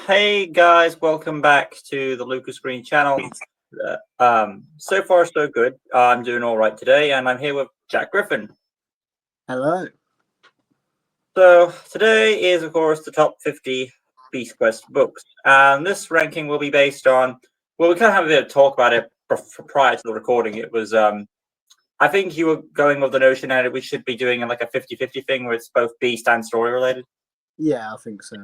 Hey guys, welcome back to the Lucas Green channel. So far so good. I'm doing all right today, and I'm here with Jack Griffin. Hello. So today is, of course, the top 50 Beast Quest books, and this ranking will be based on. Well, we kind of have a bit of talk about it prior to the recording. It was, I think you were going with the notion that we should be doing like a 50-50 thing where it's both Beast and story related. Yeah, I think so.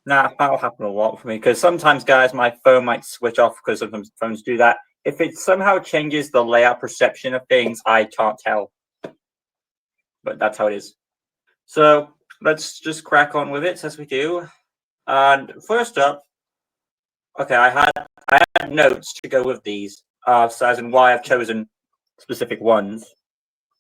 Nah, that'll happen a lot for me because sometimes, guys, my phone might switch off because sometimes phones do that. If it somehow changes the layout perception of things, I can't tell. But that's how it is. So let's just crack on with it as we do. And first up, okay, I had notes to go with these, so as in why I've chosen specific ones.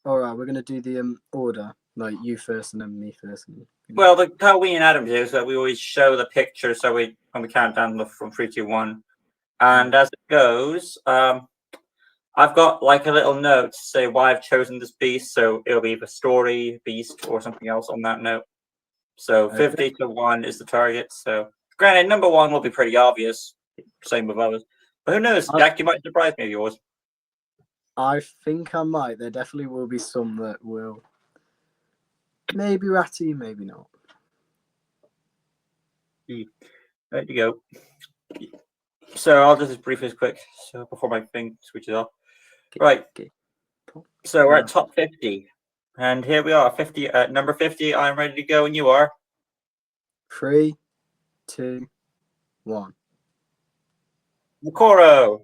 All right, we're gonna do the order, like you first and then me first. Well, how we and Adam do is that we always show the picture, so when we count down from 3, 2, 1, and as it goes, I've got like a little note to say why I've chosen this beast, so it'll be the story, beast, or something else on that note. So 50 to 1 is the target. So granted, number 1 will be pretty obvious. Same with others. But who knows? Jack, you might surprise me with yours. I think I might. There definitely will be some that will. Maybe Ratty, maybe not. There you go. So I'll just brief this quick so before my thing switches off. Right. So we're at top 50. And here we are, 50 at number 50. I'm ready to go, and you are. 3, 2, 1. Mokoro.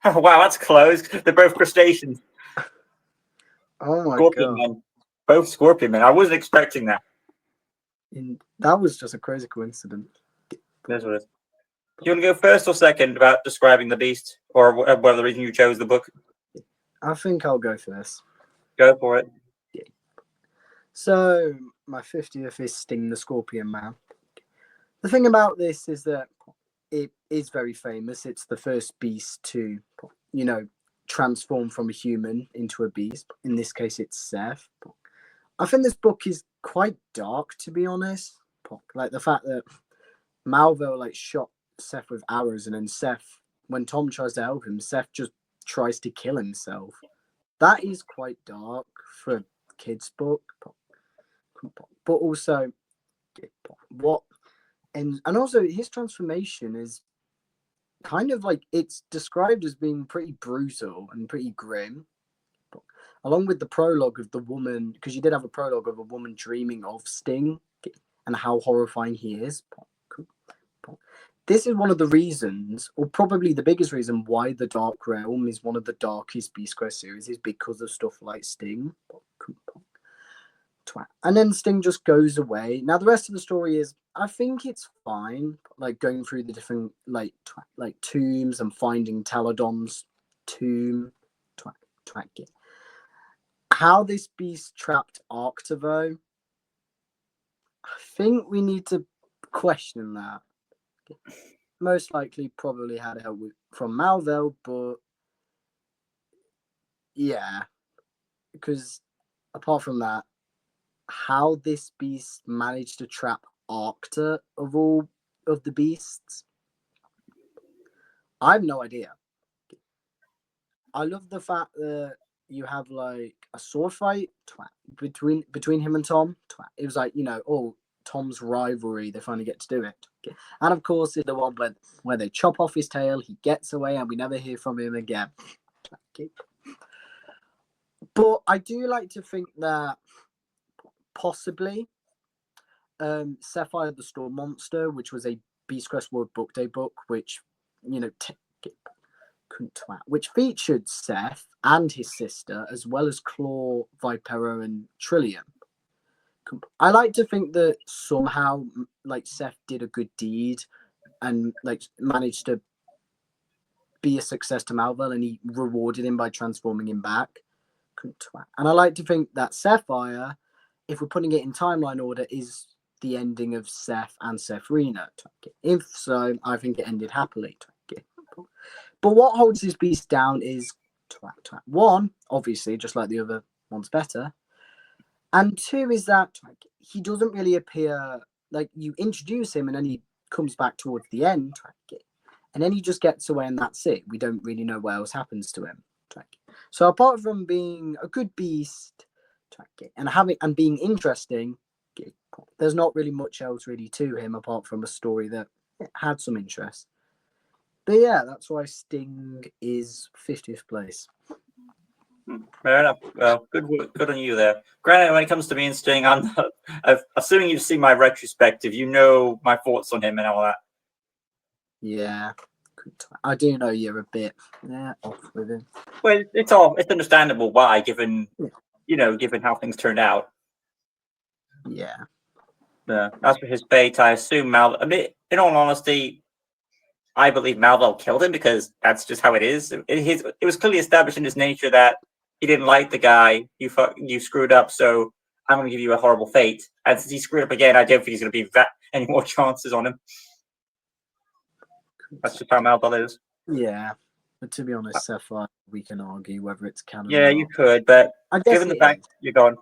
Wow, that's close. They're both crustaceans. Oh my Scorpion god. men. Both scorpion men. I wasn't expecting that. That was just a crazy coincidence. That's what it is. Do you want to go first or second about describing the beast, or whatever the reason you chose the book? I think I'll go first. Go for it. Yeah. So my 50th is Sting the Scorpion Man. The thing about this is that it is very famous. It's the first beast to, transform from a human into a beast. In this case, it's Seth. I think this book is quite dark, to be honest. Like the fact that Malvo shot Seth with arrows, and then Seth, when Tom tries to help him, Seth just tries to kill himself. That is quite dark for a kid's book. But also, and also his transformation is kind of like, it's described as being pretty brutal and pretty grim, along with the prologue of the woman, because you did have a prologue of a woman dreaming of Sting and how horrifying he is. This is one of the reasons, or probably the biggest reason, why the Dark Realm is one of the darkest Beast Quest series, is because of stuff like Sting. And then Sting just goes away. Now the rest of the story is, I think it's fine, like going through the different like tombs and finding Taladon's tomb. How this beast trapped Arcta, though, I think we need to question that. Most likely probably had help from Malvel, but yeah, because apart from that, how this beast managed to trap Arcta of all of the beasts, I have no idea. I love the fact that you have like a sword fight between him and Tom. It was like, Tom's rivalry, they finally get to do it. And of course, it's the one where they chop off his tail, he gets away, and we never hear from him again. But I do like to think that possibly Sapphire the Storm Monster, which was a Beast Quest World Book Day book, which, which featured Seth and his sister, as well as Claw, Vipera, and Trillium. I like to think that somehow, Seth did a good deed and managed to be a success to Malvel, and he rewarded him by transforming him back. And I like to think that Sapphire, if we're putting it in timeline order, is the ending of Seth and Sephrina. If so, I think it ended happily. But what holds this beast down is one, obviously, just like the other one's better. And two is that he doesn't really appear like you introduce him and then he comes back towards the end, and then he just gets away and that's it. We don't really know what else happens to him. So apart from being a good beast and being interesting, there's not really much else really to him apart from a story that had some interest. But yeah, that's why Sting is 50th place. Fair enough. Well, good on you there. Granted, when it comes to me and Sting, assuming you've seen my retrospective, you know my thoughts on him and all that. Yeah, I do know you're a bit off with him. Well, it's understandable why, given how things turned out. Yeah. As for his fate, I assume Mal. I mean, in all honesty, I believe Malvel killed him because that's just how it is. It was clearly established in his nature that he didn't like the guy. You screwed up, so I'm going to give you a horrible fate. And since he screwed up again, I don't think he's going to be any more chances on him. That's just how Malvel is. Yeah, but to be honest, Sapphire, we can argue whether it's canon. Yeah, or you not. could, but I guess given the fact you're gone.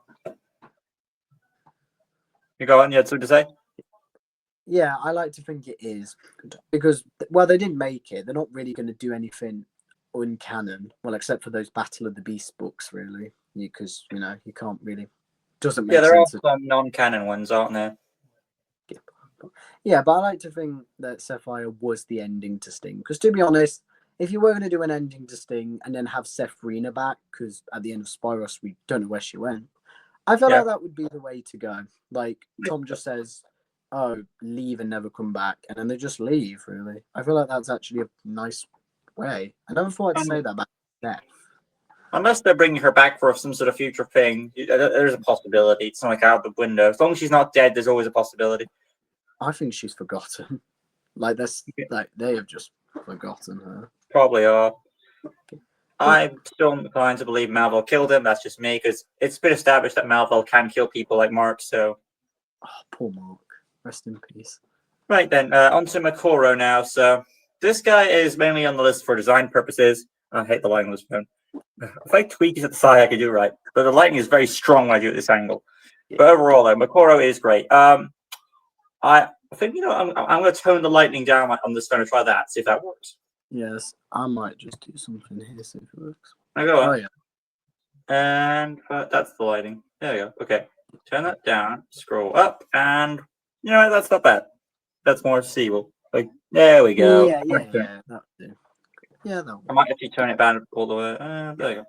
You had something to say? Yeah, I like to think it is because they didn't make it. They're not really going to do anything uncanon, well, except for those Battle of the Beast books, really, because you can't really doesn't make Yeah, there are sense. some non-canon ones, aren't there? Yeah, but I like to think that Sapphire was the ending to Sting. Because to be honest, if you were going to do an ending to Sting and then have Sephrina back, because at the end of Spyros we don't know where she went, I feel like that would be the way to go. Like Tom just says, "Oh, leave and never come back," and then they just leave. Really, I feel like that's actually a nice way. I never thought I'd say that about Seth. Unless they're bringing her back for some sort of future thing, there's a possibility. It's not like out the window. As long as she's not dead, there's always a possibility. I think she's forgotten. Like they have just forgotten her. Probably are. I'm still inclined to believe Malvel killed him. That's just me, because it's been established that Malvel can kill people like Mark. So, poor Mark. Rest in peace. Right then, on to Makoro now. So this guy is mainly on the list for design purposes. I hate the lighting on this phone. If I tweak it at the side, I can do it right. But the lighting is very strong when I do it at this angle. Yeah. But overall, though, Makoro is great. I think I'm going to tone the lightning down. I'm just going to try that, see if that works. Yes, I might just do something here, see if it works. I go. Oh yeah. And that's the lighting. There you go. Okay, turn that down. Scroll up, and that's not bad. That's more seeable. Like there we go. Yeah. That'll do. Yeah, that'll I might actually turn it down all the way. There you go.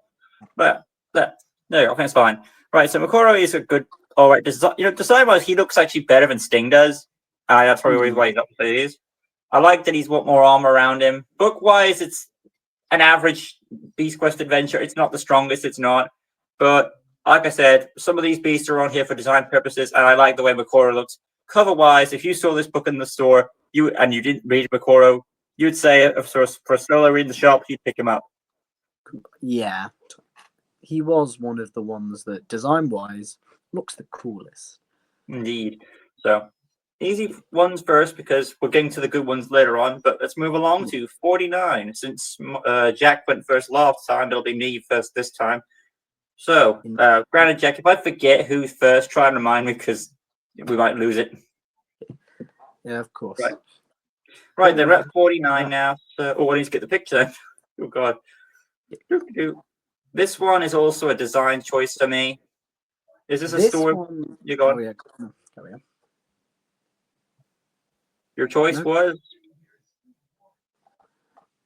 But there you go. I think it's fine. Right. So Makoro is a good. All right. Design-wise, he looks actually better than Sting does. That's probably why he's up to these. I like that he's got more armor around him. Book-wise, it's an average Beast Quest adventure. It's not the strongest. It's not. But like I said, some of these beasts are on here for design purposes, and I like the way Makoro looks. Cover-wise, if you saw this book in the store you didn't read Makoro, you'd say for a solo read in the shop, you'd pick him up. Yeah. He was one of the ones that, design-wise, looks the coolest. Indeed. So, easy ones first, because we're getting to the good ones later on. But let's move along to 49. Since Jack went first last time, it'll be me first this time. So, granted, Jack, if I forget who's first, try and remind me, because we might lose it. Yeah, of course. Right, then we're at 49 now. So, I need to get the picture. Oh, God. This one is also a design choice for me. Is this a story? You got? Oh, yeah. There we go. Your choice was?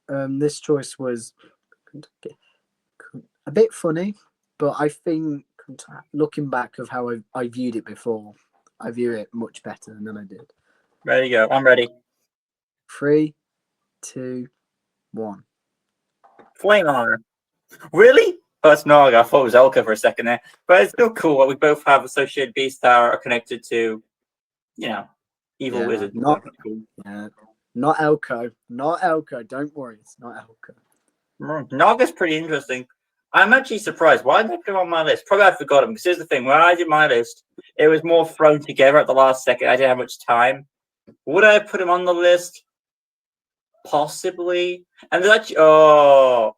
This choice was a bit funny, but I think looking back of how I viewed it before, I view it much better than I did. Ready to go. I'm ready. 3, 2, 1. Flame Honor. Really? Oh, it's Naga. I thought it was Elka for a second there. But it's still cool that we both have associated beasts that are connected to, evil wizards. Not Elko. Not Elko. Don't worry. It's not Elko. Naga's pretty interesting. I'm actually surprised. Why did I put him on my list? Probably I forgot him. Because here's the thing. When I did my list, it was more thrown together at the last second. I didn't have much time. Would I put him on the list? Possibly. And there's actually... Oh...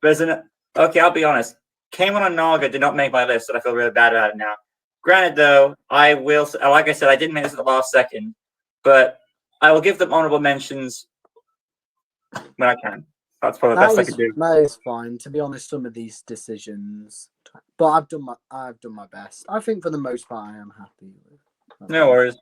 Okay, I'll be honest. Came on a Naga did not make my list, and I feel really bad about it now. Granted, though, I will, like I said, I didn't make this at the last second, but I will give them honorable mentions when I can. That's probably the best I could do. That is fine. To be honest, some of these decisions, but I've done my best. I think for the most part, I am happy with. No worries.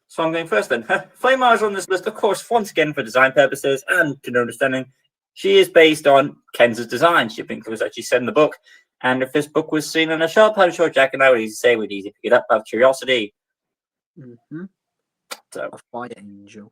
So I'm going first then. Flame Mars on this list, of course, once again for design purposes and to understanding, she is based on Ken's design. She thinks it was actually said in the book. And if this book was seen on a shelf, I'm sure Jack and I would easily say we'd easily pick it up out of curiosity. Mm-hmm. So a fire angel.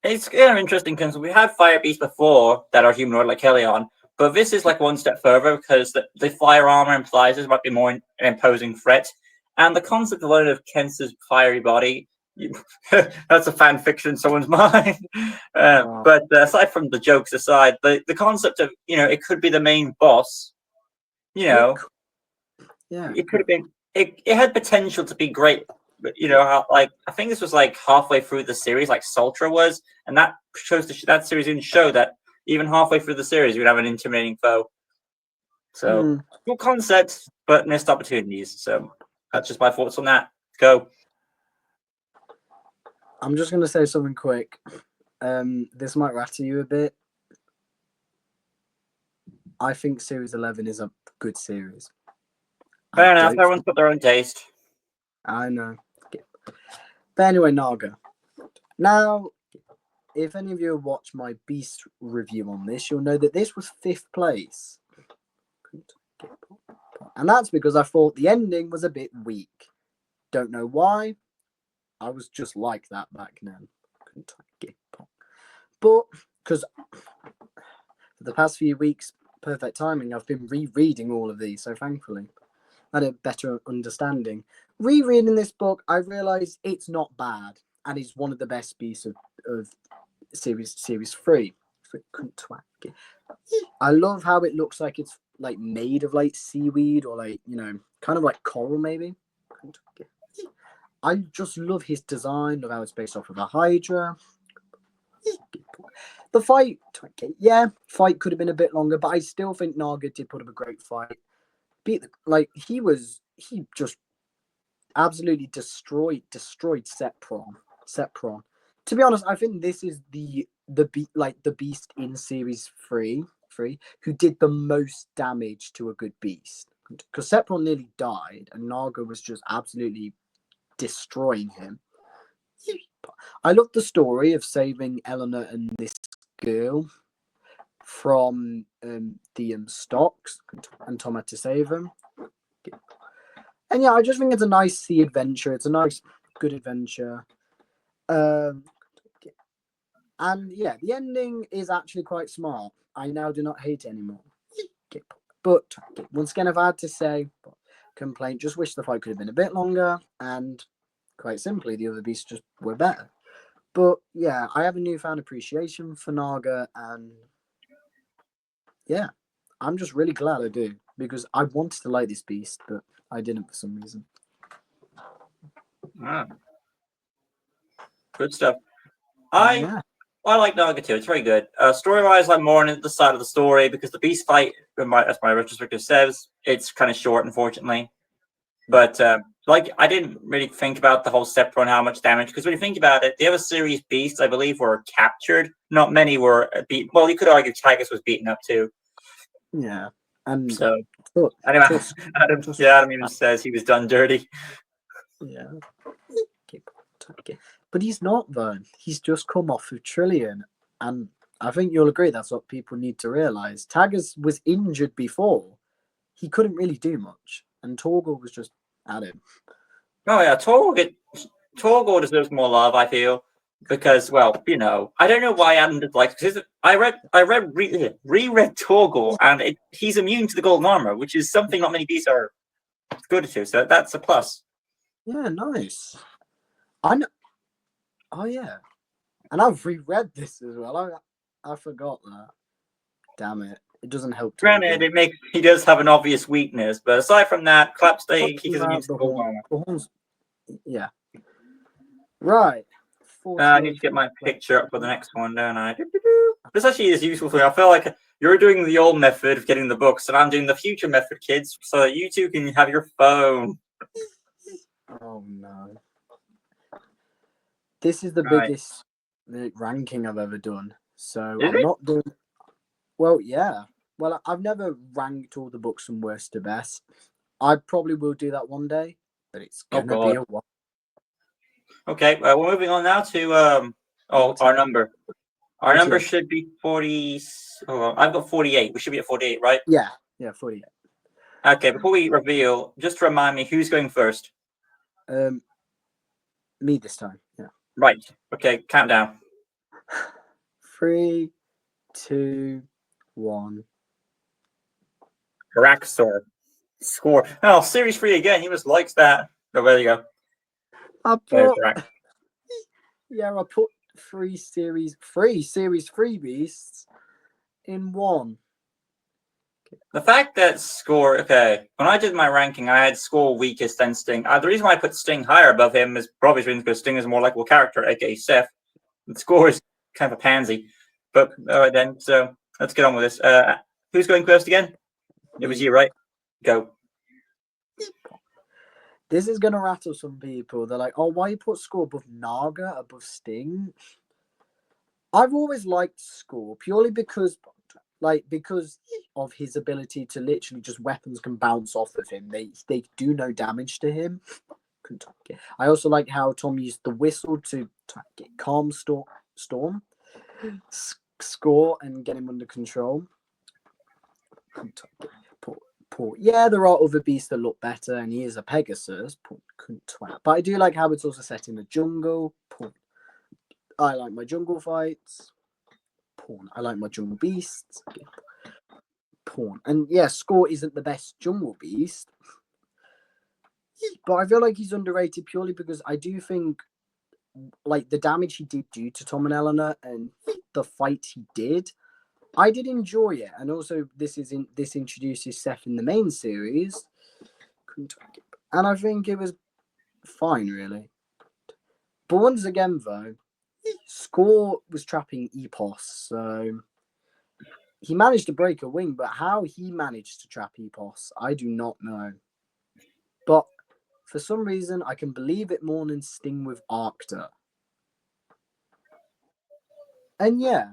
It's kind of interesting because we had fire beasts before that are humanoid like Helion, but this is like one step further because the fire armor implies this might be more an imposing threat. And the concept alone of Kent's fiery body, that's a fan fiction in someone's mind. But aside from the jokes aside, the concept of, it could be the main boss, yeah, it could have been, it had potential to be great. But, I think this was like halfway through the series, like Sultra was, and that shows that series didn't show that even halfway through the series, you'd have an intimidating foe. So, cool concept, but missed opportunities. So, that's just my thoughts on that. Go. I'm just going to say something quick. This might rattle you a bit. I think Series 11 is a good series. Fair enough. Everyone's got their own taste. I know. But anyway, Naga. Now, if any of you have watched my Beast review on this, you'll know that this was 5th place. And that's because I thought the ending was a bit weak. Don't know why. I was just like that back then. But, because for the past few weeks, perfect timing, I've been rereading all of these, so thankfully I had a better understanding. Rereading this book, I realised it's not bad, and it's one of the best beasts of series 3. I love how it looks like it's like made of like seaweed or like, kind of like coral maybe. I just love his design, love how it's based off of a Hydra. The fight could have been a bit longer, but I still think Naga did put up a great fight. He just absolutely destroyed Sepron. To be honest, I think this is the beast in series 3 who did the most damage to a good beast, because Sepron nearly died and Naga was just absolutely destroying him. I love the story of saving Eleanor and this girl from the stocks, and Tom had to save them. And I just think it's a nice sea adventure. It's a nice, good adventure. And the ending is actually quite smart. I now do not hate it anymore. But once again, I've had to say, complaint, just wish the fight could have been a bit longer, and quite simply, the other beasts just were better. But yeah, I have a newfound appreciation for Naga, and I'm just really glad I do, because I wanted to like this beast, but I didn't for some reason. Good stuff. I like Naga too. It's very good. Story-wise, I'm more on the side of the story because the beast fight, as my retrospective says, it's kind of short, unfortunately. But I didn't really think about the whole Sepron, how much damage, because when you think about it, the other series beasts, I believe, were captured. Not many were beat. Well, you could argue Tigus was beaten up too. Yeah, and so anyway, Adam even says he was done dirty. Yeah. But he's not, though. He's just come off of Trillion. And I think you'll agree that's what people need to realise. Taggers was injured before. He couldn't really do much. And Torgor was just at him. Oh, yeah. Torgor deserves more love, I feel. Because, well, I don't know why Adam did I reread Torgor, and he's immune to the golden armor, which is something not many beasts are good to. So that's a plus. Yeah, nice. I know. Oh yeah, and I've reread this as well. I forgot that. Damn it! It doesn't help. Granted, he does have an obvious weakness, but aside from that, Clapstay, he doesn't use the horns. Yeah. Right. I need to get my picture up for the next one, don't I? This actually is useful for me. I feel like you're doing the old method of getting the books, and I'm doing the future method, kids, so that you two can have your phone. Oh no. This is the Right. biggest ranking I've ever done. So Is I'm it? not doing. Well, yeah. Well, I've never ranked all the books from worst to best. I probably will do that one day, but it's Oh gonna be god. a while. Okay, we're moving on now to our number. Our What's number yours? should be 40. Oh, I've got 48. We should be at 48, right? Yeah, 48. Okay, before we reveal, just remind me who's going first. Me this time. Yeah. Right. Okay, countdown. 3, 2, 1. Raxor. Score. Oh, series 3 again. He just likes that. Oh, there you go. I There's put Rax. I put three series free beasts in one. The fact that Score, okay, when I did my ranking, I had Score weakest, then Sting. The reason why I put Sting higher above him is probably because Sting is a more likable character, aka Seth. And Score is kind of a pansy. But all right then, so let's get on with this. Who's going first again? It was you, right? Go. This is gonna rattle some people. They're like, "Oh, why you put Score above Naga, above Sting?" I've always liked Score purely because of his ability to literally just weapons can bounce off of him. They do no damage to him. I also like how Tom used the whistle to get calm storm, Score, and get him under control. Yeah, there are other beasts that look better, and he is a Pegasus. But I do like how it's also set in the jungle. I like my jungle fights. I like my jungle beasts. And yeah, Score isn't the best jungle beast, but I feel like he's underrated purely because I do think like the damage he did do to Tom and Eleanor and the fight he did, I did enjoy it. And also this introduces Seth in the main series. And I think it was fine really. But once again though, Score was trapping Epos, so he managed to break a wing, but how he managed to trap Epos, I do not know. But for some reason, I can believe it more than Sting with Arcta. And yeah.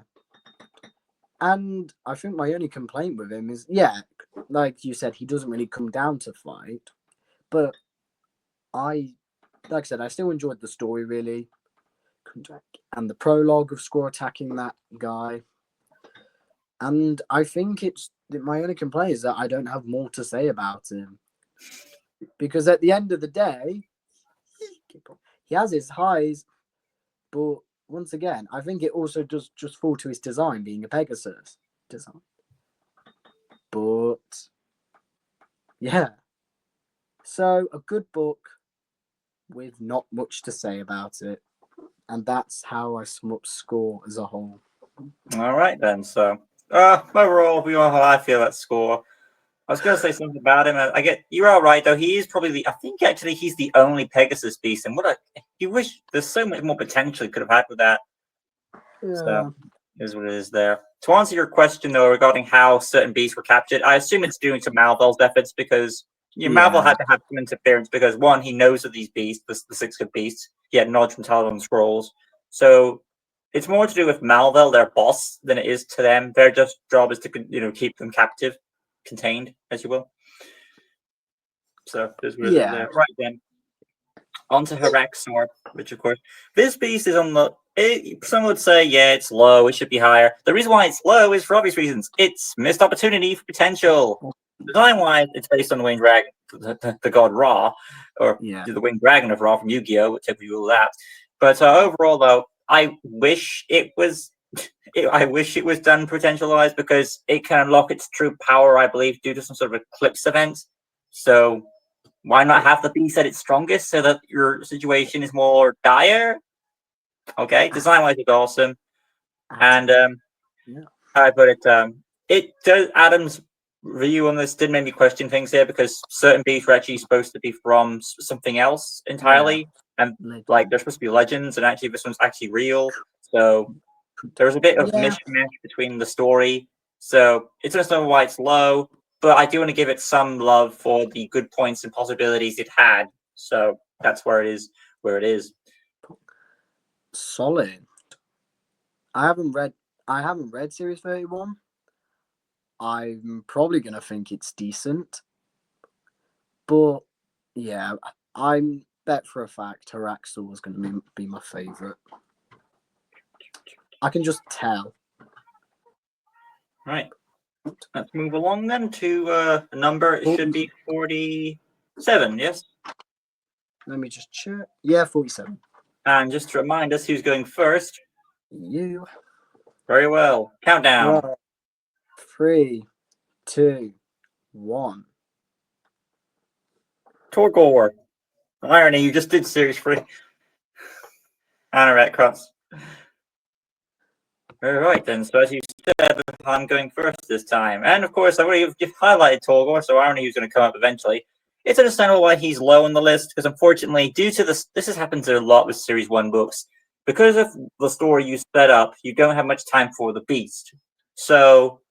And I think my only complaint with him is, yeah, like you said, he doesn't really come down to fight. But like I said, I still enjoyed the story, really. And the prologue of Score attacking that guy. And I think my only complaint is that I don't have more to say about him. Because at the end of the day, he has his highs, but once again, I think it also does just fall to his design, being a Pegasus design. But yeah. So a good book with not much to say about it. And that's how I sum up Score as a whole. All right then. So overall, we all how I feel at Score. I was going to say something about him. I get you're all right though. He is probably I think actually he's the only Pegasus beast, and you wish there's so much more potential he could have had with that. Yeah. So is what it is there. To answer your question though regarding how certain beasts were captured, I assume it's due to Malvel's efforts because Malvel had to have some interference because one, he knows of these beasts, the six good beasts. He had knowledge from Talon Scrolls, so it's more to do with Malvel, their boss, than it is to them. Their just job is to keep them captive, contained, as you will. So there's really there. Right then, on to Haraxor, which of course this beast is on the. Some would say, yeah, it's low. It should be higher. The reason why it's low is for obvious reasons. It's missed opportunity for potential. Design-wise, it's based on the Winged Dragon, the god Ra, or the Winged Dragon of Ra from Yu-Gi-Oh, whichever you will that. But overall, though, I wish it was. I wish it was done potential-wise because it can unlock its true power, I believe, due to some sort of eclipse event. So why not have the beast at its strongest so that your situation is more dire? Okay, design-wise, it's awesome, and I put it. It does. Adam's review on this did make me question things here because certain beasts are actually supposed to be from something else entirely, and like they're supposed to be legends, and actually this one's actually real. So there was a bit of mishmash between the story So it's understandable why it's low, but I do want to give it some love for the good points and possibilities it had. So that's where it is. Where it is. Solid. I haven't read Series 31. I'm probably gonna think it's decent. But yeah, I'm bet for a fact Haraxel was gonna be my favourite. I can just tell. Right. Let's move along then to a number. It should be 47, yes? Let me just check. Yeah, 47. And just to remind us who's going first. You. Very well. Countdown. Right. 3, 2, 1. Torgor. Irony, you just did series 3. Anorak Cross. All right then. So as you said, I'm going first this time, and of course, you've highlighted Torgor, so I don't know who's going to come up eventually. It's understandable why he's low on the list because, unfortunately, due to this has happened to a lot with Series 1 books. Because of the story you set up, you don't have much time for the Beast. So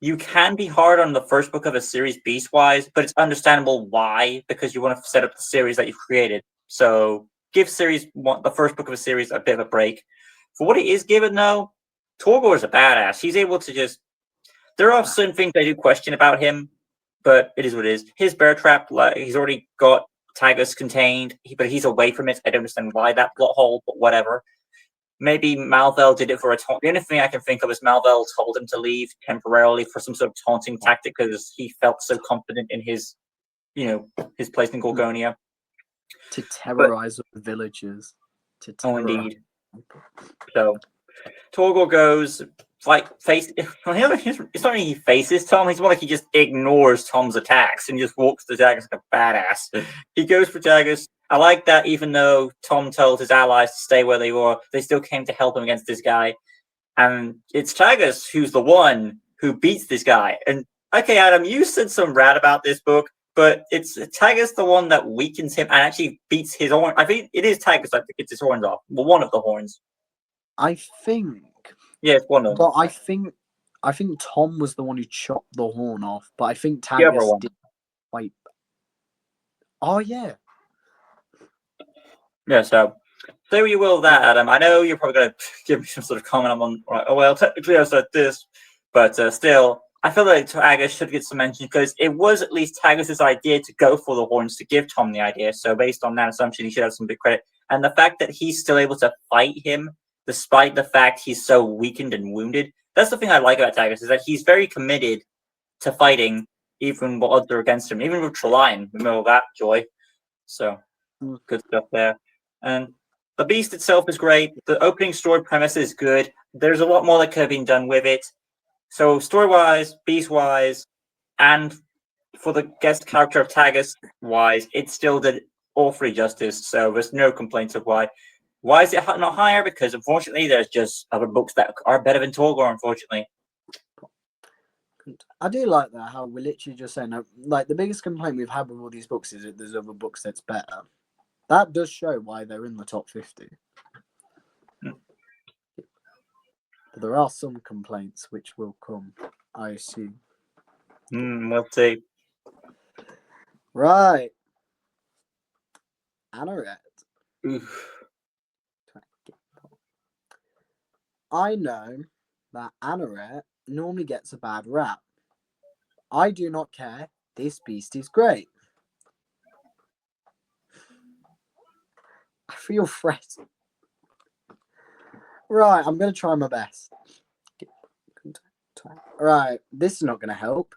you can be hard on the first book of a series Beast-wise, but it's understandable why, because you want to set up the series that you've created. So give series one, the first book of a series, a bit of a break. For what he is given, though, Torgor is a badass. He's able to just... There are certain things I do question about him, but it is what it is. His bear trap, like, he's already got Tagus contained, but he's away from it. I don't understand why that plot hole, but whatever. Maybe Malvel did it for a taunt. The only thing I can think of is Malvel told him to leave temporarily for some sort of taunting tactic because he felt so confident in his, his place in Gorgonia. To terrorize the villagers. Indeed. So Torgor goes face. It's not only he faces Tom. He's more like he just ignores Tom's attacks and just walks to Tagus like a badass. He goes for Tagus. I like that even though Tom told his allies to stay where they were, they still came to help him against this guy. And it's Tagus who's the one who beats this guy. And okay, Adam, you said some rat about this book, but it's Tagus the one that weakens him and actually beats his horn. I think it is Tagus that gets his horns off. Well, one of the horns. I think. Yeah, it's one of them. But I think Tom was the one who chopped the horn off. But I think Tagus did. Like, oh yeah. Yeah, so say what you will that, Adam. I know you're probably going to give me some sort of comment on, right, oh, well, technically I said this, but still, I feel like Tagus should get some mention because it was at least Tagus's idea to go for the horns to give Tom the idea. So based on that assumption, he should have some big credit. And the fact that he's still able to fight him, despite the fact he's so weakened and wounded, that's the thing I like about Tagus, is that he's very committed to fighting, even while odds are against him, even with Trelion, remember that joy. So, good stuff there. And the Beast itself is great. The opening story premise is good. There's a lot more that could have been done with it. So story-wise, Beast-wise, and for the guest character of Tagus-wise, it still did awfully justice. So there's no complaints of why. Why is it not higher? Because unfortunately, there's just other books that are better than Torgor, unfortunately. I do like that, how we're literally just saying, like, the biggest complaint we've had with all these books is that there's other books that's better. That does show why they're in the top 50. But there are some complaints which will come, I assume. We'll see. Right. Anoret. I know that Anoret normally gets a bad rap. I do not care. This beast is great. I feel threatened. Right, I'm going to try my best. Right, this is not going to help.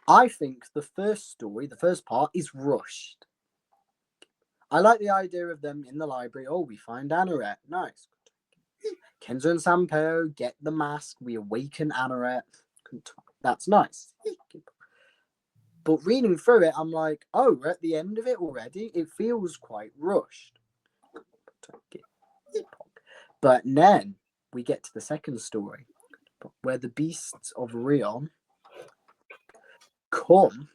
I think the first part is rushed. I like the idea of them in the library. Oh, we find Anoret. Nice. Kenzo and Sampo get the mask. We awaken Anoret. That's nice. But reading through it, I'm like, oh, we're at the end of it already. It feels quite rushed. But then we get to the second story, where the beasts of Rion come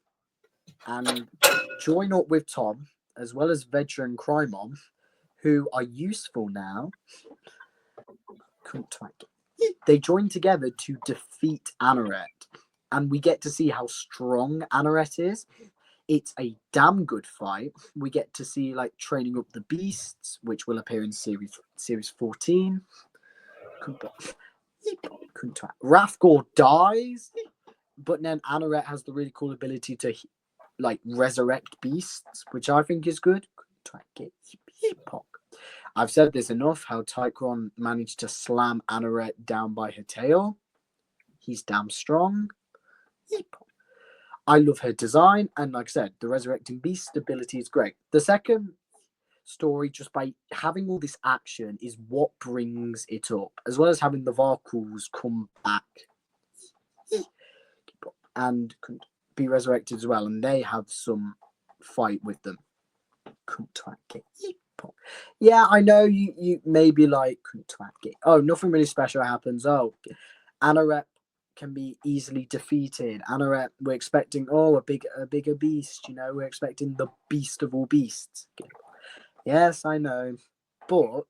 and join up with Tom, as well as Vedra and Crymon, who are useful now. They join together to defeat Anoret. and we get to see how strong Anorette is. It's a damn good fight. We get to see like training up the beasts, which will appear in series 14. Rathgore dies, but then Anorette has the really cool ability to like resurrect beasts, which I think is good. I've said this enough, how Tychron managed to slam Anorette down by her tail. He's damn strong. I love her design, and like I said, the resurrecting beast ability is great. The second story, just by having all this action, is what brings it up, as well as having the Varkuls come back and be resurrected as well, and they have some fight with them. Yeah, I know you may be like, oh, nothing really special happens. Oh, Anorette can be easily defeated. Anorette, we're expecting a bigger beast. We're expecting the beast of all beasts. Yes, I know, but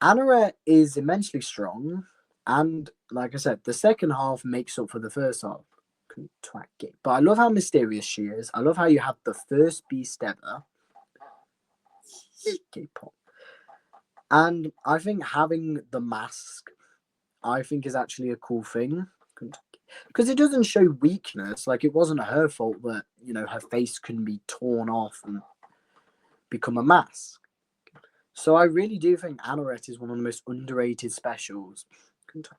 Anorette is immensely strong, and like I said, the second half makes up for the first half. But I love how mysterious she is. I love how you have the first beast ever. And I think having the mask, I think, is actually a cool thing. Because it doesn't show weakness. Like, it wasn't her fault that, her face can be torn off and become a mask. So I really do think Anorette is one of the most underrated specials.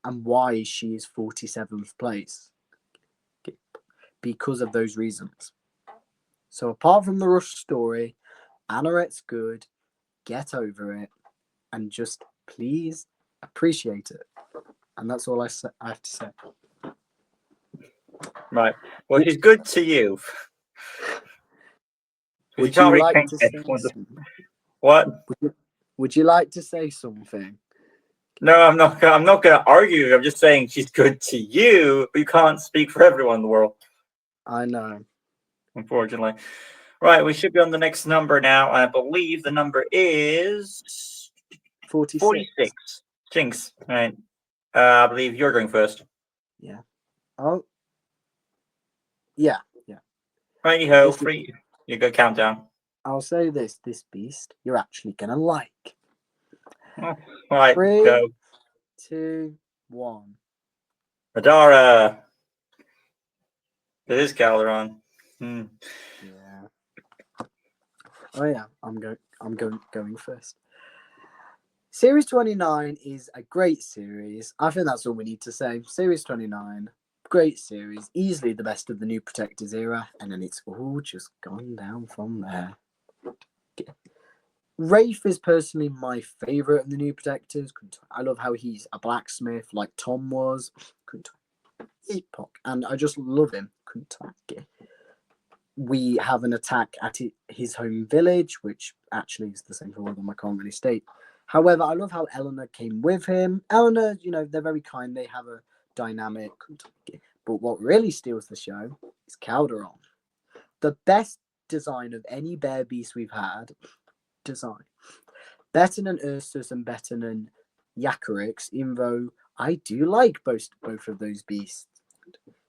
And why she is 47th place. Because of those reasons. So apart from the Rush story, Anorette's good. Get over it. And just please appreciate it. And that's all I have to say. Right. Well, she's good to you. Would you like to say what? Would you like to say something? No, I'm not going to argue. I'm just saying she's good to you, but you can't speak for everyone in the world. I know. Unfortunately. Right, we should be on the next number now. I believe the number is 46. Jinx. All right. I believe you're going first. Yeah. Oh. Yeah. Righty-ho, free. You go countdown. I'll say this beast you're actually going to like. All right, 3, go. 2, 1. Madara. It is Calderon. Yeah. Oh yeah, I'm going first. Series 29 is a great series. I think that's all we need to say. Series 29, great series, easily the best of the New Protectors era, and then it's all just gone down from there. Rafe is personally my favourite of the New Protectors. I love how he's a blacksmith like Tom was. And I just love him. We have an attack at his home village, which actually is the same for all of them. I can't really state. However, I love how Eleanor came with him. Eleanor, they're very kind. They have a dynamic. But what really steals the show is Calderon. The best design of any bear beast we've had. Better than Ursus and better than Yakarix, even though I do like both of those beasts.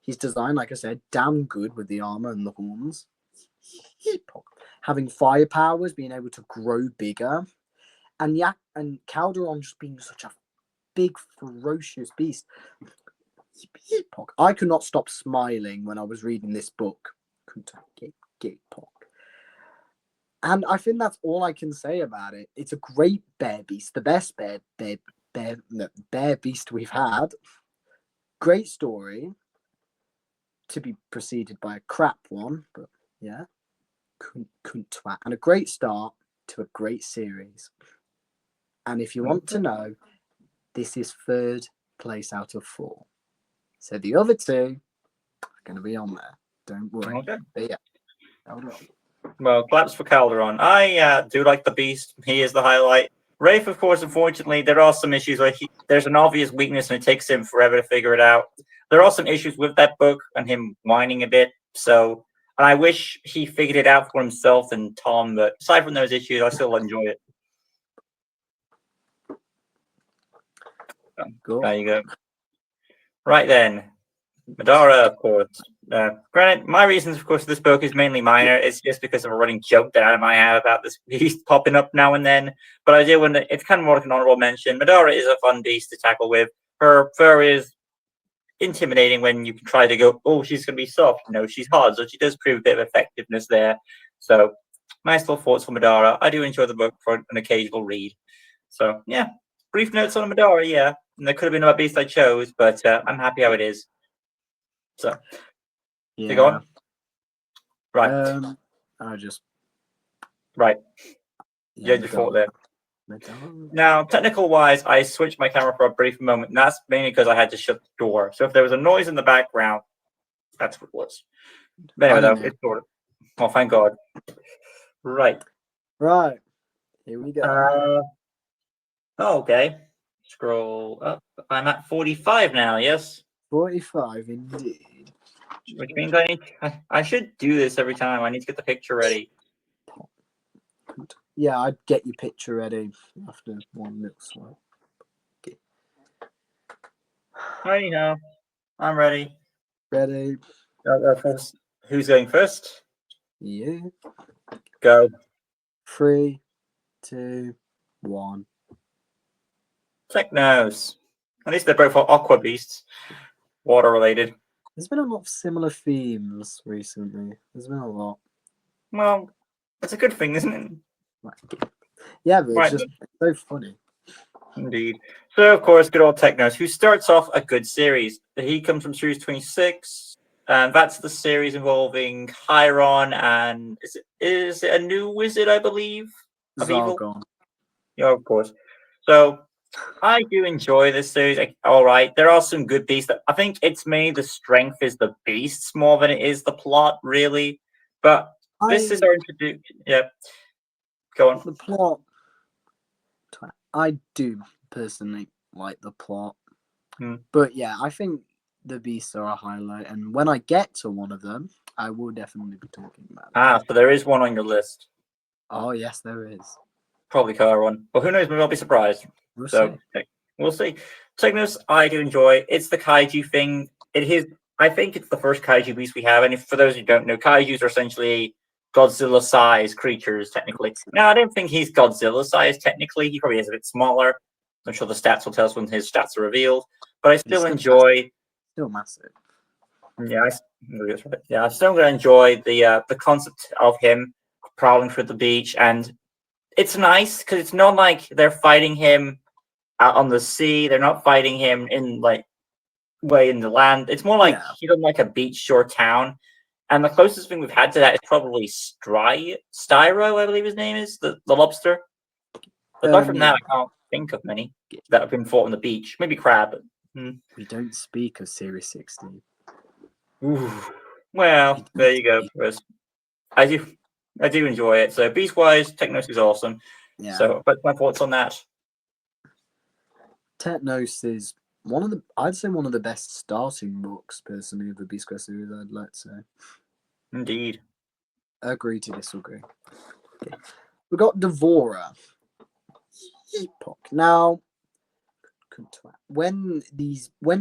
His design, like I said, damn good with the armor and the horns. Having fire powers, being able to grow bigger, and Calderon just being such a big, ferocious beast. I could not stop smiling when I was reading this book. And I think that's all I can say about it. It's a great bear beast, the best bear beast we've had. Great story. To be preceded by a crap one, but yeah. And a great start to a great series. And if you want to know, this is 3rd place out of 4. So the other 2 are going to be on there. Don't worry. Okay. But yeah. Hold on. Well, claps for Calderon. I do like the beast. He is the highlight. Rafe, of course, unfortunately, there are some issues where there's an obvious weakness and it takes him forever to figure it out. There are some issues with that book and him whining a bit. So, and I wish he figured it out for himself and Tom. But aside from those issues, I still enjoy it. Cool. There you go. Right then, Madara, of course. Granted, my reasons, of course, for this book is mainly minor. It's just because of a running joke that Adam and I have about this beast popping up now and then. But I do want to, it's kind of more like an honorable mention. Madara is a fun beast to tackle with. Her fur is intimidating when you can try to go, oh, she's going to be soft. No, she's hard. So she does prove a bit of effectiveness there. So nice little thoughts for Madara. I do enjoy the book for an occasional read. So yeah, brief notes on Madara, yeah. And there could have been another beast I chose, but I'm happy how it is. So, Yeah. go on. Right. I just. Right. Yeah, You thought there. Madara. Now, technical wise, I switched my camera for a brief moment, and that's mainly because I had to shut the door. So if there was a noise in the background, that's what it was. But anyway, though, it's sort of. Oh, thank God. Right. Right. Here we go. Okay. Scroll up. I'm at 45 now, yes? 45 indeed. Which means I should do this every time. I need to get the picture ready. Yeah, I'd get your picture ready after one little swipe. Okay. Alrighty now. I'm ready. Ready? Who's going first? You. Go. 3, 2, 1. Technos. At least they're both aqua beasts. Water related. There's been a lot of similar themes recently. There's been a lot. Well, that's a good thing, isn't it? Yeah, but Right. it's just so funny. Indeed. So, of course, good old Technos, who starts off a good series. He comes from series 26, and that's the series involving Chiron and is it a new wizard, I believe? Of evil? Zargon. Yeah, of course. So, I do enjoy this series. All right, there are some good beasts. I think it's mainly the strength is the beasts more than it is the plot, really. But this is our introduction. Yeah. Go on. The plot. I do personally like the plot. But yeah, I think the beasts are a highlight. And when I get to one of them, I will definitely be talking about it. So there is one on your list. Oh, yes, there is. Probably Chiron. But who knows? Maybe I'll be surprised. We'll see. Technos, I do enjoy. It's the kaiju thing. It is. I think it's the first kaiju beast we have. And if, for those who don't know, kaijus are essentially Godzilla-sized creatures, technically. Now, I don't think he's Godzilla-sized, technically. He probably is a bit smaller. I'm sure the stats will tell us when his stats are revealed. But I still enjoy. Still massive. Yeah, I'm still going to enjoy the concept of him prowling through the beach, and it's nice because it's not like they're fighting him out on the sea. They're not fighting him in like way in the land. It's more like he's on like a beach shore town, and the closest thing we've had to that is probably Styro, I believe his name is the lobster. But apart from that, I can't think of many that have been fought on the beach. Maybe crab. We don't speak of Series 16. Ooh. Well, there you go. I do enjoy it. So beast-wise, Technos is awesome. Yeah. So, but my thoughts on that. Technos is I'd say one of the best starting books, personally, of the Beast Quest series, I'd like to say. Indeed. Agree to disagree. Okay. We got Devourer. Now, when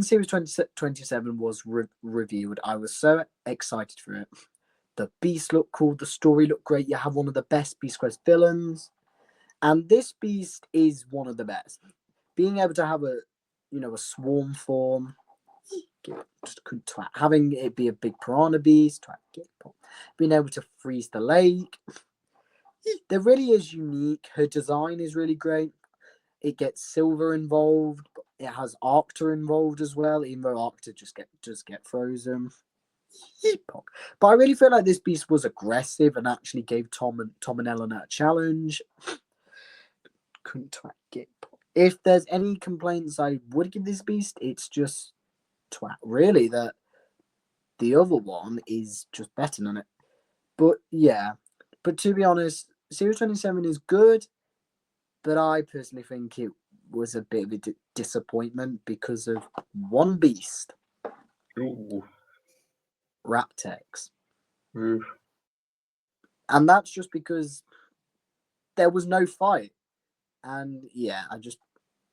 Series 27 was revealed, I was so excited for it. The beast looked cool, the story looked great. You have one of the best Beast Quest villains, and this beast is one of the best. Being able to have a swarm form, having it be a big piranha beast, being able to freeze the lake. There really is unique. Her design is really great. It gets Silver involved. It has Arcta involved as well, even though Arcta just get frozen. But I really feel like this beast was aggressive and actually gave Tom and Eleanor a challenge. If there's any complaints I would give this beast, it's just really that the other one is just better than it. But yeah, to be honest, Series 27 is good, but I personally think it was a bit of a disappointment because of one beast. Ooh. Raptex. Ooh. And that's just because there was no fight. And yeah,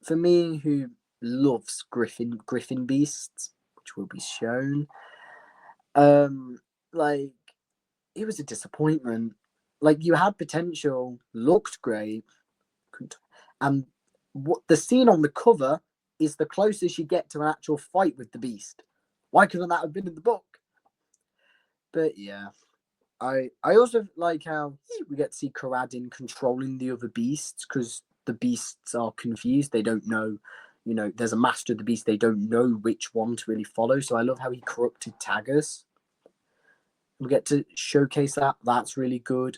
for me, who loves Griffin beasts, which will be shown. Like, it was a disappointment. Like, you had potential, looked great, and what the scene on the cover is the closest you get to an actual fight with the Beast. Why couldn't that have been in the book? But yeah, I also like how we get to see Karadin controlling the other beasts, because the beasts are confused. They don't know, there's a master of the beast. They don't know which one to really follow. So I love how he corrupted Tagus. We get to showcase that. That's really good.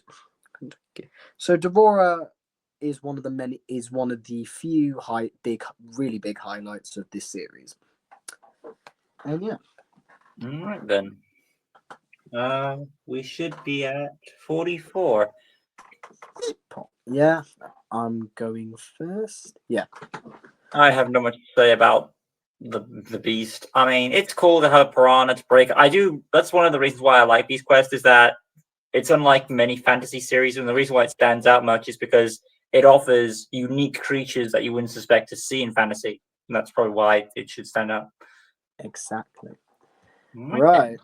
So Devora is one of the few really big highlights of this series. And yeah. All right then. We should be at 44. Yeah, I'm going first. Yeah. I have not much to say about the Beast. I mean, it's cool to have a piranha to break. That's one of the reasons why I like Beast Quest, is that it's unlike many fantasy series, and the reason why it stands out much is because it offers unique creatures that you wouldn't suspect to see in fantasy. And that's probably why it should stand out. Exactly. Right.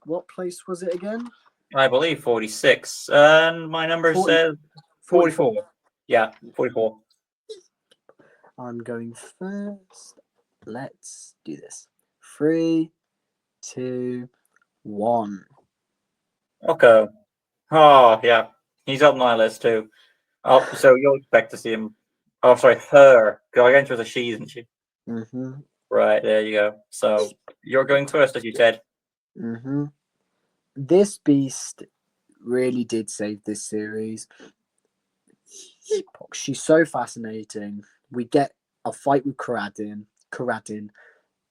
What place was it again? I believe 46. And my number says 44. Yeah, 44. I'm going first. Let's do this. 3, 2, 1. Okay. Oh, yeah. He's up my list too. Oh, so you'll expect to see him. Oh, sorry, her. Gargantua was a she, isn't she? Mm-hmm. Right, there you go. So you're going first, as you said. Mm-hmm. This beast really did save this series. She's so fascinating. We get a fight with Karadin,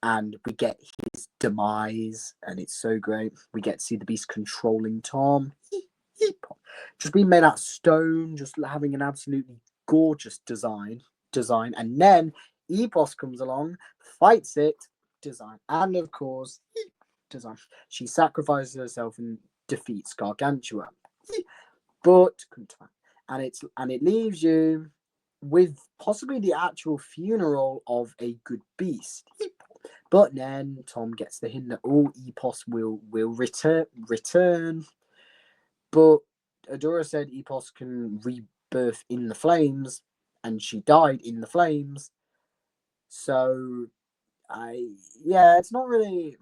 and we get his demise, and it's so great. We get to see the beast controlling Tom. Just being made out of stone, just having an absolutely gorgeous design, and then Epos comes along, fights it, design, and of course, design. She sacrifices herself and defeats Gargantua, but it leaves you with possibly the actual funeral of a good beast. But then Tom gets the hint that all Epos will return. But Adora said Epos can rebirth in the flames, and she died in the flames. So it's not really.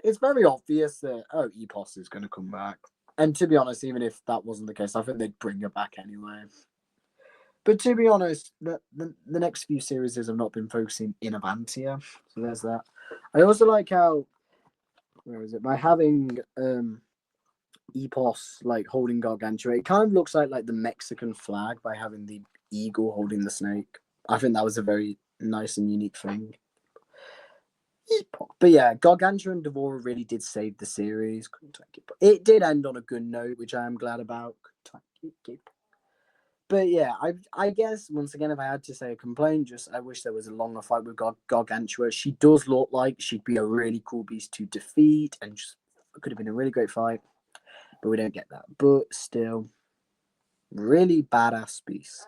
It's very obvious that Epos is going to come back. And to be honest, even if that wasn't the case, I think they'd bring her back anyway. But to be honest, the next few series have not been focusing in Avantia, so there's that. I also like how, where is it? By having Epos like holding Gargantua, it kind of looks like the Mexican flag by having the eagle holding the snake. I think that was a very nice and unique thing. But yeah, Gargantua and Devora really did save the series. It did end on a good note, which I am glad about. But yeah, I guess once again, if I had to say a complaint, I wish there was a longer fight with Gargantua. She does look like she'd be a really cool beast to defeat, and it could have been a really great fight. But we don't get that. But still, really badass beast.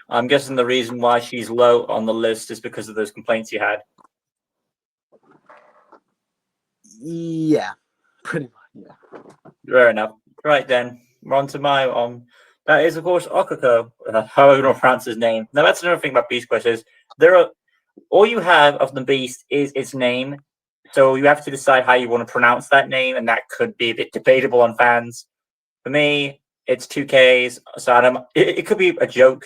I'm guessing the reason why she's low on the list is because of those complaints you had. Yeah, pretty much. Yeah. Fair enough. Right then, we're on to my that is of course Okako. How I don't pronounce his name. Now that's another thing about Beast Quest is all you have of the beast is its name, so you have to decide how you want to pronounce that name, and that could be a bit debatable on fans. For me, it's 2Ks. So Adam, it could be a joke.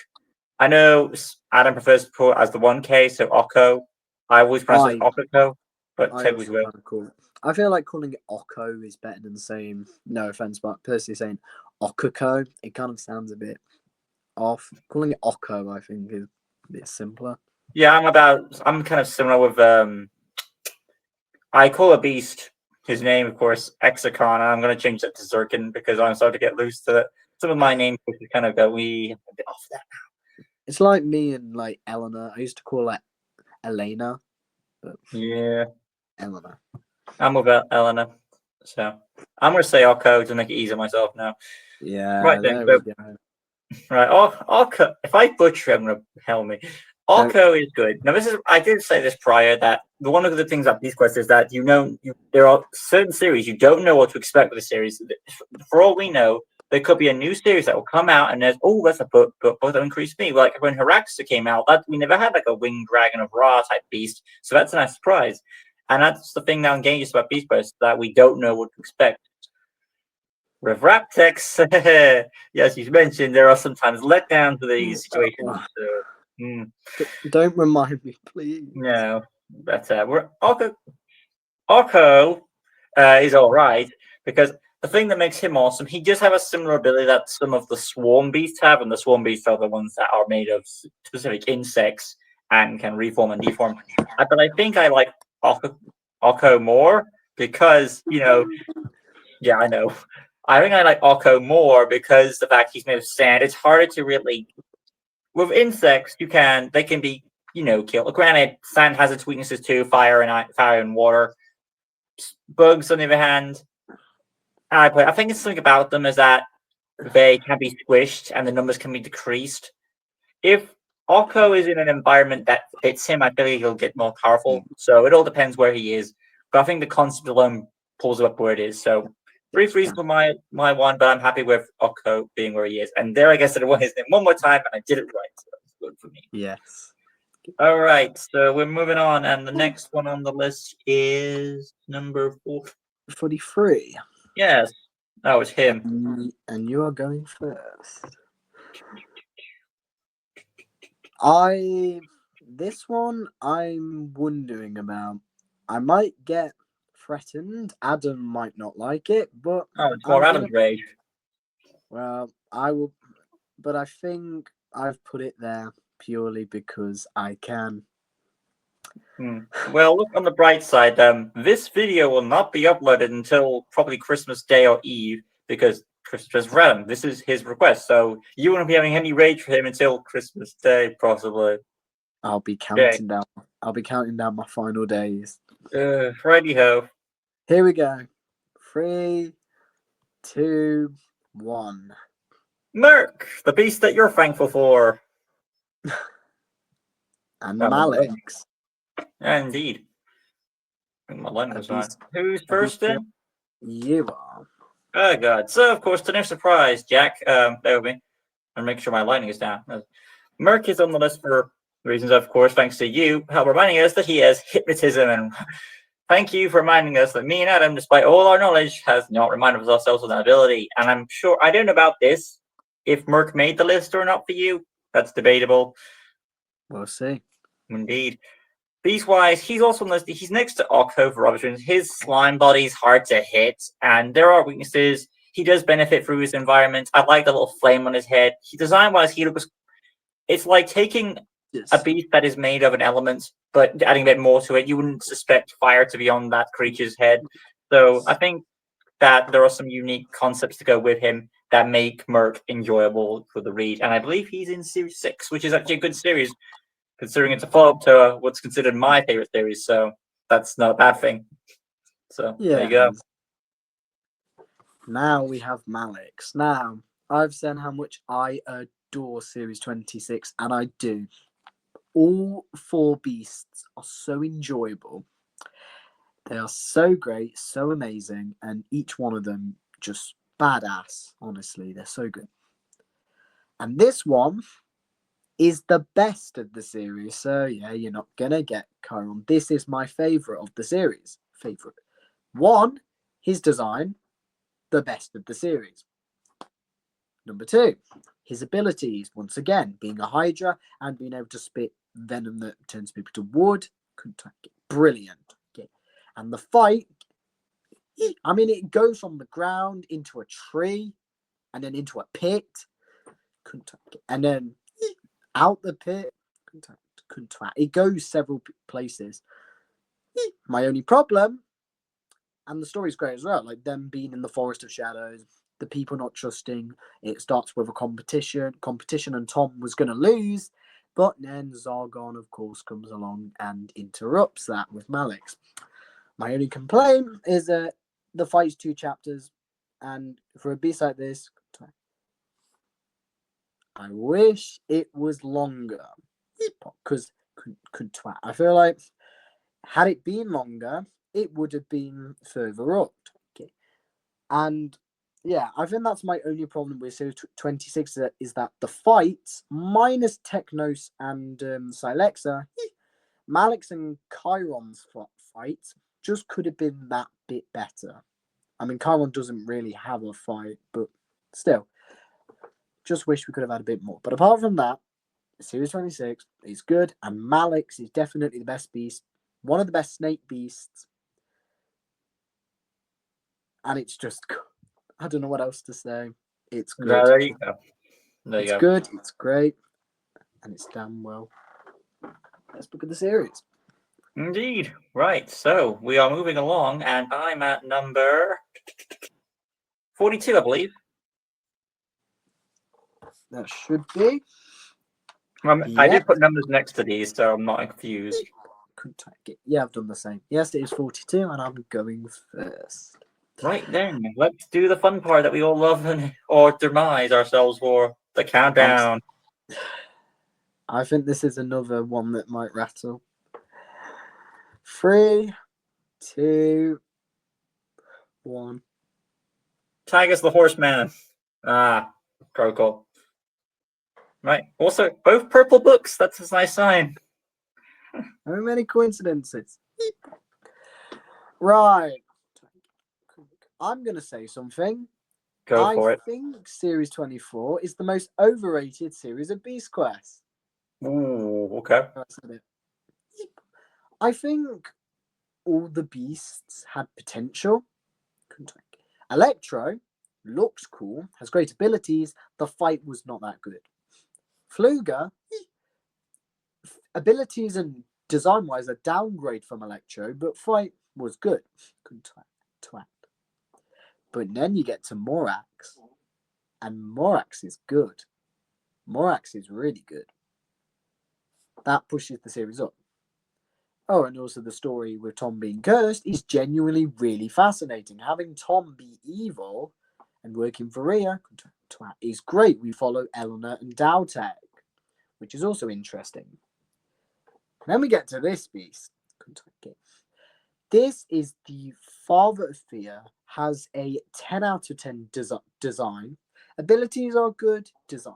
I know Adam prefers to put as the 1K, so Okko. I always pronounce it Okako, but take with will. Cool. I feel like calling it Okko is better than saying, no offense, but personally saying Okako, it kind of sounds a bit off. Calling it Okko, I think, is a bit simpler. Yeah, I'm kind of similar with I call a beast his name, of course, Exicon, and I'm going to change that to Zirkin because I'm starting to get loose to it. Some of my names kind of go a bit off that now. It's like me and like Eleanor. I used to call her Elena, but yeah, Eleanor. I'm with Eleanor, so I'm going to say Okko to make it easy on myself now. Yeah, right then. So, right, Okko. If I butcher, I'm going to hell me. Orko is good. Now, I did say this prior that one of the things about Beast Quest is that there are certain series you don't know what to expect with the series. For all we know, there could be a new series that will come out and there's that's a book that'll increase me. Like when Haraxa came out, we never had like a winged dragon of Ra type beast, so that's a nice surprise. And that's the thing that engages about Beast Quest, that we don't know what to expect. With Raptex, yes, you mentioned there are sometimes letdowns with these situations. Don't remind me, please. No, but Orko is all right, because the thing that makes him awesome, he does have a similar ability that some of the swarm beasts have, and the swarm beasts are the ones that are made of specific insects and can reform and deform. But I think I like Orko more because, yeah, I know. I think I like Orko more because the fact he's made of sand, it's harder to really. With insects, they can be, killed. Granted, sand has its weaknesses too, fire and water. Bugs, on the other hand, I think it's something about them is that they can be squished and the numbers can be decreased. If Orko is in an environment that fits him, I feel like he'll get more powerful. So it all depends where he is. But I think the concept alone pulls him up where it is. So brief reason for my one, but I'm happy with Orko being where he is. And there, I guess I won his name one more time, and I did it right. So that's good for me. Yes. All right, so we're moving on, and the next one on the list is number 43. Yes, that was him. And you are going first. This one I'm wondering about. I might get threatened. Adam might not like it, but it's more Adam's rage. Well, I will, but I think I've put it there purely because I can. Well, look on the bright side. This video will not be uploaded until probably Christmas Day or Eve, because Christmas random. This is his request, so you won't be having any rage for him until Christmas Day, possibly. I'll be counting down. I'll be counting down my final days. Righty ho. Here we go. 3, 2, 1. Merc, the beast that you're thankful for. And Malix. Indeed. My line was on. Who's first then? You are. Oh god. So of course, to no surprise, Jack, bear with me. And make sure my lighting is down. Merc is on the list for reasons, of course, thanks to you, reminding us that he has hypnotism, and thank you for reminding us that me and Adam, despite all our knowledge, has not reminded ourselves of that ability. And I'm sure, I don't know about this, if Merc made the list or not for you. That's debatable. We'll see. Indeed. Beast-wise, he's also on the list. He's next to Orko for obvious reasons. His slime body's hard to hit, and there are weaknesses. He does benefit through his environment. I like the little flame on his head. Design-wise, he looks. It's like taking a beast that is made of an element, but adding a bit more to it. You wouldn't suspect fire to be on that creature's head. So I think that there are some unique concepts to go with him that make Merc enjoyable for the read. And I believe he's in Series 6, which is actually a good series, considering it's a follow-up to what's considered my favorite series. So that's not a bad thing. So there you go. Now we have Malix. Now, I've said how much I adore Series 26, and I do. All 4 beasts are so enjoyable. They are so great, so amazing, and each one of them just badass. Honestly, they're so good. And this one is the best of the series. So yeah, you're not gonna get Chiron. This is my favorite of the series. Favorite. 1, his design, the best of the series. Number 2, his abilities, once again, being a Hydra and being able to spit venom that turns people to wood. Brilliant. Okay. And the fight, it goes on the ground into a tree and then into a pit. And then out the pit. It goes several places. My only problem, and the story's great as well, like them being in the Forest of Shadows, the people not trusting. It starts with a competition, and Tom was going to lose, but then Zargon, of course, comes along and interrupts that with Malix. My only complaint is that the fight's 2 chapters, and for a beast like this, I wish it was longer. because could twat. I feel like had it been longer, it would have been further up. Okay. And yeah, I think that's my only problem with Series 26 is that the fights, minus Technos and Silexa, Malik's and Chiron's fights just could have been that bit better. I mean, Chiron doesn't really have a fight, but still, just wish we could have had a bit more. But apart from that, Series 26 is good, and Malik's is definitely the best beast, one of the best snake beasts, and it's just good. I don't know what else to say. It's good. No, there you go. There It's you go. good, it's great, and it's damn well. Let's look at the series. Indeed. Right. So we are moving along, and I'm at number 42, I believe. That should be. I did put numbers next to these, so I'm not confused. Couldn't take it. Yeah, I've done the same. Yes, it is 42, and I'm going first. Right then, let's do the fun part that we all love or demise ourselves for, the countdown. I think this is another one that might rattle. 3, 2, 1. Tigus the Horseman. Crocodile. Right. Also, both purple books. That's a nice sign. How many coincidences? Right. I'm going to say something. Go for it. I think Series 24 is the most overrated series of Beast Quest. Ooh, okay. I think all the beasts had potential. Electro looks cool, has great abilities. The fight was not that good. Fluga, abilities and design-wise, a downgrade from Electro, but fight was good. Twat. But then you get to Morax, and Morax is good. Morax is really good. That pushes the series up. Oh, and also the story with Tom being cursed is genuinely really fascinating. Having Tom be evil and working for Rhea is great. We follow Eleanor and Dowtag, which is also interesting. And then we get to this beast. This is the Father of Fear, has a 10 out of 10 design. Abilities are good, design,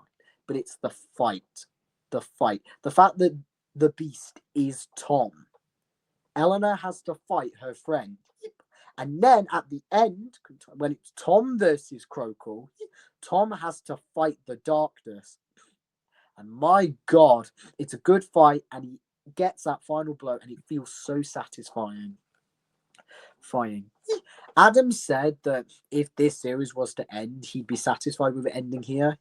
but it's the fight. The fact that the beast is Tom. Eleanor has to fight her friend. And then at the end, when it's Tom versus Crocodile, Tom has to fight the darkness. And my God, it's a good fight, and he gets that final blow, and it feels so satisfying. Adam said that if this series was to end, he'd be satisfied with it ending here.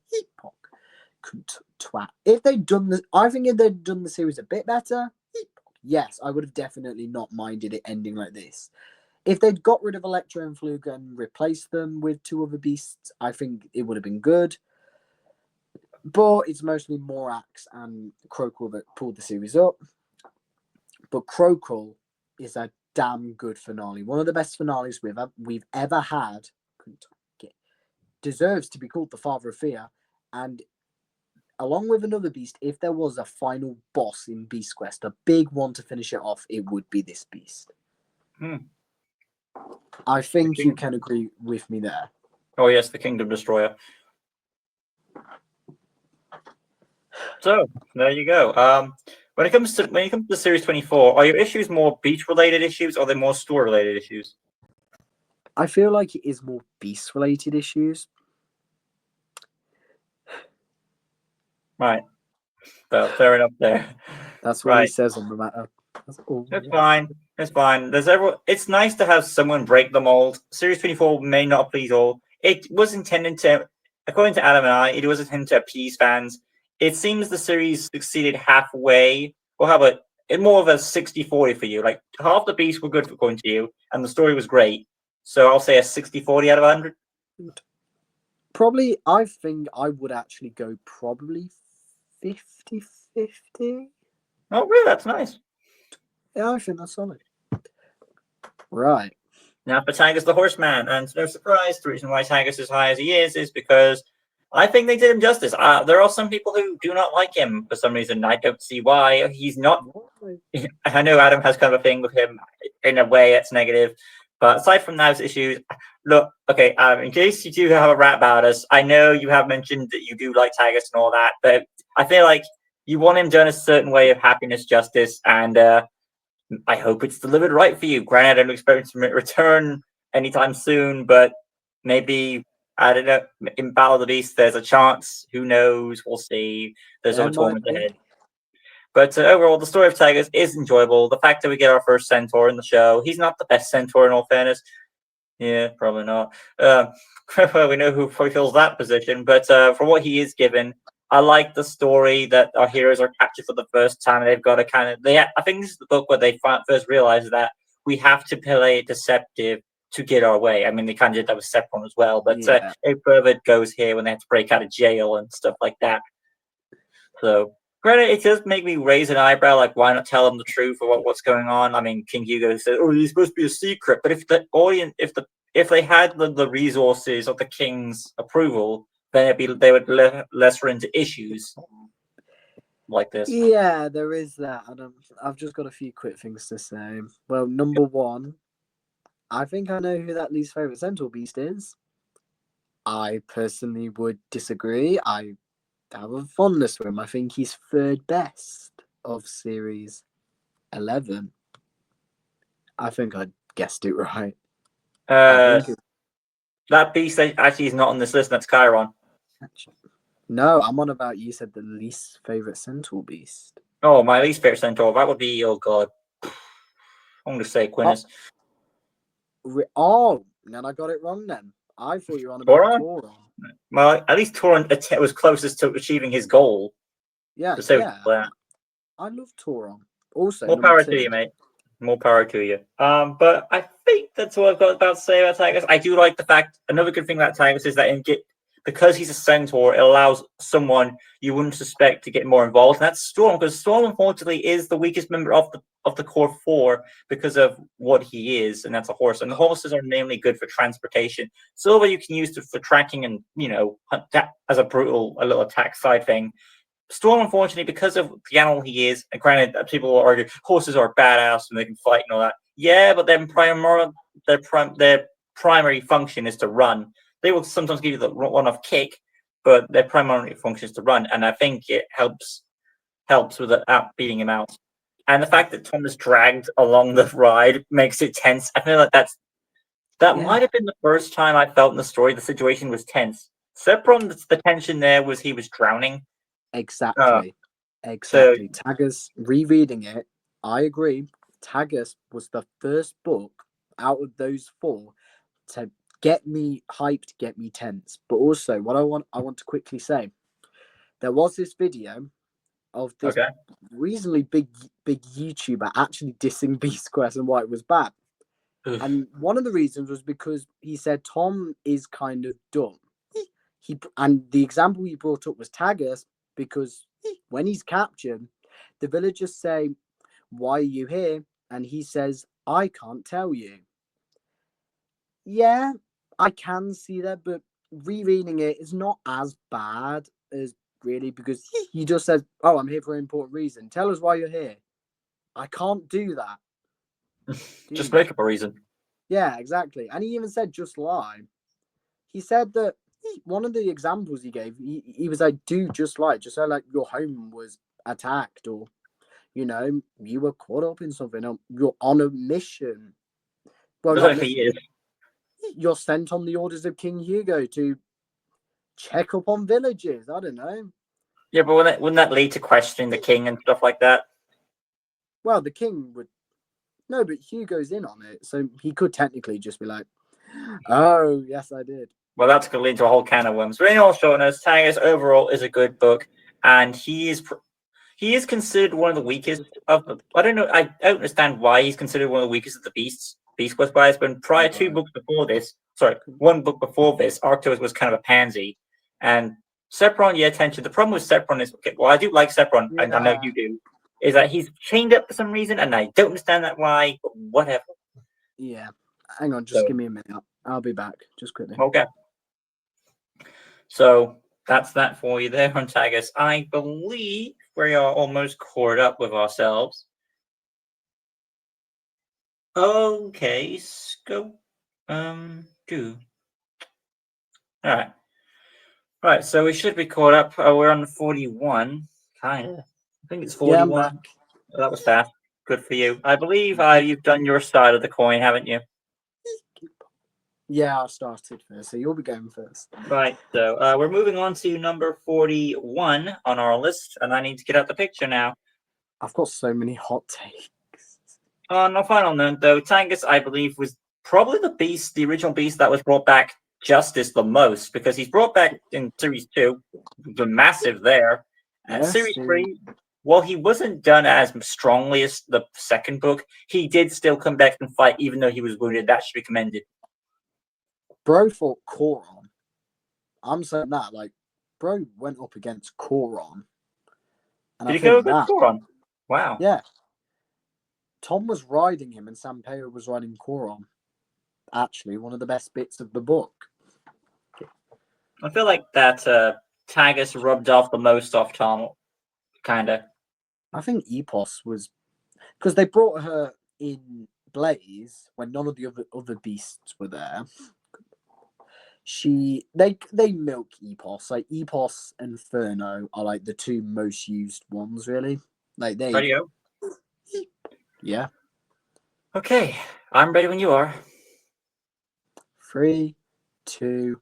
Twat. If they'd done this, I think if they'd done the series a bit better, yes, I would have definitely not minded it ending like this. If they'd got rid of Electro and Fluga and replaced them with two other beasts, I think it would have been good. But it's mostly Morax and Crocodile that pulled the series up. But Crocodile is a damn good finale. One of the best finales we've ever had. Deserves to be called the Father of Fear. And along with another beast, if there was a final boss in Beast Quest, a big one to finish it off, it would be this beast. I think you can agree with me there. Oh yes, the Kingdom Destroyer. So there you go. When it comes to Series 24, are your issues more beach related issues or are they more store related issues? I feel like it is more beast related issues. Right. Well, fair enough there. That's what he says on the matter. It's fine. It's fine. It's nice to have someone break the mold. Series 24 may not please all. It was intended to, according to Adam and I, it was intended to appease fans. It seems the series succeeded halfway. Or how about more of a 60-40 for you? Like half the beasts were good according to you, and the story was great. So I'll say a 60-40 out of 100. Probably, I think I would actually go probably 50-50. Oh, really? That's nice. Yeah, I think that's solid. Right. Now for Tigus the Horseman, and no surprise, the reason why Tigus is as high as he is because I think they did him justice. There are some people who do not like him for some reason. I don't see why. He's not. I know Adam has kind of a thing with him in a way that's negative, but aside from those issues, look, okay. In case you do have a rap about us, I know you have mentioned that you do like Tagus and all that, but I feel like you want him done a certain way of happiness, justice, and I hope it's delivered right for you. Granted, I don't expect him to return anytime soon, but maybe I don't know. In Battle of the Beast, there's a chance. Who knows? We'll see. There's no tournament ahead. But overall, the story of Tigers is enjoyable. The fact that we get our first centaur in the show, he's not the best centaur in all fairness. Yeah, probably not. We know who fulfills that position, but for what he is given, I like the story that our heroes are captured for the first time. They've got to kind of, I think this is the book where they first realize that we have to play it deceptive to get our way. I mean, they kind of did that with Sepron as well, but it further goes here when they have to break out of jail and stuff like that. So, granted, it does make me raise an eyebrow, like, why not tell them the truth of what's going on? I mean, King Hugo said, oh, he's supposed to be a secret, but if the audience, if they had the resources of the king's approval, then they would less run into issues like this. Yeah, there is that. I've just got a few quick things to say. Well, number one, I think I know who that least favorite Centaur Beast is. I personally would disagree. I have a fondness for him. I think he's third best of series 11. I think I guessed it right. That beast actually is not on this list. That's Chiron. No, I'm on about, you said the least favorite Centaur Beast. Oh, my least favorite Centaur. That would be, oh god, I'm going to say Quintus. Oh, then I got it wrong then. I thought you were on about Tauron. Well, at least Tauron was closest to achieving his goal. Yeah, I love Tauron. Also, more power to you, mate. More power to you. But I think that's all I've got about to say about Tigers. I do like the fact, another good thing about Tigers is that because he's a centaur, it allows someone you wouldn't suspect to get more involved. And that's Storm, because Storm, unfortunately, is the weakest member of the core four because of what he is, and that's a horse. And the horses are mainly good for transportation. Silver you can use for tracking and, as a little attack side thing. Storm, unfortunately, because of the animal he is, and granted, people will argue horses are badass and they can fight and all that. Yeah, but their primary function is to run. They will sometimes give you the one-off kick, but their primary function is to run, and I think it helps with beating him out. And the fact that Tom is dragged along the ride makes it tense. I feel like that might have been the first time I felt in the story the situation was tense. Sepron, the tension there was he was drowning. Exactly. So, Tagus, rereading it, I agree. Tagus was the first book out of those four to get me hyped, get me tense. But also, what I want to quickly say, there was this video of this reasonably big YouTuber actually dissing Beast Quest and why it was bad. And one of the reasons was because he said Tom is kind of dumb. And the example he brought up was Tagus, because when he's captured, the villagers say, "Why are you here?" And he says, "I can't tell you." Yeah, I can see that, but rereading it is not as bad as really, because he just says, "Oh, I'm here for an important reason. Tell us why you're here." I can't do that. Just make up a reason. Yeah, exactly. And he even said, "Just lie." He said that one of the examples he gave, he was like, "Do just lie. Just say like your home was attacked, or you were caught up in something, or you're on a mission." Well, not mission. You're sent on the orders of King Hugo to check up on villages. I don't know. Yeah, but wouldn't that lead to questioning the king and stuff like that? Well, the king would. No, but Hugo's in on it, so he could technically just be like, "Oh, yes, I did." Well, that's going to lead to a whole can of worms. But in all shortness, Tagus overall is a good book, and he is considered one of the weakest of the. I don't know. I don't understand why he's considered one of the weakest of the Beast Quest guys. But prior to one book before this, Arctos was kind of a pansy, and Sepron, attention. The problem with Sepron is, I do like Sepron, and I know you do, is that he's chained up for some reason, and I don't understand that why, but whatever. Yeah. Hang on, just give me a minute. I'll be back, just quickly. Okay. So, that's that for you there, Huntagus. I believe we are almost caught up with ourselves. Okay, go. Do. All right. Right, so we should be caught up. We're on 41. Kind of. I think it's Yeah, I'm 41. back. That was fast. Good for you. I believe you've done your side of the coin, haven't you? Yeah, I started first, so you'll be going first. Right, so we're moving on to number 41 on our list, and I need to get out the picture now. I've got so many hot takes. On a final note, though, Tangus, I believe, was probably the original beast that was brought back justice the most, because he's brought back in Series 2, the massive there. And Yes, Series 3, while he wasn't done as strongly as the second book, he did still come back and fight, even though he was wounded. That should be commended. bro fought Coron. I'm saying that, like, bro went up against Coron. And Did I he go think against that, Coron? Wow. yeah. Tom was riding him and Sampaio was riding Coron. Actually, one of the best bits of the book. I feel like that Tagus rubbed off the most off Tom, kind of. I think Epos was because they brought her in Blaze when none of the other beasts were there. They milk Epos. Like Epos and Inferno are like the two most used ones, really. Like they. Ready to go? Yeah. Okay, I'm ready when you are. 3, 2,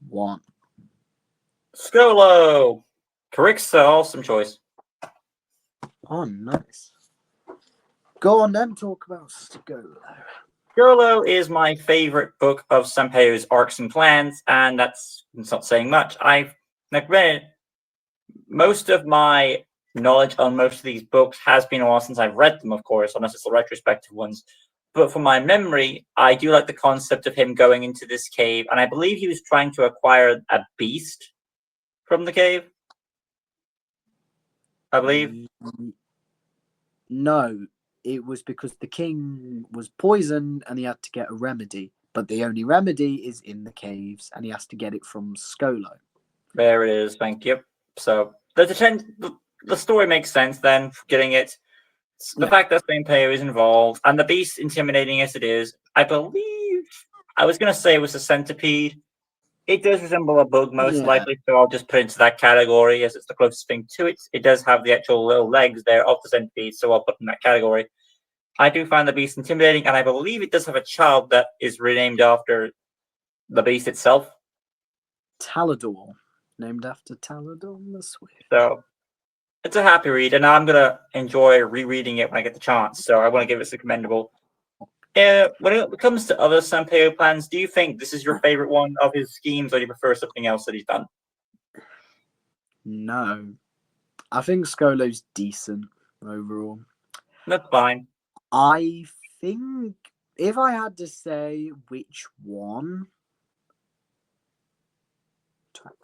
1. Skolo! Correct, awesome choice. Oh, nice. Go on then, talk about Skolo. Skolo is my favorite book of Sampeo's arcs and plans, and that's not saying much. I've read most of my knowledge on most of these books has been a while since I've read them, of course, unless it's the retrospective ones. But from my memory, I do like the concept of him going into this cave, and I believe he was trying to acquire a beast from the cave. I believe. No, it was because the king was poisoned and he had to get a remedy. But the only remedy is in the caves, and he has to get it from Skolo. There it is. Thank you. So the story makes sense then. Getting it, the fact that Sampaio is involved and the beast, intimidating as it is, I believe I was going to say it was a centipede. It does resemble a bug, most likely, so I'll just put it into that category as it's the closest thing to it. It does have the actual little legs there of the centipede, so I'll put it in that category. I do find the beast intimidating, and I believe it does have a child that is renamed after the beast itself. Talador, named after Talador the Swift. So it's a happy read, and I'm going to enjoy rereading it when I get the chance, so I want to give it a commendable. When it comes to other Sampaio plans, do you think this is your favorite one of his schemes, or do you prefer something else that he's done? No. I think Skolo's decent overall. That's fine. I think if I had to say which one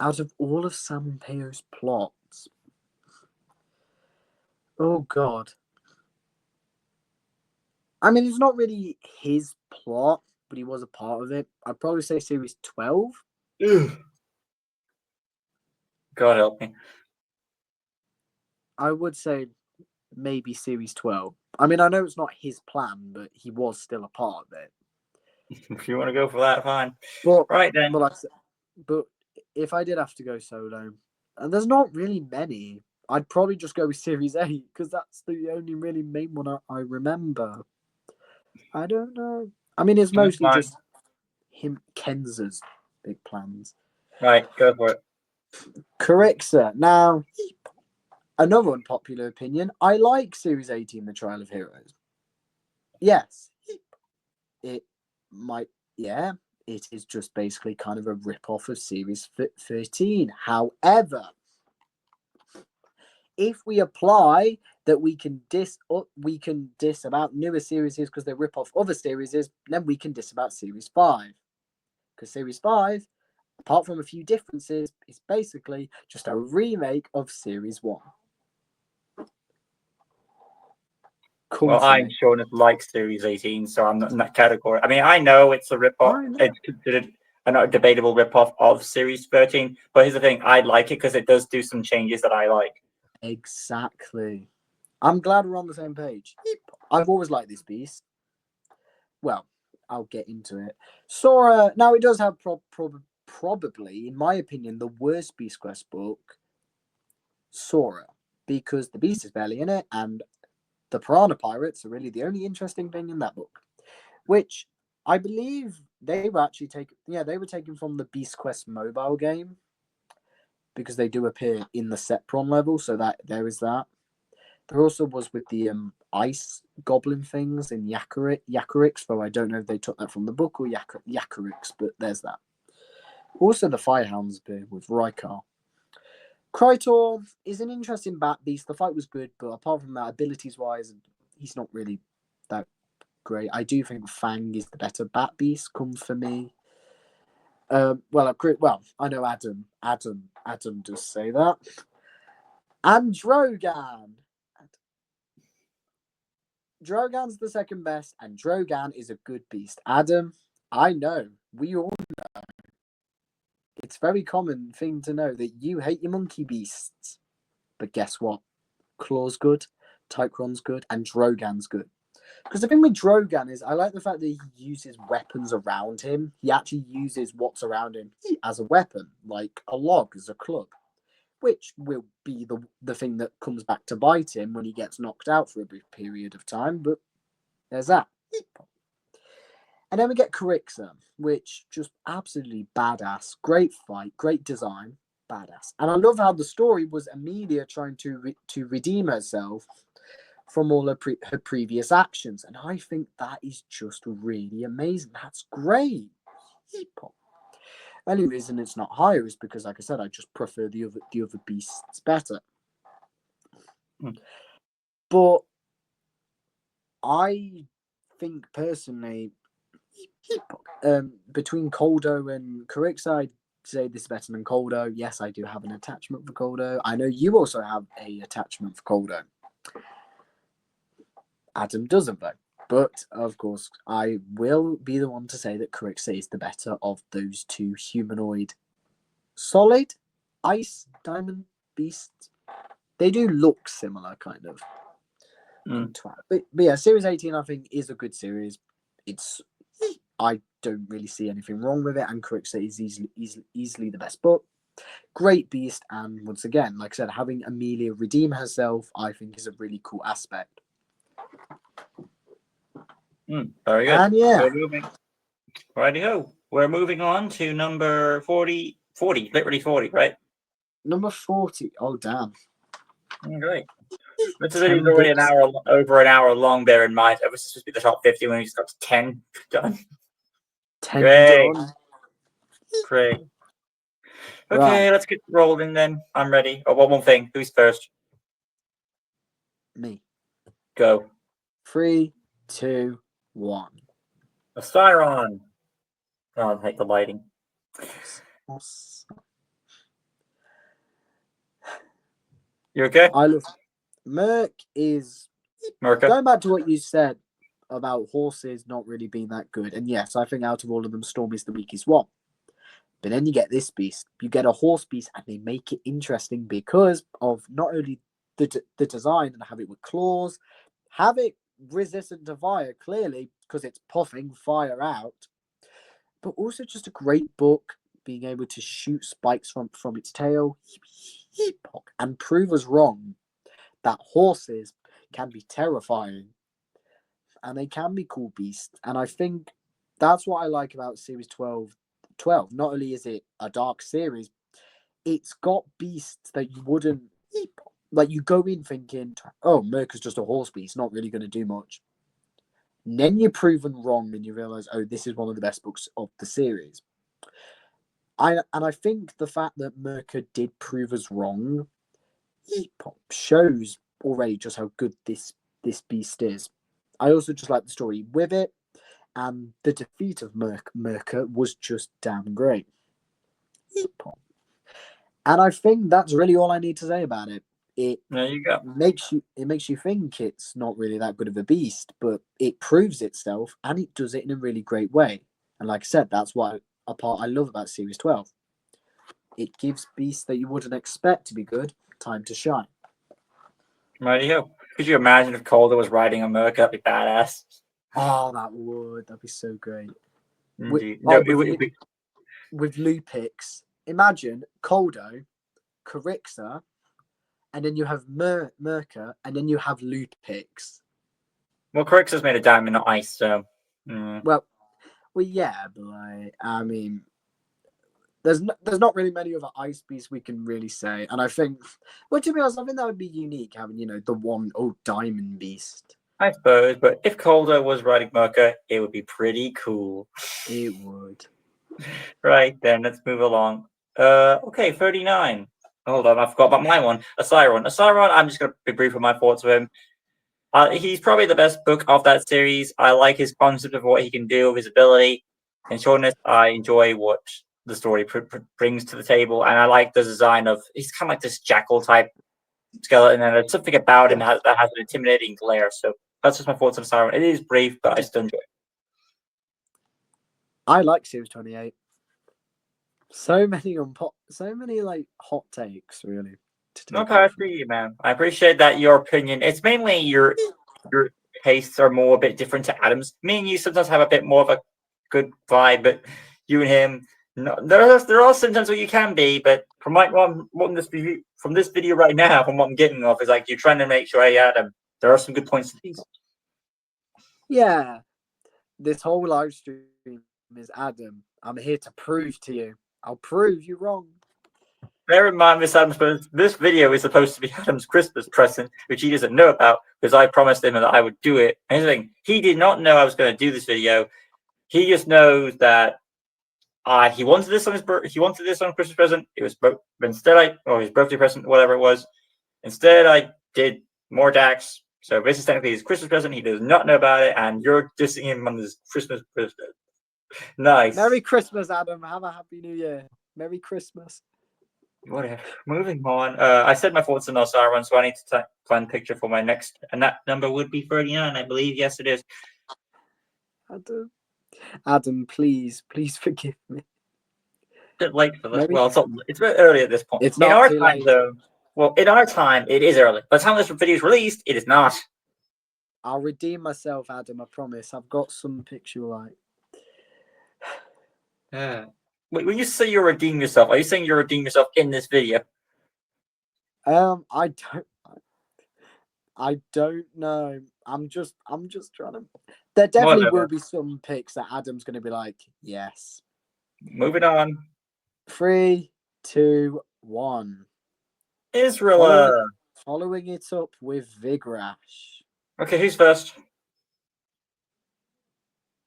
out of all of Sampaio's plots, oh god. I mean, it's not really his plot, but he was a part of it. I'd probably say series 12. God help me. I would say maybe series 12. I mean, I know it's not his plan, but he was still a part of it. If you want to go for that, fine. But, right then. But if I did have to go solo, and there's not really many, I'd probably just go with series 8 because that's the only really main one I remember. I don't know. I mean, it's mostly just him, Kenza's big plans. Right, go for it. Correct, sir. Now, another unpopular opinion. I like Series 18, The Trial of Heroes. Yes. It might, yeah, it is just basically kind of a rip-off of Series 13. However, if we apply that we can diss about newer series because they rip off other series, then we can diss about Series 5. Because Series 5, apart from a few differences, is basically just a remake of Series 1. Well, I'm sure it likes Series 18, so I'm not in that category. I mean, I know it's a rip-off. It's considered a debatable ripoff of Series 13. But here's the thing: I like it because it does do some changes that I like. Exactly. I'm glad we're on the same page. I've always liked this beast. Well, I'll get into it. Sora. Now it does have probably, in my opinion, the worst Beast Quest book. Sora, because the beast is barely in it, and the piranha pirates are really the only interesting thing in that book, which I believe they were actually taken. Yeah, they were taken from the Beast Quest mobile game because they do appear in the Sepron level. So that there is that. There also was with the ice goblin things in Yakarix, though I don't know if they took that from the book or Yakarix, but there's that. Also, the Firehounds appear with Rykar. Krytor is an interesting bat beast. The fight was good, but apart from that, abilities-wise, he's not really that great. I do think Fang is the better bat beast, come for me. I know Adam does say that. And Drogan. Drogan's the second best, and Drogan is a good beast. Adam, I know, we all know. It's a very common thing to know that you hate your monkey beasts. But guess what? Claw's good, Tychron's good, and Drogan's good. Because the thing with Drogan is, I like the fact that he uses weapons around him. He actually uses what's around him as a weapon, like a log as a club, which will be the thing that comes back to bite him when he gets knocked out for a brief period of time. But there's that. And then we get Carixa, which just absolutely badass. Great fight, great design, badass. And I love how the story was Amelia trying to redeem herself from all her previous actions. And I think that is just really amazing. That's great. Only reason it's not higher is because, like I said, I just prefer the other beasts better. But I think personally, between Koldo and Carixa, I'd say this is better than Koldo. Yes, I do have an attachment for Koldo. I know you also have a attachment for Koldo. Adam doesn't, though. But, of course, I will be the one to say that Carixa is the better of those two humanoid solid ice diamond beasts. They do look similar, kind of. But yeah, Series 18, I think, is a good series. I don't really see anything wrong with it, and Carixa is easily the best book. Great beast, and once again, like I said, having Amelia redeem herself, I think, is a really cool aspect. Very good. And yeah. We're moving. Righty-ho. We're moving on to number 40, literally 40, right? Number 40. Oh, damn. Great. This video is already over an hour long, bear in mind. It was supposed to be the top 50 when we just got to 10 done. 10 Great. done. Great. Okay, let's get rolling then. I'm ready. Oh, one more thing. Who's first? Me. Go. 3, 2, 1. A Styron. Oh, I hate the lighting. You okay? I love Merc is Merca. going back to what you said about horses not really being that good. And yes, I think out of all of them, Storm is the weakest one. But then you get this beast. You get a horse beast, and they make it interesting because of not only the design and have it with claws, have it resistant to fire, clearly, because it's puffing fire out, but also just a great book, being able to shoot spikes from its tail and prove us wrong that horses can be terrifying and they can be cool beasts. And I think that's what I like about Series 12. Not only is it a dark series, it's got beasts that you wouldn't, like, you go in thinking, oh, Merc is just a horse beast, not really going to do much. And then you're proven wrong and you realize, oh, this is one of the best books of the series. I think the fact that Merca did prove us wrong shows already just how good this beast is. I also just like the story with it, and the defeat of Merca was just damn great. And I think that's really all I need to say about it. There you go. Makes you think it's not really that good of a beast, but it proves itself, and it does it in a really great way. And like I said, that's why a part I love about Series 12. It gives beasts that you wouldn't expect to be good time to shine. Rightio. Could you imagine if Calder was riding a Merc? That'd be badass. Oh, that'd be so great. Indeed. With Lupix, imagine Coldo, Carixa, and then you have Merca, and then you have Lupix. Well, Crixus made a diamond, not ice, so. Well, yeah, but I mean, there's not really many other ice beasts we can really say, and I think, well, to be honest, I think that would be unique having the one diamond beast. I suppose, but if Calder was riding Merca, it would be pretty cool. It would. Right then, let's move along. Okay, 39. Hold on, I forgot about my one. Asiron. I'm just going to be brief with my thoughts of him. He's probably the best book of that series. I like his concept of what he can do, his ability. In shortness, I enjoy what the story brings to the table, and I like the design of. He's kind of like this jackal type skeleton, and there's something about him that has an intimidating glare. So that's just my thoughts on Asiron. It is brief, but I still enjoy it. I like Series 28. So many like hot takes, really. No power for you, man. I appreciate that your opinion. It's mainly your tastes are more a bit different to Adam's. Me and you sometimes have a bit more of a good vibe, but you and him, no, there are sometimes where you can be. But from from this video right now, from what I'm getting off, is like you're trying to make sure, hey, Adam, there are some good points to these. Yeah, this whole live stream is Adam. I'm here to prove to you. I'll prove you wrong. Bear in mind, Miss Adams, this video is supposed to be Adam's Christmas present, which he doesn't know about because I promised him that I would do it. And here's the thing, he did not know I was going to do this video. He just knows that he wanted this on Christmas present. It was instead his birthday present, whatever it was. Instead, I did more DAX. So this is technically his Christmas present. He does not know about it, and you're dissing him on his Christmas present. Nice. Merry Christmas, Adam. Have a happy New Year. Merry Christmas. Whatever. Moving on. I said my thoughts on Osiris, so I need to plan a picture for my next, and that number would be 39, I believe. Yes, it is. Adam, please forgive me. A bit late for this. Well, it's a bit early at this point. It's not in our too time, late. though. Well, in our time, it is early. By the time this video is released, it is not. I'll redeem myself, Adam. I promise. I've got some picture like. Yeah. Wait, when you say you redeem yourself, are you saying you redeem yourself in this video? I don't know. I'm just trying to. There definitely will be some pics that Adam's going to be like, yes. Moving on. 3, 2, 1. Israel. Following it up with Vigrash. Okay, who's first?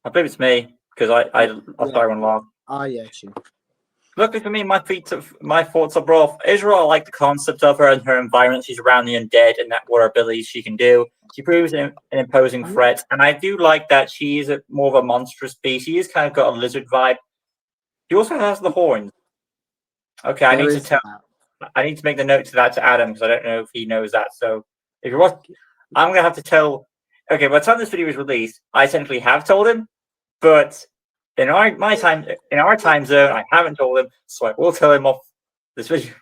I believe it's me because I start one last. Yeah, you. Luckily for me, my thoughts are broad. Israel, I like the concept of her and her environment. She's around the undead and what her abilities she can do. She proves an imposing threat, and I do like that she is more of a monstrous beast. She is kind of got a lizard vibe. She also has the horns. Okay, I need to make the note to that to Adam because I don't know if he knows that. So if you're watching, I'm gonna have to tell. Okay, by the time this video is released, I technically have told him, but in our time zone, I haven't told him, so I will tell him off this video.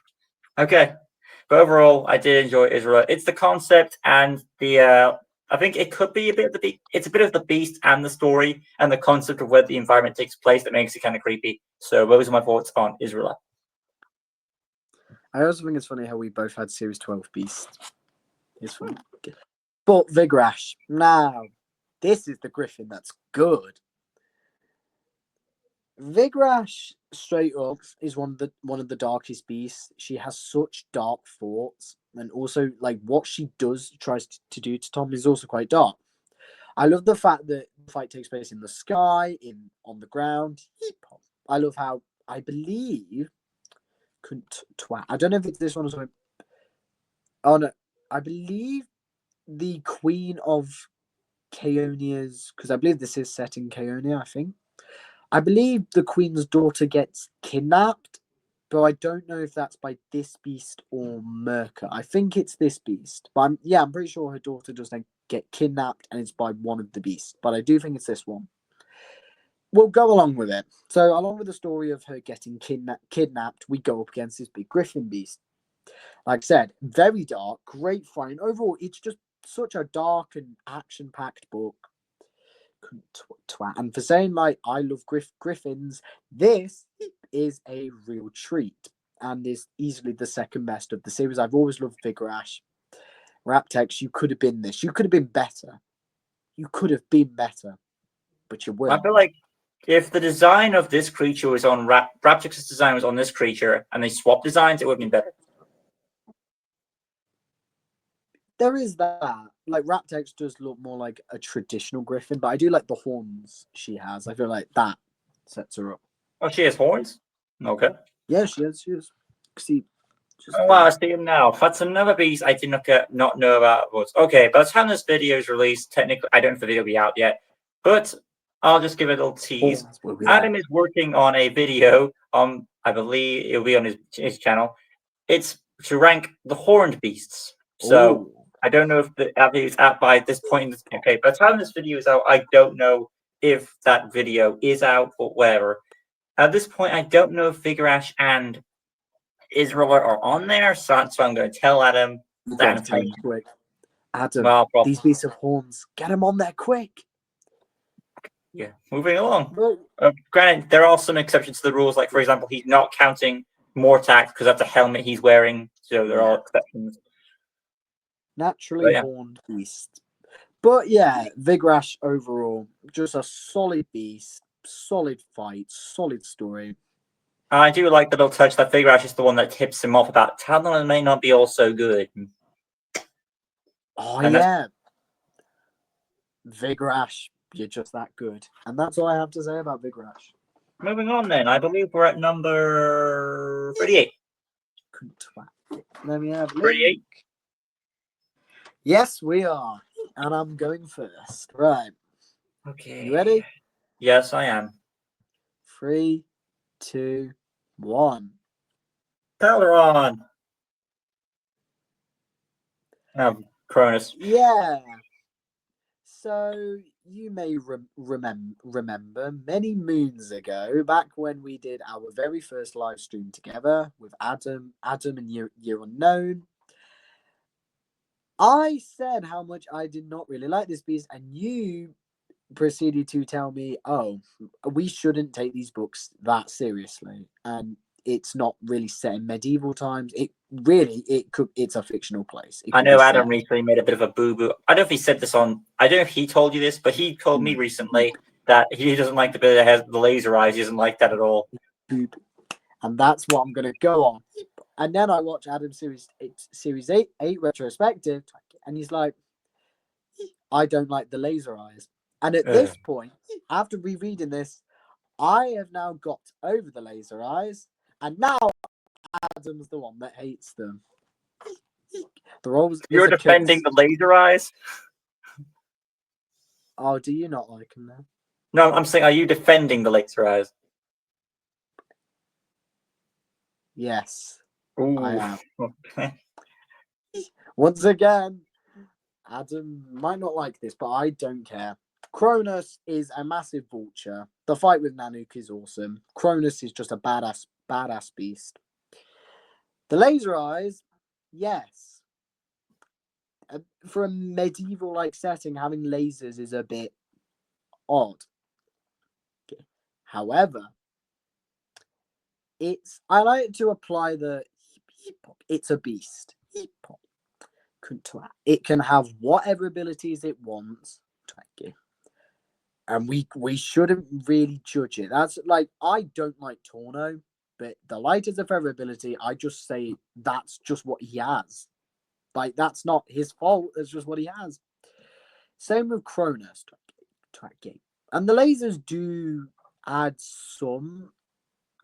Okay, but overall, I did enjoy Israel. It's the concept and the. I think it could be a bit of the. It's a bit of the beast and the story and the concept of where the environment takes place that makes it kind of creepy. So those are my thoughts on Israel. I also think it's funny how we both had Series 12 Beast. It's funny. But Vigrash, now, this is the Griffin that's good. Vigrash, straight up, is one of the darkest beasts. She has such dark thoughts, and also like what she tries to do to Tom is also quite dark. I love the fact that the fight takes place in the sky, on the ground. I love how I believe. I don't know if it's this one or something. Oh no, I believe the Queen of Chaonia's, because I believe this is set in Chaonia, I think. I believe the Queen's daughter gets kidnapped, but I don't know if that's by this beast or Merca. I think it's this beast, but I'm pretty sure her daughter does then get kidnapped and it's by one of the beasts, but I do think it's this one. we'll go along with it. So, along with the story of her getting kidnapped, we go up against this big griffin beast. Like I said, very dark, great fight. And overall, it's just such a dark and action-packed book. And for saying like I love griffins, this is a real treat and is easily the second best of the series. I've always loved Vigarash. Raptex, you could have been this. You could have been better. You could have been better, but you I weren't. feel like if the design of this creature was on Raptix's design was on this creature, and they swapped designs, it would have been better. There is that. Like Raptex does look more like a traditional griffin, but I do like the horns she has. I feel like that sets her up. Oh, she has horns? Okay. Yeah, she is. She is. See, just Oh, wow, I see him now. That's another beast I did not know about. Okay, by the time this video is released, technically, I don't know if the video will be out yet, but I'll just give it a little tease. horns will be Adam there. is working on a video on, I believe it'll be on his channel. It's to rank the horned beasts. So Ooh. I don't know if the video is out by this point. Okay, by the time this video is out, I don't know if that video is out or whatever. At this point, I don't know if Vigarash and Israel are on there, so I'm going to tell Adam You that. gotta tell him quick. Adam, Well, these beasts of horns, get them on there quick. yeah, moving along. But Granted, there are some exceptions to the rules. Like, for example, he's not counting Mortax because that's a helmet he's wearing. So there are exceptions. naturally horned beast. But yeah, Vigarash overall, just a solid beast, solid fight, solid story. I do like the little touch that Vigarash is the one that tips him off about Talon may not be all so good. Oh And yeah, Vigarash, you're just that good, and that's all I have to say about Vigarash. Moving on, then, I believe we're at number 38. Let me have a look. 38. Yes, we are, and I'm going first. Right, Okay. you ready? Yes, I am. 3, 2, 1. Peleron. Cronus. Yeah. So you may remember many moons ago, back when we did our very first live stream together with Adam and Year Unknown. I said how much I did not really like this beast, and you proceeded to tell me, "Oh, we shouldn't take these books that seriously," and it's not really set in medieval times. It's a fictional place. I know Adam recently made a bit of a boo-boo. I don't know if he said this on. I don't know if he told you this, but he told me recently that he doesn't like the bit that has the laser eyes. He doesn't like that at all. And that's what I'm going to go on. And then I watch Adam's Series 8 retrospective, and he's like, I don't like the laser eyes. And at this point, after rereading this, I have now got over the laser eyes, and now Adam's the one that hates them. You're defending the laser eyes? Oh, do you not like them then? No, I'm saying, are you defending the laser eyes? Yes. Ooh. I am. Okay. Once again, Adam might not like this, but I don't care. Cronus is a massive vulture. The fight with Nanook is awesome. Cronus is just a badass beast. The laser eyes, yes. For a medieval-like setting, having lasers is a bit odd. Okay. However, I like to apply it's a beast. It can have whatever abilities it wants. And we shouldn't really judge it. That's like, I don't like Torno, but the light is a feather ability. I just say that's just what he has. Like, that's not his fault. It's just what he has. Same with Cronus. And the lasers do add some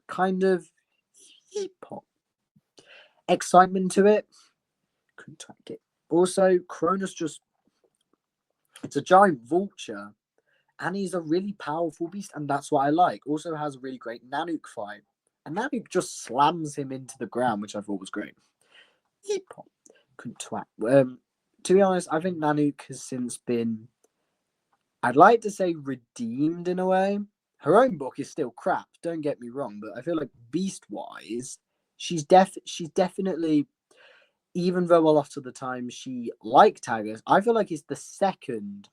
kind of excitement to it. Couldn't track it. Also, Cronus it's a giant vulture, and he's a really powerful beast, and that's what I like. Also has a really great Nanook fight, and Nanook just slams him into the ground, which I thought was great. Couldn't twat. To be honest, I think Nanook has since been, I'd like to say, redeemed in a way. her own book is still crap. Don't get me wrong, but I feel like beast wise, she's definitely, even though a lot of the time she liked Taggart, I feel like it's the second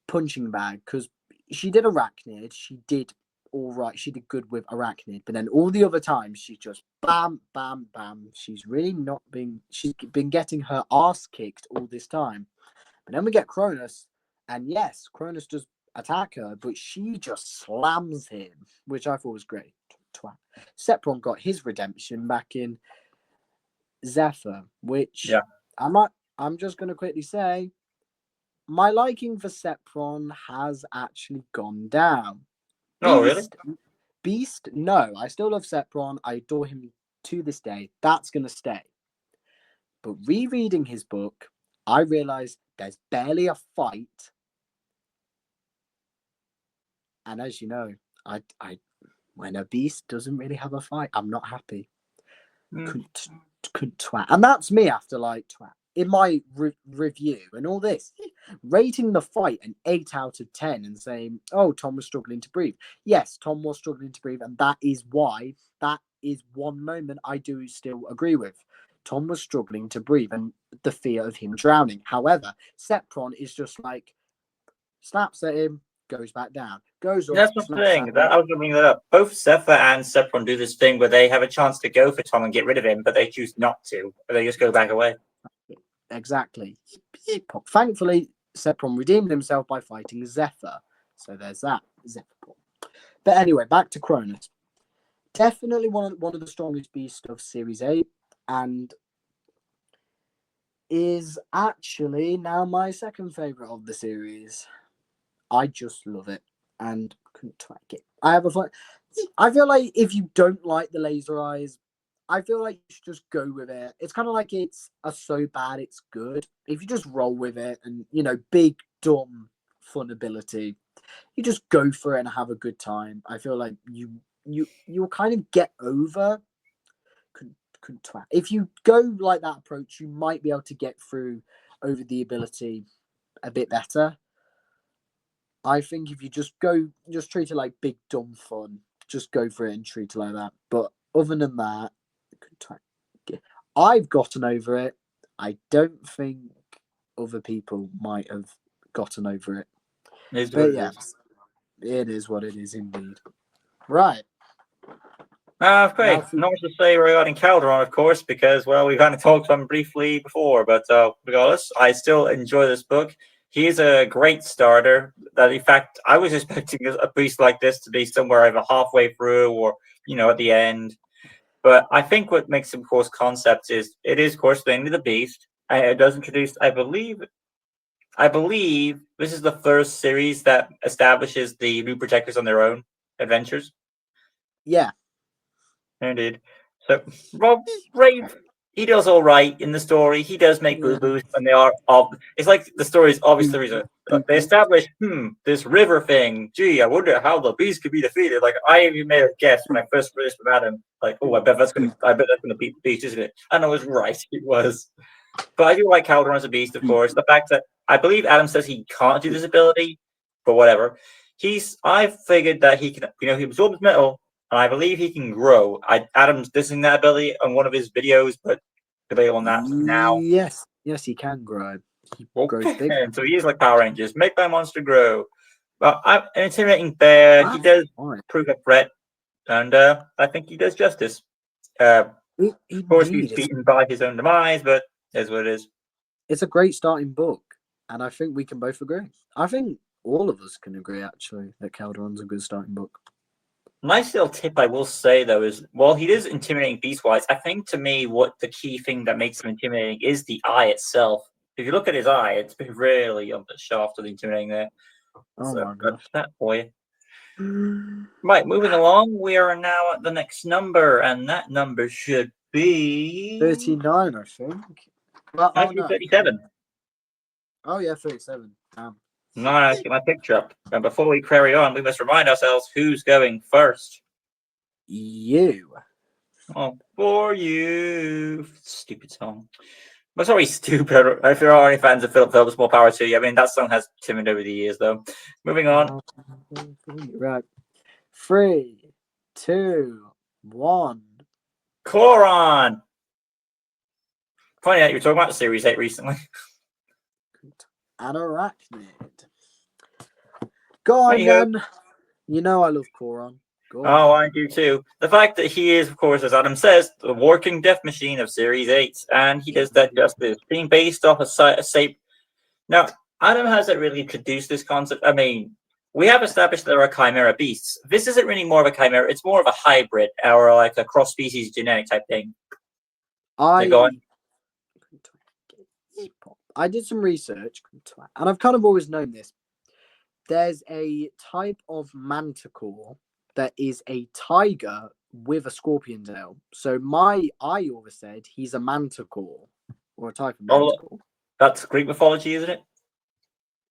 punching bag because she did Arachnid, she did all right, she did good with Arachnid, but then all the other times she just bam, bam, bam. She's been getting her ass kicked all this time. But then we get Cronus, and yes, Cronus does attack her, but she just slams him, which I thought was great. Twat. Sepron got his redemption back in Zephyr, which Yeah. I'm just going to quickly say, my liking for Sepron has actually gone down. Oh, really? Beast, no, I still love Sepron. I adore him to this day. That's going to stay. But rereading his book, I realized there's barely a fight. And as you know, I when a beast doesn't really have a fight, I'm not happy. Couldn't twat. And that's me after like twat. In my review and all this, rating the fight an 8 out of 10 and saying, oh, Tom was struggling to breathe. Yes, Tom was struggling to breathe. And that is one moment I do still agree with. Tom was struggling to breathe and the fear of him drowning. However, Sepron is just like, slaps at him, goes back down, goes up. That's the thing. I was going to bring that up. Both Zephyr and Sepron do this thing where they have a chance to go for Tom and get rid of him, but they choose not to. They just go back away. Exactly. Thankfully, Sepron redeemed himself by fighting Zephyr. So there's that. Zephyr. But anyway, back to Cronus. Definitely one of the strongest beasts of Series 8, and is actually now my second favourite of the series. I just love it and couldn't track it. I feel like if you don't like the laser eyes, I feel like you should just go with it. It's kind of like it's a so bad it's good. If you just roll with it and, big, dumb, fun ability, you just go for it and have a good time. I feel like you'll kind of get over. Couldn't twat. If you go like that approach, you might be able to get through over the ability a bit better. I think if you just treat it like big dumb fun, just go for it and treat it like that. But other than that, I've gotten over it. I don't think other people might have gotten over it. But yes, it is what it is indeed. Right. Okay. Not much to say regarding Calderon, of course, because, well, we've kind of talked on him briefly before, but regardless, I still enjoy this book. He's a great starter. That, in fact, I was expecting a beast like this to be somewhere either halfway through or, at the end. But I think what makes him, of course, concept is it is, of course, mainly the beast. It does introduce, I believe this is the first series that establishes the new protectors on their own adventures. Yeah. Indeed. So Rob Brave, he does all right in the story. He does make boo-boos, and they are it's like the story is obviously they establish this river thing. Gee, I wonder how the beast could be defeated. Like I even made a guess when I first read this with Adam. Like, oh, I bet that's gonna beat the beast, isn't it? And I was right, it was. But I do like Calderon as a beast, of course. The fact that I believe Adam says he can't do this ability, but whatever. I figured that he can, he absorbs metal. And I believe he can grow. Adam's dissing that ability on one of his videos, but debate on that now. Yes, he can grow. He grows big. So he is like Power Rangers. Make my monster grow. Well, an intimidating bear. He does prove a threat, and I think he does justice. Of course, he's beaten by his own demise, but that's what it is. It's a great starting book, and I think we can both agree. I think all of us can agree, actually, that Calderon's a good starting book. Nice little tip I will say, though, is while he is intimidating beast-wise, I think to me what the key thing that makes him intimidating is the eye itself. If you look at his eye, it's been really on the shaft of the intimidating there. Oh my gosh. That boy. Right, moving along, we are now at the next number, and that number should be 39, I think. Well, actually, 37. Oh yeah, 37. No, let's get my picture up. And before we carry on, we must remind ourselves who's going first. You. Oh, for you. Stupid song. That's always stupid. If there are any fans of Philip Phillips, more power to you. I mean, that song has timid over the years, though. Moving on. Right. 3, 2, 1. Koron. Funny that you were talking about Series 8 recently. An arachnid. Go on, then. You know I love Koron. Go on. Oh, I do too. The fact that he is, of course, as Adam says, the working death machine of Series 8, and he does that justice, being based off a safe. Now, Adam hasn't really introduced this concept. I mean, we have established there are chimera beasts. This isn't really more of a chimera, it's more of a hybrid, or like a cross-species genetic type thing. I did some research, and I've kind of always known this. There's a type of manticore that is a tiger with a scorpion tail. So I always said he's a manticore, or a type of manticore. That's Greek mythology, isn't it?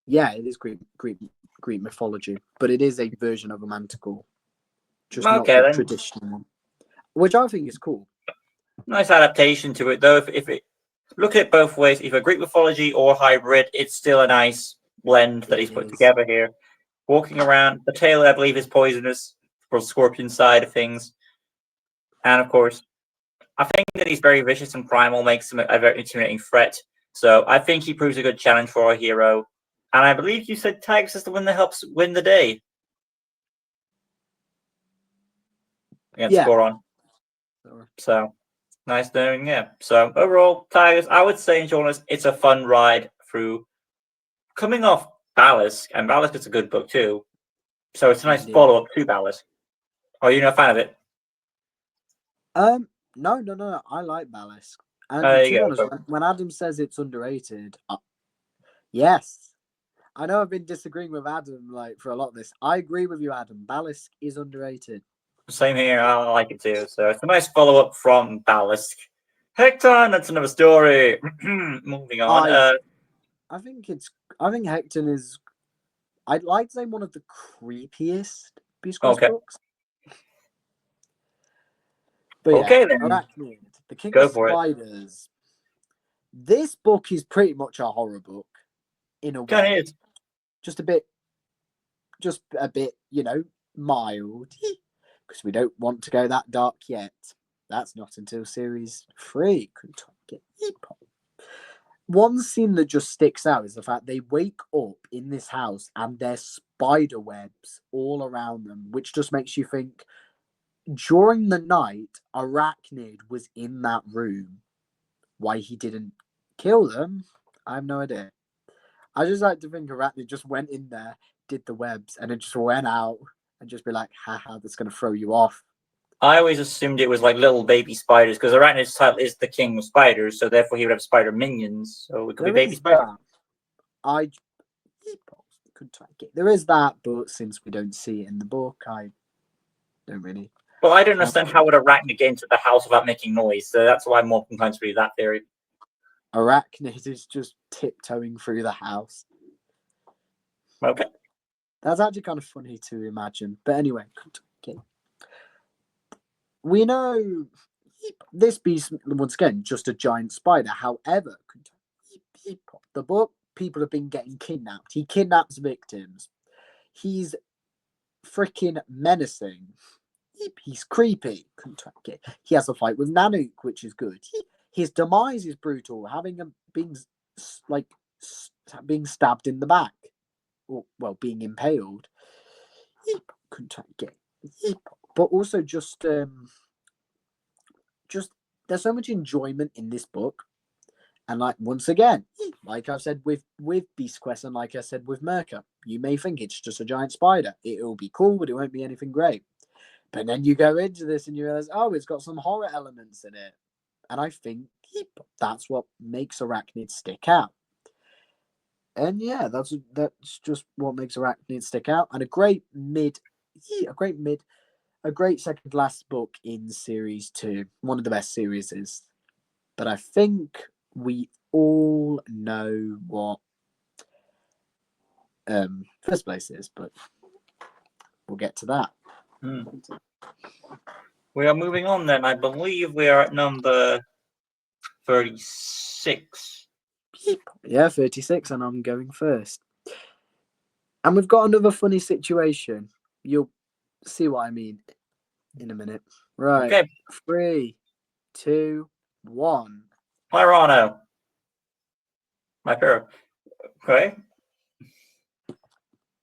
Yeah, it is Greek mythology, but it is a version of a manticore, just not the traditional one, which I think is cool. Nice adaptation to it, though. If it look at it both ways, either Greek mythology or hybrid, it's still a nice blend that he's put together here. Walking around, the tail, I believe, is poisonous for the scorpion side of things, and of course, I think that he's very vicious and primal, makes him a very intimidating threat. So I think he proves a good challenge for our hero. And I believe you said Tags is the one that helps win the day against Koron. So nice knowing, yeah. So overall, Tigers, I would say, Jonas, it's a fun ride through coming off Ballast, and Ballast is a good book too. So it's a nice follow-up to Ballast. Are you not a fan of it? No. I like Ballast. And to be honest, when Adam says it's underrated, yes. I know I've been disagreeing with Adam for a lot of this. I agree with you, Adam. Ballast is underrated. Same here. I like it too. So it's a nice follow-up from Ballast. Hecton, that's another story. Moving on. I think Hecton is. I'd like to say one of the creepiest Beast Quest books. But okay, then. Arachnid, the King of Spiders. This book is pretty much a horror book, in a way. Just a bit, mild, because we don't want to go that dark yet. That's not until series 3. One scene that just sticks out is the fact they wake up in this house and there's spider webs all around them, which just makes you think during the night, Arachnid was in that room. Why he didn't kill them, I have no idea. I just like to think Arachnid just went in there, did the webs, and then just went out and just be like, haha, that's going to throw you off. I always assumed it was like little baby spiders, because Arachnid's title is the King of Spiders, so therefore he would have spider minions. So it could be baby spiders. There is that, but since we don't see it in the book, I don't really. Well, I don't understand how would Arachnid get into the house without making noise, so that's why I'm more inclined to believe that theory. Arachnid is just tiptoeing through the house. Okay. That's actually kind of funny to imagine. But anyway, we know this beast, once again, just a giant spider. However, the book, people have been getting kidnapped. He kidnaps victims. He's freaking menacing. He's creepy. He has a fight with Nanook, which is good. His demise is brutal, being stabbed in the back, or being impaled. But also just there's so much enjoyment in this book, and once again, like I've said with Beast Quest, and like I said with Merca, you may think it's just a giant spider. It'll be cool, but it won't be anything great. But then you go into this and you realize, it's got some horror elements in it. And I think that's what makes Arachnid stick out. And yeah, that's just what makes Arachnid stick out. And a great second last book in series 2. One of the best series is. But I think we all know what first place is, but we'll get to that. We are moving on then. I believe we are at number 36. Yeah, 36, and I'm going first. And we've got another funny situation. You'll see what I mean in a minute. Right. Okay. 3, 2, 1. Pyrano. My pair. Okay.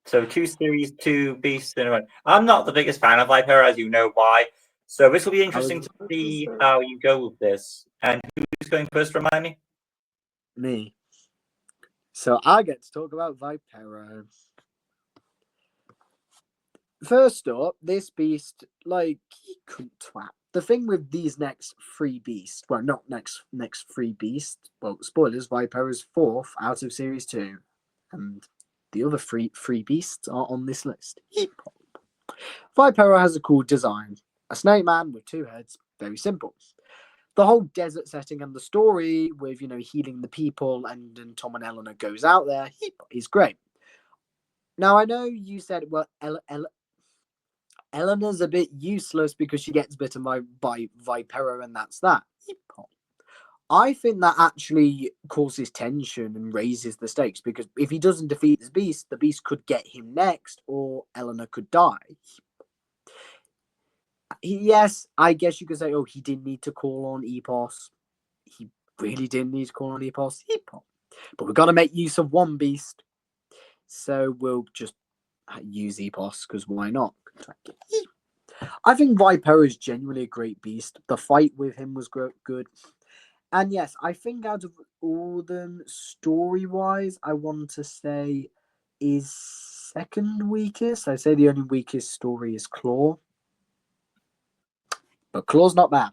So 2 series, 2 beasts in one. I'm not the biggest fan of Vipera, as you know why. So this will be interesting to see how you go with this. And who's going first, remind me? Me. So I get to talk about Vipera. First up, this beast, like, he couldn't twat. The thing with these next 3 beasts, well, not next 3 beasts, well, spoilers, Vipera's 4th out of Series 2. And the other three beasts are on this list. Vipera has a cool design. A snake man with 2 heads, very simple. The whole desert setting and the story with, healing the people and Tom and Eleanor goes out there is great. Now, I know you said, well, Eleanor's a bit useless because she gets bitten by Vipera and that's that. I think that actually causes tension and raises the stakes because if he doesn't defeat the beast could get him next or Eleanor could die. Yes, I guess you could say, oh, he didn't need to call on Epos. He really didn't need to call on Epos. But we've got to make use of one beast. So we'll just use Epos because why not? I think Vipera is genuinely a great beast. The fight with him was good. And yes, I think out of all of them, story-wise, I want to say is second weakest. I say the only weakest story is Claw. But Claw's not bad.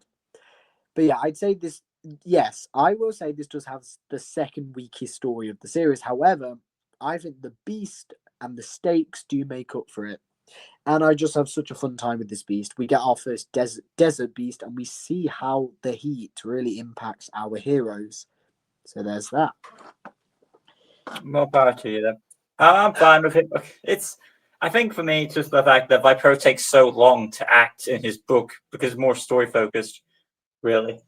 But yeah, I'd say this, yes, I will say this does have the second weakest story of the series. However, I think the beast and the stakes do make up for it. And I just have such a fun time with this beast. We get our first desert beast and we see how the heat really impacts our heroes. So there's that. More power to you then. I'm fine with it. I think for me, it's just the fact that Vipera takes so long to act in his book because it's more story focused, really.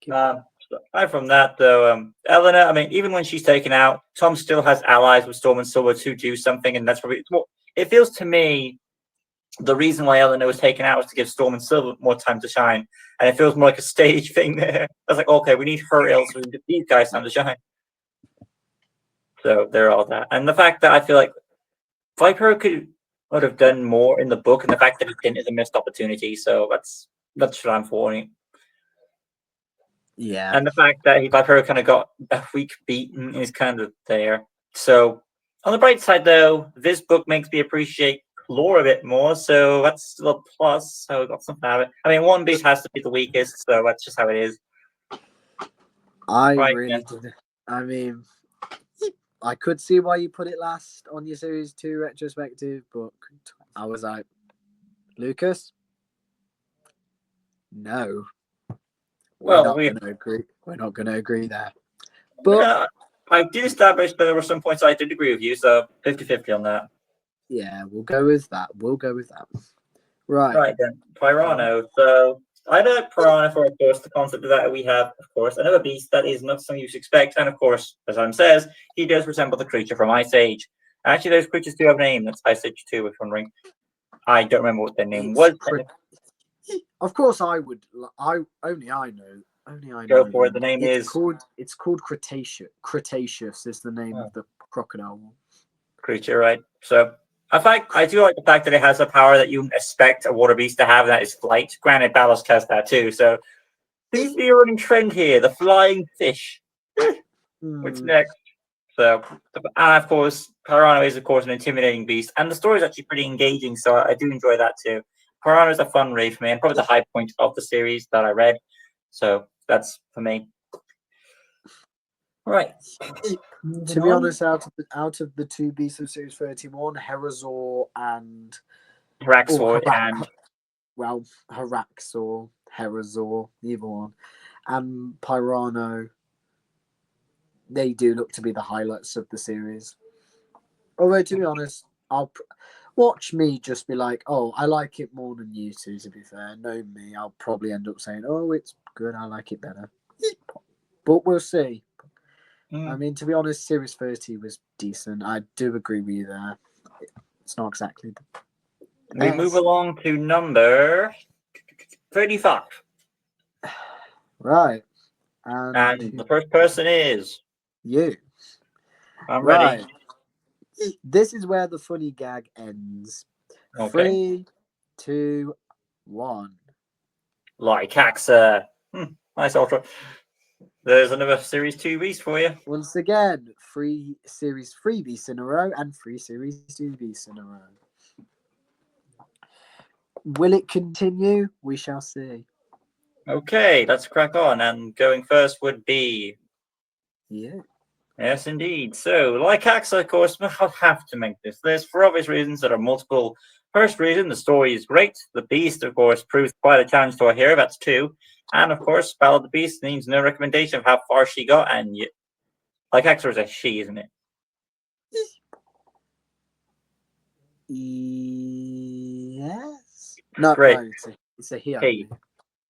Aside from that, though, Eleanor, I mean, even when she's taken out, Tom still has allies with Storm and Silver to do something, and that's probably what it feels to me. The reason why Eleanor was taken out was to give Storm and Silver more time to shine, and it feels more like a stage thing there. I was like, okay, we need her, else we give these guys time to shine. So they're all that, and the fact that I feel like Viper would have done more in the book, and the fact that he didn't is a missed opportunity. So that's what I'm for. Yeah. And the fact that Viper kind of got a week beaten is kind of there. So on the bright side, though, this book makes me appreciate lore a bit more. So that's still a plus. So we got something out of it. I mean, one beast has to be the weakest, so that's just how it is. I really did. I mean, I could see why you put it last on your Series 2 retrospective, but I was like, Lucas, no. We're not going to agree. We're not going to agree there. But I did establish that there were some points I did agree with you, so 50-50 on that. Yeah, we'll go with that. Right then. Pyrano. So I like Piranha for, of course, the concept of that we have, of course, another beast that is not something you should expect. And of course, as Adam says, he does resemble the creature from Ice Age. Actually, those creatures do have a name. That's Ice Age 2, if you're wondering. I don't remember what their name was. Of course, I would. Only I know. Go for it. The name is called Cretaceous. Cretaceous is the name of the crocodile creature, right? So I do like the fact that it has a power that you expect a water beast to have, and that is flight. Granted, Ballast has that too. So seems to be a running trend here: the flying fish. What's next? So, and of course, Piranha is of course an intimidating beast, and the story is actually pretty engaging. So I do enjoy that too. Piranha is a fun read for me, and probably the high point of the series that I read. So that's for me. Right. To be honest, out of the 2 beasts of Series 31, Herazor and Haraxor and Haraxor, Herazor, either one, and Pyrano, they do look to be the highlights of the series. Although, to be honest, I'll watch me just be like, oh, I like it more than you two, to be fair. Know me, I'll probably end up saying, oh, it's good, I like it better. but we'll see. Mm. I mean, to be honest, Series 30 was decent. I do agree with you there. It's not exactly the We best. move along to number 35. Right. And the first person is. you. I'm Right. ready. This is where the funny gag ends. Okay. 3, 2, 1. Lycaxa. Nice ultra. There's another Series 2 beast for you. Once again, 3 Series 3 beasts in a row and 3 Series 2 beasts in a row. Will it continue? We shall see. Okay, let's crack on. And going first would be. Yeah. Yes, indeed. So, Lycaxa, of course, I'll have to make this list for obvious reasons. There are multiple. First reason, the story is great. The beast, of course, proves quite a challenge to our hero. That's 2. And, of course, Battle of the Beast needs no recommendation of how far she got. And Lycaxa is a she, isn't it? Yes. No, Great. no, it's a he. He.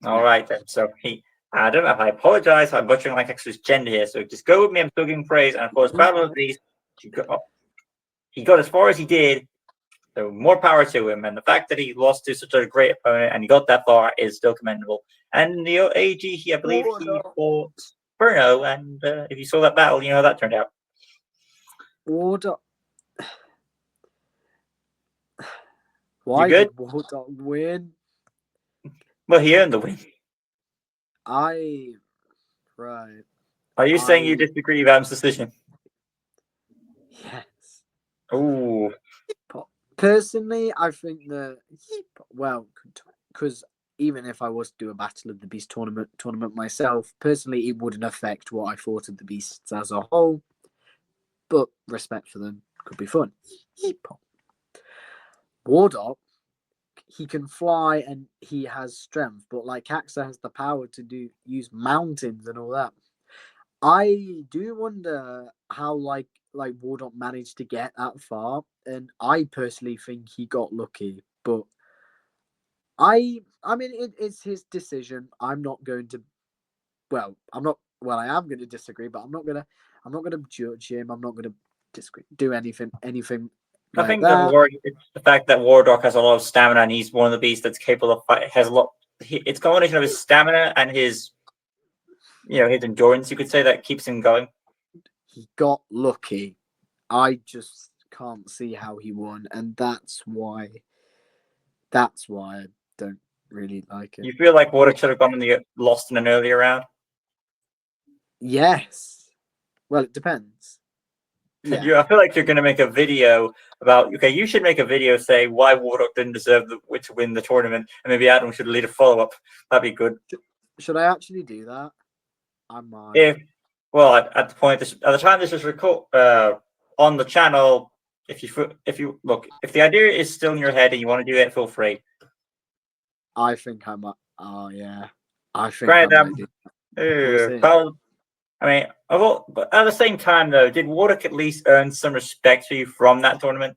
All right, then. So, he. Adam, I apologize. I'm butchering Lycaxa's gender here. So, just go with me. I'm still giving praise. And, of course, Battle of the Beast, he got as far as he did. So more power to him, and the fact that he lost to such a great opponent and he got that far is still commendable. And the AG, I believe he fought Burno, and if you saw that battle, you know how that turned out. Wardock. Why You good? did Wardock win? Well, he earned the win. Right. Are you saying you disagree with Adam's decision? Yes. Ooh. Personally, I think that because even if I was to do a Battle of the Beast tournament myself, personally, it wouldn't affect what I thought of the beasts as a whole. But respect for them could be fun. Wardock, he can fly and he has strength, but Lycaxa has the power to use mountains and all that. I do wonder how Wardock managed to get that far, and I personally think he got lucky. But I mean, it's his decision. I'm not going to. Well, I'm not. Well, I am going to disagree, but I'm not gonna judge him. I'm not going to disagree. Do anything. I think the fact that Wardock has a lot of stamina and he's one of the beasts that's capable of fight has a lot. It's a combination of his stamina and his endurance. You could say that keeps him going. He got lucky. I just can't see how he won, and that's why I don't really like it. You feel like Wardock should have gone lost in an earlier round? Yes. Well, it depends. Yeah. I feel like you're going to make a video about. Okay, you should make a video saying why Wardock didn't deserve to win the tournament, and maybe Adam should lead a follow up. That'd be good. Should I actually do that? I might. At the time this was recorded on the channel, if the idea is still in your head and you want to do it, feel free. I think I might. Oh yeah, I think Granted, I might do. But at the same time, though, did Wardock at least earn some respect for you from that tournament?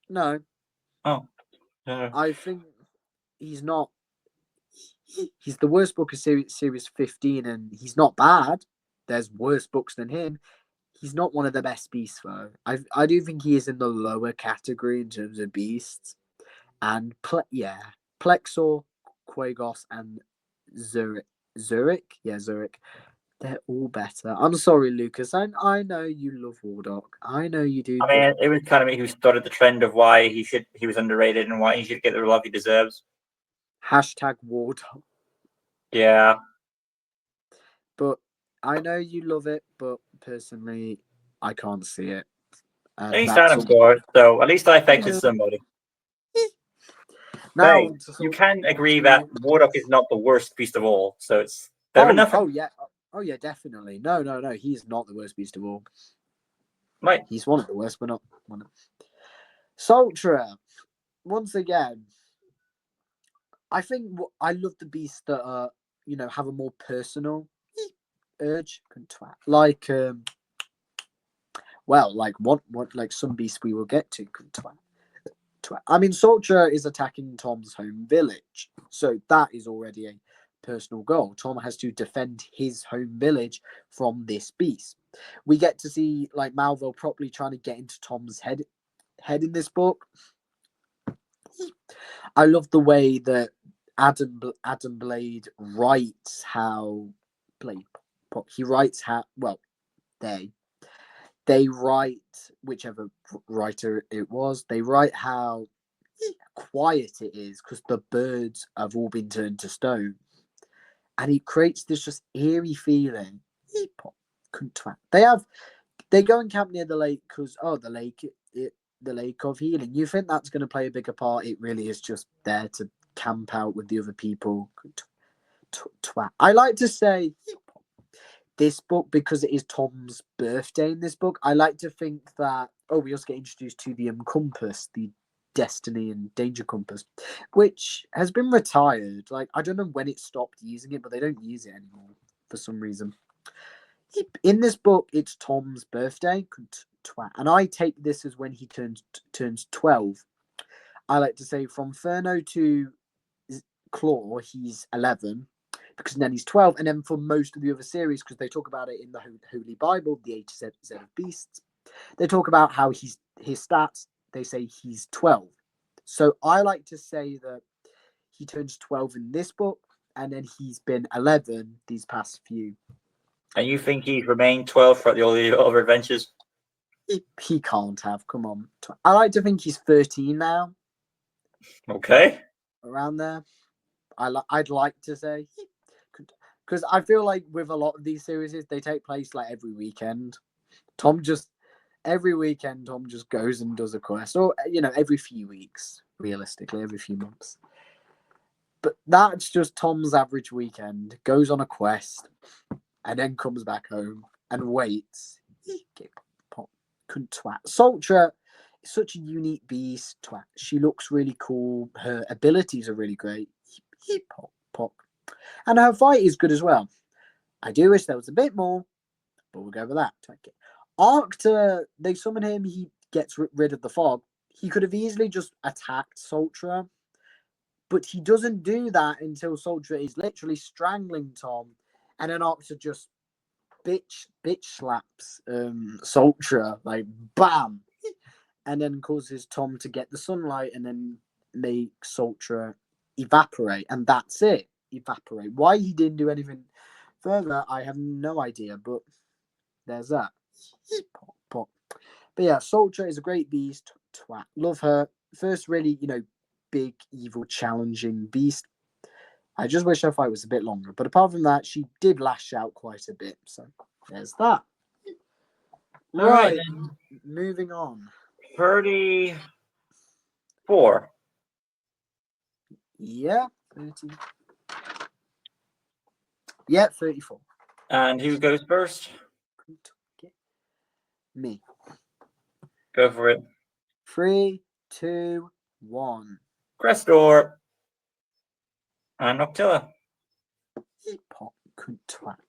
No. Oh. I think he's not. He's the worst book of series 15, and he's not bad. There's worse books than him. He's not one of the best beasts, though. I do think he is in the lower category in terms of beasts. And Plexor, Quagos, and Zurich. Yeah, Zurich. They're all better. I'm sorry, Lucas. I know you love Wardock. I know you do. I mean, it was kind of me who started the trend of why he was underrated and why he should get the love he deserves. #Wardock. Yeah. But I know you love it, but personally, I can't see it. Thanks, Adam, so at least I affected somebody. Now, hey, you can agree that Wardock is not the worst beast of all, so it's fair enough. Oh yeah, definitely. No, he's not the worst beast of all. Right. He's one of the worst, but not one of. Sultra, once again, I think I love the beasts that are, have a more personal urge. Like some beasts we will get to. I mean, Sultra is attacking Tom's home village. So that is already a personal goal. Tom has to defend his home village from this beast. We get to see like Malville properly trying to get into Tom's head in this book. I love the way that Adam Blade writes how he writes how they write, whichever writer it was, they write how quiet it is because the birds have all been turned to stone, and it creates this just eerie feeling. They go and camp near the lake because the lake of healing. You think that's going to play a bigger part? It really is just there to camp out with the other people. I like to say this book, because it is Tom's birthday in this book, I like to think that we also get introduced to the compass, the destiny and danger compass, which has been retired. Like, I don't know when it stopped using it, but they don't use it anymore for some reason. In this book, it's Tom's birthday, and I take this as when he turns 12. I like to say from Furno to Claw, he's 11, because then he's 12, and then for most of the other series, because they talk about it in the Holy Bible, the A to Z of Beasts, they talk about how his stats, they say he's 12. So I like to say that he turns 12 in this book, and then he's been 11 these past few. And you think he's remained 12 throughout all the other adventures? He can't have. Come on. I like to think he's 13 now. Okay. Around there. I'd like to say. Because I feel like with a lot of these series, they take place like every weekend. Every weekend, Tom just goes and does a quest. Or, every few weeks, realistically, every few months. But that's just Tom's average weekend. Goes on a quest and then comes back home and waits. Sultra is such a unique beast. Twat. She looks really cool. Her abilities are really great. And her fight is good as well. I do wish there was a bit more, but we'll go with that. Arctor, they summon him. He gets rid of the fog. He could have easily just attacked Sultra, but he doesn't do that until Sultra is literally strangling Tom, and then Arctor just bitch slaps Sultra, like bam, and then causes Tom to get the sunlight and then make Sultra evaporate, and that's it. Evaporate. Why he didn't do anything further, I have no idea, but there's that. But yeah, Sultra is a great beast. Twat. Love her. First really, big, evil, challenging beast. I just wish her fight was a bit longer. But apart from that, she did lash out quite a bit. So there's that. Right. Moving on. 34. Yeah, 30. Yeah, 34. And who goes first? Me. Go for it. 3, 2, 1. Crestor. And Noctilla.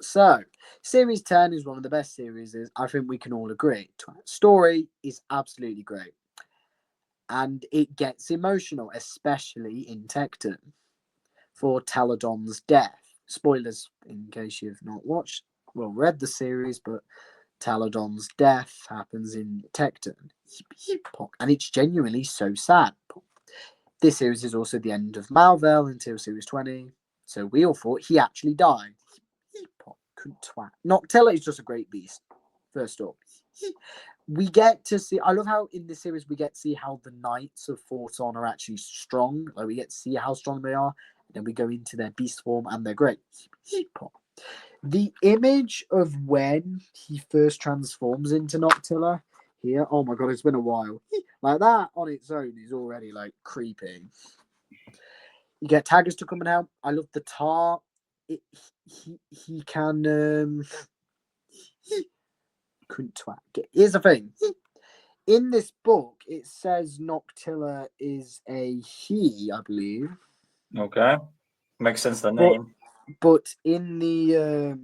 So, Series 10 is one of the best series. I think we can all agree. Story is absolutely great. And it gets emotional, especially in Tecton, for Taladon's death. Spoilers in case you've not read the series, but Taladon's death happens in Tecton. And it's genuinely so sad. This series is also the end of Malville until Series 20. So we all thought he actually died. Noctilla is just a great beast. First off, we get to see. I love how in this series we get to see how the Knights of Forton are actually strong. Like we get to see how strong they are. And then we go into their beast form, and they're great. The image of when he first transforms into Noctilla here. Oh my god, it's been a while. Like that on its own is already like creepy. You get Taggers to come and help. I love the tar. He can couldn't twat. Here's the thing. In this book, it says Noctilla is a he, I believe. Okay. Makes sense, the name. But in the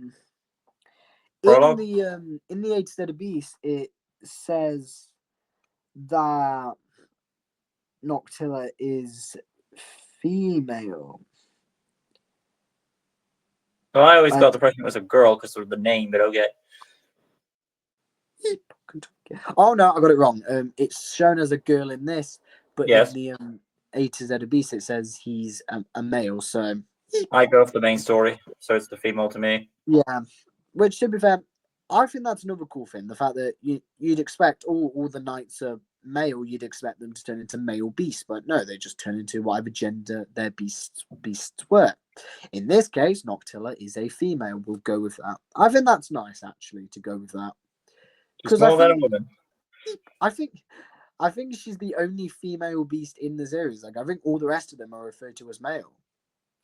Prologue? in the Age of the Beast, it says that Noctilla is female. Well, I always got the impression it was a girl because of the name, but okay. Oh no, I got it wrong. It's shown as a girl in this, but Yes. in the A to Z of Beast, it says he's a male. So I go for the main story, so it's the female to me. yeah, which to be fair, I think that's another cool thing. The fact that you'd expect all the knights are male, you'd expect them to turn into male beasts, but no, they just turn into whatever gender their beasts were. In this case, Noctilla is a female. We'll go with that. I think that's nice actually to go with that. She's more than a woman. I think she's the only female beast in the series. Like I think all the rest of them are referred to as male.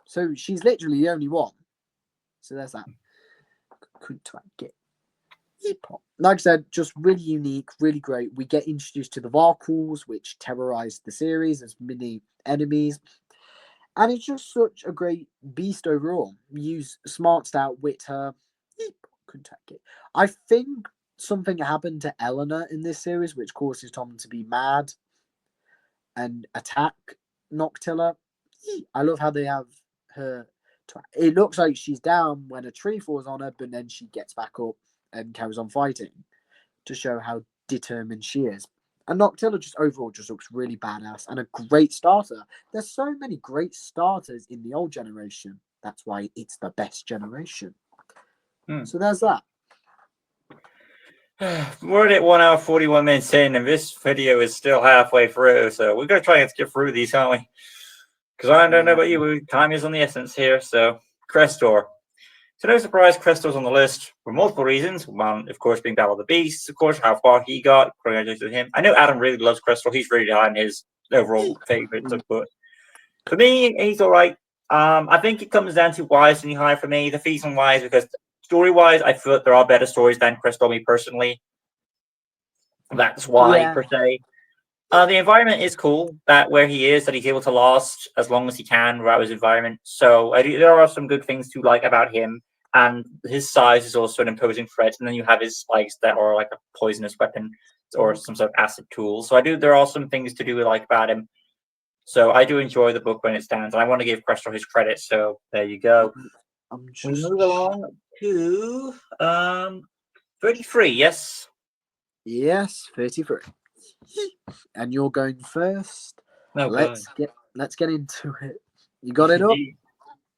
So she's literally the only one. So there's that. Could I get like I said, just really unique, really great. We get introduced to the Varkals, which terrorize the series as mini enemies. And it's just such a great beast overall. Use smarts to outwit her. Couldn't take it. I think something happened to Eleanor in this series, which causes Tom to be mad and attack Noctilla. I love how they have her. It looks like she's down when a tree falls on her, but then she gets back up and carries on fighting to show how determined she is. And Noctilla just overall just looks really badass and a great starter. There's so many great starters in the old generation. That's why it's the best generation. So there's that. We're at 1 hour 41 minutes in, and this video is still halfway through. So we're gonna try and get through these, aren't we? Because I don't know about you, time is on the essence here. So Crestor. So no surprise, Crestor's on the list for multiple reasons. One, of course, being Battle of the Beasts, of course, how far he got. Congratulations to him. I know Adam really loves Crestor. He's really high in his overall favorites, but for me, he's all right. I think it comes down to why isn't he high for me? The reason why is because story-wise, I feel that there are better stories than Crestor, me personally. That's why, per se. The environment is cool. That where he is, that he's able to last as long as he can throughout his environment. So there are some good things to like about him. And his size is also an imposing threat. And then you have his spikes that are like a poisonous weapon or some sort of acid tool. So there are some things to do like about him. So I do enjoy the book when it stands. I want to give Crestor his credit. So there you go. We move along to 33. Yes. Yes, 33. And you're going first. Oh, let's get into it. You got it up?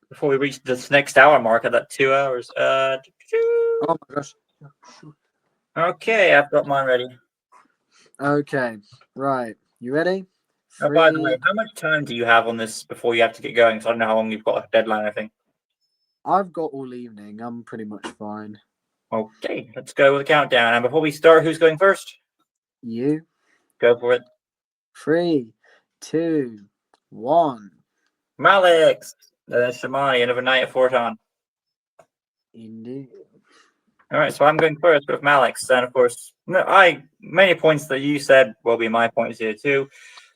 Before we reach this next hour mark at that 2 hours. Oh my gosh. Okay, I've got mine ready. Okay, right. You ready? Oh, by the way, how much time do you have on this before you have to get going? So I don't know how long you've got a deadline, I think. I've got all evening. I'm pretty much fine. Okay, let's go with the countdown. And before we start, who's going first? You. Go for it. 3, 2, 1. Malix. That's Shamani, another knight of Forton. Indeed. All right, so I'm going first with Malix. And of course, many points that you said will be my points here too.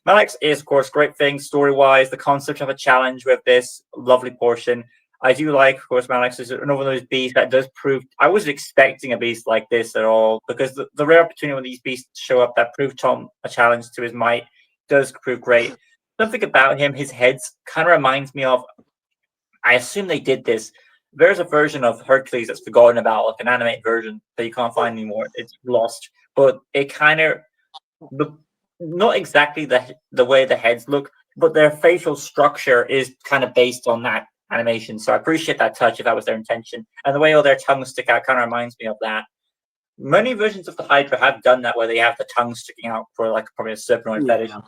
Malix is, of course, great thing story-wise. The concept of a challenge with this lovely portion. I do like, of course, Malix is another one of those beasts that does prove. I wasn't expecting a beast like this at all because the rare opportunity when these beasts show up that prove Tom a challenge to his might does prove great. Something about him, his head kind of reminds me of. I assume they did this. There's a version of Hercules that's forgotten about, like an animated version that you can't find anymore. It's lost, but it kind of not exactly the way the heads look, but their facial structure is kind of based on that animation. So I appreciate that touch if that was their intention. And the way all their tongues stick out kind of reminds me of that. Many versions of the Hydra have done that where they have the tongue sticking out for like probably a serpenoid fetish. So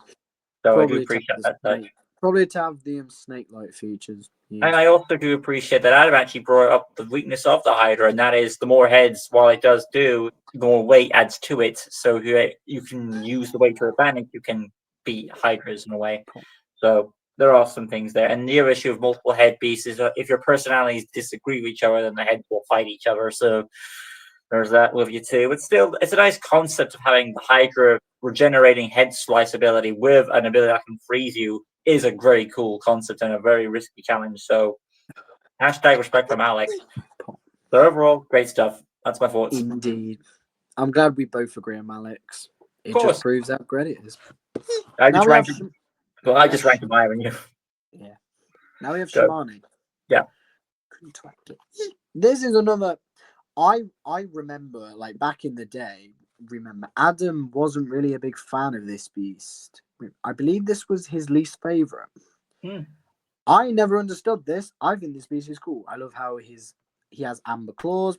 probably I do appreciate that touch. Probably to have the snake-like features. Yeah. And I also do appreciate that Adam actually brought up the weakness of the Hydra, and that is the more heads, while it does do, the more weight adds to it. So you can use the weight to your advantage, you can beat Hydras in a way. So there are some things there. And the other issue of multiple head beasts is if your personalities disagree with each other, then the heads will fight each other. So there's that with you too. But still, it's a nice concept of having the Hydra regenerating head slice ability with an ability that can freeze you is a very cool concept and a very risky challenge. So #respect from Alex. So overall, great stuff. That's my thoughts. Indeed. I'm glad we both agree on Alex. It just proves how great it is. I just ranked him higher than you. Yeah. Now we have Shamani. Yeah. This is another. I remember, like, back in the day. Remember, Adam wasn't really a big fan of this beast. I believe this was his least favorite. Hmm. I never understood this. I think this beast is cool. I love how he has amber claws.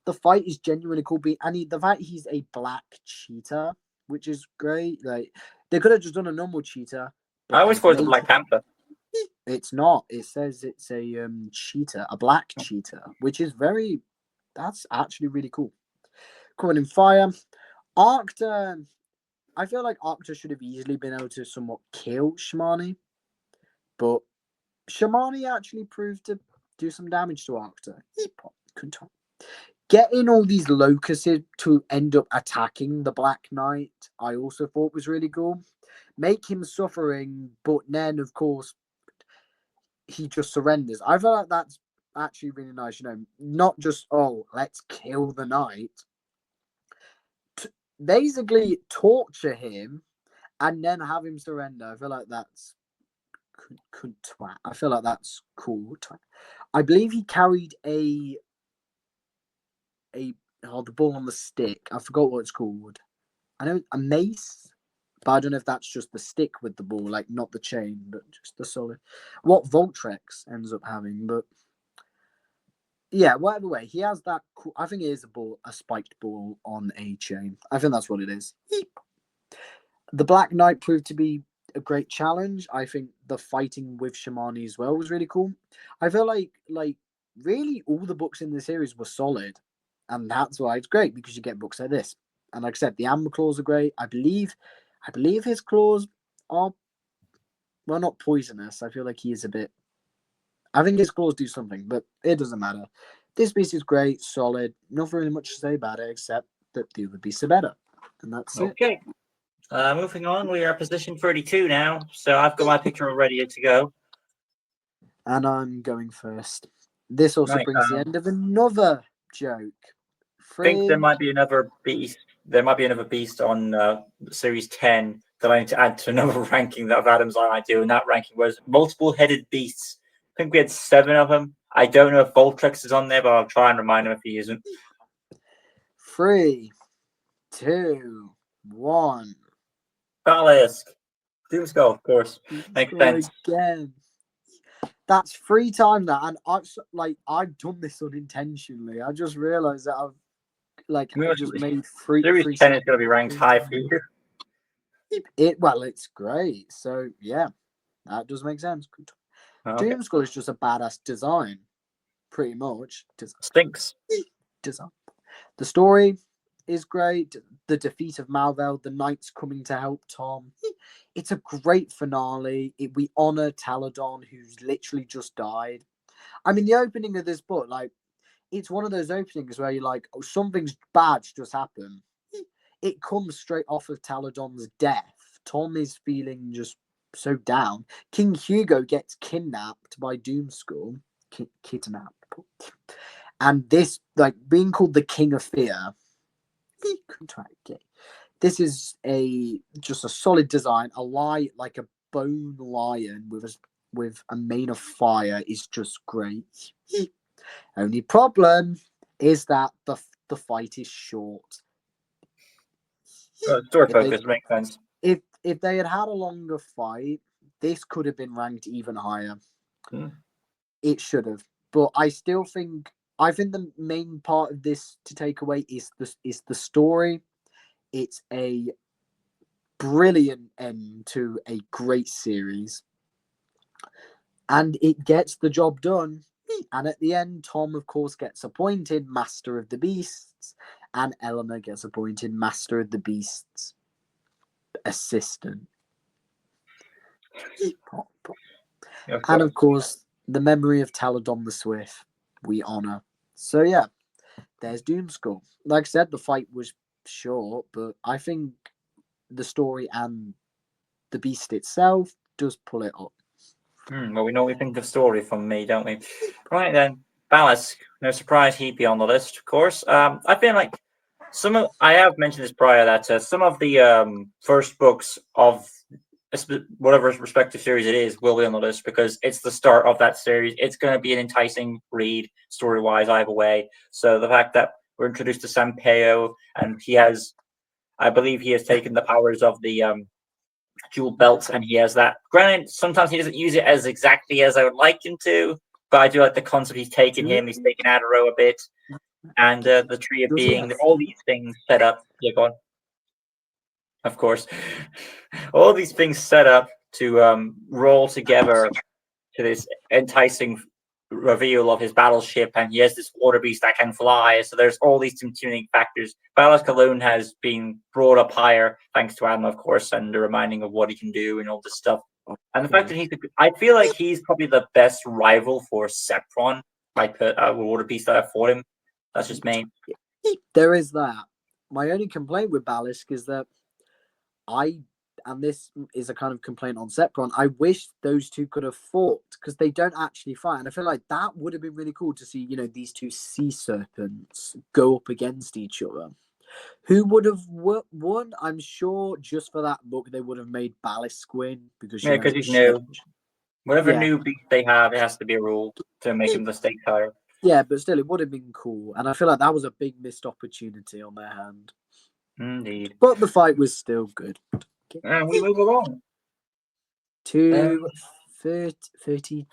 The fight is genuinely cool. The fact he's a black cheetah, which is great. Like, they could have just done a normal cheetah. But I always thought it was a made Black Panther. It's not. It says it's a cheetah, a black cheetah, which is that's actually really cool. Covered in fire. Arcta, I feel like Arcta should have easily been able to somewhat kill Shamani, but Shamani actually proved to do some damage to Arcta. Getting all these locusts to end up attacking the Black Knight, I also thought was really cool. Make him suffering, but then, of course, he just surrenders. I feel like that's actually really nice. Not just, oh, let's kill the knight. Basically, torture him and then have him surrender. I feel like that's I feel like that's cool. I believe he carried the ball on the stick. I forgot what it's called. I know a mace, but I don't know if that's just the stick with the ball, like not the chain, but just the solid. What Voltrex ends up having, but yeah, whatever way, he has that. I think it is a spiked ball on a chain. I think that's what it is. The Black Knight proved to be a great challenge. I think the fighting with Shamani as well was really cool. I feel like really all the books in the series were solid, and that's why it's great, because you get books like this. And like I said, the amber claws are great. I believe his claws are, well, not poisonous. I feel like he is a bit. I think his claws do something, but it doesn't matter. This beast is great, solid. Not really much to say about it, except that the other beasts are better. And that's it. Okay. Moving on, we are at position 32 now. So I've got my picture all ready to go. And I'm going first. This also Right, brings the end of another joke. I think there might be another beast. There might be another beast on series 10 that I need to add to another ranking that of Adam's I might do, and that ranking was multiple-headed beasts. I think we had 7 of them. I don't know if Voltrex is on there, but I'll try and remind him if he isn't. 3, 2, 1. Balisk. Doomskull, of course. Makes sense. Again. That's 3 times that, and I've done this unintentionally. I just realised that I just made three. Series 10 is going to be ranked high for you. It's great. So yeah, that does make sense. Okay. Doomskull is just a badass design, pretty much. Stinks. Design. The story is great. The defeat of Malvel, the knights coming to help Tom. It's a great finale. We honor Taladon, who's literally just died. I mean, the opening of this book, it's one of those openings where you're like, oh, something's bad's just happened. It comes straight off of Taladon's death. Tom is feeling just so down. King Hugo gets kidnapped by Doomskull. Kidnapped. And this, being called the King of Fear. This is just a solid design. A bone lion with a mane of fire is just great. Only problem is that the fight is short. Story focus makes sense. If they had a longer fight, this could have been ranked even higher. It should have, but I think the main part of this to take away is the story. It's a brilliant end to a great series, and it gets the job done. And at the end, Tom, of course, gets appointed Master of the Beasts, and Eleanor gets appointed Master of the Beasts assistant. And of course, the memory of Taladon the Swift we honor. So yeah, there's Doomskull. Like I said, the fight was short, but I think the story and the beast itself does pull it up. Well, we know we think of story from me, don't we? Right then, Balisk. No surprise he'd be on the list, of course. I feel like I have mentioned this prior, that some of the first books of whatever respective series it is will be on the list because it's the start of that series. It's going to be an enticing read story wise either way. So the fact that we're introduced to Sampaio and I believe he has taken the powers of the dual belts, and he has that. Granted, sometimes he doesn't use it as exactly as I would like him to, but I do like the concept he's taken him. He's taken Adaro a bit, and the tree of being, all these things set up. Yeah, go on. Of course, all these things set up to roll together to this enticing reveal of his battleship, and he has this water beast that can fly. So there's all these intimidating factors. Ballast Alone has been brought up higher thanks to Adam, of course, and the reminding of what he can do and all this stuff. And the fact that I feel like he's probably the best rival for Sepron. I put a water beast that I fought him. That's just me. There is that. My only complaint with Ballast is that and this is a kind of complaint on Sepron, I wish those two could have fought because they don't actually fight. And I feel like that would have been really cool to see, these two sea serpents go up against each other. Who would have won? I'm sure just for that book, they would have made Ballast win because he's new. Whatever new beast they have, it has to be a rule to make them the stakes higher. Yeah, but still, it would have been cool. And I feel like that was a big missed opportunity on their hand. Indeed. But the fight was still good. And we move along to 30.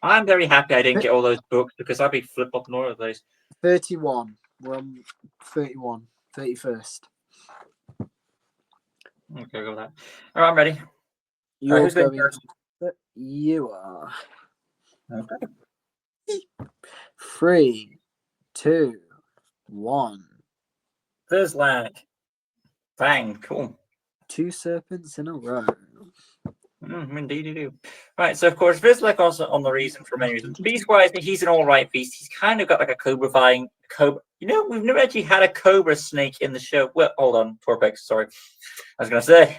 I'm very happy I didn't get all those books because I'd be flip flopping all of those. 31. We're on 31. 31st. Okay, go with that. All right, I'm ready. You're going first? You are. Okay. 3, 2, 1. Vizsla. Bang, cool. 2 serpents in a row. Indeed you do. Right, so of course Vizsla also on the reason for many reasons. Beast-wise, he's an alright beast. He's kind of got like a cobra-fying cobra. We've never actually had a cobra snake in the show. Well, hold on, Torpex, sorry. I was gonna say.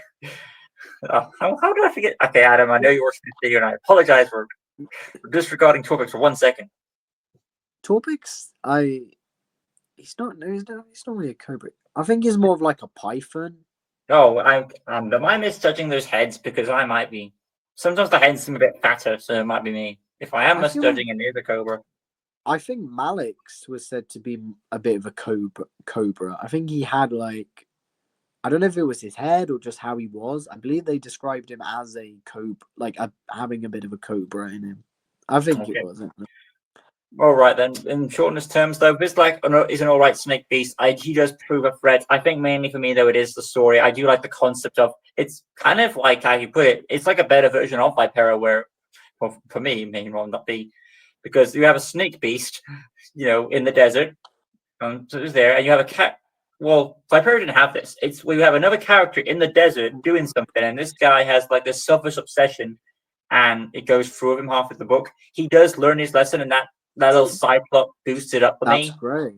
How did I forget? Okay, Adam, I know you're watching this video and I apologize for disregarding Torpex for 1 second. Torpex? He's not really a cobra. I think he's more of like a python. Oh, am I misjudging those heads? Because I might be. Sometimes the heads seem a bit fatter, so it might be me. If I am misjudging and near the cobra. I think Malix was said to be a bit of a cobra. I think he had I don't know if it was his head or just how he was. I believe they described him as a cobra, having a bit of a cobra in him. I think it wasn't. All right, then. In shortness terms, though, Vizsla is an all right snake beast. He does prove a threat. I think mainly for me, though, it is the story. I do like the concept of it's kind of like how you put it. It's like a better version of Vipera, where, well, for me, may not be, because you have a snake beast, in the desert, so it's there, and you have a cat. Well, Vipera didn't have this. We have another character in the desert doing something, and this guy has like this selfish obsession, and it goes through him half of the book. He does learn his lesson, and that little side plot boosted up for me. That's great.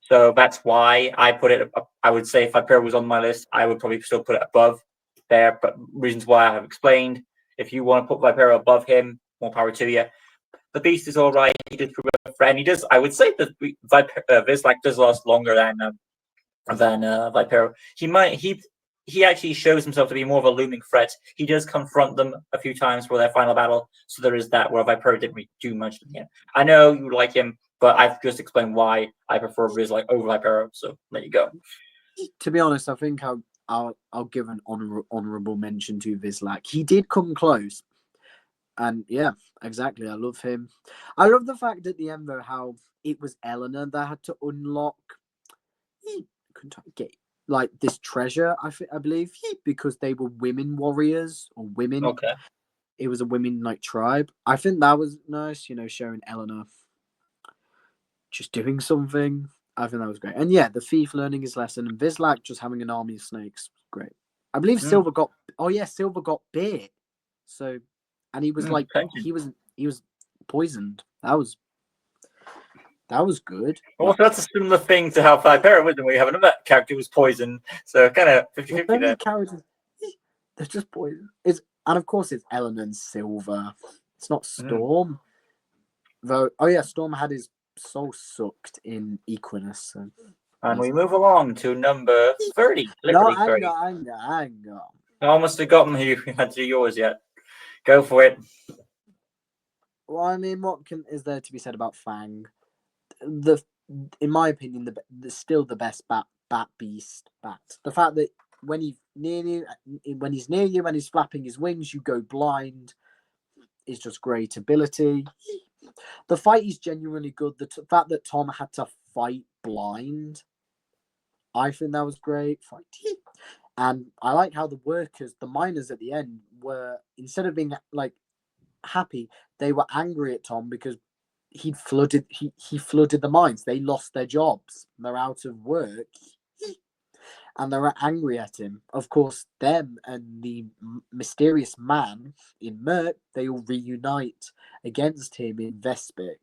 So that's why I put it up. I would say if Vipera was on my list, I would probably still put it above there. But reasons why I have explained. If you want to put Vipera above him, more power to you. The beast is all right. He does prove a friend. He does. I would say that Vizsla does last longer than Vipera. He actually shows himself to be more of a looming threat. He does confront them a few times for their final battle, so there is that, where Vipera didn't really do much to him. I know you like him, but I've just explained why I prefer Vizsla over Vipera, so there you go. To be honest, I think I'll give an honourable mention to Vizsla. He did come close. And yeah, exactly. I love him. I love the fact at the end, though, how it was Eleanor that had to unlock. He couldn't get this treasure, I believe, because they were women warriors or women. Okay. It was a women tribe. I think that was nice, showing Eleanor just doing something. I think that was great. And yeah, the thief learning his lesson and Vizsla just having an army of snakes. Great. I believe Silver got bit. So, and he was he was poisoned. That was good. Well, that's a similar thing to how Vipera was, and we have another character who was poisoned. So kind of 50-50 there. Characters, they're just poison. And of course it's Eleanor and Silver. It's not Storm. Though, Storm had his soul sucked in Equinus. So. And we move along to number 30. No, Literally 30. hang on. I almost forgotten who you had to do yours yet. Go for it. Well, I mean, is there to be said about Fang? In my opinion, still the best bat beast bat. The fact that when he's near you and he's flapping his wings, you go blind is just great ability. The fight is genuinely good. The fact that Tom had to fight blind, I think that was great. Fight. And I like how the miners at the end were, instead of being like happy, they were angry at Tom because he flooded the mines. They lost their jobs. They're out of work. And they were angry at him. Of course, them and the mysterious man in Merc, they all reunite against him in Vespic.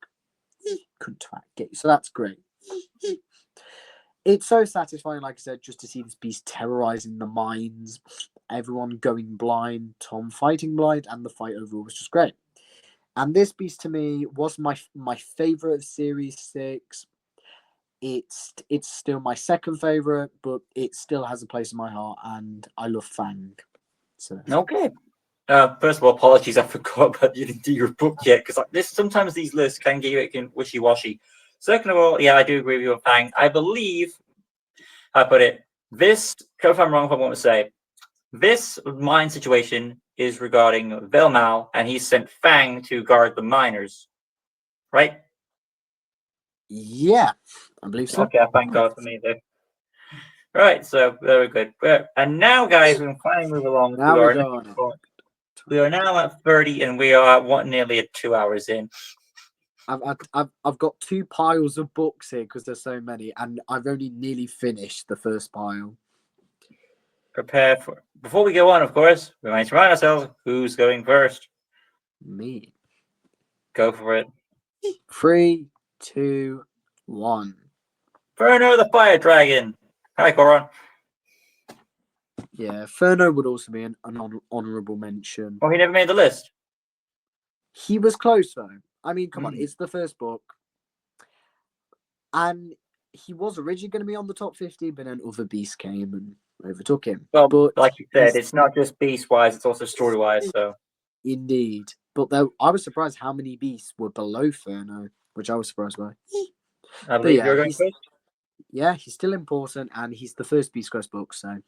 Couldn't get you. So that's great. It's so satisfying, like I said, just to see this beast terrorizing the mines, everyone going blind, Tom fighting blind, and the fight overall was just great. And this beast to me was my favorite of Series 6. It's still my second favorite, but it still has a place in my heart, and I love Fang. So okay. First of all, apologies, I forgot about you didn't do your book yet, because sometimes these lists can get you wishy-washy. Second of all, yeah, I do agree with you on Fang. I believe I put it. This, if I'm wrong, if I want to say, this mine situation is regarding Velmal, and he sent Fang to guard the miners, right? yeah, I believe so. Okay, thank God for me there. Right, so very good. And now, guys, we can finally move along to our next book. We are now at 30, and we are nearly at 2 hours in. I've got 2 piles of books here because there's so many, and I've only nearly finished the first pile. Prepare for. Before we go on, of course, we might remind ourselves who's going first. Me. Go for it. 3, 2, 1. Ferno the Fire Dragon. Hi, Coron. Yeah, Ferno would also be an honourable mention. Oh, he never made the list. He was close though. I mean, come on, it's the first book. And he was originally going to be on the top 50, but then other beasts came and overtook him. Well, but like you said, it's not just beast-wise, it's also story-wise, so. Indeed. But though I was surprised how many beasts were below Ferno, which I was surprised by. I believe you're going first. Yeah, he's still important, and he's the first Beast Quest book, so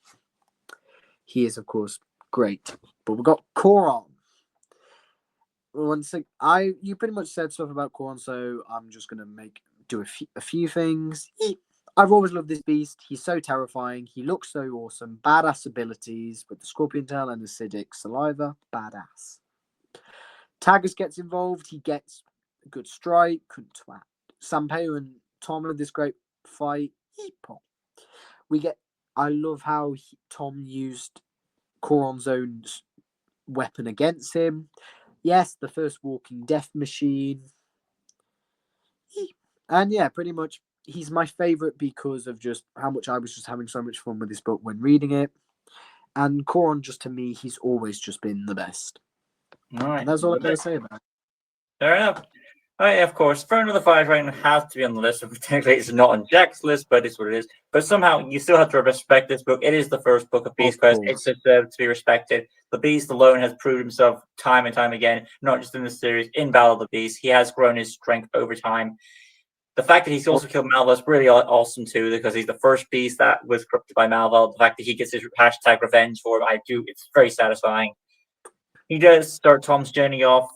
he is, of course, great. But we've got Coron. You pretty much said stuff about Coron, so I'm just gonna do a few things. I've always loved this beast. He's so terrifying. He looks so awesome. Badass abilities with the scorpion tail and acidic saliva. Badass. Tagus gets involved. He gets a good strike. Couldn't twat. Sampeo and Tom have this great fight. I love how Tom used Coron's own weapon against him. Yes, the first walking death machine. And yeah, pretty much he's my favorite because of just how much I was just having so much fun with this book when reading it. And Coron, just to me, he's always just been the best. All right. And that's all I'm going to say about it. Fair enough. All right, of course, Ferno the Fire Dragon has to be on the list. Technically, it's not on Jack's list, but it's what it is. But somehow, you still have to respect this book. It is the first book of Beast Quest. It's deserved to be respected. The Beast alone has proved himself time and time again, not just in the series, in Battle of the Beast. He has grown his strength over time. The fact that he's also killed Malval is really awesome, too, because he's the first beast that was corrupted by Malval. The fact that he gets his hashtag revenge for him, it's very satisfying. He does start Tom's journey off,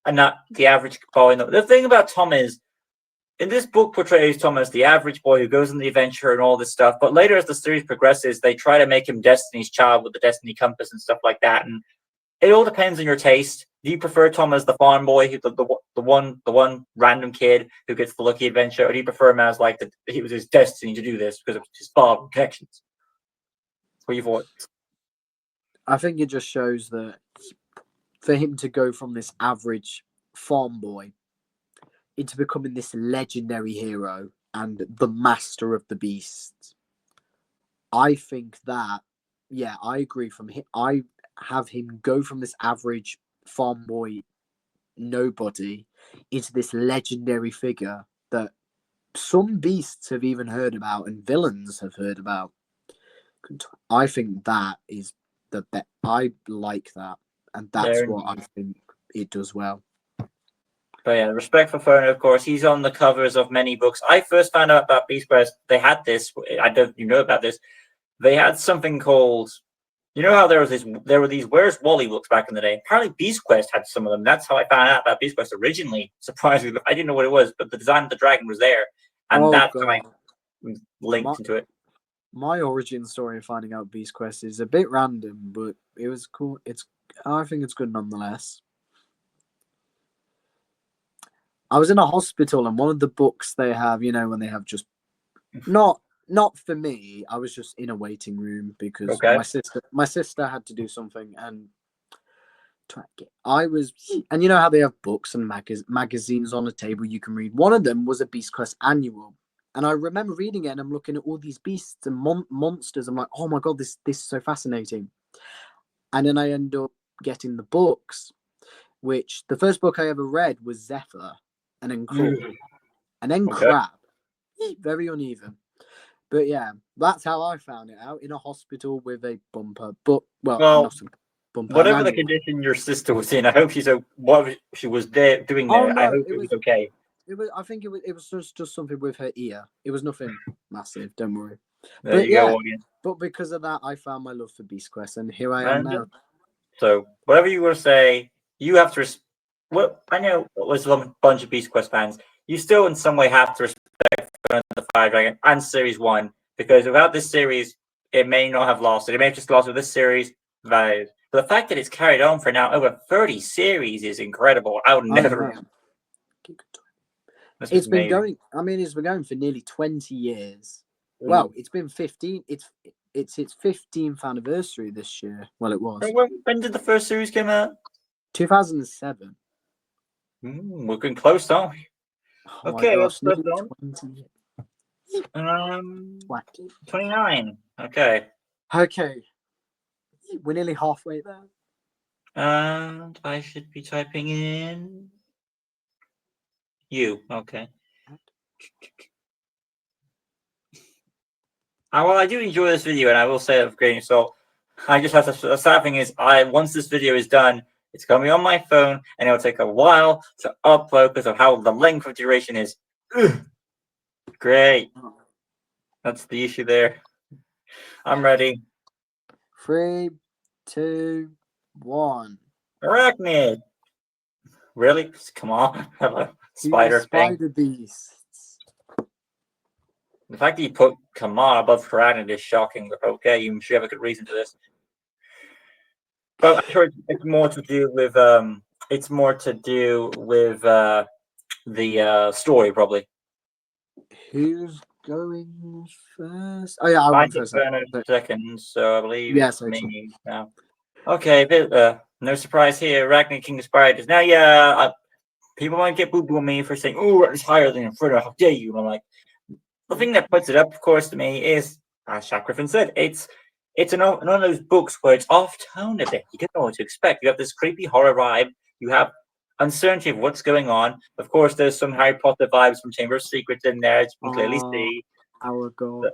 and not the average boy. The thing about Tom is, in this book portrays Tom as the average boy who goes on the adventure and all this stuff, but later as the series progresses, they try to make him Destiny's Child with the Destiny Compass and stuff like that, and it all depends on your taste. Do you prefer Tom as the farm boy, the one random kid who gets the lucky adventure, or do you prefer him as like he was his destiny to do this because of his father connections? What you thought? I think it just shows that for him to go from this average farm boy into becoming this legendary hero and the master of the beasts, I think that, yeah, I agree. I have him go from this average farm boy nobody into this legendary figure that some beasts have even heard about, and villains have heard about. I think that is the best. I like that, and that's There. what I think it does well. But yeah, respect for Fern, of course. He's on the covers of many books. I first found out about Beast Quest. They had this. I don't you know about this. They had something called. You know how there were these Where's Wally books back in the day. Apparently, Beast Quest had some of them. That's how I found out about Beast Quest originally. Surprisingly, I didn't know what it was, but the design of the dragon was there, and Oh that's how I god, linked into it. my origin story of finding out Beast Quest is a bit random, but it was cool. I think it's good nonetheless. I was in a hospital, and one of the books they have, when they have just not for me. I was just in a waiting room because Okay. my sister had to do something, and and you know how they have books and magazines on a table you can read. One of them was a Beast Quest annual, and I remember reading it, and I'm looking at all these beasts and monsters. I'm like, oh my god, this is so fascinating. And then I end up getting the books, which the first book I ever read was Zephyr, and then Claw, and then Crab. Very uneven. But yeah, that's how I found it out, in a hospital with a bumper. But Well, not a bumper. whatever the condition your sister was in, I hope what she was there doing there. No, I hope it was okay. I think it was just something with her ear. It was nothing massive. Don't worry. There you go, audience. But because of that, I found my love for Beast Quest, and here I am now. So whatever you want to say, you have to. Well, I know it was a bunch of Beast Quest fans. You still, in some way, have to respect the Fire Dragon and Series 1, because without this series, it may not have lost it. It may have just lost with this series. But the fact that it's carried on for now over 30 series is incredible. I would never. It's been going. I mean, it's been going for nearly 20 years. Well, it's been 15. It's its 15th anniversary this year. Well, it was. When did the first series come out? 2007. We're getting close, aren't we? Oh okay, gosh, what's on? 29. Okay. Okay. We're nearly halfway there. And I should be typing in you. Okay. Well, I do enjoy this video, and I will say of grain of salt. I just have to. The sad thing is, once this video is done, it's gonna be on my phone, and it'll take a while to upload because of how the length of duration is. Great. That's the issue there. I'm ready. 3, 2, 1. Arachnid. Really? Come on. Have a spider thing. Beasts. The fact that you put Kamar above Arachnid is shocking, but okay, you should have a good reason to this. But I'm sure it's more to do with the story, probably. Who's going first? Oh yeah, I went first. Second, so I believe it's me now. Okay, no surprise here. Arachnid King of Spiders. Now, people might get boo-boo on me for saying, "Oh, it's higher than Inferno. How dare you?" And I'm like, the thing that puts it up, of course, to me is, as Shaq Griffin said, it's one of those books where it's off-tone a bit. You don't know what to expect. You have this creepy horror vibe. You have uncertainty of what's going on. Of course, there's some Harry Potter vibes from Chamber of Secrets in there, as you can clearly see. Our God.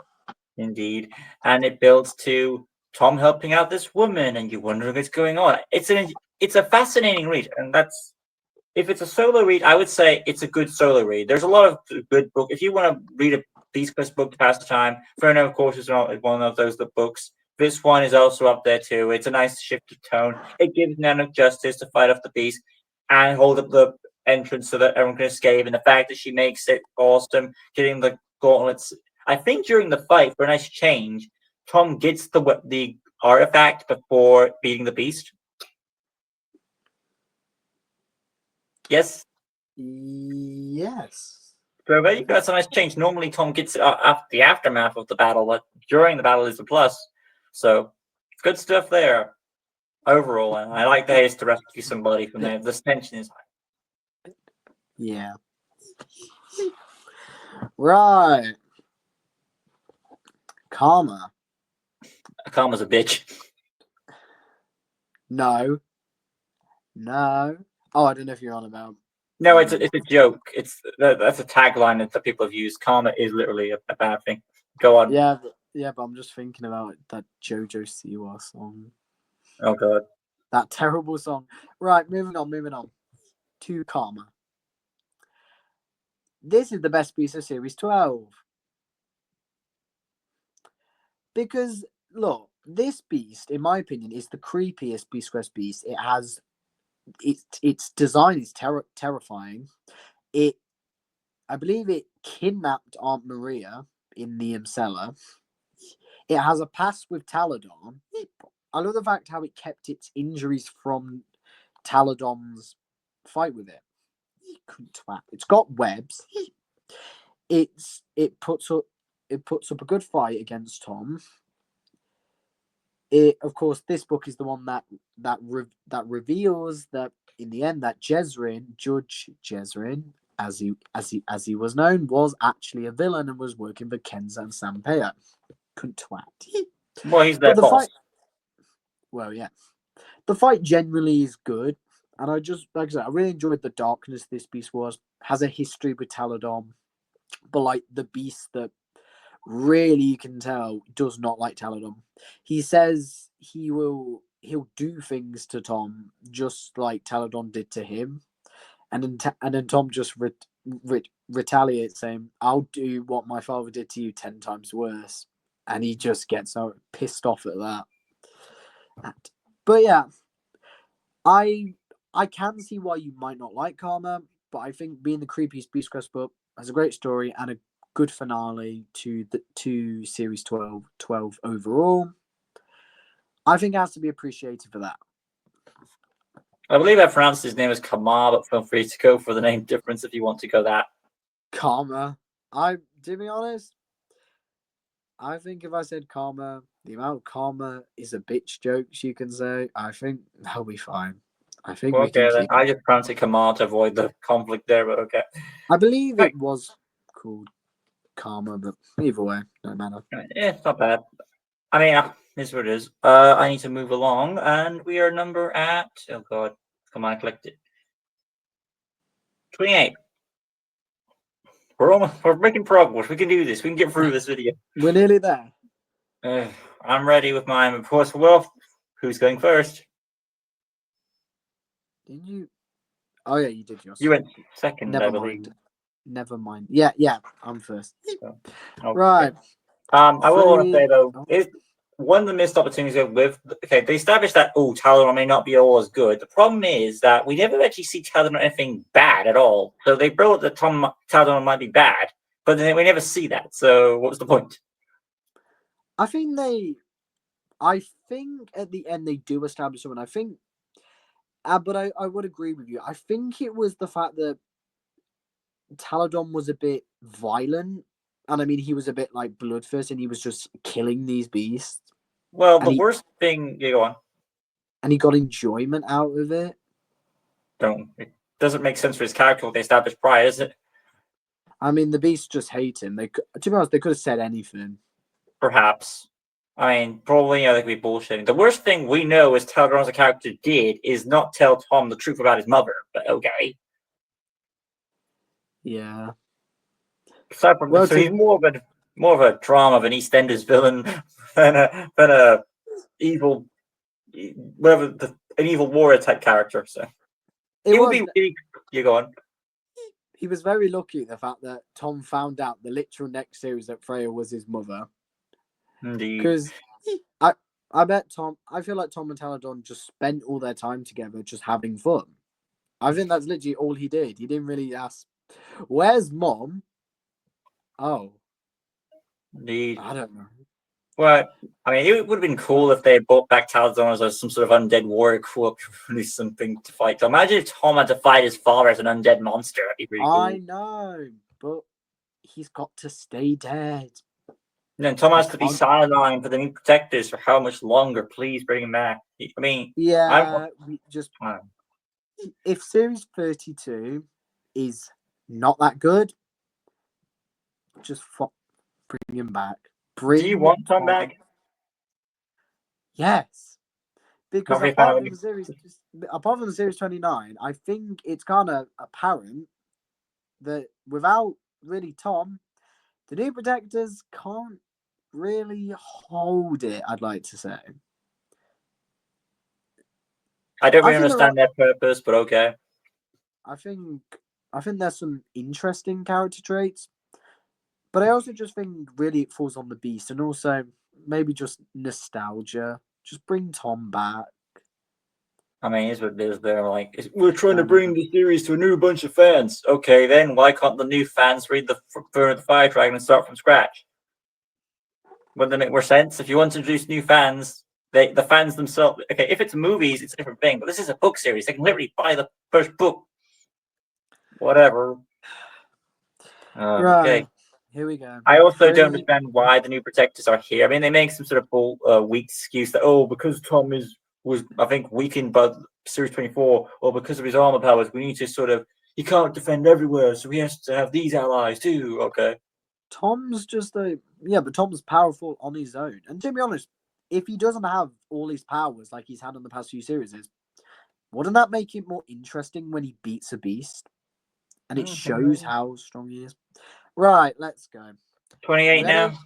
Indeed. And it builds to Tom helping out this woman, and you're wondering what's going on. It's a fascinating read, and if it's a solo read, I would say it's a good solo read. There's a lot of good book. If you want to read a Beast Quest book to pass the time, Inferno, of course, is one of those books. This one is also up there too. It's a nice shift of tone. It gives Nanook justice to fight off the beast and hold up the entrance so that everyone can escape. And the fact that she makes it awesome, getting the gauntlets. I think during the fight, for a nice change, Tom gets the artifact before beating the beast. Yes. Yes. So there you go. That's a nice change. Normally, Tom gets it after the aftermath of the battle, but during the battle is a plus. So good stuff there. Overall, and I like the haste to rescue somebody from there. The tension is high. Yeah. Right. Karma. Karma's a bitch. No. Oh, I don't know if you're on about. No, it's a joke. That's a tagline that people have used. Karma is literally a bad thing. Go on. Yeah, but I'm just thinking about that JoJo Siwa song. Oh god. That terrible song. Right, moving on to Karma. This is the best piece of Series 12. Because, look, this beast, in my opinion, is the creepiest Beast Quest beast. It has... Its design is terrifying. I believe it kidnapped Aunt Maria in the cellar. It has a past with Taladon. I love the fact how it kept its injuries from Taladon's fight with it. It's got webs. It puts up a good fight against Tom. Of course, this book is the one that reveals that in the end that Judge Jezrin, as he was known, was actually a villain and was working for Kenza and Sanpea. Couldn't twat. Well, he's their boss. Well, yeah. The fight generally is good. And I just, like I said, I really enjoyed the darkness this beast has a history with Taladon. But like the beast that really you can tell does not like Taladon. He says he'll do things to Tom just like Taladon did to him. And then Tom just retaliates saying, I'll do what my father did to you 10 times worse. And he just gets so pissed off at that. But yeah, I can see why you might not like Karma, but I think being the creepiest Beast Quest book has a great story and a good finale to Series 12 overall. I think it has to be appreciated for that. I believe I pronounced his name as Kamar, but feel free to go for the name difference if you want to go that. Karma. To be honest, I think if I said Karma, the amount of karma is a bitch jokes you can say, I think that'll be fine. I think we can keep I just pronounced it Kamar to avoid the conflict there, but okay. I believe it was called Karma, but either way, no matter. Yeah, it's not bad. I mean, here's what it is. I need to move along, and we are number at... Oh, God. Come on, I clicked it. 28. We're making progress. We can do this. We can get through this video. We're nearly there. I'm ready with mine. Of course, well, who's going first? Did you? Oh, yeah, you did yours. You went second, I believe. Never mind. Yeah, I'm first. So, okay. Right. I will want to say, though, is one of the missed opportunities with... Okay, they established that, Taladon may not be always good. The problem is that we never actually see Taladon anything bad at all. So they brought that Taladon might be bad, but then we never see that. So what was the point? I think at the end they do establish someone. I think... but I would agree with you. I think it was the fact that Taladon was a bit violent. And I mean, he was a bit like bloodthirsty and he was just killing these beasts. Well, the worst thing... You go on. And he got enjoyment out of it. It doesn't make sense for his character what they established prior, is it? I mean, the beasts just hate him. To be honest, they could have said anything. Perhaps. I mean, probably, they could be bullshitting. The worst thing we know is Taladon as a character did is not tell Tom the truth about his mother, but okay. Yeah. Aside from so he's more of a drama of an EastEnders villain than a evil, an evil warrior type character. So you go on. He was very lucky the fact that Tom found out the literal next series that Freya was his mother. Indeed. Because I feel like Tom and Taladon just spent all their time together just having fun. I think that's literally all he did. He didn't really ask, "Where's Mom?" Oh. Indeed. I don't know. Well, I mean, it would have been cool if they brought back Taladon as some sort of undead warrior co-op to something to fight. So imagine if Tom had to fight his father as an undead monster. That'd be pretty cool. I know, but he's got to stay dead. And then Tom has to be sidelined for the new protectors for how much longer? Please bring him back. I mean, if Series 32 is not that good, just bring him back. Do you want Tom back? Yes, Because Not a fan apart of from the series 29, I think it's kind of apparent that without really Tom, the New Protectors can't really hold it. I'd like to say. I don't I really think there are- understand their purpose, but okay. I think there's some interesting character traits, but I also just think really it falls on the Beast, and also maybe just nostalgia. Just bring Tom back. I mean, it's what it is. They're like, we're trying to bring the series to a new bunch of fans. Okay, then why can't the new fans read the Burn of the Fire Dragon and start from scratch? Wouldn't it make more sense if you want to introduce new fans? The fans themselves. Okay, if it's movies, it's a different thing. But this is a book series. They can literally buy the first book. Whatever. Right. Okay. Here we go. I also don't 3. understand why the New Protectors are here. I mean, they make some sort of weak excuse that because Tom was I think weakened by Series 24, or because of his armor powers, we need to sort of he can't defend everywhere, so he has to have these allies too. Okay. Tom's just but Tom's powerful on his own. And to be honest, if he doesn't have all his powers like he's had in the past few series, wouldn't that make it more interesting when he beats a beast? And it shows how strong he is. Right, let's go. 28 now.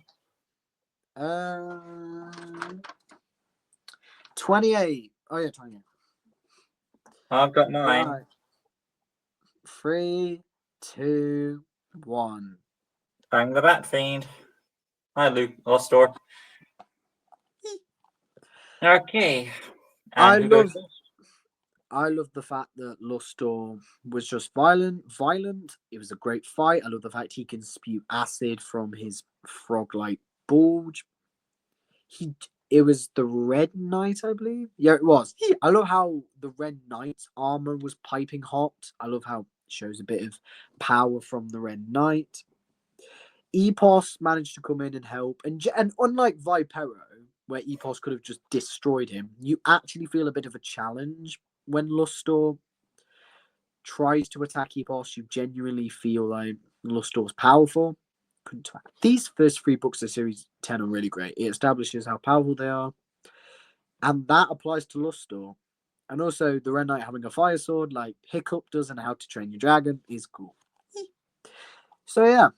28. Oh yeah, 28. I've got mine. Right. 3, 2, 1. Bang the Bat Fiend. Hi, Luke. Lost Door. Okay. I love the fact that Lustor was just violent. It was a great fight. I love the fact he can spew acid from his frog-like bulge. It was the Red Knight, I believe. Yeah, it was. I love how the Red Knight's armor was piping hot. I love how it shows a bit of power from the Red Knight. Epos managed to come in and help, and unlike Vipero, where Epos could have just destroyed him, you actually feel a bit of a challenge when Lustor tries to attack Epos. You genuinely feel like Lustor's powerful. These first 3 books of Series 10 are really great. It establishes how powerful they are, and that applies to Lustor. And also, the Red Knight having a fire sword like Hiccup does and How to Train Your Dragon is cool. So yeah,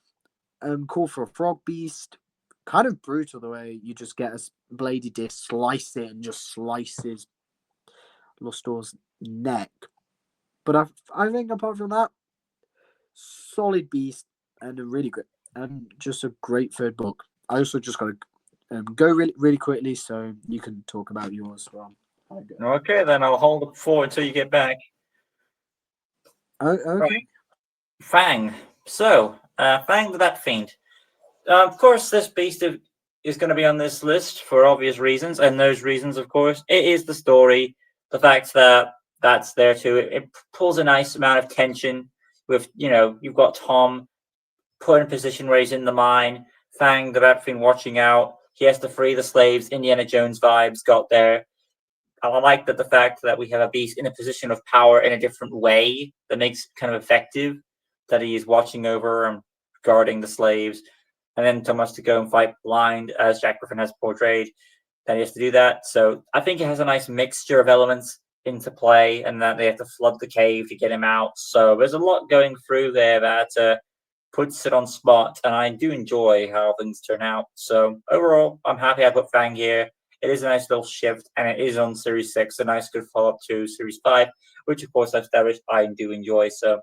call for a frog beast. Kind of brutal the way you just get a bladed disc, slice it, and just slices Lustor's neck. But I think apart from that, solid beast and a really good and just a great third book. I also just got to go really, really quickly so you can talk about yours as well. Okay, then I'll hold it forward until you get back. Oh, okay. Right. Fang. So, Fang the Bat Fiend. Of course, this beast is going to be on this list for obvious reasons, and those reasons, of course, it is the story, the fact that that's there too. It pulls a nice amount of tension with, you've got Tom put in a position where he's in the mine, Fang the Bat Fiend watching out. He has to free the slaves. Indiana Jones vibes got there. I like the fact that we have a beast in a position of power in a different way that makes it kind of effective, that he is watching over and guarding the slaves. And then Tom has to go and fight blind, as Jack Griffin has portrayed, that he has to do that. So I think it has a nice mixture of elements into play, and that they have to flood the cave to get him out. So there's a lot going through there that puts it on spot, and I do enjoy how things turn out. So overall, I'm happy I put Fang here. It is a nice little shift, and it is on Series 6, a nice good follow-up to Series 5, which, of course, I've established I do enjoy. So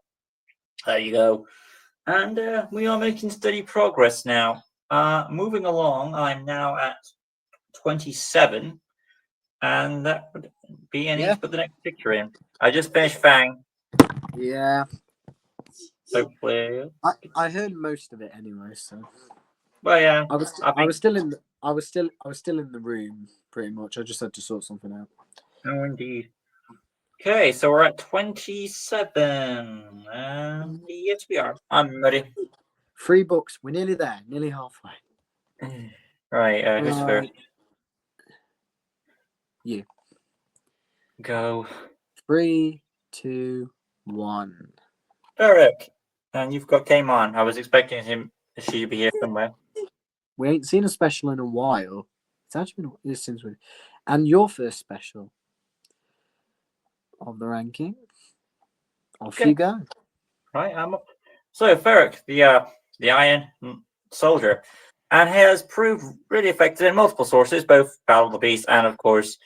there you go. And we are making steady progress now. Moving along, I'm now at 27, and that would be I need to put the next picture in. I just finished Fang. Yeah. Hopefully. I heard most of it anyway, so. Well, yeah. I was still in the room pretty much. I just had to sort something out. Oh, indeed. Okay, so we're at 27. Yes, we are. I'm ready. 3 books. We're nearly there. Nearly halfway. Right. Who's first? You. Go. 3, 2, 1. Eric. And you've got Came On. I was expecting she to be here somewhere. We ain't seen a special in a while. It's actually been since we. And your first special. of the ranking. Off Okay. you go. Right, I'm up. So Ferric, the Iron Soldier, and has proved really effective in multiple sources, both Battle of the Beast and, of course,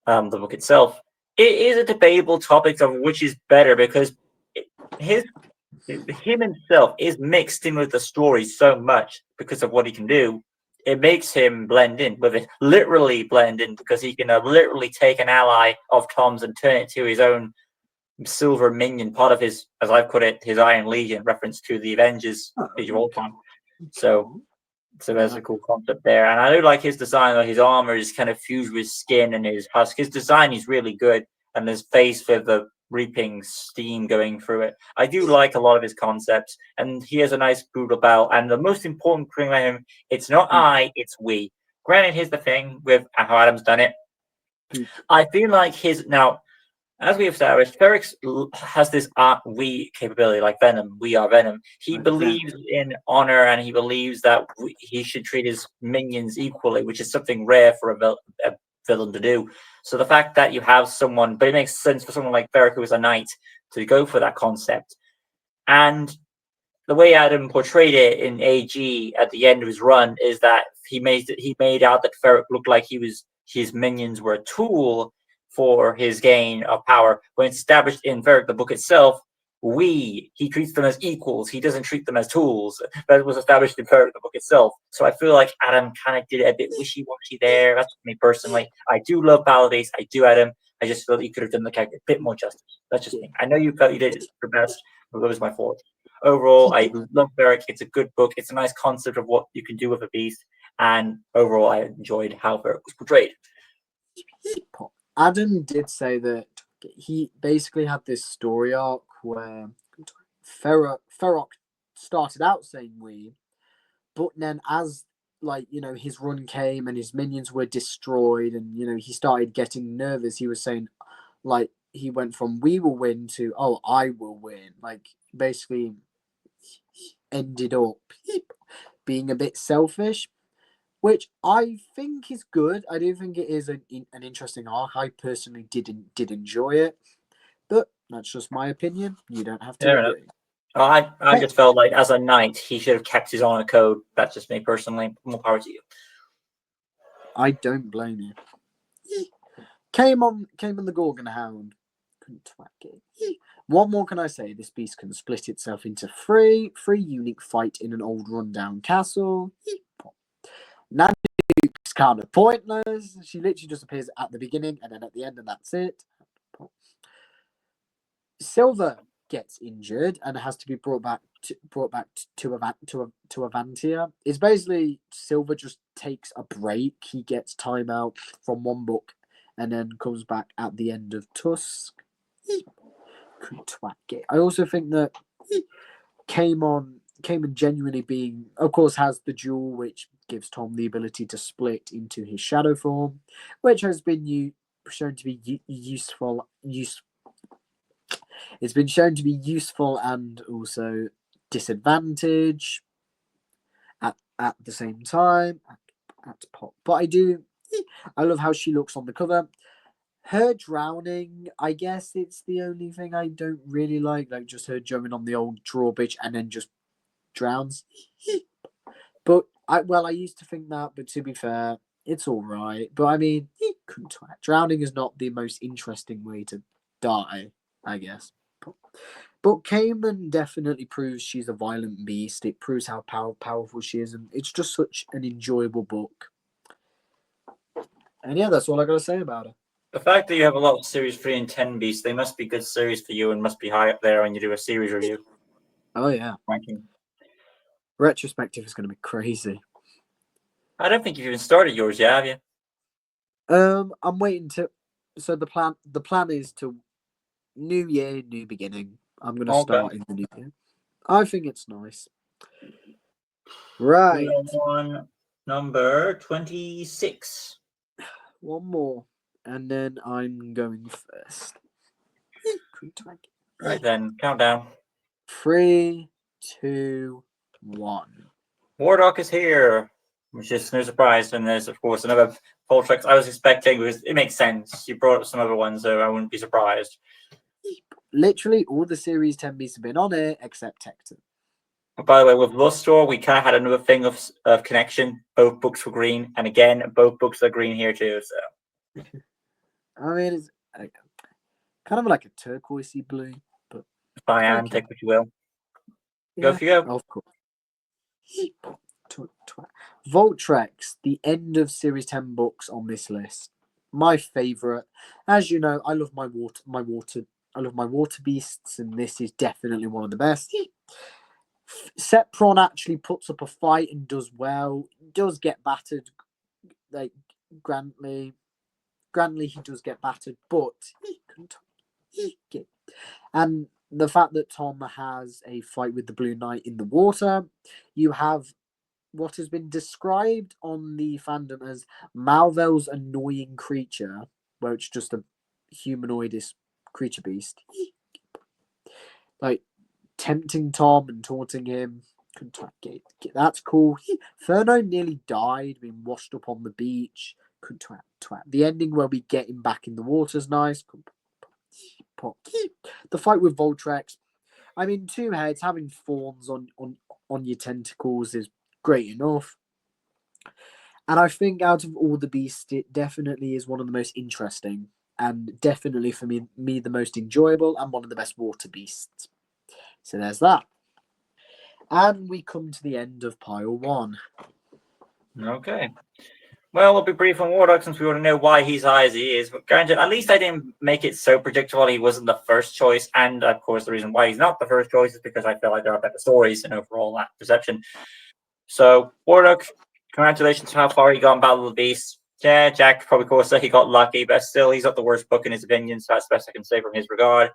the book itself. It is a debatable topic of which is better because him himself is mixed in with the story so much because of what he can do. It makes him blend in with it, literally blend in, because he can literally take an ally of Tom's and turn it to his own silver minion, part of his, as I've put it, his Iron Legion, reference to the Avengers Age of Ultron. So there's a cool concept there, and I do like his design. His armor is kind of fused with skin, and his husk. His design is really good, and his face with the reaping steam going through it. I do like a lot of his concepts, and he has a nice brutal belt. And the most important thing about him, it's not I, it's we. Granted, here's the thing with how Adam's done it. I feel like his now. As we have established, Ferrix has this we capability, like Venom. We are Venom. He believes in honor, and he believes that he should treat his minions equally, which is something rare for a villain to do. So the fact that you have someone, but it makes sense for someone like Ferric, who is a knight, to go for that concept. And the way Adam portrayed it in AG at the end of his run is that he made out that Ferric looked like his minions were a tool for his gain of power. When it's established in Ferric, the book itself, he treats them as equals. He doesn't treat them as tools. That was established in Ferric, the book itself. So I feel like Adam kind of did it a bit wishy-washy there. That's me personally. I do love Valadace. I do, Adam. I just feel he could have done the character a bit more justice. That's just me. I know you felt you did your best, but that was my fault. Overall, I love Ferric. It's a good book. It's a nice concept of what you can do with a beast. And overall, I enjoyed how Ferric was portrayed. Adam did say that he basically had this story arc where Ferroc started out saying we, but then as his run came and his minions were destroyed and he started getting nervous, he was saying he went from we will win to I will win, basically ended up being a bit selfish, which I think is good. I do think it is an interesting arc. I personally did enjoy it, but that's just my opinion. You don't have to agree. I just felt like as a knight, he should have kept his honor code. That's just me personally. More power to you. I don't blame you. Came on the Gorgon Hound. Couldn't twack it. What more can I say? This beast can split itself into three unique fight in an old rundown castle. Nanuke's kind of pointless. She literally just appears at the beginning and then at the end, and that's it. Silver gets injured and has to be brought back to Avantia. It's basically Silver just takes a break. He gets time out from one book and then comes back at the end of Tusk. I also think that Cayman genuinely being, of course, has the jewel which gives Tom the ability to split into his shadow form, which has been shown to be useful. It's been shown to be useful and also disadvantage at the same time. At pop, but I love how she looks on the cover. Her drowning, I guess it's the only thing I don't really like just her jumping on the old drawbridge and then just drowns. But I used to think that, but to be fair, it's all right. But I mean, drowning is not the most interesting way to die, I guess. But Cayman definitely proves she's a violent beast. It proves how powerful she is, and it's just such an enjoyable book. And yeah, that's all I got to say about it. The fact that you have a lot of Series 3 and 10 beasts, they must be good series for you and must be high up there when you do a series review. Oh, yeah. Ranking. Retrospective is going to be crazy. I don't think you've even started yours yet, have you? I'm waiting to... So the plan is to... New year, new beginning. I'm going to start in the new year. I think it's nice. Right. We are on number 26. One more. And then I'm going first. Right then, countdown. 3, 2, 1. Wardock is here, which is no surprise. And there's, of course, another Poltrex I was expecting because it makes sense. You brought up some other ones, so I wouldn't be surprised. Literally, all the Series 10 beasts have been on it except Tecton. By the way, with Lustor, we kind of had another thing of connection. Both books were green, and again, both books are green here too. So, I mean, it's kind of like a turquoisey blue, but cyan, okay. take what you will. Yeah, Go if you go. of course. Voltrex, the end of Series 10 books on this list. My favorite. As you know, I love my water beasts, and this is definitely one of the best. Sepron actually puts up a fight and does well. Does get battered, like Grantley. He does get battered, but he get. And the fact that Tom has a fight with the Blue Knight in the water, you have what has been described on the fandom as Malvel's annoying creature, where it's just a humanoidist creature beast. Like tempting Tom and taunting him. That's cool. Ferno nearly died, being washed up on the beach. The ending where we get him back in the water is nice. The fight with Voltrex. I mean, 2 heads, having thorns on your tentacles is great enough. And I think out of all the beasts, it definitely is one of the most interesting. And definitely for me the most enjoyable and one of the best water beasts. So there's that. And we come to the end of pile 1. Okay. Well, we'll be brief on Warlock since we already know why he's high as he is. But granted, at least I didn't make it so predictable he wasn't the first choice. And of course, the reason why he's not the first choice is because I feel like there are better stories and overall that perception. So, Warlock, congratulations to how far he got in Battle of the Beasts. Yeah, Jack probably could say he got lucky, but still, he's not the worst book in his opinion, so that's the best I can say from his regard.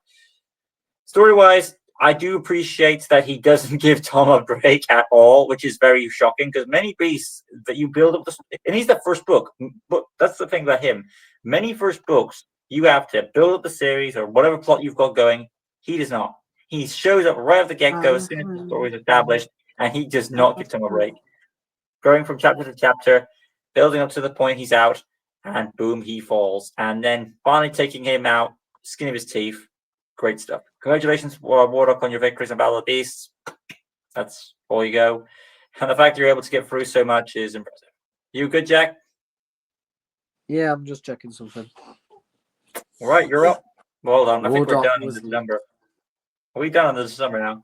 Story-wise, I do appreciate that he doesn't give Tom a break at all, which is very shocking because many beasts that you build up, and he's the first book, but that's the thing about him. Many first books, you have to build up the series or whatever plot you've got going. He does not. He shows up right at the get-go as soon as the story is established, and he does not give Tom a break. Going from chapter to chapter, building up to the point he's out, and boom, he falls. And then finally taking him out, skin of his teeth. Great stuff. Congratulations, Warlock, on your victories in Battle of the Beasts. That's all you go. And the fact that you're able to get through so much is impressive. You good, Jack? Yeah, I'm just checking something. All right, you're up. Well done. I think we're Warlock done in December. Are we done in December now?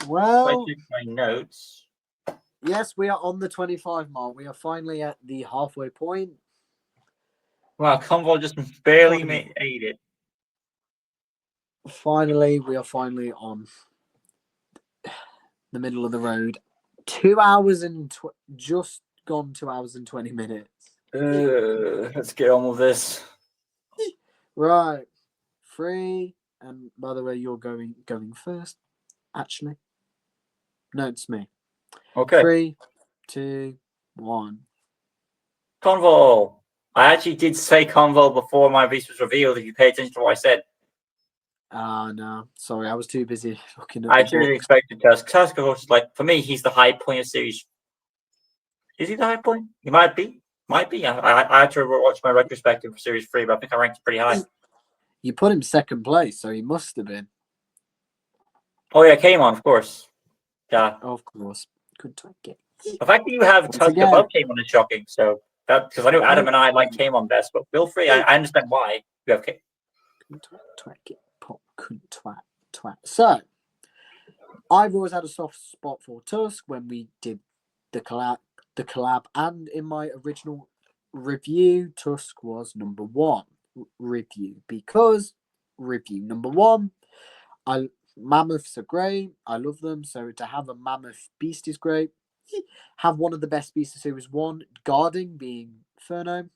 Well, I check my notes. yes, we are on the 25 mark. We are finally at the halfway point. Wow, Convo just barely made it. Finally, we are finally on the middle of the road. 2 hours and just gone 2 hours and 20 minutes. Let's get on with this. Right. 3, and by the way, you're going first. Actually, no, it's me. Okay. 3, 2, 1. Convo. I actually did say Convo before my beast was revealed. If you pay attention to what I said, No, sorry, I was too busy looking at. I truly expected Tusk. Tusk, of course, is like for me, he's the high point of series. Is he the high point? He might be. Might be. I had to watch my retrospective for series 3, but I think I ranked it pretty high. You put him second place, so he must have been. Oh yeah, came on, of course. Yeah. Of course. Good to get. The fact that you have Tusk above came on is shocking. So that because I know Adam and I like came on best, but feel free. I understand why you have K. So I've always had a soft spot for Tusk when we did the collab, and in my original review, Tusk was number 1 review because review number 1. Mammoths are great. I love them. So to have a mammoth beast is great. Have one of the best beasts of series 1, guarding being Ferno,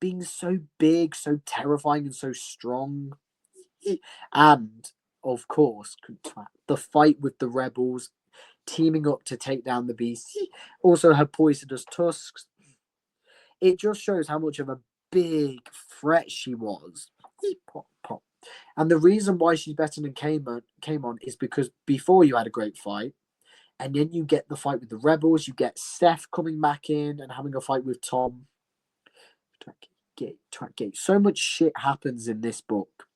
being so big, so terrifying, and so strong. And of course, the fight with the rebels, teaming up to take down the beast. Also had poisonous tusks. It just shows how much of a big threat she was. And the reason why she's better than came on is because before you had a great fight, and then you get the fight with the rebels, you get Seth coming back in and having a fight with Tom. Gate. So much shit happens in this book,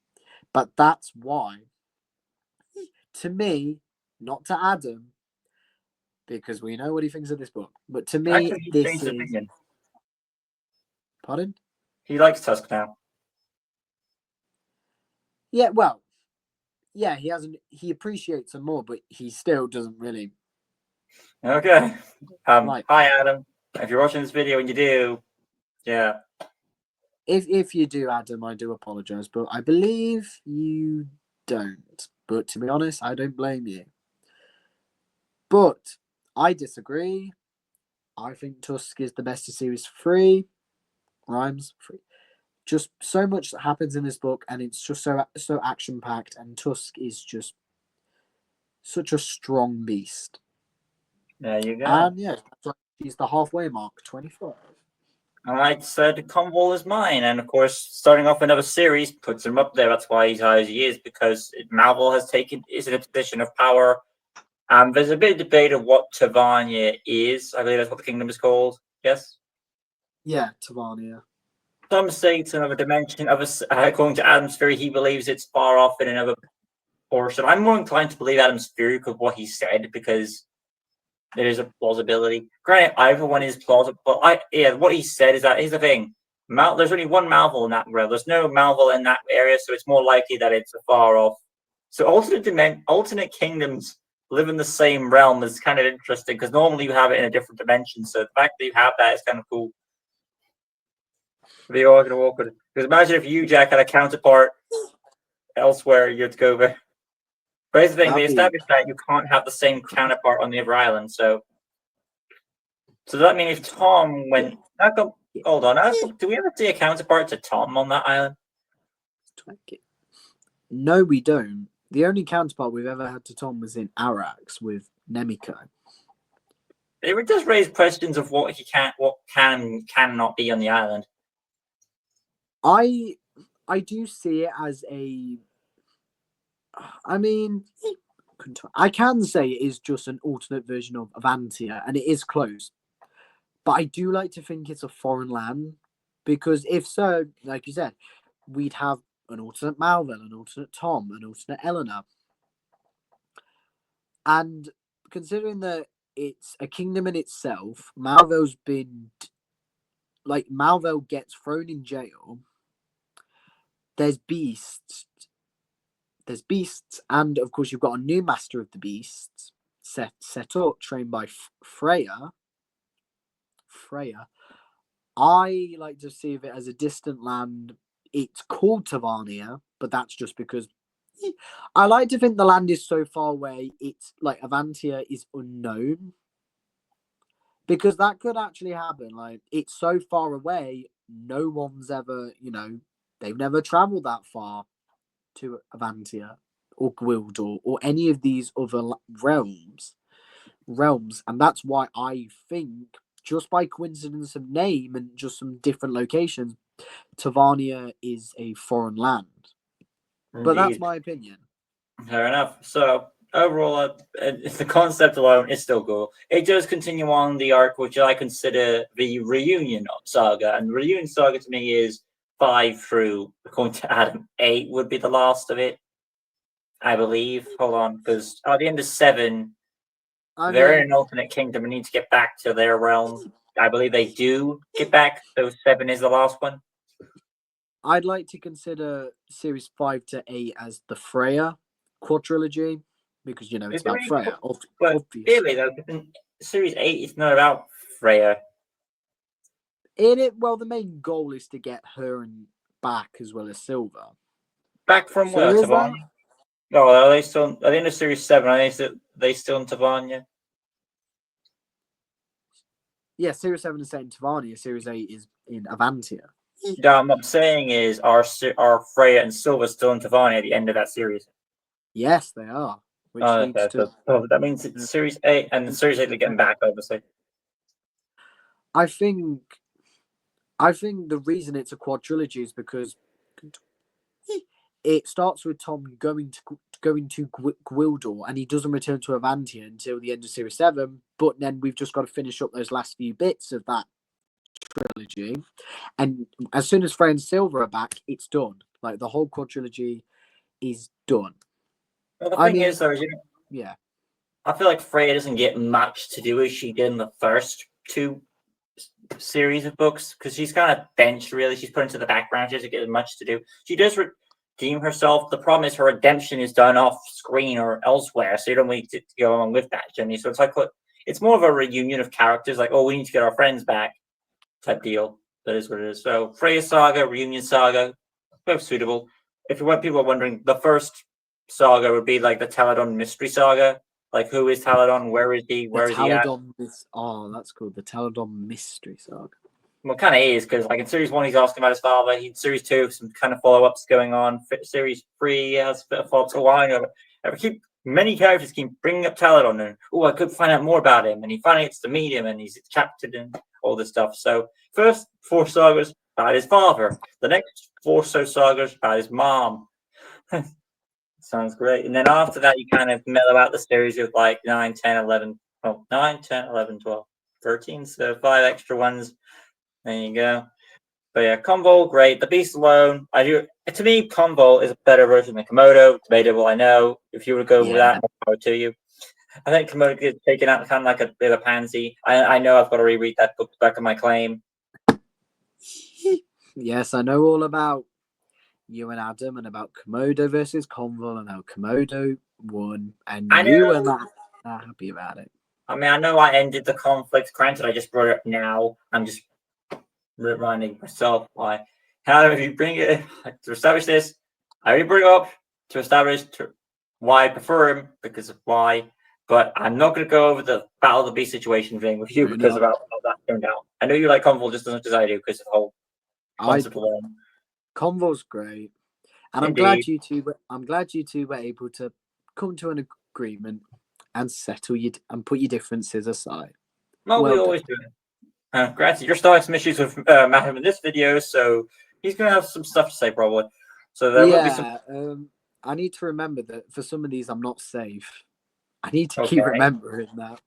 but that's why, to me, not to Adam, because we know what he thinks of this book, but to me, Actually, he this changed his is. opinion. Pardon? He likes Tusk now. Yeah, well, yeah, he hasn't. He appreciates them more, but he still doesn't really. Okay. Like. Hi, Adam. If you're watching this video and you do, yeah. If you do, Adam, I do apologize, but I believe you don't. But to be honest, I don't blame you. But I disagree. I think Tusk is the best of series 3. Rhymes 3. Just so much that happens in this book, and it's just so action packed. And Tusk is just such a strong beast. There you go. And yeah, he's the halfway mark, 25. I said Conwall is mine, and of course, starting off another series puts him up there. That's why he's high as he is, because Malvel is in a position of power. There's a bit of debate of what Tavania is. I believe that's what the kingdom is called. Yes. Yeah, Tavania. Some say it's another dimension. According to Adam's theory, he believes it's far off in another portion. I'm more inclined to believe Adam's theory because of what he said, because there is a plausibility. Granted, either one is plausible. But what he said is that here's the thing: there's only one Malvel in that realm. There's no Malvel in that area, so it's more likely that it's far off. So alternate kingdoms live in the same realm is kind of interesting, because normally you have it in a different dimension. So the fact that you have that is kind of cool. Be awkward. Because imagine if you, Jack, had a counterpart elsewhere, you'd go there. But here's the thing: they established that you can't have the same counterpart on the other island. So does that mean if Tom went? Hold on. Do we ever see a counterpart to Tom on that island? No, we don't. The only counterpart we've ever had to Tom was in Arax with Nemiko. It would just raise questions of what can and cannot be on the island. I do see it as I mean, I can say it is just an alternate version of Avantia, and it is close. But I do like to think it's a foreign land, because if so, like you said, we'd have an alternate Malvel, an alternate Tom, an alternate Eleanor. And considering that it's a kingdom in itself, Malvel's been Malvel gets thrown in jail. There's beasts, and of course you've got a new master of the beasts set up, trained by Freya. I like to see it as a distant land. It's called Tavania, but that's just because I like to think the land is so far away. It's like Avantia is unknown, because that could actually happen. Like, it's so far away, no one's ever, they've never traveled that far to Avantia or Gwildor or any of these other realms, and that's why I think, just by coincidence of name and just some different locations, Tavania is a foreign land. Indeed. But that's my opinion. Fair enough. So overall, the concept alone is still cool. It does continue on the arc, which I consider the reunion saga, and the reunion saga to me is 5 through, according to Adam, 8 would be the last of it, I believe. Hold on, because at the end of 7, they're in an alternate kingdom and need to get back to their realm. I believe they do get back, so 7 is the last one. I'd like to consider series 5 to 8 as the Freya quadrilogy, because it's about Freya. But really, though, series 8 is not about Freya. Well, the main goal is to get her back, as well as Silver. Back from where? Tavania? No, are they still at the end of series 7? Are they still in Tavania? Yeah, series 7 is set in Tavania. Series 8 is in Avantia. Yeah, what I'm saying is, are Freya and Silver still in Tavania at the end of that series? Yes, they are. That means it's series 8, and series 8 they're getting back, obviously. I think the reason it's a quadrilogy is because it starts with Tom going to Gwildor, and he doesn't return to Avantia until the end of series 7. But then we've just got to finish up those last few bits of that trilogy, and as soon as Frey and Silver are back, it's done. Like the whole quadrilogy is done. Well, the I thing mean, is, though, yeah, I feel like Freya doesn't get much to do as she did in the first two series of books because she's kind of benched, really. She's put into the background. She doesn't get much to do. She does redeem herself. The problem is her redemption is done off screen or elsewhere, so you don't need to go along with that journey. So it's like it's more of a reunion of characters, like, oh, we need to get our friends back type deal. That is what it is. So Freya saga, reunion saga, both suitable. If people are wondering, the first saga would be like the Teledon mystery saga. Like, who is Teledon? Where is he? Where is he at? That's called the Teledon Mystery Saga. Well, kind of is, because like in series 1, he's asking about his father. In series 2, some kind of follow-ups going on. Series 3 has a bit of follow-ups. So many characters keep bringing up Teledon, and I could find out more about him. And he finally gets to meet him, and he's chaptered and all this stuff. So first 4 sagas about his father. The next 4 sagas about his mom. Sounds great. And then after that, you kind of mellow out the series with like 9, 10, 11, 9, 10, 11, 12, 13. So 5 extra ones. There you go. But yeah, Convol, great. The Beast alone, to me, Convol is a better version than Komodo. Debatable, I know. If you were to go with that, more power to you. I think Komodo gets taken out kind of like a bit of a pansy. I know I've got to reread that book back on my claim. Yes, I know all about you and Adam and about Komodo versus Convol and how Komodo won, and you were not happy about it. I mean, I know I ended the conflict. Granted, I just brought it up now. I'm just reminding myself why. How do you bring it to establish this? I already bring it up to establish why I prefer him because of why. But I'm not going to go over the Battle of the Beast situation thing with you because of how that turned out. I know you like Convol just as much as I do because of the whole concept alone. Convol's great, and I'm glad you two were able to come to an agreement and settle and put your differences aside. Well, we always do. Granted, you're starting some issues with Matt in this video, so he's going to have some stuff to say probably. So there will be some. I need to remember that for some of these, I'm not safe. I need to keep remembering that.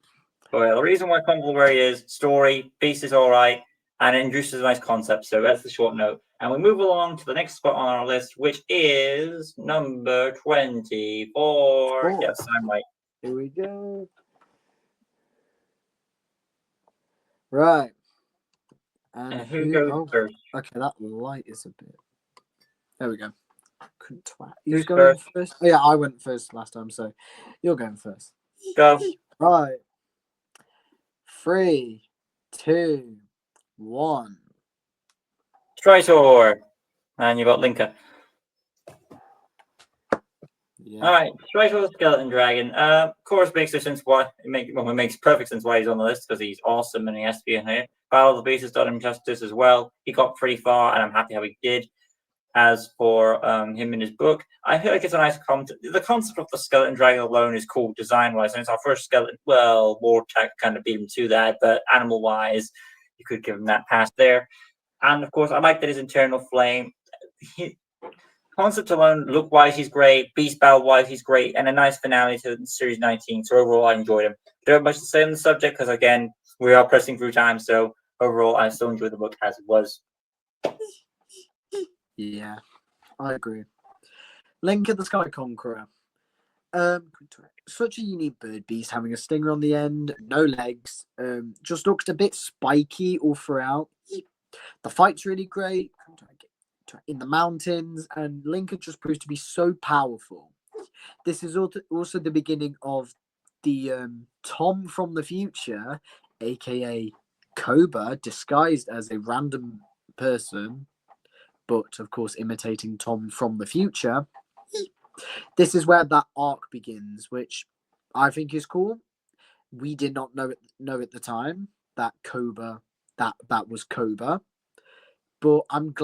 Well, the reason why Convol where he is, story, Beast is all right, and it introduces a nice concept. So that's the short note. And we move along to the next spot on our list, which is number 24. Yes, I'm right. Here we go. Right. And who goes first? Okay, that light is a bit. There we go. Couldn't twat. Who's going first? Oh, yeah, I went first last time, so you're going first. Go. Right. 3, 2, 1. Tritor. And you got Linka. Yeah. All right, Tritor Skeleton Dragon. Of course, makes sense why it makes perfect sense why he's on the list because he's awesome and he has to be in here. Battle of the Beast has done him justice as well. He got pretty far, and I'm happy how he did. As for him in his book, I feel like it's a nice concept. The concept of the skeleton dragon alone is cool design-wise, and it's our first skeleton. Well, Wartech kind of beat him to that, but animal-wise, you could give him that pass there. And of course, I like that his internal flame. Concept alone, look-wise, he's great. Beast battle-wise, he's great, and a nice finale to Series 19. So overall, I enjoyed him. Don't have much to say on the subject because again, we are pressing through time. So overall, I still enjoyed the book as it was. Yeah, I agree. Linka the Sky Conqueror. Such a unique bird beast, having a stinger on the end, no legs. Just looked a bit spiky all throughout. The fight's really great in the mountains, and Linka just proves to be so powerful. This is also the beginning of the Tom from the future, aka Koba, disguised as a random person, but of course imitating Tom from the future. This is where that arc begins, which I think is cool. We did not know at the time that Koba that was Koba, but I'm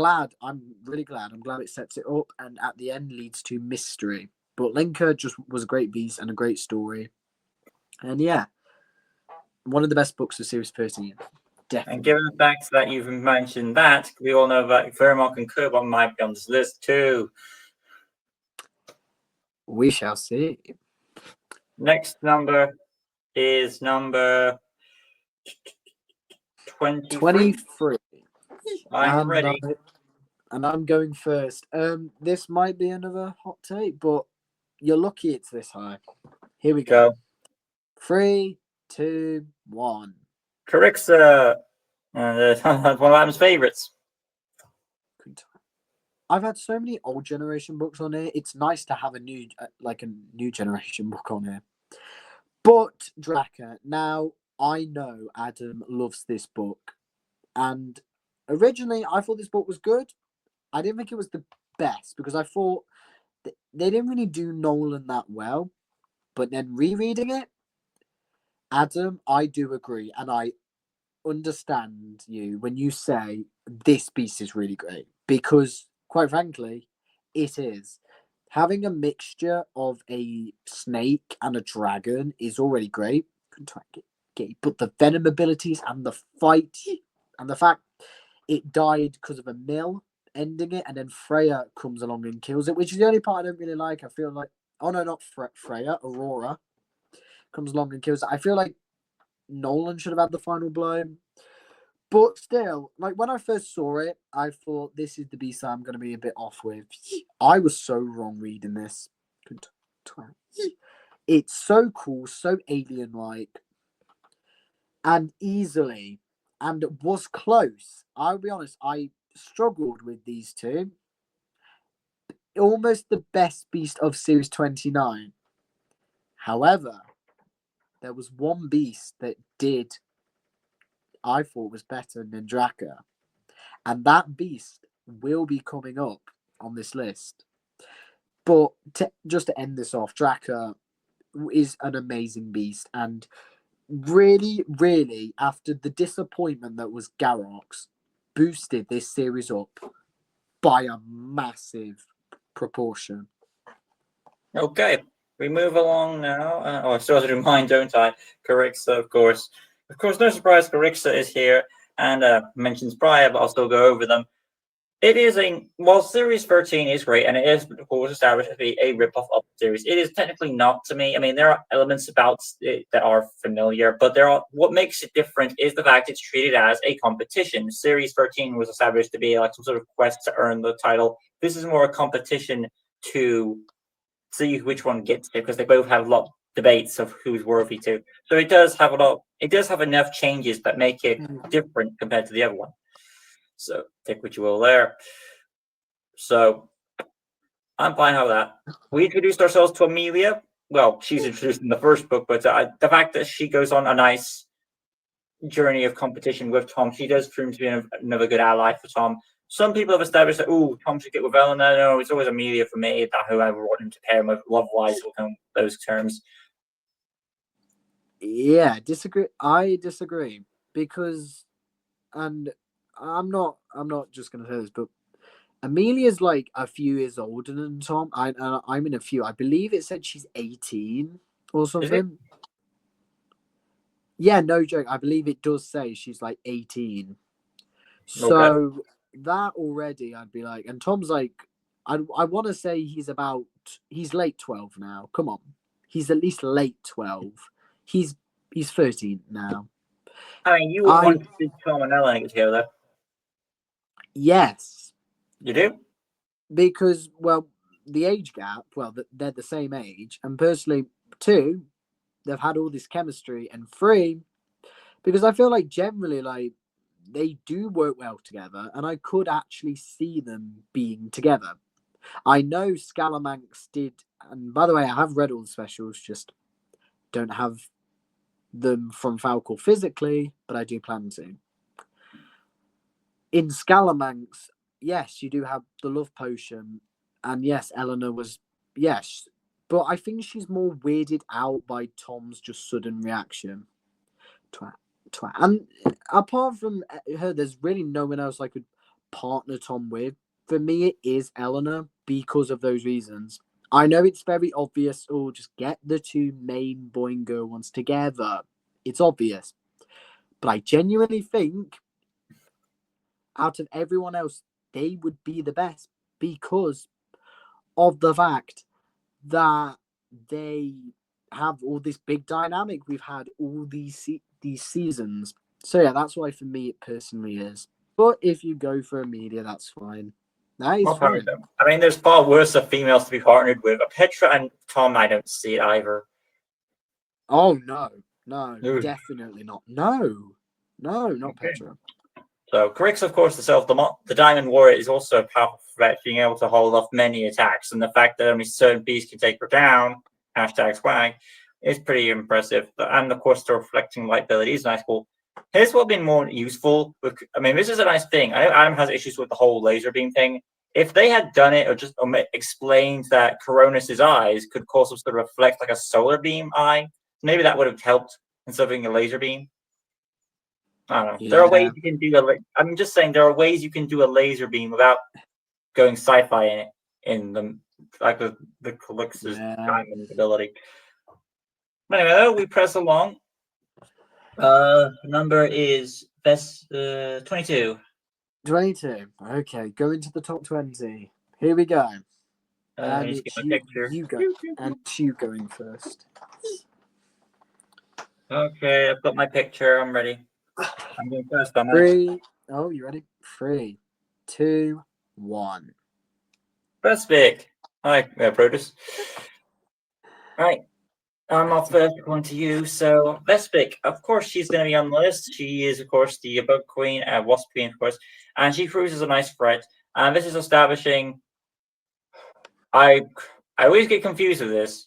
really glad. I'm glad it sets it up and at the end leads to mystery. But Linka just was a great beast and a great story, and yeah, one of the best books of Series 13. Definitely. And given the fact that you've mentioned that, we all know that Vermok and Koba might be on this list too. We shall see. Next number is number 23. 23. I'm And ready. I'm going first. This might be another hot take, but you're lucky it's this high. Here we go. Go. 3, 2, 1. Carixa. One of Adam's favorites. I've had so many old generation books on here. It's nice to have a new generation book on here. But Draka, now I know Adam loves this book, and originally I thought this book was good. I didn't think it was the best because I thought they didn't really do Nolan that well. But then rereading it, Adam, I do agree, and I understand you when you say this piece is really great because, quite frankly, it is. Having a mixture of a snake and a dragon is already great. But the venom abilities and the fight and the fact it died because of a mill ending it, and then Freya comes along and kills it, which is the only part I don't really like. I feel like, oh no, not Freya, Aurora comes along and kills it. I feel like Nolan should have had the final blow. But still, like when I first saw it, I thought this is the beast I'm going to be a bit off with. I was so wrong reading this. It's so cool, so alien-like, and easily, and was close. I'll be honest, I struggled with these two. Almost the best beast of Series 29. However, there was one beast that I thought was better than Draka. And that beast will be coming up on this list. But just to end this off, Draka is an amazing beast. And really, really, after the disappointment that was Garox, boosted this series up by a massive proportion. Okay, we move along now. I still have to do mine, don't I? Carixa, of course. Of course, no surprise, Carixa is here and mentions prior, but I'll still go over them. It is while Series 13 is great, and it is, of course, established to be a ripoff of the series, it is technically not to me. I mean, there are elements about it that are familiar, but what makes it different is the fact it's treated as a competition. Series 13 was established to be like some sort of quest to earn the title. This is more a competition to see which one gets it, because they both have a lot of debates of who's worthy to. So it does have enough changes that make it different compared to the other one. So take what you will there. So I'm fine with that. We introduced ourselves to Amelia. Well, she's introduced in the first book, but the fact that she goes on a nice journey of competition with Tom, she does prove to be another good ally for Tom. Some people have established that, Tom should get with Elena. No, it's always Amelia for me, that whoever want him to pair him with love-wise will come those terms. Yeah, I disagree because, and I'm not just gonna say this, but Amelia's like a few years older than Tom. I'm in a few. I believe it said she's 18 or something. Yeah, no joke. I believe it does say she's like 18. So that already, I'd be like, and Tom's like, I want to say he's late 12 now. Come on, he's at least late 12. He's 13 now. I mean, you would want to see Tom and Elena get together. Yes. You do? Because, well, the age gap, they're the same age. And personally, 2, they've had all this chemistry. And 3, because I feel like generally, like, they do work well together. And I could actually see them being together. I know Scalamanx did. And by the way, I have read all the specials, just don't have them from Falcor physically, but I do plan to. In Scalamanx, yes, you do have the love potion, and yes, Eleanor was, yes, but I think she's more weirded out by Tom's just sudden reaction. And apart from her, there's really no one else I could partner Tom with. For me, it is Eleanor because of those reasons. I know it's very obvious, just get the 2 main boy and girl ones together. It's obvious. But I genuinely think out of everyone else, they would be the best because of the fact that they have all this big dynamic we've had all these seasons. So yeah, that's why for me it personally is. But if you go for Amelia, that's fine. That is I'll probably fine. do. I mean, there's far worse of females to be partnered with. Petra and Tom, I don't see it either. Oh no, no, Ooh. definitely not. No, not Okay. Petra. So Grix, of course, the Diamond Warrior is also a powerful threat, being able to hold off many attacks, and the fact that only certain beasts can take her down, hashtag swag, is pretty impressive. And of course, the reflecting light ability is nice. Cool. Here's what been more useful. I mean, this is a nice thing. I know Adam has issues with the whole laser beam thing. If they had done it or just explained that Coronis's eyes could cause them to reflect like a solar beam eye, maybe that would have helped instead of being a laser beam. I don't know. There are ways Yeah, you can do I'm just saying there are ways you can do a laser beam without going sci-fi in it. In the like the Calix's yeah. diamond ability. But anyway, we press along. Number is best 22. 22. Okay, go into the top 20. Here we go. I And need to get it's my you, picture. you go. And it's you going first. Okay, I've got my picture. I'm ready. I'm going first, am I? 3. Oh, you ready? 3, 2, 1. That's big. Hi, Brutus. Right. I'm off first one to you. So Vespic, of course, she's going to be on the list. She is, of course, the Bug Queen, Wasp Queen, of course, and she proves as a nice threat. And this is establishing. I always get confused with this.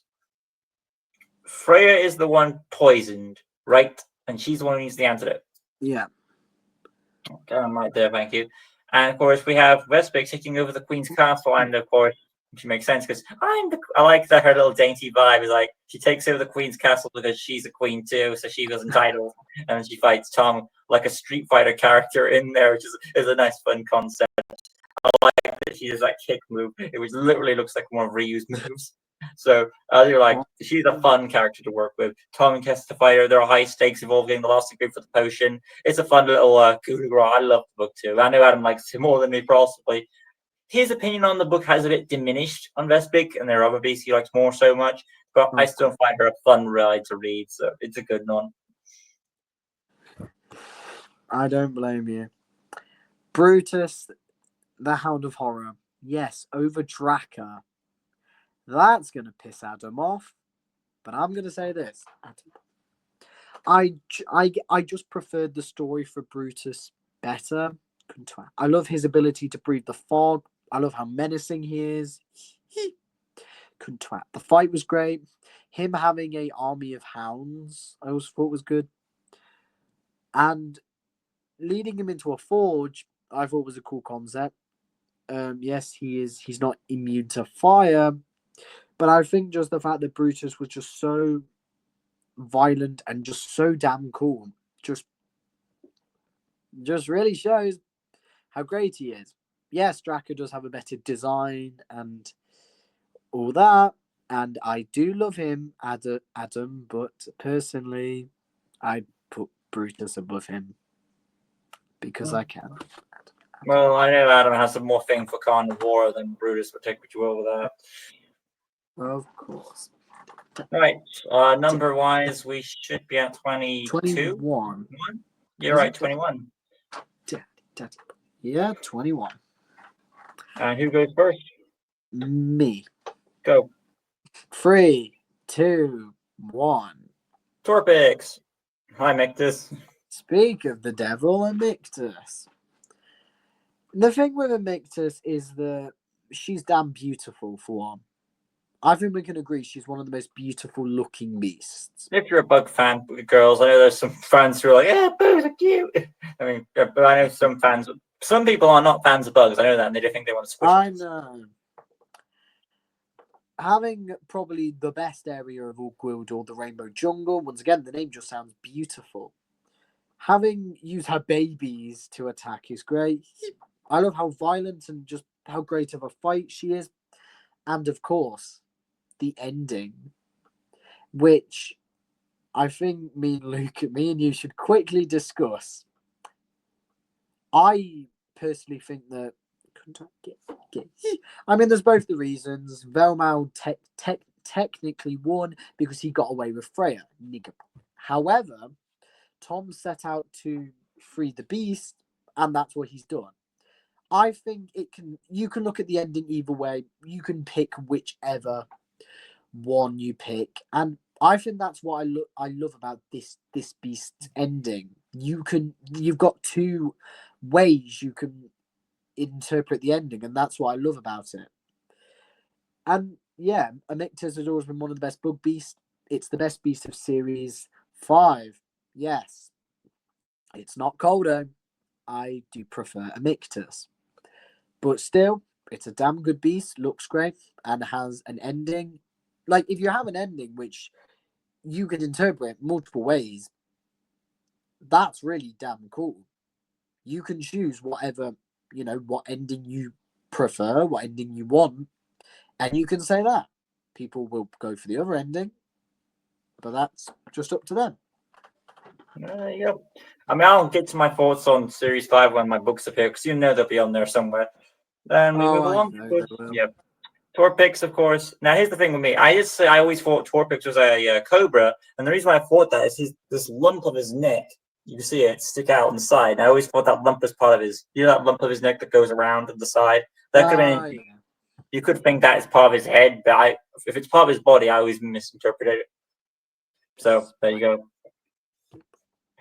Freya is the one poisoned, right? And she's the one who needs the antidote. Yeah. Okay, I'm right there, thank you. And of course, we have Vespic taking over the Queen's castle, and of course, which makes sense because I like that her little dainty vibe is like she takes over the Queen's castle because she's a queen too, so she feels entitled, and she fights Tom like a Street Fighter character in there, which is a nice fun concept. I like that she does that kick move, it which literally looks like one of Ryu's moves. So you're like, she's a fun character to work with. Tom and Kess the fighter, there are high stakes involved getting the last degree for the potion. It's a fun little coup de grace. I love the book too. I know Adam likes it more than me, possibly. His opinion on the book has a bit diminished on Vespic, and there are other beasts he likes more so much. But I still find her a fun ride to read, so it's a good one. I don't blame you. Brutus, the Hound of Horror. Yes, over Draka. That's going to piss Adam off. But I'm going to say this. I just preferred the story for Brutus better. I love his ability to breathe the fog. I love how menacing he is. Couldn't twat. The fight was great. Him having a army of hounds, I always thought was good. And leading him into a forge, I thought was a cool concept. Yes, he's not immune to fire, but I think just the fact that Brutus was just so violent and just so damn cool, just really shows how great he is. Yes, Draka does have a better design and all that, and I do love him, Adam, but personally, I put Brutus above him because I can. Well, I know Adam has some more thing for Carnivore than Brutus, but take what you will with that. Of course. Right. Number wise, we should be at 22. 21. You're right, 21. Daddy. Yeah, 21. And who goes first? Me. Go. 3, 2, 1. Torpix. Hi, Mictus. Speak of the devil, Amictus. The thing with Amictus is that she's damn beautiful, for one. I think we can agree she's one of the most beautiful looking beasts. If you're a bug fan, girls, I know there's some fans who are like, yeah, bugs are cute. I mean, but I know some people are not fans of bugs. I know that, and they think they want to squish I it. know. Having probably the best area of all Gwildor, the Rainbow Jungle, once again, the name just sounds beautiful. Having used her babies to attack is great. I love how violent and just how great of a fight she is. And of course, the ending, which I think me and you should quickly discuss. I personally think that I mean, there's both the reasons. Velmal technically won because he got away with Freya. However, Tom set out to free the beast, and that's what he's done. I think you can look at the ending either way. You can pick whichever one you pick, and I think that's what I love about this beast ending. You've got two ways you can interpret the ending, and that's what I love about it. And yeah, Amictus has always been one of the best bug beasts. It's the best beast of series 5. Yes. It's not Coldo. I do prefer Amictus. But still, it's a damn good beast, looks great, and has an ending. Like, if you have an ending which you can interpret multiple ways, that's really damn cool. You can choose whatever, what ending you prefer, what ending you want, and you can say that. People will go for the other ending, but that's just up to them. There you go. I mean, I'll get to my thoughts on Series 5 when my books appear, because they'll be on there somewhere. Then we move along. Yeah. Torpix, of course. Now, here's the thing with me. I always thought Torpix was a cobra, and the reason why I thought that is this lump of his neck. You can see it stick out on the side. I always thought that lump was part of his. That lump of his neck that goes around on the side. That could have been. Yeah. You could think that is part of his head, but if it's part of his body, I always misinterpreted it. So there you go.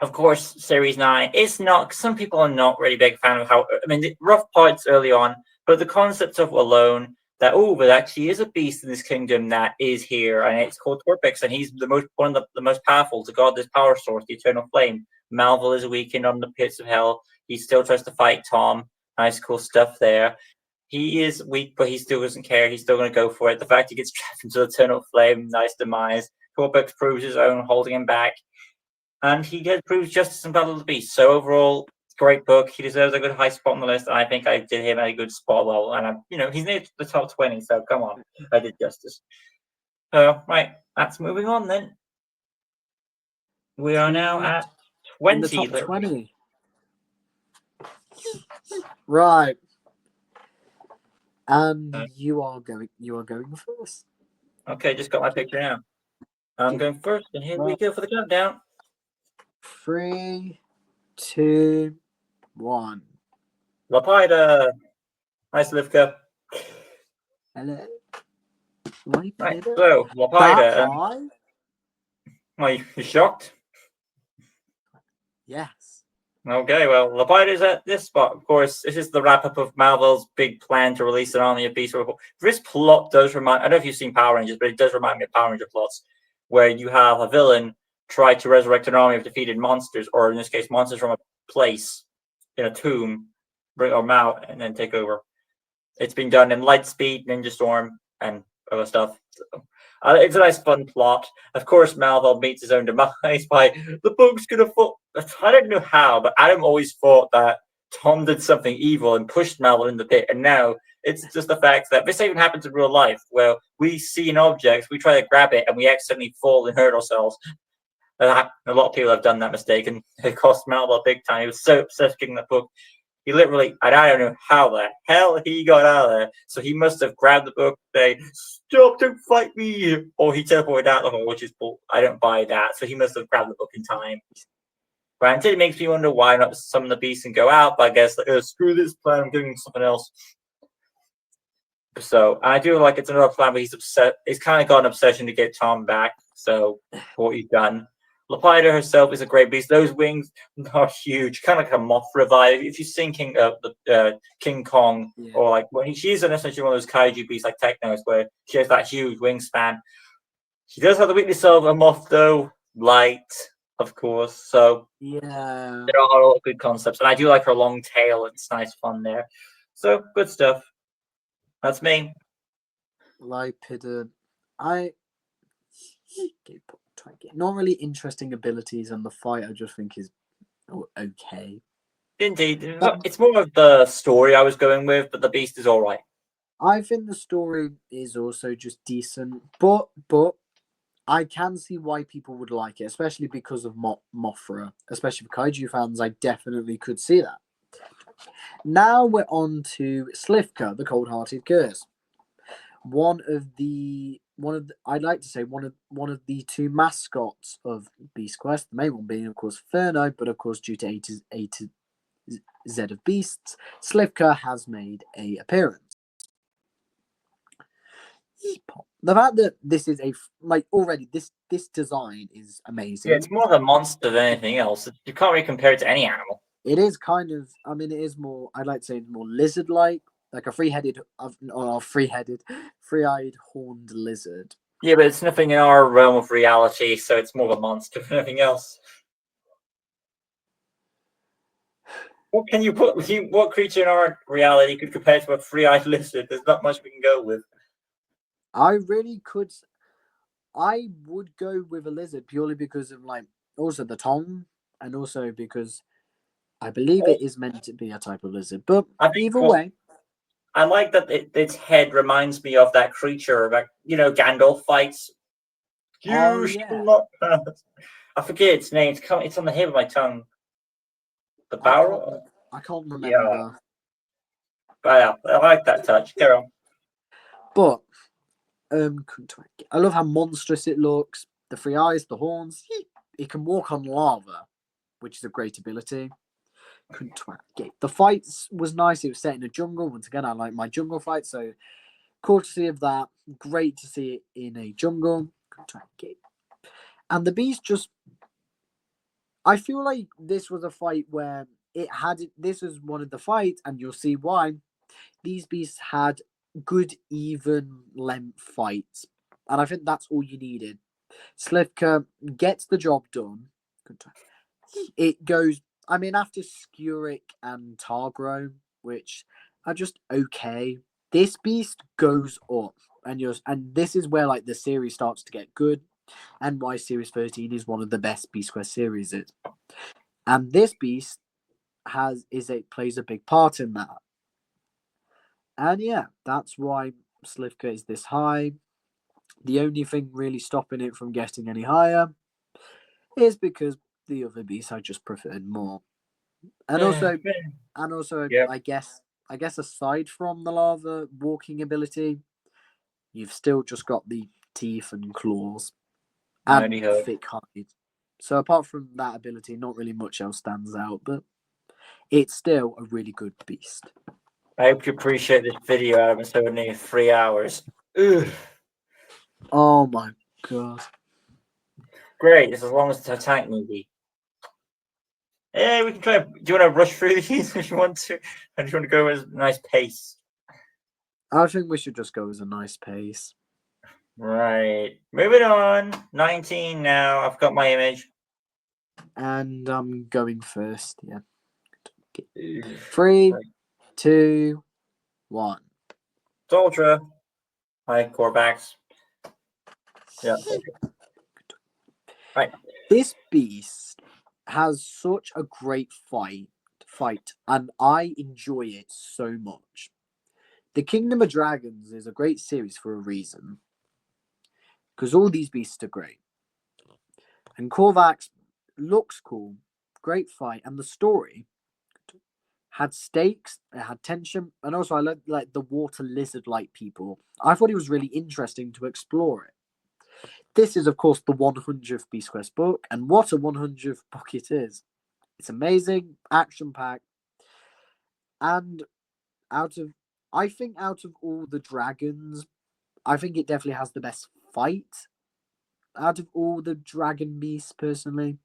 Of course, Series 9. It's not. Some people are not really big fan of how. I mean, the rough parts early on, but the concept of alone. That there actually is a beast in this kingdom that is here, and it's called Torpix, and he's one of the most powerful to guard this power source, the Eternal Flame. Malvel is weakened on the pits of hell. He still tries to fight Tom. Nice, cool stuff there. He is weak, but he still doesn't care. He's still going to go for it. The fact he gets trapped into the Eternal Flame, nice demise. Torpix proves his own, holding him back, and he proves justice in Battle of the Beast. So overall, great book. He deserves a good high spot on the list, and I think I did him a good spot. Well, and he's near the top 20, so come on, I did justice. Right, that's moving on then. We are now at 20. In the top 20. Right, and you are going first. Okay, just got my picture now. I'm going first, and here we go for the countdown. 3, 2, 1. Lapida. Nice, Livka. Hello. Right, so, Lapida. Are you shocked? Yes. Okay, well, Lapida's at this spot. Of course, this is the wrap-up of Malvel's big plan to release an army of beasts. This plot does remind... I don't know if you've seen Power Rangers, but it does remind me of Power Ranger plots, where you have a villain try to resurrect an army of defeated monsters, or in this case, monsters from a place, in a tomb, bring them out, and then take over. It's been done in Lightspeed, Ninja Storm, and other stuff. So, it's a nice, fun plot. Of course, Malvel meets his own demise by the bug's gonna fall. I don't know how, but Adam always thought that Tom did something evil and pushed Malvel in the pit, and now it's just the fact that this even happens in real life, where we see an object, we try to grab it, and we accidentally fall and hurt ourselves. A lot of people have done that mistake, and it cost Malvel big time. He was so obsessed with getting that book. He literally, I don't know how the hell he got out of there. So he must have grabbed the book, say, "Stop, don't fight me," or he teleported out the hole, which is bull. I don't buy that. So he must have grabbed the book in time. Granted, it makes me wonder why not summon the beast and go out. But I guess screw this plan, I'm doing something else. So I do like it's another plan, but he's upset. He's kind of got an obsession to get Tom back. So what he's done. Lapida herself is a great beast. Those wings are huge, kind of like a Mothra vibe. If you're thinking of the King Kong, or like she's essentially one of those kaiju beasts like Technos, where she has that huge wingspan. She does have the weakness of a moth, though, light, of course. So yeah, there are a lot of good concepts, and I do like her long tail. It's nice fun there. So good stuff. That's me. Lapida, not really interesting abilities, and the fight I just think is okay. Indeed, it's more of the story I was going with, but the beast is all right. I think the story is also just decent, but I can see why people would like it, especially because of Mothra. Especially for kaiju fans, I definitely could see that. Now we're on to Slivka, the Cold-Hearted Curse. One of the I'd like to say one of the two mascots of Beast Quest. The main one being, of course, Furno, but of course, due to A to Z of Beasts, Slivka has made a appearance. The fact that this is already this design is amazing. Yeah, it's more of a monster than anything else. You can't really compare it to any animal. It is kind of. I mean, it is more. I'd like to say more lizard-like, like a three-eyed horned lizard. Yeah, but it's nothing in our realm of reality, so it's more of a monster than anything else. What can you put? What creature in our reality could compare to a three-eyed lizard? There's not much we can go with. I really could. I would go with a lizard purely because of also the tongue, and also because I believe it is meant to be a type of lizard. But either way, I like that its head reminds me of that creature that Gandalf fights. Oh, yeah. I forget its name. It's on the tip of my tongue. The barrel. I can't remember. Yeah. But yeah, I like that touch. Carry on. But I love how monstrous it looks. The three eyes, the horns. It can walk on lava, which is a great ability. The fights was nice. It was set in a jungle. Once again, I like my jungle fights, so courtesy of that, great to see it in a jungle. And the beast I feel like this was a fight where this was one of the fights, and you'll see why. These beasts had good, even length fights. And I think that's all you needed. Slivka gets the job done. It goes, after Skuric and Targro, which are just okay, this beast goes up. And this is where the series starts to get good, and why Series 13 is one of the best Beast Quest series is. And this beast plays a big part in that. And yeah, that's why Slivka is this high. The only thing really stopping it from getting any higher is because the other beasts I just preferred more. And also, yeah. I guess aside from the lava walking ability, you've still just got the teeth and claws and thick hide. So apart from that ability, not really much else stands out, but it's still a really good beast. I hope you appreciate this video, Adam. It's over nearly 3 hours. Ugh. Oh my god. Great, it's as long as the Titanic movie. Yeah, we can try. Do you want to rush through these if you want to? Or do you want to go at a nice pace? I think we should just go as a nice pace. Right. Moving on. 19 now. I've got my image. And I'm going first, yeah. 3, 2, 1. Ultra. Hi, Corvax. Yeah. Right. This beast has such a great fight, and I enjoy it so much. The Kingdom of Dragons is a great series for a reason, because all these beasts are great. And Corvax looks cool, great fight, and the story had stakes, it had tension, and also I like the water lizard-like people. I thought it was really interesting to explore it. This is, of course, the 100th Beast Quest book, and what a 100th book it is. It's amazing, action-packed, and out of all the dragons, I think it definitely has the best fight out of all the dragon beasts, personally.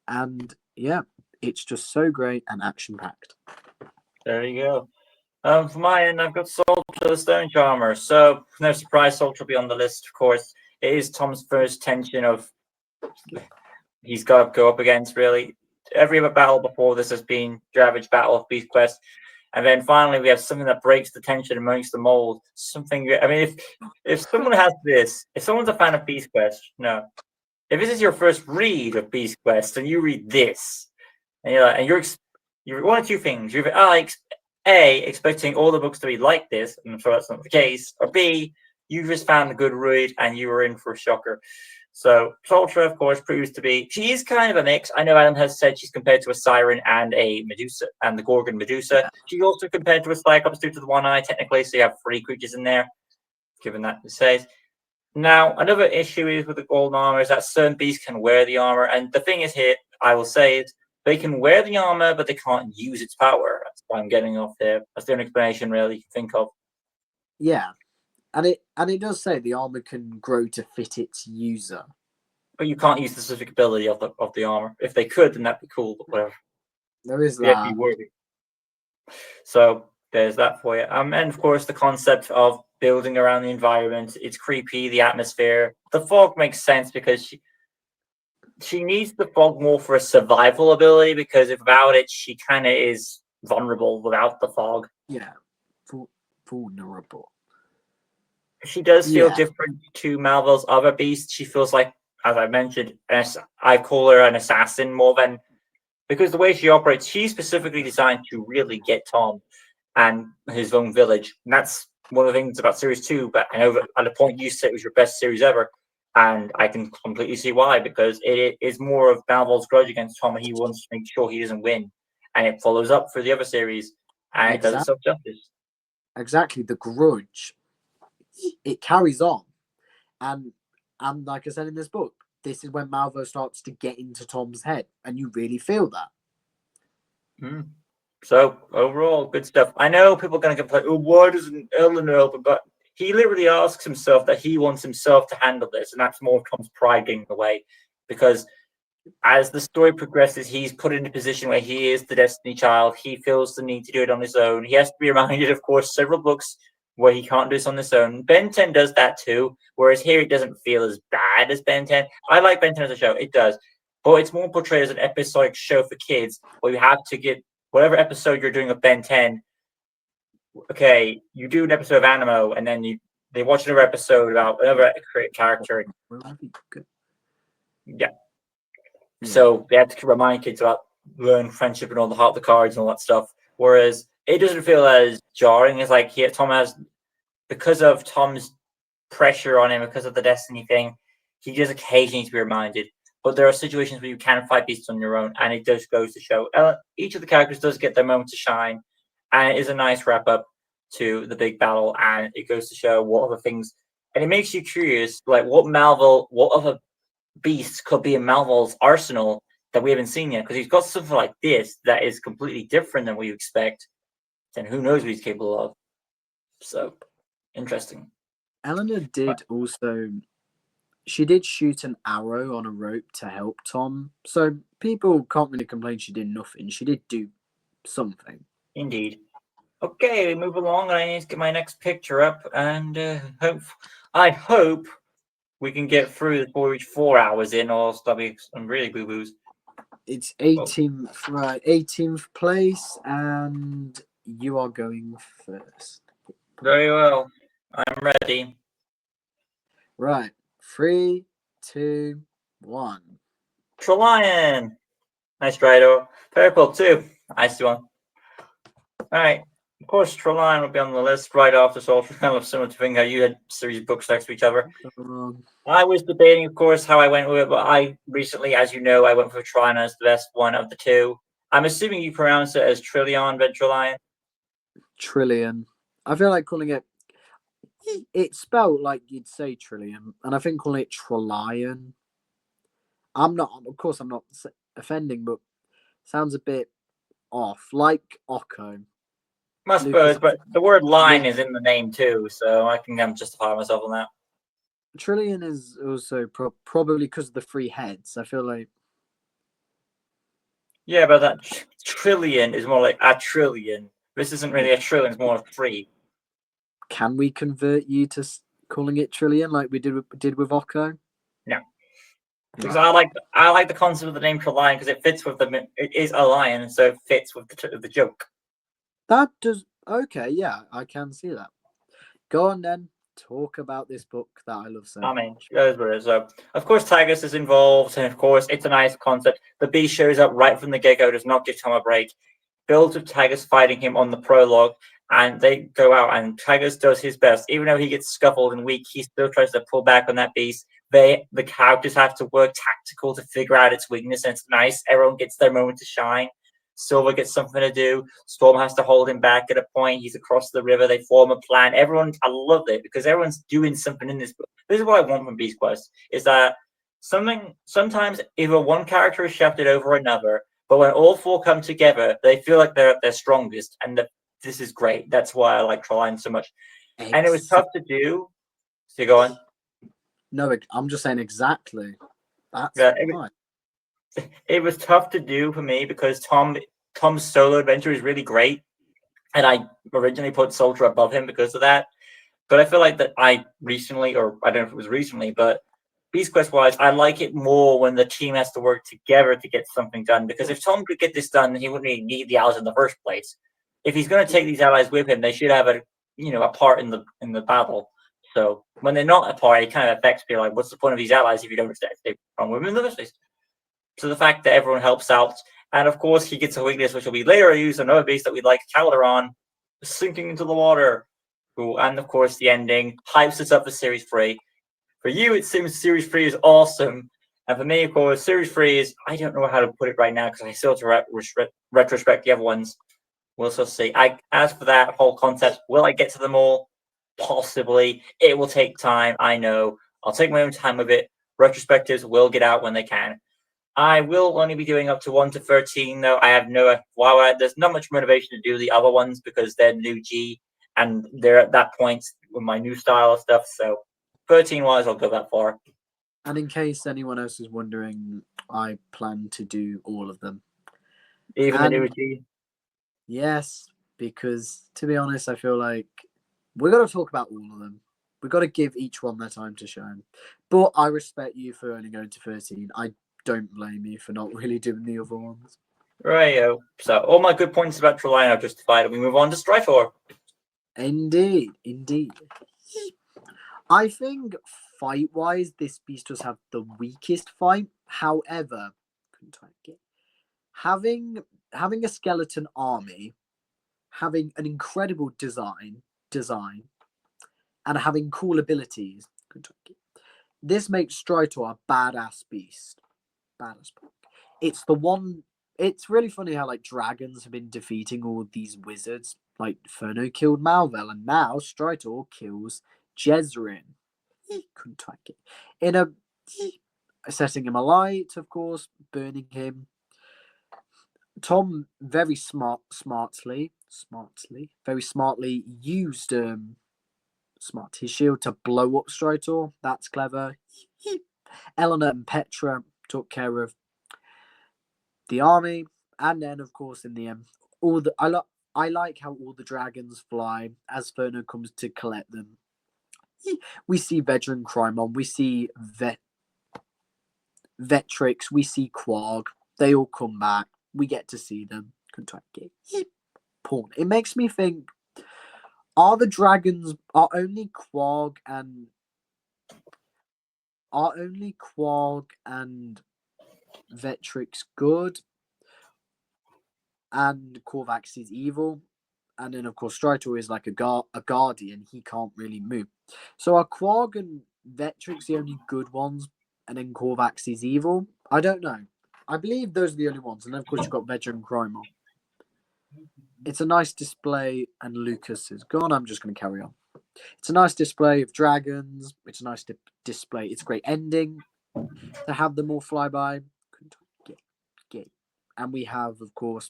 And yeah, it's just so great and action-packed. There you go. For my end, I've got Soldier the Stone Charmer. So, no surprise, Soldier will be on the list, of course. It is Tom's first tension of he's got to go up against, really. Every other battle before this has been Ravage Battle of Beast Quest. And then finally, we have something that breaks the tension amongst them all. If someone has this, if someone's a fan of Beast Quest, no. If this is your first read of Beast Quest and you read this, and you're one of two things. You're A, expecting all the books to be like this, and I'm sure that's not the case, or B, you just found a good read and you were in for a shocker. So Soldier, of course, proves to be, she is kind of a mix. I know Adam has said she's compared to a Siren and a Medusa, and the Gorgon Medusa. Yeah. She's also compared to a Cyclops due to the one eye, technically, so you have 3 creatures in there. given that it says. Now, another issue is with the golden armor is that certain beasts can wear the armor, and the thing is here, I will say is they can wear the armor, but they can't use its power. That's what I'm getting off there. That's the only explanation really you can think of. Yeah, and it does say the armor can grow to fit its user. But you can't use the specific ability of the armor. If they could, then that'd be cool, but whatever. There is They have to that. be worthy. So there's that for you. And of course the concept of building around the environment. It's creepy, the atmosphere. The fog makes sense because she needs the fog more for a survival ability, because without it she kind of is vulnerable without the fog. Yeah, vulnerable. She does feel Yeah. different to Malvel's other beasts. She feels like, as I mentioned, I call her an assassin more than, because the way she operates, she's specifically designed to really get Tom and his own village. And that's one of the things about series 2. But I know that at the point you said it was your best series ever, and I can completely see why, because it is more of Malvol's grudge against Tom, and he wants to make sure he doesn't win, and it follows up for the other series, and it does itself justice. Exactly, the grudge, it carries on, and like I said in this book, this is when Malvo starts to get into Tom's head, and you really feel that. So overall, good stuff. I know people are going to complain, oh, why doesn't Eleanor help him? But he literally asks himself that he wants himself to handle this, and that's more of Tom's pride getting in the way, because as the story progresses, he's put in a position where he is the Destiny Child. He feels the need to do it on his own. He has to be reminded, of course, several books where he can't do this on his own. Ben 10 does that too, whereas here it doesn't feel as bad as Ben 10. I like Ben 10 as a show, it does, but it's more portrayed as an episodic show for kids, where you have to get whatever episode you're doing of Ben 10. Okay, you do an episode of Animo, and then they watch another episode about another character. Yeah. So they have to remind kids about learn friendship and all the heart of the cards and all that stuff. Whereas it doesn't feel as jarring as like here Tom has, because of Tom's pressure on him, because of the Destiny thing, he does occasionally need to be reminded. But there are situations where you can fight beasts on your own, and it just goes to show each of the characters does get their moment to shine, and it is a nice wrap up to the big battle, and it goes to show what other things, and it makes you curious, like what other beasts could be in Malvol's arsenal that we haven't seen yet, because he's got something like this that is completely different than what you expect, and who knows what he's capable of. So interesting. Eleanor did also, she did shoot an arrow on a rope to help Tom, so people can't really complain she did nothing. She did do something. Indeed. Okay, we move along, and I need to get my next picture up, and I hope we can get through before we reach 4 hours in, or there'll be some really boo-boos. It's 18th, right? 18th place, and you are going first. Very well. I'm ready. Right. 3, 2, 1. Trelion. Nice Strider. Purple too. Nice one. Alright. Of course, Trelion will be on the list right after, so kind of similar to thing how you had series of books next to each other. I was debating, of course, how I went with it, but I recently, as you know, I went for Trelion as the best one of the two. I'm assuming you pronounce it as Trillion, but Trelion? Trillion. I feel like calling it, it's spelled like you'd say trillion, and I think calling it Trelion, I'm not offending, but sounds a bit off, like Occo. I suppose, but the word line is in the name too, so I can justify myself on that. Trillion is also probably because of the 3 heads. I feel like. Yeah, but that trillion is more like a trillion. This isn't really a trillion; it's more of 3. Can we convert you to calling it Trillion like we did with Occo? No, because I like the concept of the name Trelion because it fits with the. It is a lion, so it fits with the joke. That does okay. Yeah, I can see that. Go on then. Talk about this book that I love so much. I mean, so of course Tigus is involved, and of course it's a nice concept. The beast shows up right from the get-go, does not give Tom a break. Builds with Tigus fighting him on the prologue, and they go out, and Tigus does his best. Even though he gets scuffled and weak, he still tries to pull back on that beast. The characters have to work tactical to figure out its weakness, and it's nice. Everyone gets their moment to shine. Silver gets something to do. Storm has to hold him back at a point. He's across the river. They form a plan. I love it because everyone's doing something in this book. This is what I want from Beast Quest, is that sometimes either one character is shafted over another, but when all four come together, they feel like they're at their strongest. And this is great. That's why I like Trolline so much. And it was tough to do. So you go on. No, I'm just saying exactly. That's right. It was tough to do for me because Tom's solo adventure is really great, and I originally put Soldier above him because of that. But I feel like that I recently, or I don't know if it was recently, but Beast Quest wise, I like it more when the team has to work together to get something done. Because if Tom could get this done, he wouldn't really need the allies in the first place. If he's going to take these allies with him, they should have a part in the battle. So when they're not a part, it kind of affects me. Like, what's the point of these allies if you don't stay from with them in the first place? So the fact that everyone helps out, and of course he gets a weakness which will be later used another beast that we like, Calderon, sinking into the water. Cool. And of course the ending hypes us up for Series 3. For you, it seems Series 3 is awesome. And for me, of course, Series 3 is, I don't know how to put it right now because I still have to retrospect the other ones. We'll still see. As for that whole concept, will I get to them all? Possibly. It will take time. I know. I'll take my own time with it. Retrospectives will get out when they can. I will only be doing up to 1 to 13, though. I have there's not much motivation to do the other ones because they're new G and they're at that point with my new style of stuff. So 13 wise, I'll go that far. And in case anyone else is wondering, I plan to do all of them. Even the new G? Yes, because to be honest, I feel like we're going to talk about all of them. We've got to give each one their time to shine. But I respect you for only going to 13. I don't blame you for not really doing the other ones. Right. So all my good points about Trelline are justified, and we move on to Stritor. Indeed. I think fight-wise, this beast does have the weakest fight. However, having a skeleton army, having an incredible design, and having cool abilities, this makes Stritor a badass beast. It's the one. It's really funny how like dragons have been defeating all these wizards. Like Furno killed Malvel, and now Stritor kills Jezrin. Couldn't take it. In a setting him alight, of course, burning him. Tom very smartly used his shield to blow up Stritor. That's clever. Eleanor and Petra took care of the army, and then of course in the end, I like how all the dragons fly as Furno comes to collect them. We see veteran Crymon, we see Vetrix, we see Quarg. They all come back. We get to see them. Porn. It makes me think: are only Quarg and Vetrix good, and Korvax is evil, and then of course Stritor is like a guardian. He can't really move. So are Quarg and Vetrix the only good ones, and then Korvax is evil? I don't know. I believe those are the only ones, and then of course you've got Veteran Crymon. It's a nice display, and Lucas is gone. I'm just going to carry on. It's a nice display of dragons. It's a nice display. It's a great ending to have them all fly by. And we have, of course,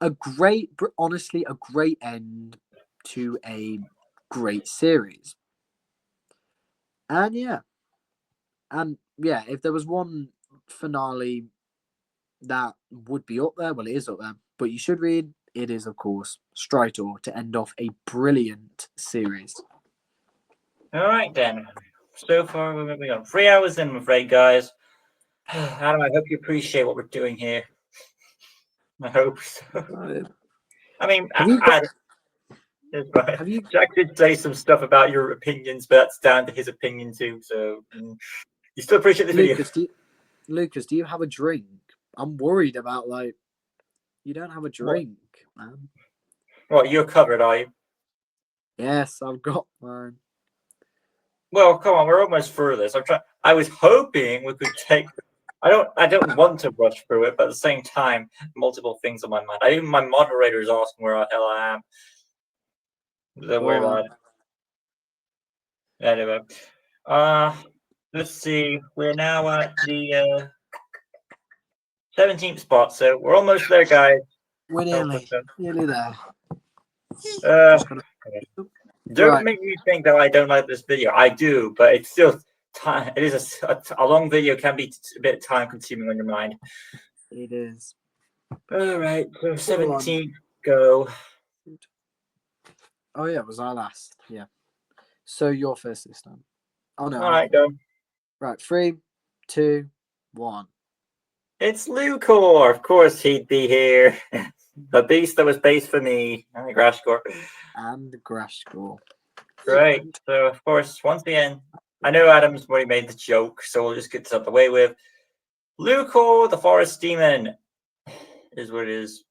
honestly, a great end to a great series. And yeah, if there was one finale that would be up there, well, it is up there, but you should read, it is, of course, Stritor to end off a brilliant series. All right, then. So far, we're moving on 3 hours in, I'm afraid, guys. Adam, I hope you appreciate what we're doing here. I hope so. I mean, Jack did say some stuff about your opinions, but that's down to his opinion too. So you still appreciate the video. Lucas, do you have a drink? I'm worried about you don't have a drink, man. What, you're covered, are you? Yes, I've got mine. Well, come on, we're almost through this. I was hoping we could take I don't want to rush through it, but at the same time, multiple things on my mind. Even my moderator is asking where the hell I am. Don't worry about it. Anyway, let's see. We're now at the 17th spot, so we're almost there, guys. We're nearly there. Uh, Gotta... don't Right. make me think that I don't like this video. I do, but it's still time. It is a long video can be a bit time consuming on your mind. It is. All right, so 17, go. Oh yeah, was our last? Yeah. So you're first this time. Oh no. All right, go. Right, 3, 2, 1. It's Lucor. Of course, he'd be here. The beast that was based for me. Grashcore. And Grashcore. Great. So, of course, once again, I know Adam's already made the joke, so we'll just get this out the way with Lucor, the Forest Demon, is what it is.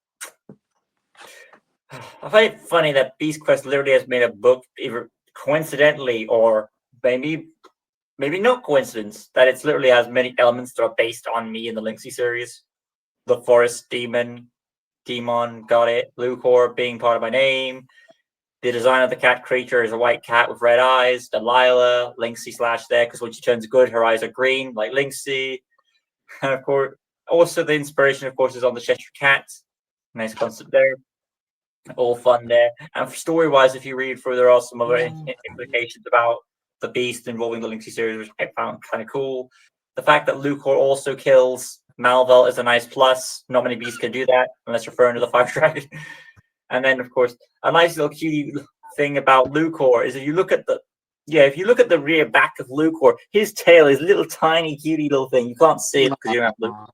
I find it funny that Beast Quest literally has made a book, either coincidentally or maybe not coincidence, that it literally has many elements that are based on me in the Lynxie series. The Forest Demon, got it. Lucor being part of my name. The design of the cat creature is a white cat with red eyes. Delilah, Lynxie / there, because when she turns good, her eyes are green, like Lynxie. And of course, also the inspiration, of course, is on the Cheshire Cat. Nice concept there. All fun there. And story-wise, if you read through, there are some other implications about the beast involving the Lynxie series, which I found kind of cool. The fact that Lucor also kills Malvel is a nice plus. Not many beasts can do that unless you're referring to the Fire Dragon. And then, of course, a nice little cutie thing about Lucor is if you look at the rear back of Lucor, his tail is a little tiny cutie little thing. You can't see it because you don't have Lucor.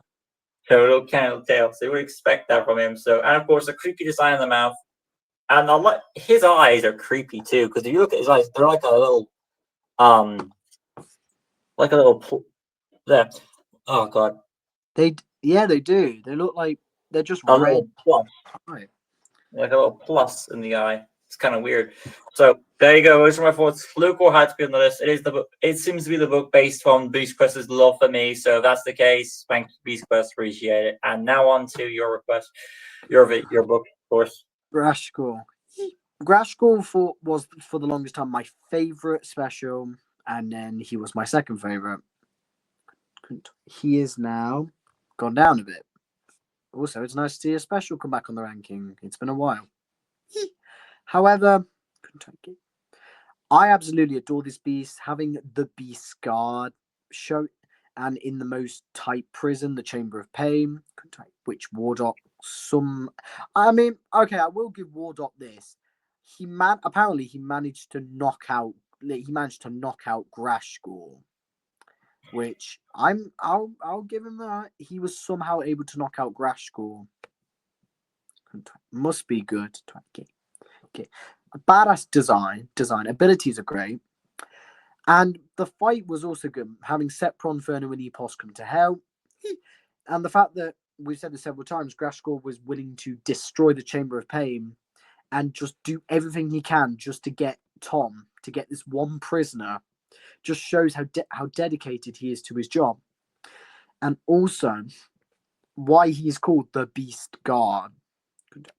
So a little kind of tail. So you would expect that from him. So, and of course, a creepy design on the mouth. And his eyes are creepy too, because if you look at his eyes, they're like a little there. Oh god. They do. They look like they're just a red. Little plus. Right. Like a little plus in the eye. It's kind of weird. So there you go. Those are my thoughts. Lucor had to be on the list. It is the book. It seems to be the book based on Beast Quest's love for me. So if that's the case, thank you, Beast Quest. Appreciate it. And now on to your request, your book, of course. Grashcore. Grashcore was for the longest time my favorite special, and then he was my second favorite. He is now gone down a bit. Also, it's nice to see a special come back on the ranking. It's been a while. However, I absolutely adore this beast. Having the Beast Guard show, and in the most tight prison, the Chamber of Pain, which Wardop I will give Wardop this. Apparently he managed to knock out Grashcore, which I'll give him that. He was somehow able to knock out Grashcore. Must be good. Okay. A badass design. Abilities are great. And the fight was also good. Having Sepron, Inferno, and Epos come to hell. And the fact that we've said this several times, Grashcore was willing to destroy the Chamber of Pain and just do everything he can just to get Tom, to get this one prisoner, just shows how dedicated he is to his job. And also why he is called the Beast Guard,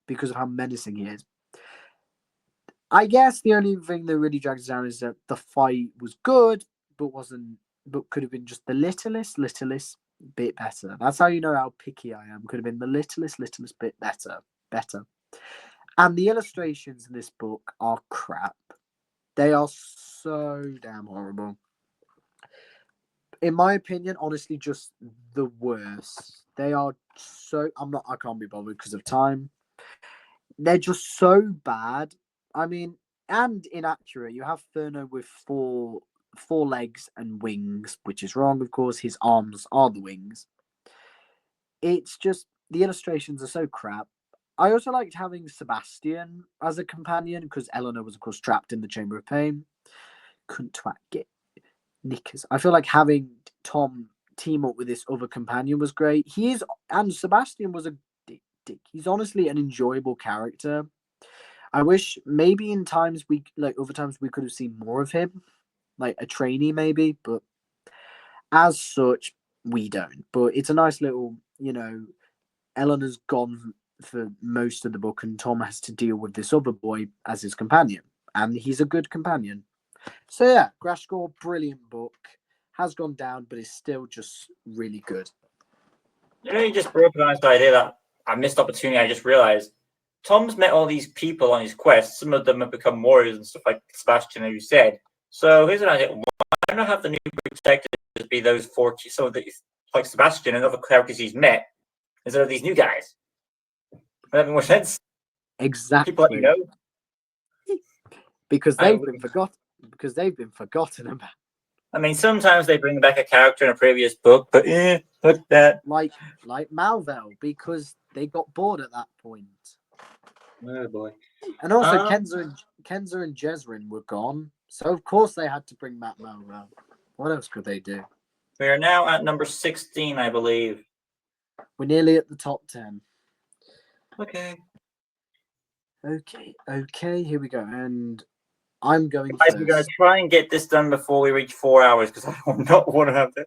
because of how menacing he is. I guess the only thing that really drags down is that the fight was good, but could have been just the littlest bit better. That's how you know how picky I am. Could have been the littlest bit better. And the illustrations in this book are crap. They are so damn horrible. In my opinion, honestly, just the worst. They are so... I can't be bothered because of time. They're just so bad. I mean, and inaccurate. You have Furno with four legs and wings, which is wrong, of course. His arms are the wings. It's just, the illustrations are so crap. I also liked having Sebastian as a companion, because Eleanor was, of course, trapped in the Chamber of Pain. Couldn't get knickers. I feel like having Tom team up with this other companion was great. And Sebastian was a dick. He's honestly an enjoyable character. I wish maybe other times we could have seen more of him, like a trainee maybe, but as such, we don't. But it's a nice little, Eleanor's gone for most of the book, and Tom has to deal with this other boy as his companion, and he's a good companion. So yeah, Crash Score, brilliant book. Has gone down, but is still just really good. You just broke an nice idea that I missed opportunity. I just realized Tom's met all these people on his quest. Some of them have become warriors and stuff like Sebastian, as you said. So here's an idea. Why not have the new protectors be those four, some of the, like Sebastian and other characters he's met, instead of these new guys? Would that make more sense? Exactly. People that you know. Because they've been forgotten. Because they've been forgotten about. I mean, sometimes they bring back a character in a previous book, but look that. Like Malvel, because they got bored at that point. Oh boy. And also Kenza and Jezrin were gone, so of course they had to bring back Malvel. What else could they do? We are now at number 16, I believe. We're nearly at the top 10. Okay. Okay, here we go. And I'm going first. We're going to try and get this done before we reach 4 hours, because I do not want to have it.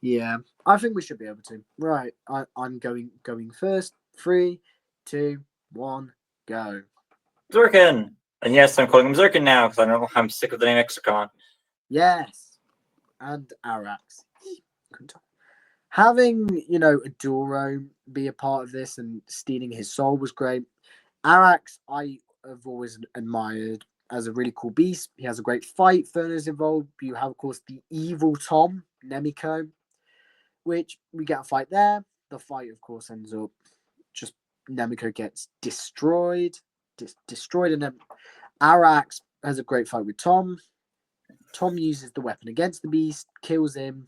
Yeah, I think we should be able to. Right, I'm going first. 3, 2, 1, go. Zirkin! And yes, I'm calling him Zirkin now, because I know I'm sick of the name Exocon. Yes. And Arax. Having, Adoro be a part of this and stealing his soul was great. Arax, I have always admired as a really cool beast. He has a great fight. Furna's involved. You have, of course, the evil Tom, Nemiko, which we get a fight there. The fight, of course, ends up just Nemiko gets destroyed. Destroyed, and then Arax has a great fight with Tom. Tom uses the weapon against the beast, kills him,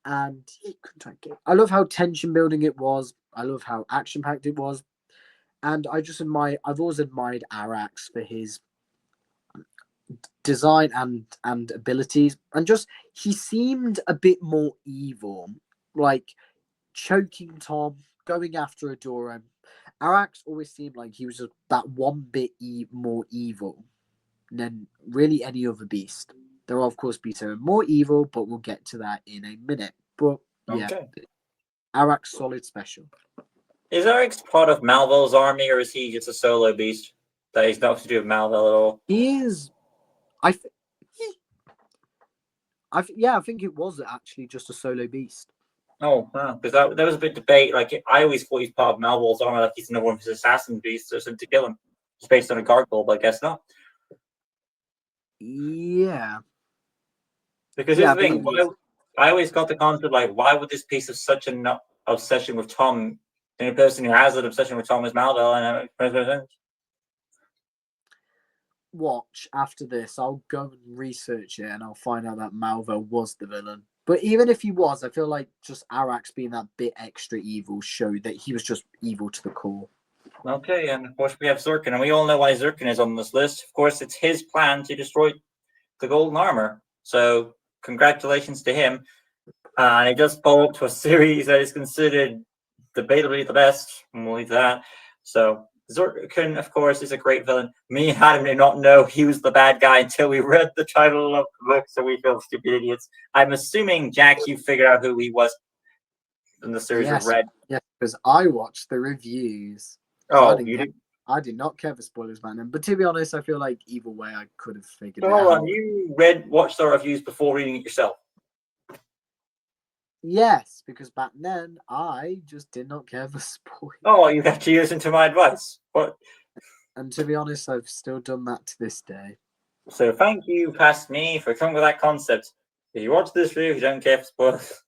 and he couldn't try and kill. I love how tension building it was. I love how action packed it was. And I've always admired Arax for his design and abilities. And just, he seemed a bit more evil, like choking Tom, going after Adoro. Arax always seemed like he was just that one bit more evil than really any other beast. There are, of course, beasts that are more evil, but we'll get to that in a minute. But yeah, okay. Arax solid special. Is Arax part of Malvel's army, or is he just a solo beast that he's not to do with Malvel at all? He is. I think it was actually just a solo beast. Oh, because there was a bit of debate. Like, I always thought he's part of Malvel's army, like he's another one of his assassin beasts or something to kill him. It's based on a gargoyle, but I guess not. Yeah. Because here's the thing, I always got the concept, like, why would this piece of such an obsession with Tom, and a person who has an obsession with Tom is Malvel, and it makes no sense. Watch after this. I'll go and research it, and I'll find out that Malvel was the villain. But even if he was, I feel like just Arax being that bit extra evil showed that he was just evil to the core. Okay, and of course we have Zirkin, and we all know why Zirkin is on this list. Of course, it's his plan to destroy the golden armor. So congratulations to him. And he does follow up to a series that is considered debatably the best, and we'll leave that. So Zirkin, of course, is a great villain. Me and Adam did not know he was the bad guy until we read the title of the book, so we feel stupid idiots. I'm assuming, Jack, you figured out who he was in the series we've read. Yes, because I watched the reviews. Oh, I did not care for spoilers back then. But to be honest, I feel like either way I could have figured it out. out. You watched the reviews before reading it yourself? Yes, because back then I just did not care for spoilers. Oh, you have to listen to my advice. What? And to be honest, I've still done that to this day. So thank you, past me, for coming with that concept. If you watch this review, you don't care for spoilers.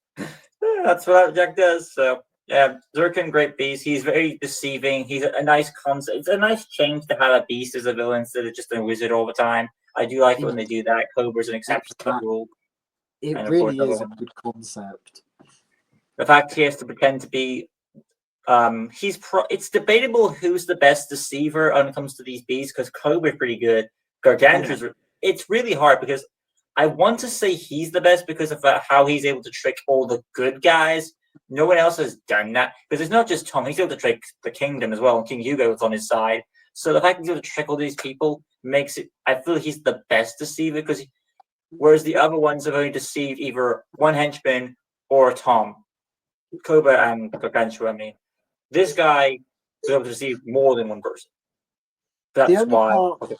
That's what Jack does. So yeah, Zirkin, great beast. He's very deceiving. He's a nice concept. It's a nice change to have a beast as a villain instead of just a wizard all the time. I do like it when they do that. Cobra's an exception to the rule. It really is a good concept. The fact he has to pretend to be, it's debatable who's the best deceiver when it comes to these beasts, because Cobra's pretty good. Gargantua's, it's really hard because I want to say he's the best because of how he's able to trick all the good guys. No one else has done that, because it's not just Tom. He's able to trick the kingdom as well, and King Hugo is on his side. So the fact that he's able to trick all these people makes it, I feel like he's the best deceiver, because whereas the other ones have only deceived either one henchman or Tom, Cobra and Gargantua. I mean, this guy was able to receive more than one person. That's only why. part- Okay.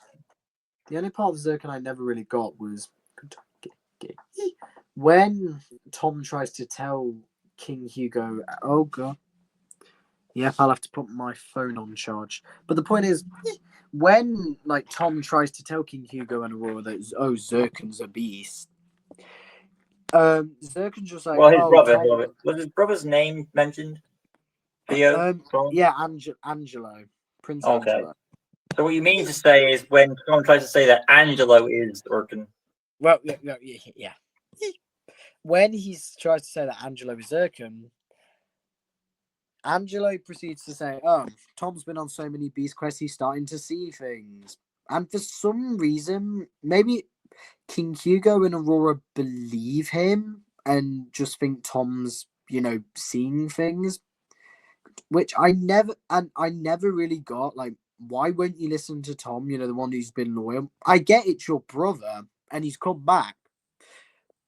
The only part of Zircon I never really got was when Tom tries to tell King Hugo, oh god. Yep, I'll have to put my phone on charge. But the point is, when like Tom tries to tell King Hugo and Aurora that Zircon's a beast, Zircon's just like, Well, his brother. Tom, Was his brother's name mentioned? Theo? Tom? yeah, Angelo, Prince Okay. Angelo. So what you mean to say is when Tom tries to say that Angelo is Zircon. Well, yeah. When he tries to say that Angelo is Zircon, Angelo proceeds to say, "Oh, Tom's been on so many Beast Quests, he's starting to see things." And for some reason, maybe King Hugo and Aurora believe him and just think Tom's, seeing things, which I never really got. Like, why won't you listen to Tom? The one who's been loyal. I get it's your brother and he's come back,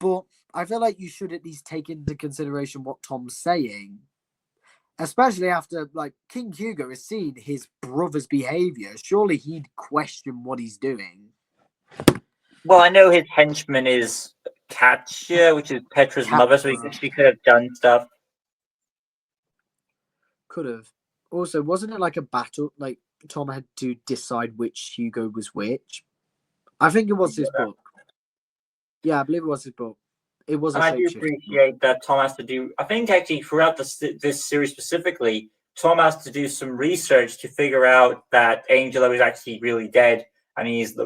but I feel like you should at least take into consideration what Tom's saying. Especially after, like, King Hugo has seen his brother's behavior. Surely he'd question what he's doing. Well, I know his henchman is Katya, which is Petra's mother, so she could have done stuff. Could have. Also, wasn't it like a battle? Like, Tom had to decide which Hugo was which? I think it was his book. Yeah, I believe it was his book. It was a And I do appreciate that Tom has to do. I think actually throughout this series specifically, Tom has to do some research to figure out that Angelo is actually really dead, and he's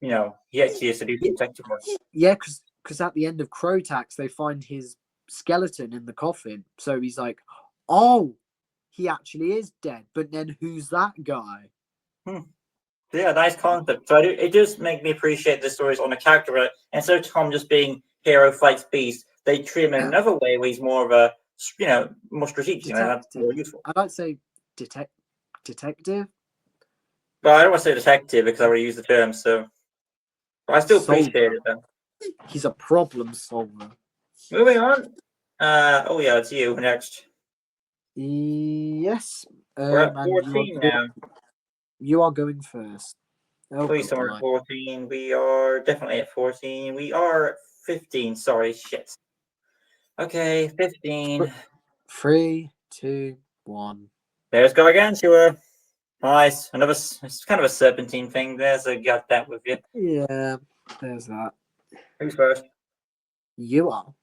he actually has to do some detective work. Yeah, because at the end of Crotax, they find his skeleton in the coffin. So he's like, "Oh, he actually is dead." But then who's that guy? Yeah, nice concept. So it does make me appreciate the stories on a character. But instead of Tom just being hero fights beast, they treat him in another way where he's more of a more strategic. That's more useful. I'd like to say detective. But I don't want to say detective because I already used the term. So but I still appreciate it though. He's a problem solver. Moving on. Oh yeah, it's you next. Yes. We're at 14 now. You are going first. Please, we're at 14. We are definitely at 14. We are 15. Sorry, shit. Okay, 15. 3, 2, 1. There's Gargantua. Nice. It's kind of a serpentine thing there, so got that with you. Yeah, there's that. Who's first? You are.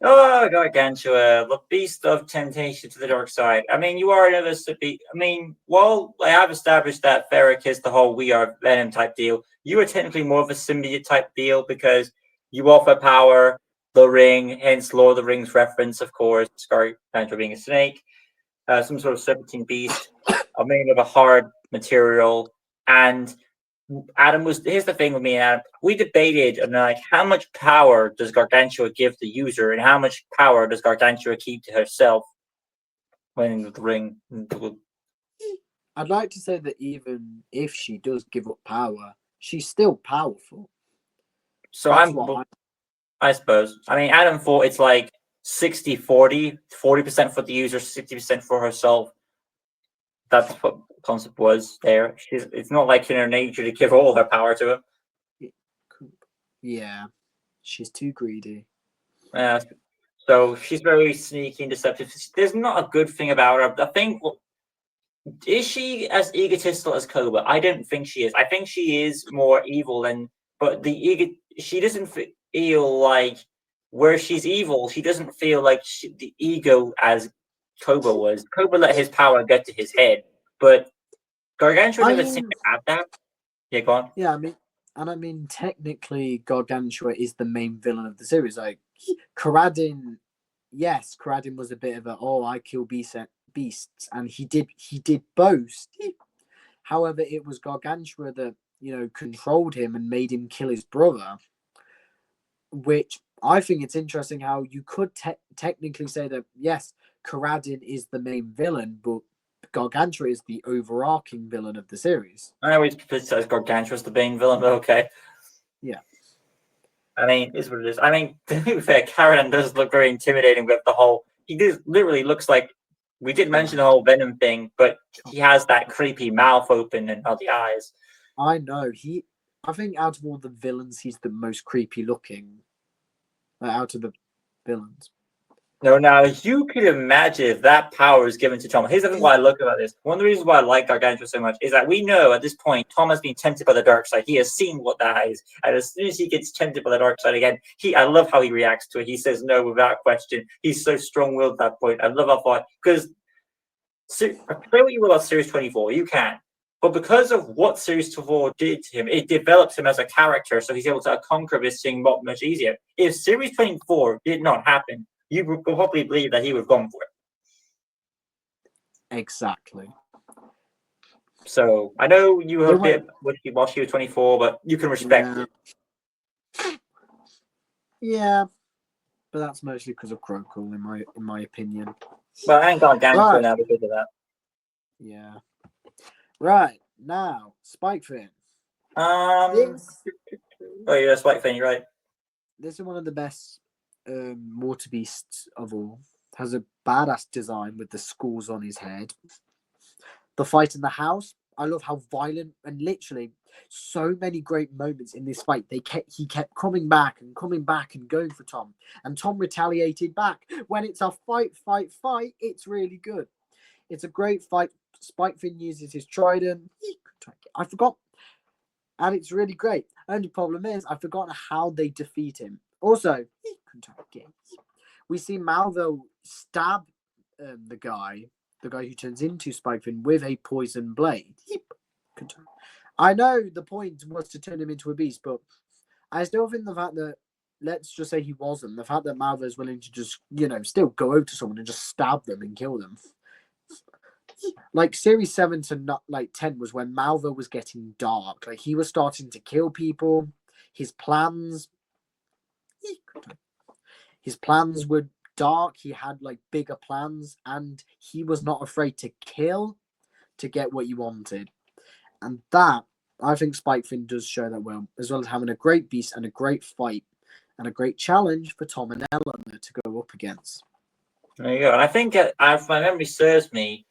Oh, Gargantua, the beast of temptation to the dark side. I mean, you are another. While I have established that Ferric is the whole we are Venom type deal, you are technically more of a symbiote type deal because you offer power, the ring, hence Lord of the Rings reference, of course, Gargantua being a snake, some sort of serpentine beast, made of a hard material, and here's the thing with me and Adam. We debated on like how much power does Gargantua give the user and how much power does Gargantua keep to herself when the ring. I'd like to say that even if she does give up power, she's still powerful. So I suppose. I mean, Adam thought it's like 60-40, 40% for the user, 60% for herself. That's what the concept was there. It's not like in her nature to give all her power to her. Yeah, she's too greedy. So she's very sneaky and deceptive. There's not a good thing about her. I think, is she as egotistical as Cobra? I don't think she is. I think she is more evil but she doesn't feel like where she's evil. She doesn't feel like the ego as Cobra was. Cobra let his power get to his head, but Gargantua never seemed to have that. Yeah, go on. Yeah, I mean, technically, Gargantua is the main villain of the series. Like, Karadin, yes, Karadin was a bit of I kill beasts, and he did boast. However, it was Gargantua that controlled him and made him kill his brother. Which I think it's interesting how you could technically say that yes, Karadin is the main villain, but Gargantua is the overarching villain of the series. I always criticize Gargantua as the main villain, but okay. Yeah. I mean, it's what it is. I mean, to be fair, Karen does look very intimidating with the whole. He just literally looks like we did mention the whole Venom thing, but he has that creepy mouth open and all the eyes. I know I think out of all the villains, he's the most creepy looking. Out of the villains. No, now you could imagine if that power is given to Tom. Here's the thing why I look about this. One of the reasons why I like Gargantua so much is that we know at this point Tom has been tempted by the dark side. He has seen what that is. And as soon as he gets tempted by the dark side again, I love how he reacts to it. He says no without question. He's so strong-willed at that point. I love how far because play what you will about Series 24. You can. But because of what Series 24 did to him, it develops him as a character, so he's able to conquer this thing much easier. If Series 24 did not happen, you would probably believe that he would have gone for it. Exactly. So I know you were a bit while she was 24, but you can respect it. Yeah, but that's mostly because of Crocol, in my opinion. Well, I ain't got Gargantua now because of that. Yeah. Right now, Spikefin. Oh yeah, Spikefin. You're right. This is one of the best water beasts of all. Has a badass design with the skulls on his head. The fight in the house. I love how violent and literally so many great moments in this fight. He kept coming back and going for Tom, and Tom retaliated back. When it's a fight, it's really good. It's a great fight. Spikefin uses his trident. I forgot, and it's really great. Only problem is I've forgotten how they defeat him. Also, we see Malvo stab the guy who turns into Spikefin with a poison blade. I know the point was to turn him into a beast, but I still think the fact that, let's just say he wasn't, the fact that Malvo is willing to just, still go over to someone and just stab them and kill them. Like Series 7 to not like 10 was when Malvo was getting dark. Like he was starting to kill people. His plans were dark. He had like bigger plans, and he was not afraid to kill to get what he wanted. And that, I think Spikefin does show that well, as well as having a great beast and a great fight and a great challenge for Tom and Eleanor to go up against. There you go. And I think, if my memory serves me,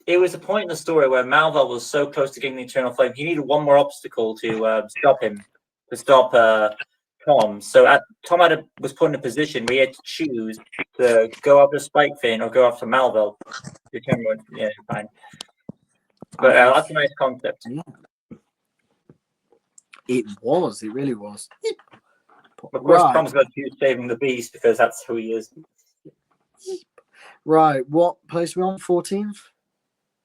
it was a point in the story where Malvo was so close to getting the Eternal Flame, he needed one more obstacle to stop him, to stop Tom. So Tom was put in a position where he had to choose to go after Spikefin or go after Malvo. Yeah, fine. But that's a nice concept. Yeah. It really was. Of course, Tom's got to choose saving the beast because that's who he is. Right, what place are we on? 14th?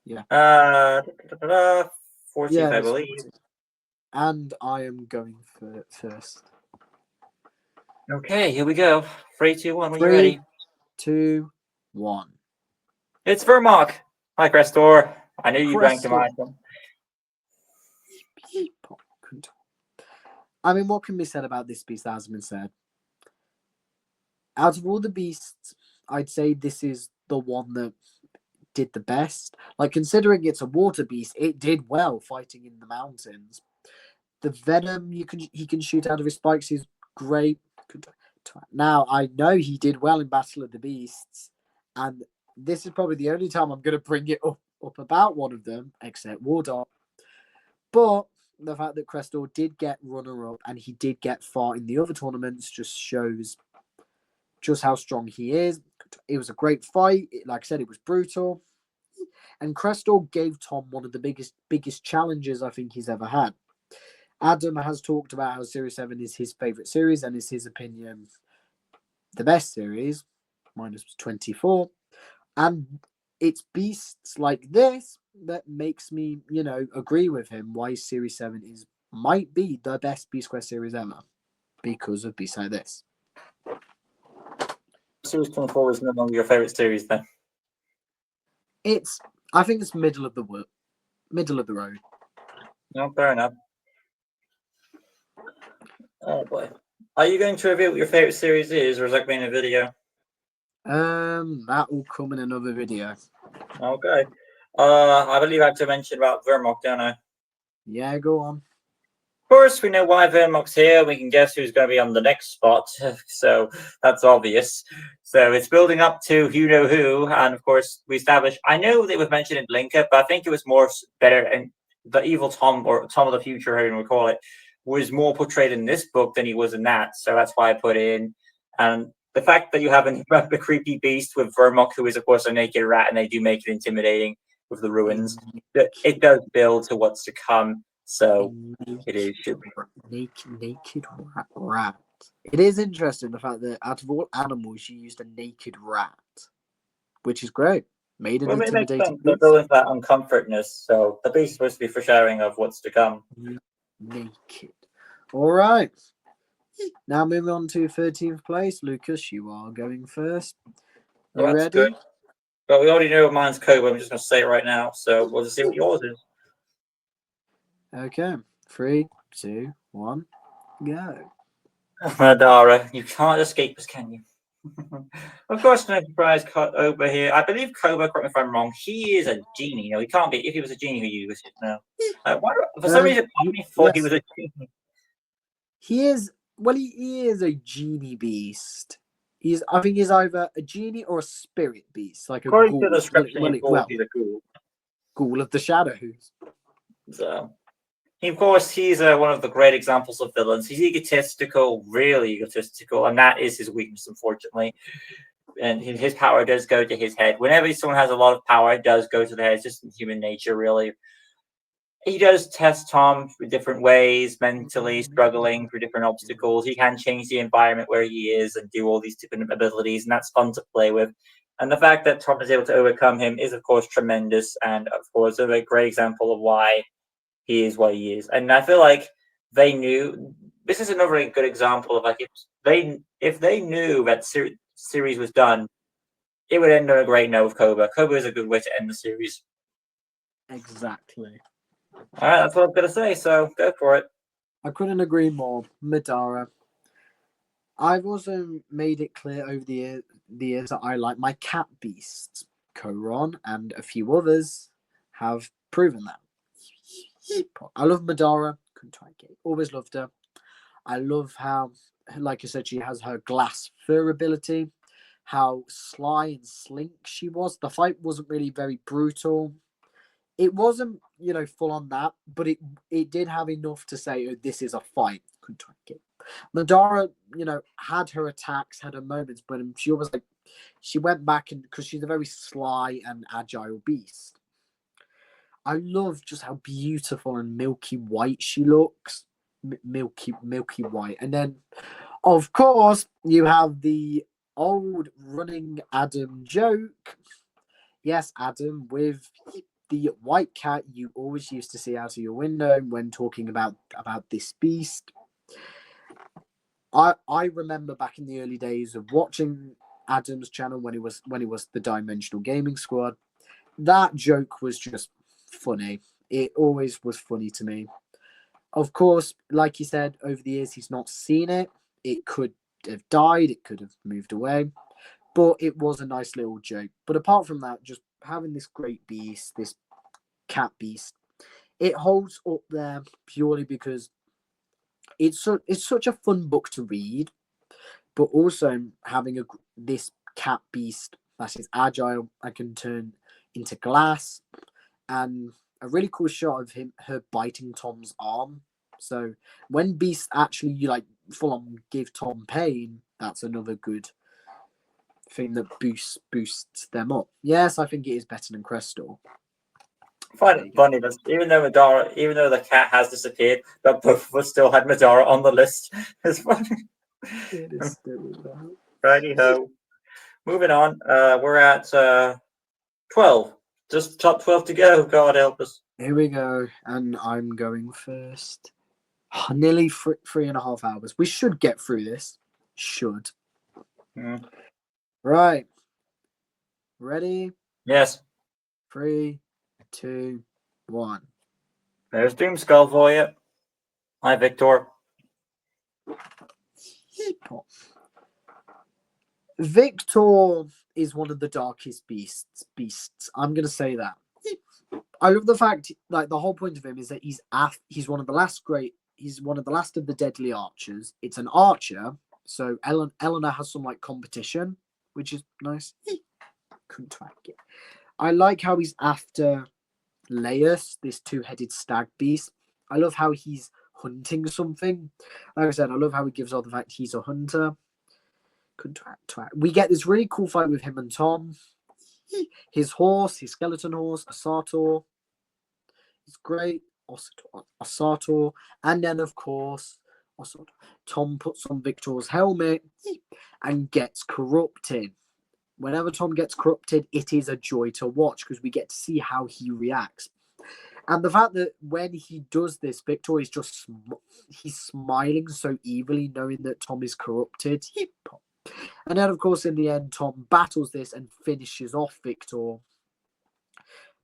Yeah. 14th, I believe. And I am going for first. Okay, here we go. 3, 2, 1. When you're ready. 3, 2, 1. It's Vermok. Hi, Crestor. I knew you ranked him high. I mean, what can be said about this beast that hasn't been said? Out of all the beasts, I'd say this is the one that did the best. Like, considering it's a water beast, it did well fighting in the mountains. The venom he can shoot out of his spikes is great. Now, I know he did well in Battle of the Beasts, and this is probably the only time I'm going to bring it up about one of them, except Wardog. But the fact that Crestor did get runner-up and he did get far in the other tournaments just shows just how strong he is. It was a great fight. Like I said, it was brutal. And Crestor gave Tom one of the biggest challenges I think he's ever had. Adam has talked about how Series 7 is his favourite series and is his opinion the best series, minus 24. And it's beasts like this that makes me, agree with him why Series 7 might be the best Beast Quest series ever, because of beasts like this. Series 24 is no longer your favourite series then? I think it's middle of the road. No, fair enough. Oh boy. Are you going to reveal what your favourite series is, or is that being a video? That will come in another video. Okay. I believe I have to mention about Vermok, don't I? Yeah, go on. course, we know why Vermox's here. We can guess who's going to be on the next spot. So that's obvious. So it's building up to who know who. And of course, we established. I know they was mentioned in Linka, but I think it was more better. And the evil Tom, or Tom of the Future, however we call it, was more portrayed in this book than he was in that. So that's why I put it in. And the fact that you have the creepy beast with Vermox, who is, of course, a naked rat, and they do make it intimidating with the ruins, it does build to what's to come. So it is naked rat. It is interesting the fact that out of all animals, you used a naked rat, which is great. Made an intimidating beast. They're building that uncomfortness. So the beast is supposed to be foreshadowing of what's to come. Naked. All right. Now moving on to 13th place. Lucas, you are going first. You ready? Good. But we already know mine's Cobra. I'm just going to say it right now. So we'll just see what yours is. Okay. 3, 2, 1, go. Madara, you can't escape us, can you? Of course, no surprise over here. I believe Cobra, correct me if I'm wrong, he is a genie. No, he can't be. If he was a genie, who uses it now? For some reason, I thought he was a genie. He is, well, he is a genie beast. I think he's either a genie or a spirit beast, like a According ghoul. to the description, he's a ghoul. Ghoul of the shadows. So, of course, he's one of the great examples of villains. He's egotistical, really egotistical, and that is his weakness, unfortunately. And his power does go to his head. Whenever someone has a lot of power, it does go to the head. It's just human nature, really. He does test Tom for different ways, mentally struggling through different obstacles. He can change the environment where he is and do all these different abilities, and that's fun to play with. And the fact that Tom is able to overcome him is, of course, tremendous, and of course, a great example of why he is what he is. And I feel like they knew. This is another good example of, like, if they knew that series was done, it would end on a great note with Cobra. Cobra is a good way to end the series. Exactly. All right, that's what I'm going to say, so go for it. I couldn't agree more. Madara. I've also made it clear over the years that I like my cat beasts. Koron and a few others have proven that. I love Madara. Couldn't try again. Always loved her. I love how, like I said, she has her glass fur ability. How sly and slink she was. The fight wasn't really very brutal. It wasn't, full on that, but it did have enough to say, oh, this is a fight. Couldn't try again. Madara, had her attacks, had her moments, but she always she went back, and because she's a very sly and agile beast. I love just how beautiful and milky white she looks. Milky white. And then, of course, you have the old running Adam joke. Yes, Adam, with the white cat you always used to see out of your window when talking about this beast. I remember back in the early days of watching Adam's channel when he was the Dimensional Gaming Squad. That joke was just funny. It always was funny to me. Of course, like you said, over the years he's not seen it. It could have died. It could have moved away. But it was a nice little joke. But apart from that, just having this great beast, this cat beast, it holds up there purely because it's such a fun book to read. But also having this cat beast that is agile and can turn into glass, and a really cool shot of her biting Tom's arm. So when beasts actually full on give Tom pain, that's another good thing that boosts them up. Yes, I think it is better than Crystal. I find it funny that even though the cat has disappeared, that both of us still had Madara on the list. It's funny. It is still that. Righty ho. Moving on, we're at 12. Just top 12 to go. God help us. Here we go, and I'm going first. Nearly 3.5 hours. We should get through this. Should. Right. Ready? Yes. 3, 2, 1. There's Doomskull for you. Hi, Victor. Victor is one of the darkest beasts. I'm going to say that. I love the fact, the whole point of him is that he's one of the last great he's one of the last of the deadly archers. It's an archer, so Eleanor has some like competition, which is nice. Couldn't track it. I like how he's after Laius, this two-headed stag beast. I love how he's hunting something. Like I said, I love how he gives all the fact he's a hunter. Couldn't track. We get this really cool fight with him and Tom. His horse, his skeleton horse, Asator. It's great. Asator. And then, of course, Tom puts on Victor's helmet and gets corrupted. Whenever Tom gets corrupted, it is a joy to watch because we get to see how he reacts. And the fact that when he does this, Victor is just he's smiling so evilly, knowing that Tom is corrupted. And then, of course, in the end, Tom battles this and finishes off Victor.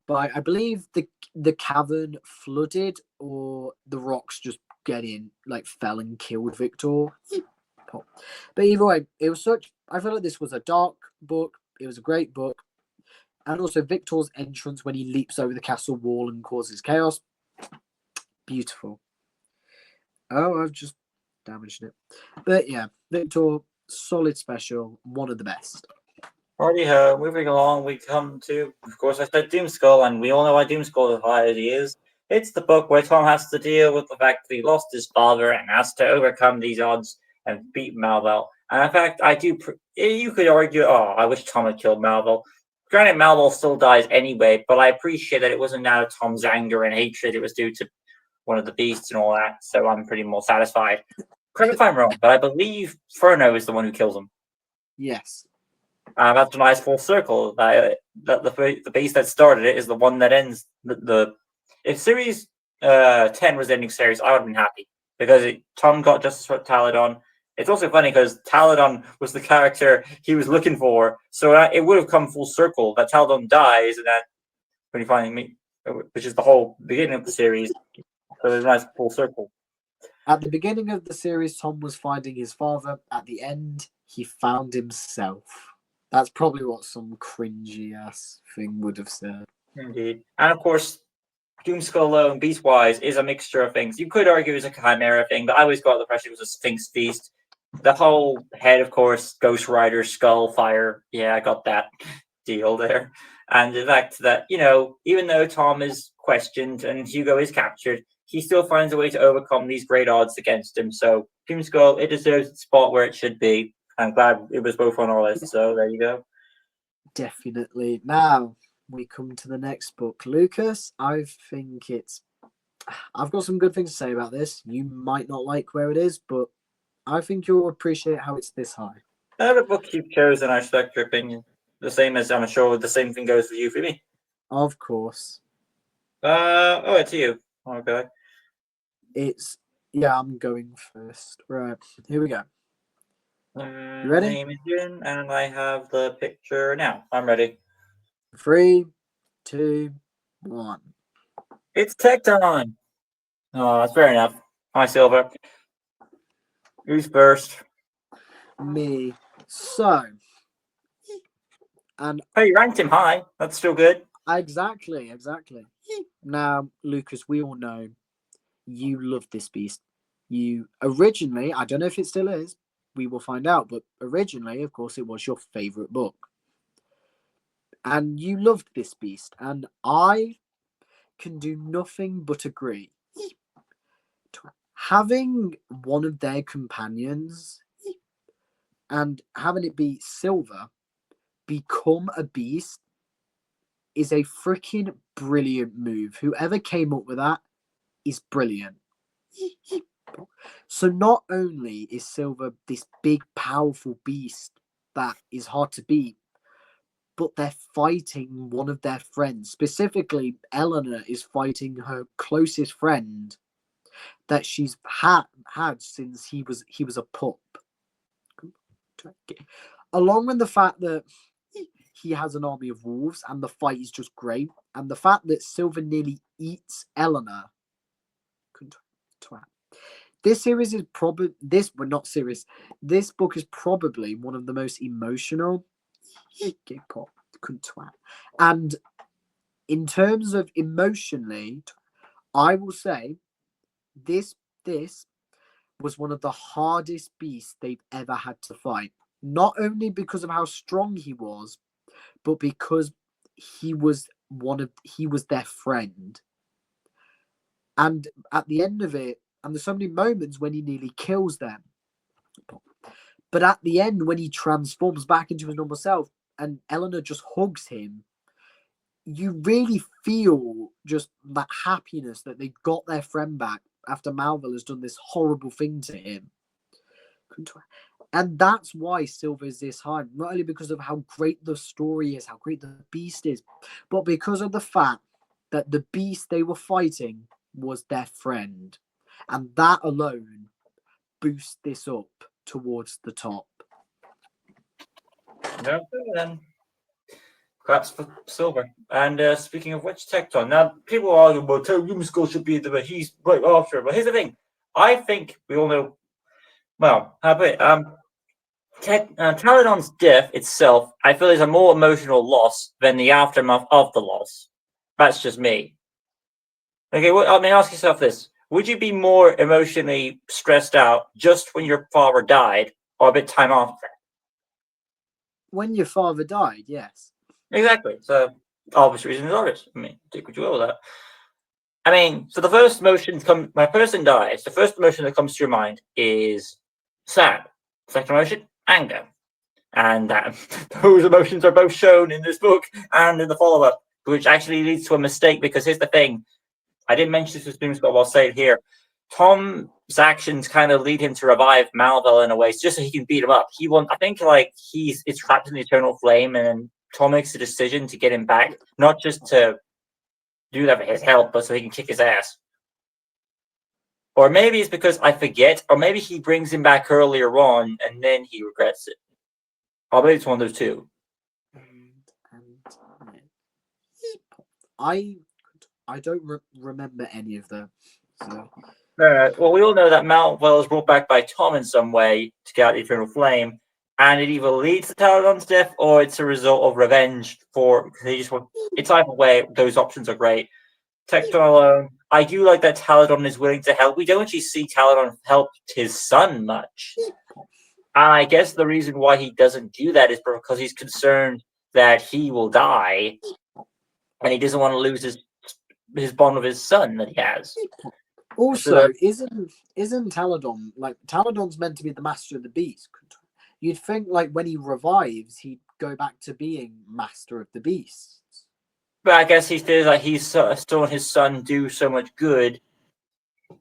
But I believe the cavern flooded, or the rocks just fell and killed Victor. But either way, it was I feel like this was a dark book. It was a great book. And also Victor's entrance when he leaps over the castle wall and causes chaos. Beautiful. Oh, I've just damaged it. But yeah, Victor, solid special, one of the best. Righty-ho, moving along, we come to, of course, I said Doomskull, and we all know why Doomskull is high as he is. It's the book where Tom has to deal with the fact that he lost his father and has to overcome these odds and beat Malvel. And in fact, you could argue, I wish Tom had killed Malvel. Granted, Malvel still dies anyway, but I appreciate that it wasn't now Tom's anger and hatred. It was due to one of the beasts and all that, so I'm pretty more satisfied. Correct me if I'm wrong, but I believe Furno is the one who kills him. Yes. That's a nice full circle. That the beast that started it is the one that ends if series 10 was the ending series, I would have been happy because Tom got justice for Taladon. It's also funny because Taladon was the character he was looking for, so it would have come full circle that Taladon dies, and then when you finally meet, which is the whole beginning of the series, so there's a nice full circle. At the beginning of the series, Tom was finding his father. At the end, he found himself. That's probably what some cringy ass thing would have said. Indeed, and of course, Doomskull alone, beast-wise, is a mixture of things. You could argue it's a chimera thing, but I always got the impression it was a Sphinx beast. The whole head, of course, Ghost Rider, skull, fire. Yeah, I got that deal there. And the fact that, even though Tom is questioned and Hugo is captured, he still finds a way to overcome these great odds against him. So, Doomskull, it deserves its spot where it should be. I'm glad it was both on our list, so there you go. Definitely. Now, we come to the next book. Lucas, I've got some good things to say about this. You might not like where it is, but I think you'll appreciate how it's this high. The book you've chosen, I respect your opinion. The same as, I'm sure, the same thing goes for you, for me. Of course. It's you. Okay. I'm going first. Right, here we go. You ready? Name is in, and I have the picture now. I'm ready. 3, 2, 1. It's Tecton! Oh, that's fair enough. Hi, Silver. Who's first? Me. So, and you ranked him high. That's still good. Exactly. Now, Lucas, we all know you love this beast. You originally, I don't know if it still is, we will find out, but originally, of course, it was your favorite book. And you loved this beast, and I can do nothing but agree. Having one of their companions and having it be Silver become a beast is a freaking brilliant move. Whoever came up with that is brilliant. So not only is Silver this big, powerful beast that is hard to beat, but they're fighting one of their friends. Specifically, Eleanor is fighting her closest friend that she's had since he was a pup. Along with the fact that he has an army of wolves and the fight is just great, and the fact that Silver nearly eats Eleanor. This series is probably this book is probably one of the most emotional. And in terms of emotionally, I will say this this was one of the hardest beasts they've ever had to fight. Not only because of how strong he was, but because he was their friend. And at the end of it, and there's so many moments when he nearly kills them. But at the end, when he transforms back into his normal self and Eleanor just hugs him, you really feel just that happiness that they've got their friend back after Malvel has done this horrible thing to him. And that's why Silver is this high, not only because of how great the story is, how great the beast is, but because of the fact that the beast they were fighting was their friend. And that alone boosts this up towards the top. No, then. Perhaps for Silver. And speaking of which, Tecton. Now, people argue, well, Terry should be the he's right after. But here's the thing. I think we all know. Well, how about it? Taladon's death itself, I feel, is a more emotional loss than the aftermath of the loss. That's just me. Okay, well, I mean, ask yourself this. Would you be more emotionally stressed out just when your father died or a bit time after? When your father died, yes. Exactly. So, obvious reason is obvious. I mean, take what you will with that. I mean, so the first emotion when a person dies, the first emotion that comes to your mind is sad. Second emotion, anger. And those emotions are both shown in this book and in the follow-up, which actually leads to a mistake, because here's the thing. I didn't mention this with Doomsday, but I'll say it here. Tom's actions kind of lead him to revive Malvel in a way, just so he can beat him up. I think it's trapped in the eternal flame, and Tom makes a decision to get him back, not just to do that for his help, but so he can kick his ass. Or maybe it's because I forget, or maybe he brings him back earlier on and then he regrets it. Or maybe it's one of those two. I don't remember any of them. So. Well, we all know that Malvel is brought back by Tom in some way to get out the eternal flame, and it either leads to Taladon's death or it's a result of revenge for. It's either way. Those options are great. Tecton alone, I do like that Taladon is willing to help. We don't actually see Taladon help his son much. And I guess the reason why he doesn't do that is because he's concerned that he will die, and he doesn't want to lose his bond with his son that he has. Also, isn't Taladon, like, Taladon's meant to be the master of the beast? You'd think, like, when he revives, he'd go back to being master of the beasts. But I guess he feels like he's still his son do so much good.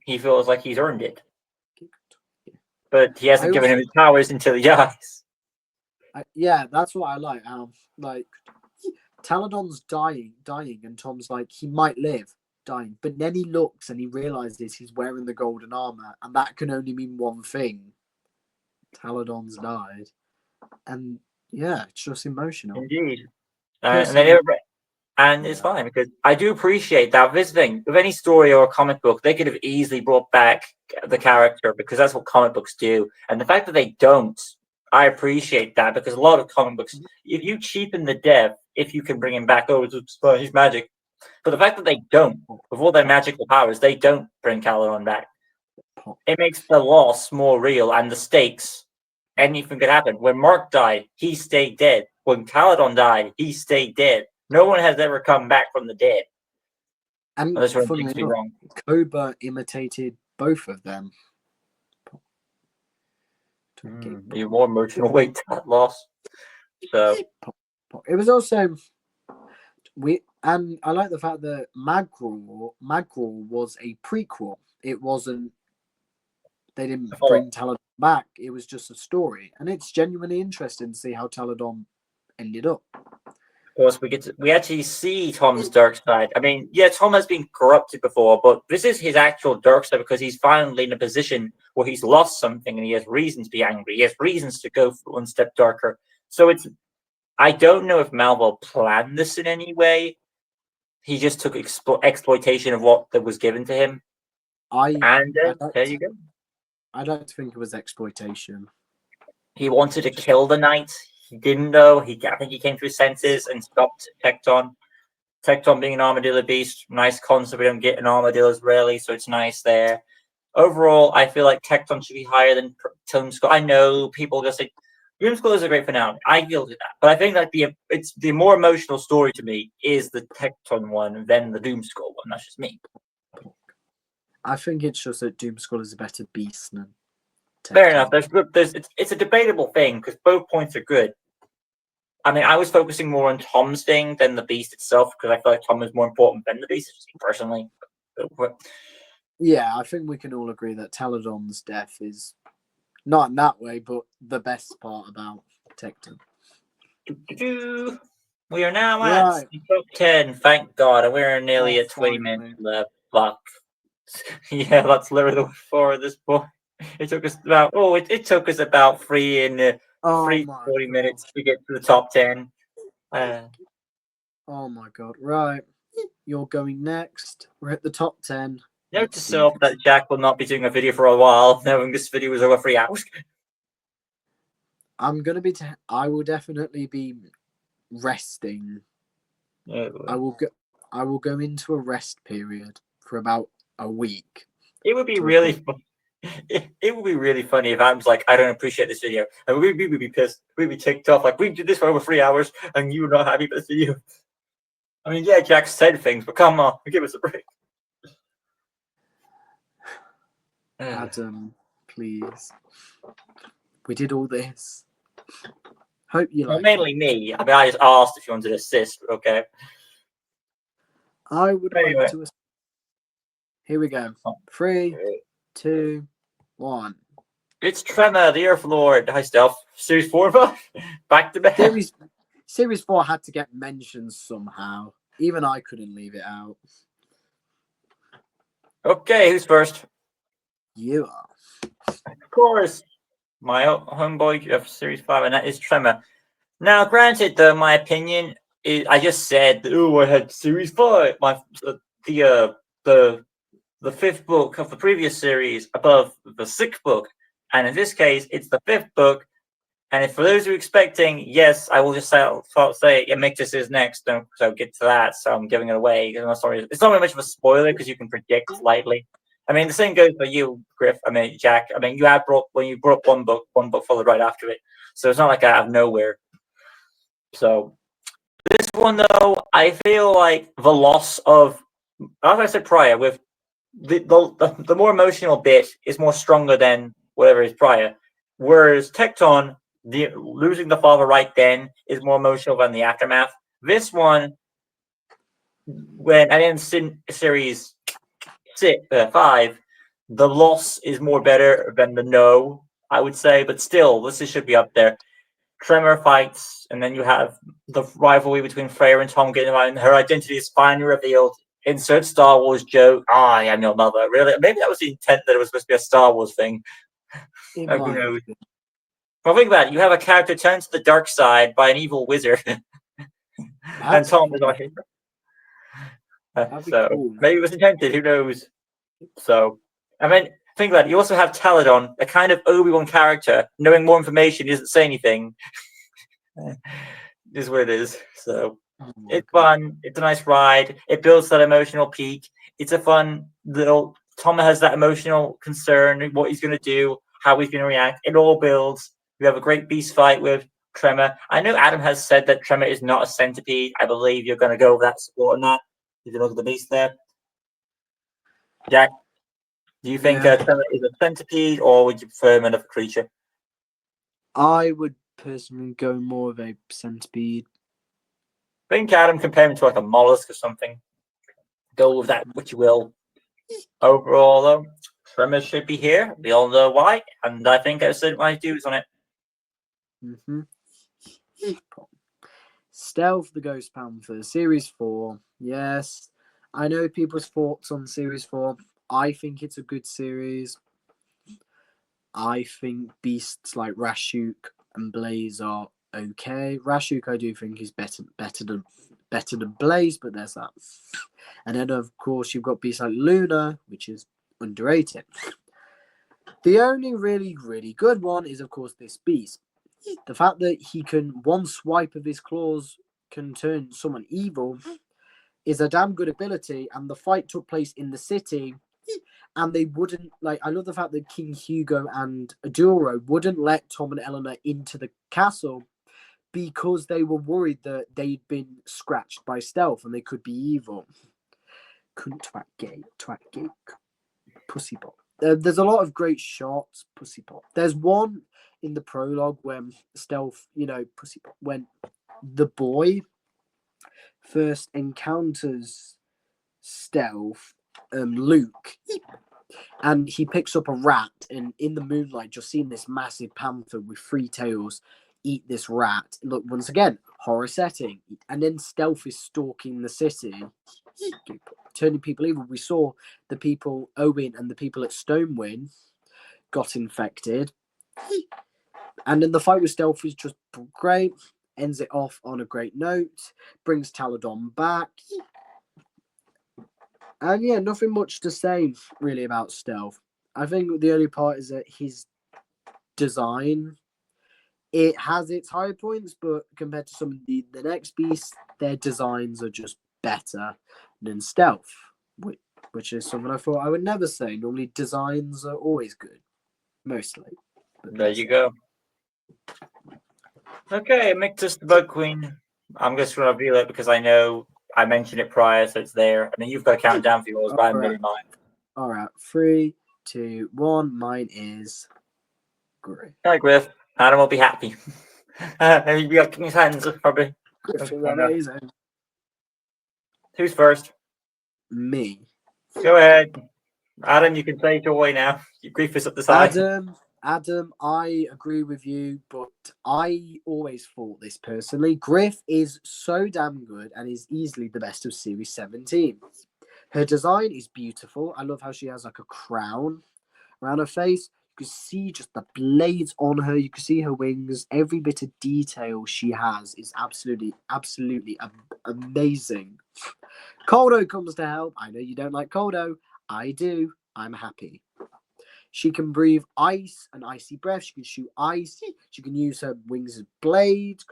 He feels like he's earned it. But he hasn't given him his powers until he dies. Yeah, that's what I like. Like, Taladon's dying, and Tom's like, he might live, dying. But then he looks and he realizes he's wearing the golden armor, and that can only mean one thing. Taladon's died. And yeah, it's just emotional. Indeed. And it's fine, because I do appreciate that. This thing, with any story or a comic book, they could have easily brought back the character, because that's what comic books do. And the fact that they don't, I appreciate that, because a lot of comic books, if you cheapen the death, if you can bring him back, he's magic. But the fact that they don't, with all their magical powers, they don't bring Taladon back. It makes the loss more real, and the stakes. Anything could happen. When Mark died, he stayed dead. When Taladon died, he stayed dead. No one has ever come back from the dead. And funny enough, wrong. Cobra imitated both of them. Even more emotional weight to that loss. So it was also and I like the fact that Magral was a prequel. It wasn't. They didn't bring Taladon back. It was just a story, and it's genuinely interesting to see how Taladon ended up. Of course, we actually see Tom's dark side. I mean, yeah, Tom has been corrupted before, but this is his actual dark side, because he's finally in a position where he's lost something and he has reason to be angry. He has reasons to go one step darker. So I don't know if Malvel planned this in any way. He just took exploitation of what that was given to him. There you go. I don't think it was exploitation. He wanted to kill the knight. He didn't know. I think he came to his senses and stopped Tecton. Tecton being an armadillo beast, nice concept. We don't get an armadillos rarely, so it's nice there. overall, I feel like Tecton should be higher than Doomskull. I know people just say Doomskull is a great finale. I feel that, but I think that it's the more emotional story to me is the Tecton one than the Doomskull one. That's just me. I think it's just that Doomskull is a better beast than Fair Tecton. enough. It's a debatable thing because both points are good. I mean, I was focusing more on Tom's thing than the Beast itself because I feel like Tom is more important than the Beast, personally. But, Yeah, I think we can all agree that Taladon's death is not in that way, but the best part about Tecton. we are now Right. at top 10. Thank God. We're nearly at 20 finally. minutes left. Fuck. Yeah, that's literally the for at this point. It took us about it took us about 40 God. minutes to get to the top 10. Oh my God. Right. You're going next. We're at the top 10. Note to self that Jack will not be doing a video for a while, knowing this video was over 3 hours. I'm gonna be. I will definitely be resting. I will go. I will go into a rest period for about a week. It would be really fun. It would be really funny if Adam's like, I don't appreciate this video, and we would be pissed. We'd be ticked off. Like, we did this for over 3 hours, and you're not happy with this video. I mean, yeah, Jack said things, but come on, give us a break. Adam, please. We did all this. Hope you like. Mainly me. I mean, I just asked if you wanted to assist. Okay. I would like to. Here we go. 3, 2, 1. It's Tremor, the Earth Lord. Hi, Stealth. Series 4 and 5. Back to back. Series 4 had to get mentioned somehow. Even I couldn't leave it out. Okay, who's first? You are. Of course. My homeboy of Series 5, and that is Tremor. Now, granted, though, my opinion is I just said that, I had Series 5. The fifth book of the previous series above the sixth book. And in this case, it's the fifth book. And if for those who are expecting, yes, I will just say Amictus is next. So get to that. So I'm giving it away. I'm sorry. It's not really much of a spoiler because you can predict slightly. I mean, the same goes for you, Griff. I mean, Jack. I mean, when you brought one book followed right after it. So it's not like out of nowhere. So this one, though, I feel like the loss of, as I said prior, with the more emotional bit is more stronger than whatever is prior. Whereas Tecton, losing the father right then is more emotional than the aftermath. This one, in series 5, the loss is more better than the no, I would say, but still, this should be up there. Tremor fights, and then you have the rivalry between Freya and Tom getting around. Her identity is finally revealed. Insert Star Wars joke. I am your mother. Really? Maybe that was the intent that it was supposed to be a Star Wars thing. Who knows? Well, think about it. You have a character turned to the dark side by an evil wizard. And Tom is like, so cool. Maybe it was intended. Who knows? So, I mean, think about it. You also have Taladon, a kind of Obi-Wan character. Knowing more information doesn't say anything. Is what it is. So, it's fun. It's a nice ride. It builds that emotional peak. It's a fun little. Tom has that emotional concern, what he's going to do, how he's going to react. It all builds. You have a great beast fight with Tremor. I know Adam has said that Tremor is not a centipede. I believe you're going to go with that support on that. You can look at the beast there. Jack, do you think Tremor is a centipede, or would you prefer another creature? I would personally go more of a centipede. I think Adam compare him to like a mollusk or something. Go with that, which you will. Overall, though, Tremor should be here. We all know why, and I think I said my dues on it. Stealth the Ghost Panther, Series 4. Yes, I know people's thoughts on Series 4. I think it's a good series. I think beasts like Rashuk and Blaze are okay. Rashuk, I do think is better than Blaze, but there's that. And then, of course, you've got beasts like Luna, which is underrated. The only really, really good one is, of course, this beast. The fact that he can, one swipe of his claws can turn someone evil is a damn good ability, and the fight took place in the city, and they wouldn't like. I love the fact that King Hugo and Aduro wouldn't let Tom and Eleanor into the castle because they were worried that they'd been scratched by stealth and they could be evil. Cunt, twat gay, pussy pot. There's a lot of great shots, pussy pot. There's one in the prologue when stealth, pussy pot, when the boy first encounters stealth, Luke, and he picks up a rat, and in the moonlight, just seeing this massive panther with 3 tails eat this rat. Look, once again, horror setting, and then stealth is stalking the city, turning people evil. We saw the people, Owen and the people at Stonewyn, got infected, and then the fight with stealth is just great. Ends it off on a great note, brings Taladon back. And yeah, nothing much to say really about stealth. I think the only part is that his design, it has its high points, but compared to some of the next beasts, their designs are just better than stealth, which is something I thought I would never say. Normally, designs are always good, mostly. There you go. Okay, Mictus the Bug Queen. I'm just going to reveal it because I know I mentioned it prior, so it's there. And then you've got to count down for yours, but I haven't really mine. All right, 3, 2, 1. Mine is Griff. Hi, Griff. Adam will be happy. He'll be up in his hands, probably. Griff is amazing. Who's first? Me. Go ahead. Adam, you can say joy now. Griff is up the side. Adam, I agree with you, but I always thought this personally. Griff is so damn good and is easily the best of Series 17. Her design is beautiful. I love how she has like a crown around her face. You can see just the blades on her. You can see her wings. Every bit of detail she has is absolutely amazing. Koldo comes to help. I know you don't like Koldo. I do. I'm happy. She can breathe ice and icy breath. She can shoot ice. She can use her wings as blades.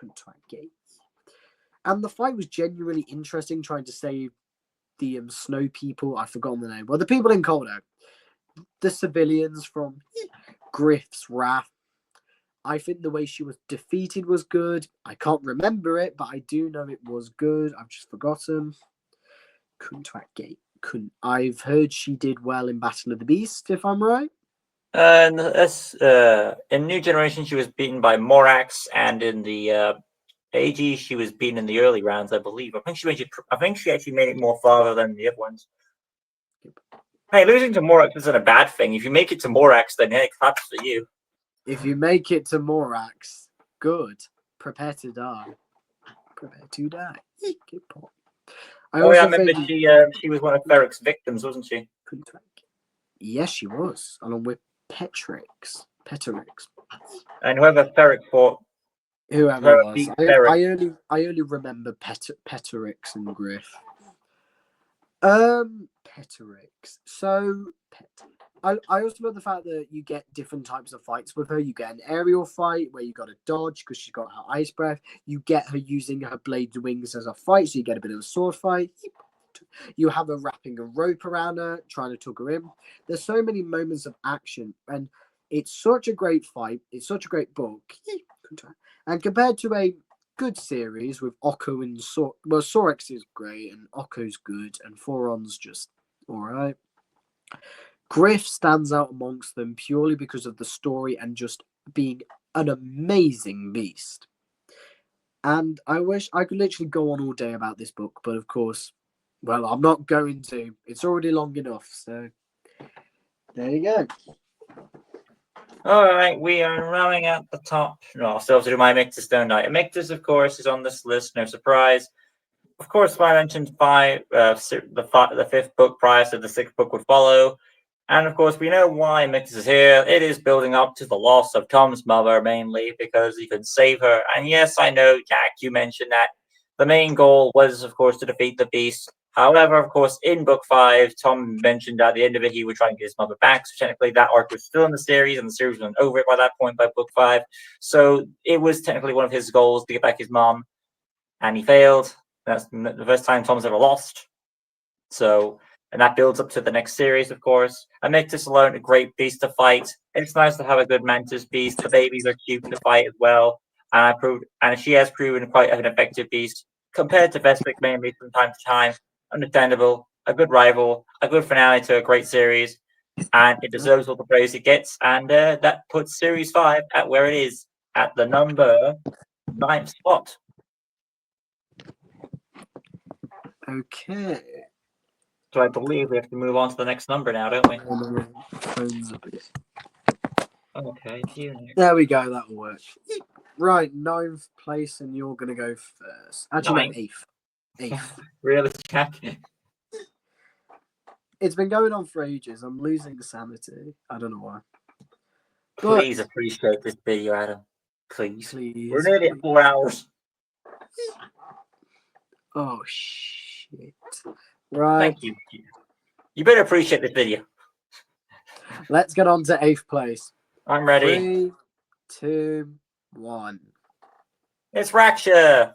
And the fight was genuinely interesting, trying to save the snow people. I've forgotten the name. Well, the people in Koldo. The civilians from Griff's Wrath. I think the way she was defeated was good. I can't remember it, but I do know it was good. I've just forgotten. I've heard she did well in Battle of the Beast, if I'm right. In New Generation, she was beaten by Morax, and in the AG, she was beaten in the early rounds, I believe. I think she actually made it more farther than the other ones. Hey, losing to Morax isn't a bad thing. If you make it to Morax, then hey, claps for you. If you make it to Morax, good. Prepare to die. Prepare to die. I remember she was one of Ferrick's victims, wasn't she? Yes, she was, along with Petrix. And whoever Ferrick fought, whoever it was, I only remember Petrix and Griff. Petrix. So, I also love the fact that you get different types of fights with her. You get an aerial fight where you got to dodge because she's got her ice breath. You get her using her blade wings as a fight, so you get a bit of a sword fight. You have her wrapping a rope around her, trying to tug her in. There's so many moments of action, and it's such a great fight. It's such a great book. And compared to a good series with Okko and Sorex is great, and Okko's good, and Thoron's just alright. Griff stands out amongst them purely because of the story and just being an amazing beast. And I wish I could literally go on all day about this book, but of course, well, I'm not going to. It's already long enough, so there you go. All right, we are rounding out the top. No, I'll still have to do my Mictus, don't I? Mictus, of course, is on this list. No surprise. Of course, I mentioned the 5th book prior, so the 6th book would follow. And of course, we know why Mictus is here. It is building up to the loss of Tom's mother, mainly because he could save her. And yes, I know, Jack, you mentioned that the main goal was, of course, to defeat the beast. However, of course, in book 5, Tom mentioned at the end of it he would try and get his mother back. So technically, that arc was still in the series, and the series was over it by that point by book 5. So it was technically one of his goals to get back his mom, and he failed. That's the first time Tom's ever lost. So and that builds up to the next series, of course. And makes this alone a great beast to fight. It's nice to have a good Mantis beast. The babies are cute to fight as well, and she has proven quite an effective beast compared to Vespik mainly from time to time. Understandable, a good rival, a good finale to a great series, and it deserves all the praise it gets. And that puts Series 5 at where it is, at the number 9th spot. Okay. So I believe we have to move on to the next number now, don't we? Okay, there we go. That'll work. Right, 9th place, and you're gonna go first. Actually, no, 8th. 8th. Really, Jack? It's been going on for ages. I'm losing sanity. I don't know why. Please appreciate this video, Adam. Please. Please. We're nearly at 4 hours. Oh shit! Right. Thank you. You better appreciate this video. Let's get on to 8th place. I'm ready. 3, 2, 1. It's Raksha.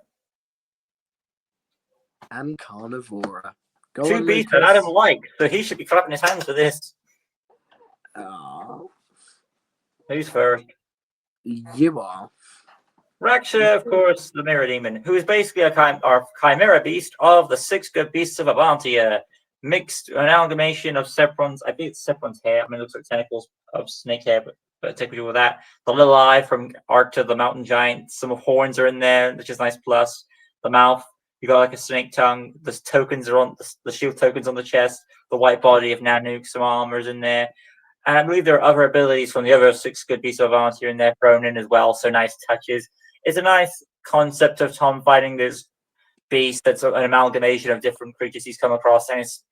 And Carnivora. Go Two on, beasts Lucas. that Adam likes, so he should be clapping his hands for this. Oh, Who's first? you are. Raksha, of course, the Mirror Demon, who is basically our Chimera beast of the 6 good beasts of Avantia. Mixed, an amalgamation of Sepron's, I think it's Sepron's hair. I mean, it looks like tentacles of snake hair, but take with that. The little eye from Arc to the Mountain Giant. Some horns are in there, which is nice. Plus, the mouth, you got like a snake tongue. The tokens are on the shield tokens on the chest. The white body of Nanook, some armors in there. And I believe there are other abilities from the other 6 good beasts of Avantia in there thrown in as well. So nice touches. It's a nice concept of Tom fighting this beast that's an amalgamation of different creatures he's come across, and it's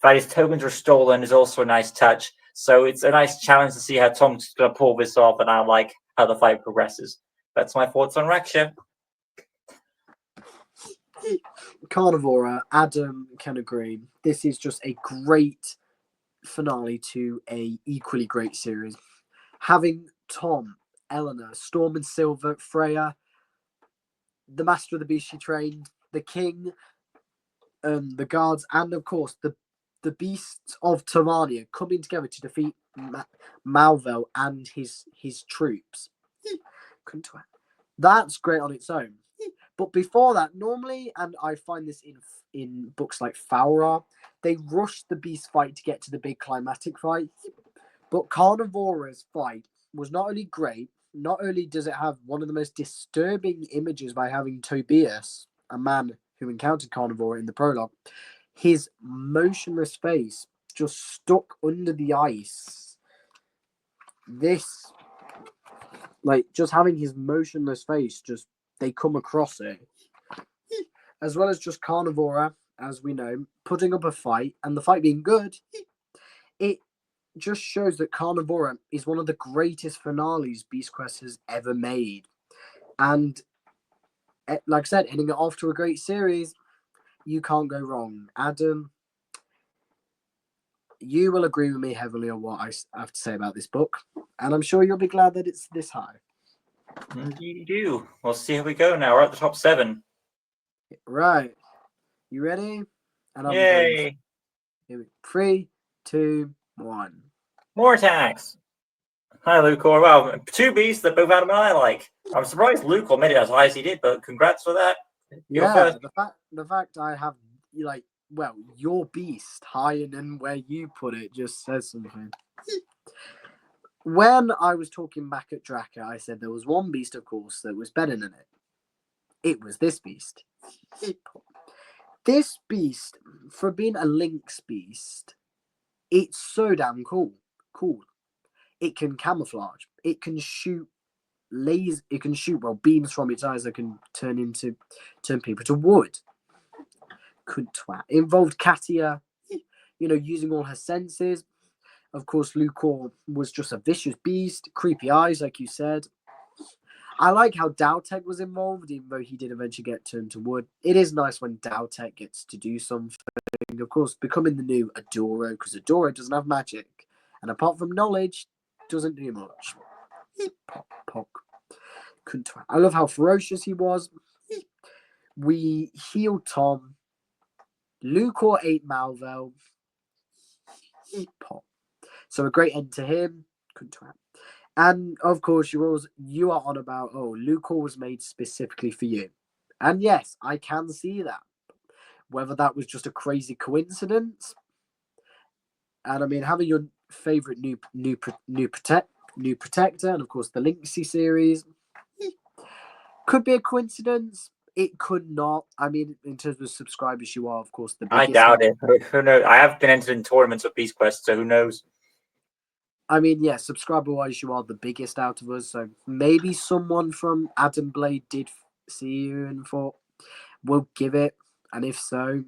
that his tokens are stolen is also a nice touch. So it's a nice challenge to see how Tom's going to pull this off, and I like how the fight progresses. That's my thoughts on Raksha. Carnivora, Adam can agree. This is just a great finale to a equally great series. Having Tom, Eleanor, Storm and Silver, Freya, the Master of the Beast she trained, the King, the guards, and of course the beasts of Tamania coming together to defeat Malvel and his troops. That's great on its own. But before that, normally, and I find this in books like Faura, they rush the beast fight to get to the big climatic fight. But Carnivora's fight was not only great, not only does it have one of the most disturbing images by having Tobias, a man who encountered Carnivora in the prologue, his motionless face just stuck under the ice. This, like, just having his motionless face, just, they come across it. As well as just Carnivora, as we know, putting up a fight, and the fight being good, it just shows that Carnivora is one of the greatest finales Beast Quest has ever made. And, like I said, ending it off to a great series, you can't go wrong. Adam, you will agree with me heavily on what I have to say about this book, and I'm sure you'll be glad that it's this high. Indeed you do. We'll see how we go now. We're at the top 7. Right. You ready? And Yay! Here we go. 3, 2, 1. More attacks. Hi, Lucor. Wow, 2 beasts that both Adam and I like. I'm surprised Lucor made it as high as he did, but congrats for that. Yeah, the fact I have, like, well, your beast higher than where you put it just says something. When I was talking back at Draka, I said there was one beast, of course, that was better than it. It was this beast. This beast, for being a lynx beast, it's so damn cool. It can camouflage. It can shoot lasers. It can shoot beams from its eyes that can turn people to wood. Could twat. It involved Katia, using all her senses. Of course, Lucor was just a vicious beast, creepy eyes, like you said. I like how Dowtech was involved, even though he did eventually get turned to wood. It is nice when Dowtech gets to do something. Of course, becoming the new Adoro, because Adoro doesn't have magic. And apart from knowledge, doesn't do much. Pop. I love how ferocious he was. We healed Tom. Lucor ate Malvel. Pop. So a great end to him. Couldn't twat. And of course, you are on about Lucor was made specifically for you, and yes, I can see that. Whether that was just a crazy coincidence, and I mean having your favorite new protector, and of course the Lynxy series, could be a coincidence. It could not. I mean, in terms of subscribers, you are of course the biggest. I doubt it. Who knows? I have been entered in tournaments of Beast Quest, so who knows? I mean, yeah, subscriber-wise, you are the biggest out of us. So maybe someone from Adam Blade did see you and thought, we'll give it. And if so,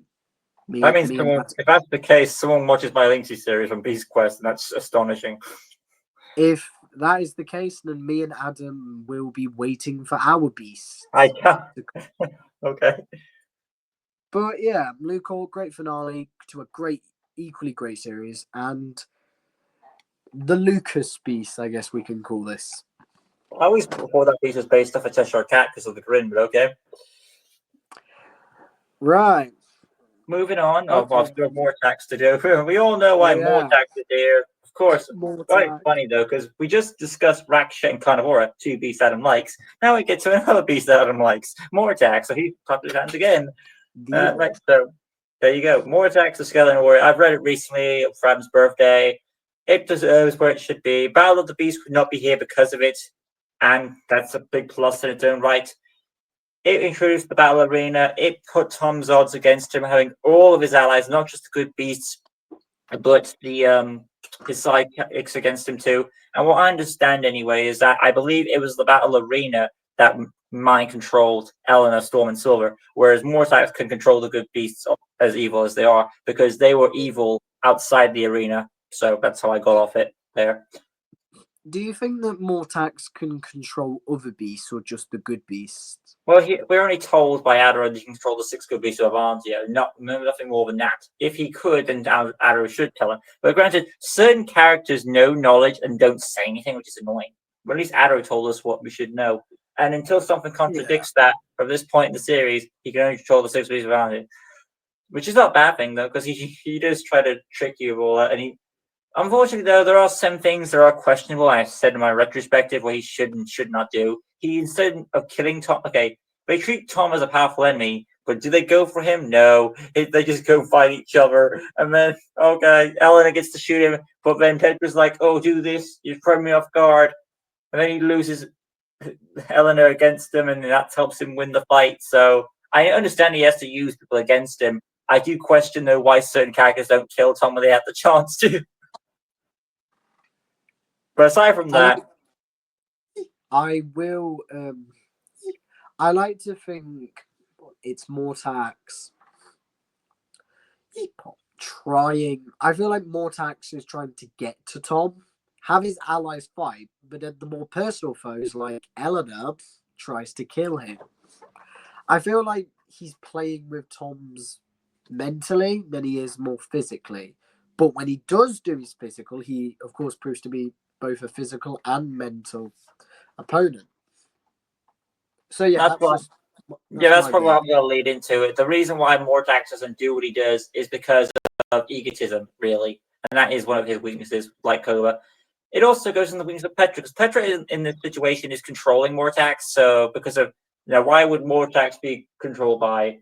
That means if that's the case, someone watches my Lynxy series from Beast Quest, and that's astonishing. If that is the case, then me and Adam will be waiting for our beast. I can't. Okay. But yeah, Lucor, great finale to a equally great series. And the Lucas beast, I guess we can call this. I always thought that piece was based off a Cheshire Cat because of the grin, but okay. Right. Moving on. Okay. I've still more tax to do. We all know why more tax is here. Of course. Quite funny though, because we just discussed Raksha and Carnivora, two beasts Adam likes. Now we get to another beast that Adam likes, more tax. So he popped his hands again. Right. So there you go. More tax to Skeleton Warrior. I've read it recently for Adam's birthday. It deserves where it should be. Battle of the Beast could not be here because of it, and that's a big plus in its own right. It introduced the battle arena. It put Tom's odds against him, having all of his allies, not just the good beasts, but the his sidekicks against him too. And what I understand anyway is that I believe it was the battle arena that mind controlled Eleanor, Storm, and Silver, whereas Mortax can control the good beasts as evil as they are because they were evil outside the arena. So that's how I got off it there. Do you think that Mortax can control other beasts or just the good beasts? Well, we're only told by Adder that he can control the 6 good beasts of Arnzio, nothing more than that. If he could, then Adder should tell him. But granted, certain characters know knowledge and don't say anything, which is annoying. But at least Adder told us what we should know. And until something contradicts that, from this point in the series, he can only control the 6 beasts of Arnzio. Which is not a bad thing, though, because he does try to trick you with all that, and unfortunately, though, there are some things that are questionable. I said in my retrospective what he should and should not do. He, instead of killing Tom, okay, they treat Tom as a powerful enemy, but do they go for him? No. They just go fight each other. And then, okay, Eleanor gets to shoot him, but then Petra's like, oh, do this. You've thrown me off guard. And then he loses Eleanor against him, and that helps him win the fight. So I understand he has to use people against him. I do question, though, why certain characters don't kill Tom when they have the chance to. But aside from that, I will. I like to think it's Mortax trying. I feel like Mortax is trying to get to Tom, have his allies fight, but then the more personal foes like Eleanor tries to kill him. I feel like he's playing with Tom's mentally than he is more physically. But when he does do his physical, he of course proves to be both a physical and mental opponent. So yeah, that's probably what I'm going to lead into it. The reason why Mortax doesn't do what he does is because of egotism, really, and that is one of his weaknesses, like Cobra. It also goes in the weakness of Petra, because Petra in this situation is controlling Mortax. So because of why would Mortax be controlled by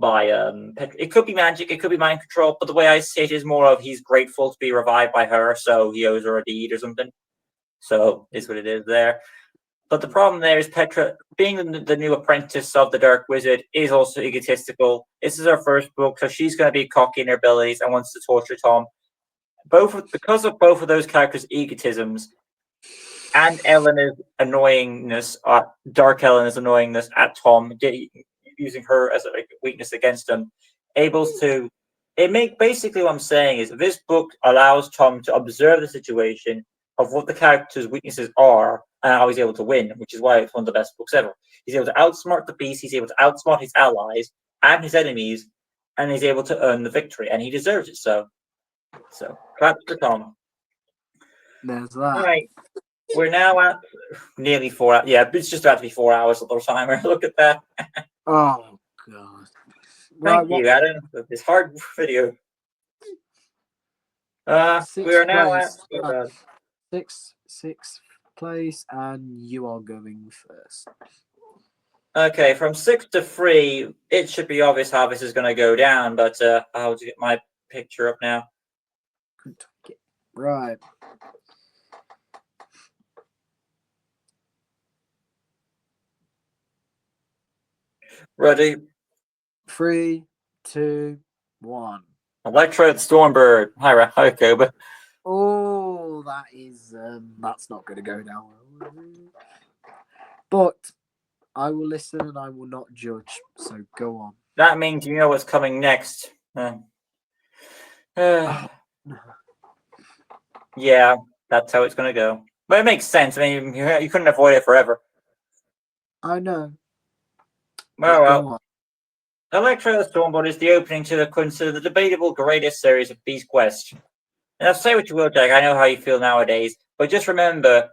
Petra? It could be magic, it could be mind control, but the way I see it is more of he's grateful to be revived by her, so he owes her a deed or something. So it's what it is there. But the problem there is Petra, being the new apprentice of the Dark Wizard, is also egotistical. This is her first book, so she's going to be cocky in her abilities and wants to torture Tom. Because of both of those characters' egotisms and Eleanor's annoyingness, Dark Eleanor's annoyingness at Tom, using her as a weakness against him, basically what I'm saying is this book allows Tom to observe the situation of what the character's weaknesses are and how he's able to win, which is why it's one of the best books ever. He's able to outsmart the beast, he's able to outsmart his allies and his enemies, and he's able to earn the victory, and he deserves it. So clap to Tom. There's that. All right. We're now at nearly 4 hours. Yeah, it's just about to be 4 hours of the timer. Look at that. Oh, God. Thank you, Adam, for this hard video. We are Sixth now at. place. Sixth place, and you are going first. Okay, from 6 to 3, it should be obvious how this is going to go down, but I'll get my picture up now. Right. Ready? 3, 2, 1. Electro the Stormbird. Hi, Koba. Oh, that's not going to go down well. But I will listen and I will not judge. So go on. That means you know what's coming next. Yeah, that's how it's going to go. But it makes sense. I mean, you couldn't avoid it forever. I know. Well. Electro the Stormbird is the opening to the considered the debatable greatest series of Beast Quest. Now, say what you will, Jack. I know how you feel nowadays, but just remember,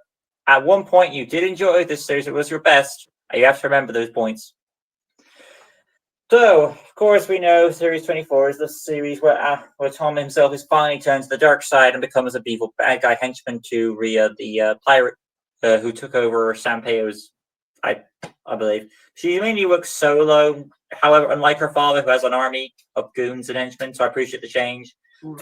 at one point you did enjoy this series. It was your best. And you have to remember those points. So, of course, we know Series 24 is the series where Tom himself is finally turned to the dark side and becomes a evil bad guy henchman to Rhea, the pirate who took over Sanpeo's, I believe. She mainly works solo, however, unlike her father, who has an army of goons and henchmen, so I appreciate the change.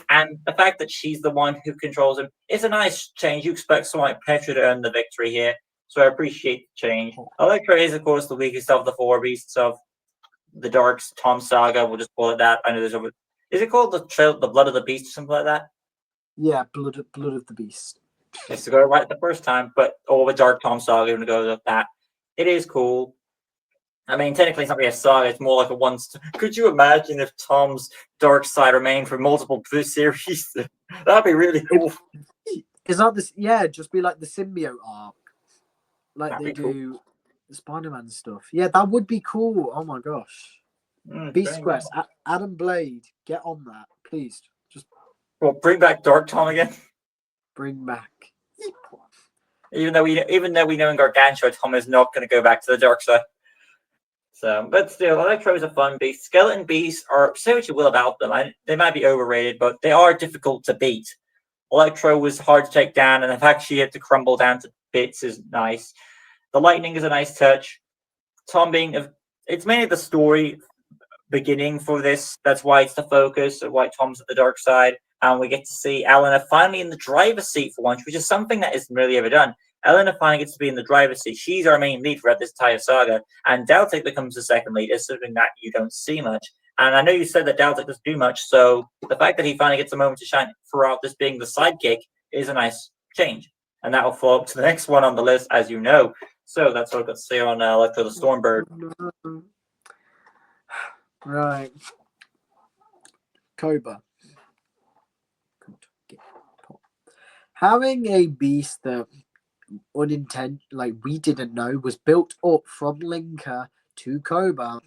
And the fact that she's the one who controls him is a nice change. You expect someone like Petra to earn the victory here, so I appreciate the change. Electra is, of course, the weakest of the 4 beasts of the Dark's Tom Saga. We'll just call it that. I know there's over. Is it called the Blood of the Beast or something like that? Yeah, Blood of the Beast. It's to go right the first time, but all the Dark Tom Saga going to go with that. It is cool. I mean, technically, it's not really a saga. It's more like a one. Could you imagine if Tom's dark side remained for multiple series? That'd be really cool. Is that this? Yeah, just be like the symbiote arc, like That'd they be cool. do the Spider-Man stuff. Yeah, that would be cool. Oh my gosh. Beast Quest, Adam Blade, get on that, please. Just bring back Dark Tom again. Bring back. Even though we know in Gargantua Tom is not going to go back to the dark side. So, but still, Electro is a fun beast. Skeleton beasts are, say what you will about them, they might be overrated, but they are difficult to beat. Electro was hard to take down, and the fact she had to crumble down to bits is nice. The lightning is a nice touch. Tom it's mainly the story beginning for this. That's why it's the focus of why Tom's at the dark side. And we get to see Eleanor finally in the driver's seat for once, which is something that isn't really ever done. Eleanor finally gets to be in the driver's seat. She's our main lead throughout this entire saga. And Daltic becomes the second lead. It's something that you don't see much. And I know you said that Daltic doesn't do much. So the fact that he finally gets a moment to shine throughout this being the sidekick is a nice change. And that will follow up to the next one on the list, as you know. So that's what I've got to say on Electro the Stormbird. Right. Cobra. Having a beast that we didn't know was built up from Linker to Cobra,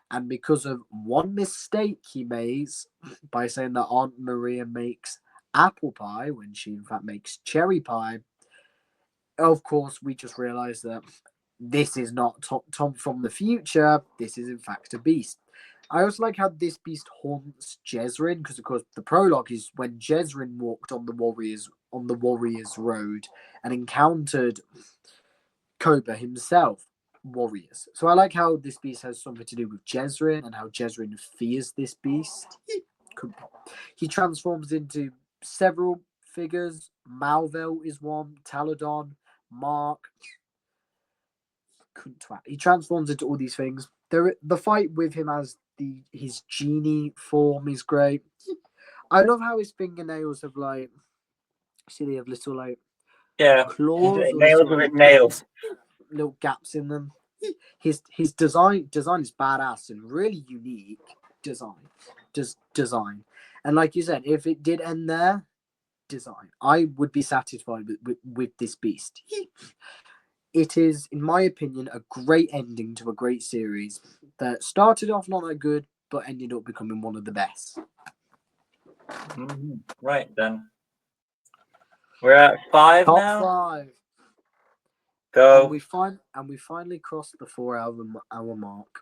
and because of one mistake he made by saying that Aunt Maria makes apple pie when she in fact makes cherry pie, of course we just realized that this is not Tom from the future. This is in fact a beast. I also like how this beast haunts Jezrin, because of course the prologue is when Jezrin walked on the Warriors Road and encountered Cobra himself, Warriors. So I like how this beast has something to do with Jezrin and how Jezrin fears this beast. He transforms into several figures. Malvel is one, Taladon, Mark. He transforms into all these things. The fight with him as his genie form is great. I love how his fingernails have they have little claws, nails with nails, little gaps in them. His design is badass and really unique design. And like you said, if it did end there, design, I would be satisfied with this beast. It is, in my opinion, a great ending to a great series that started off not that good, but ended up becoming one of the best. Right then, we're at 5 Top now. 5. Go. And we finally crossed the 4-hour mark.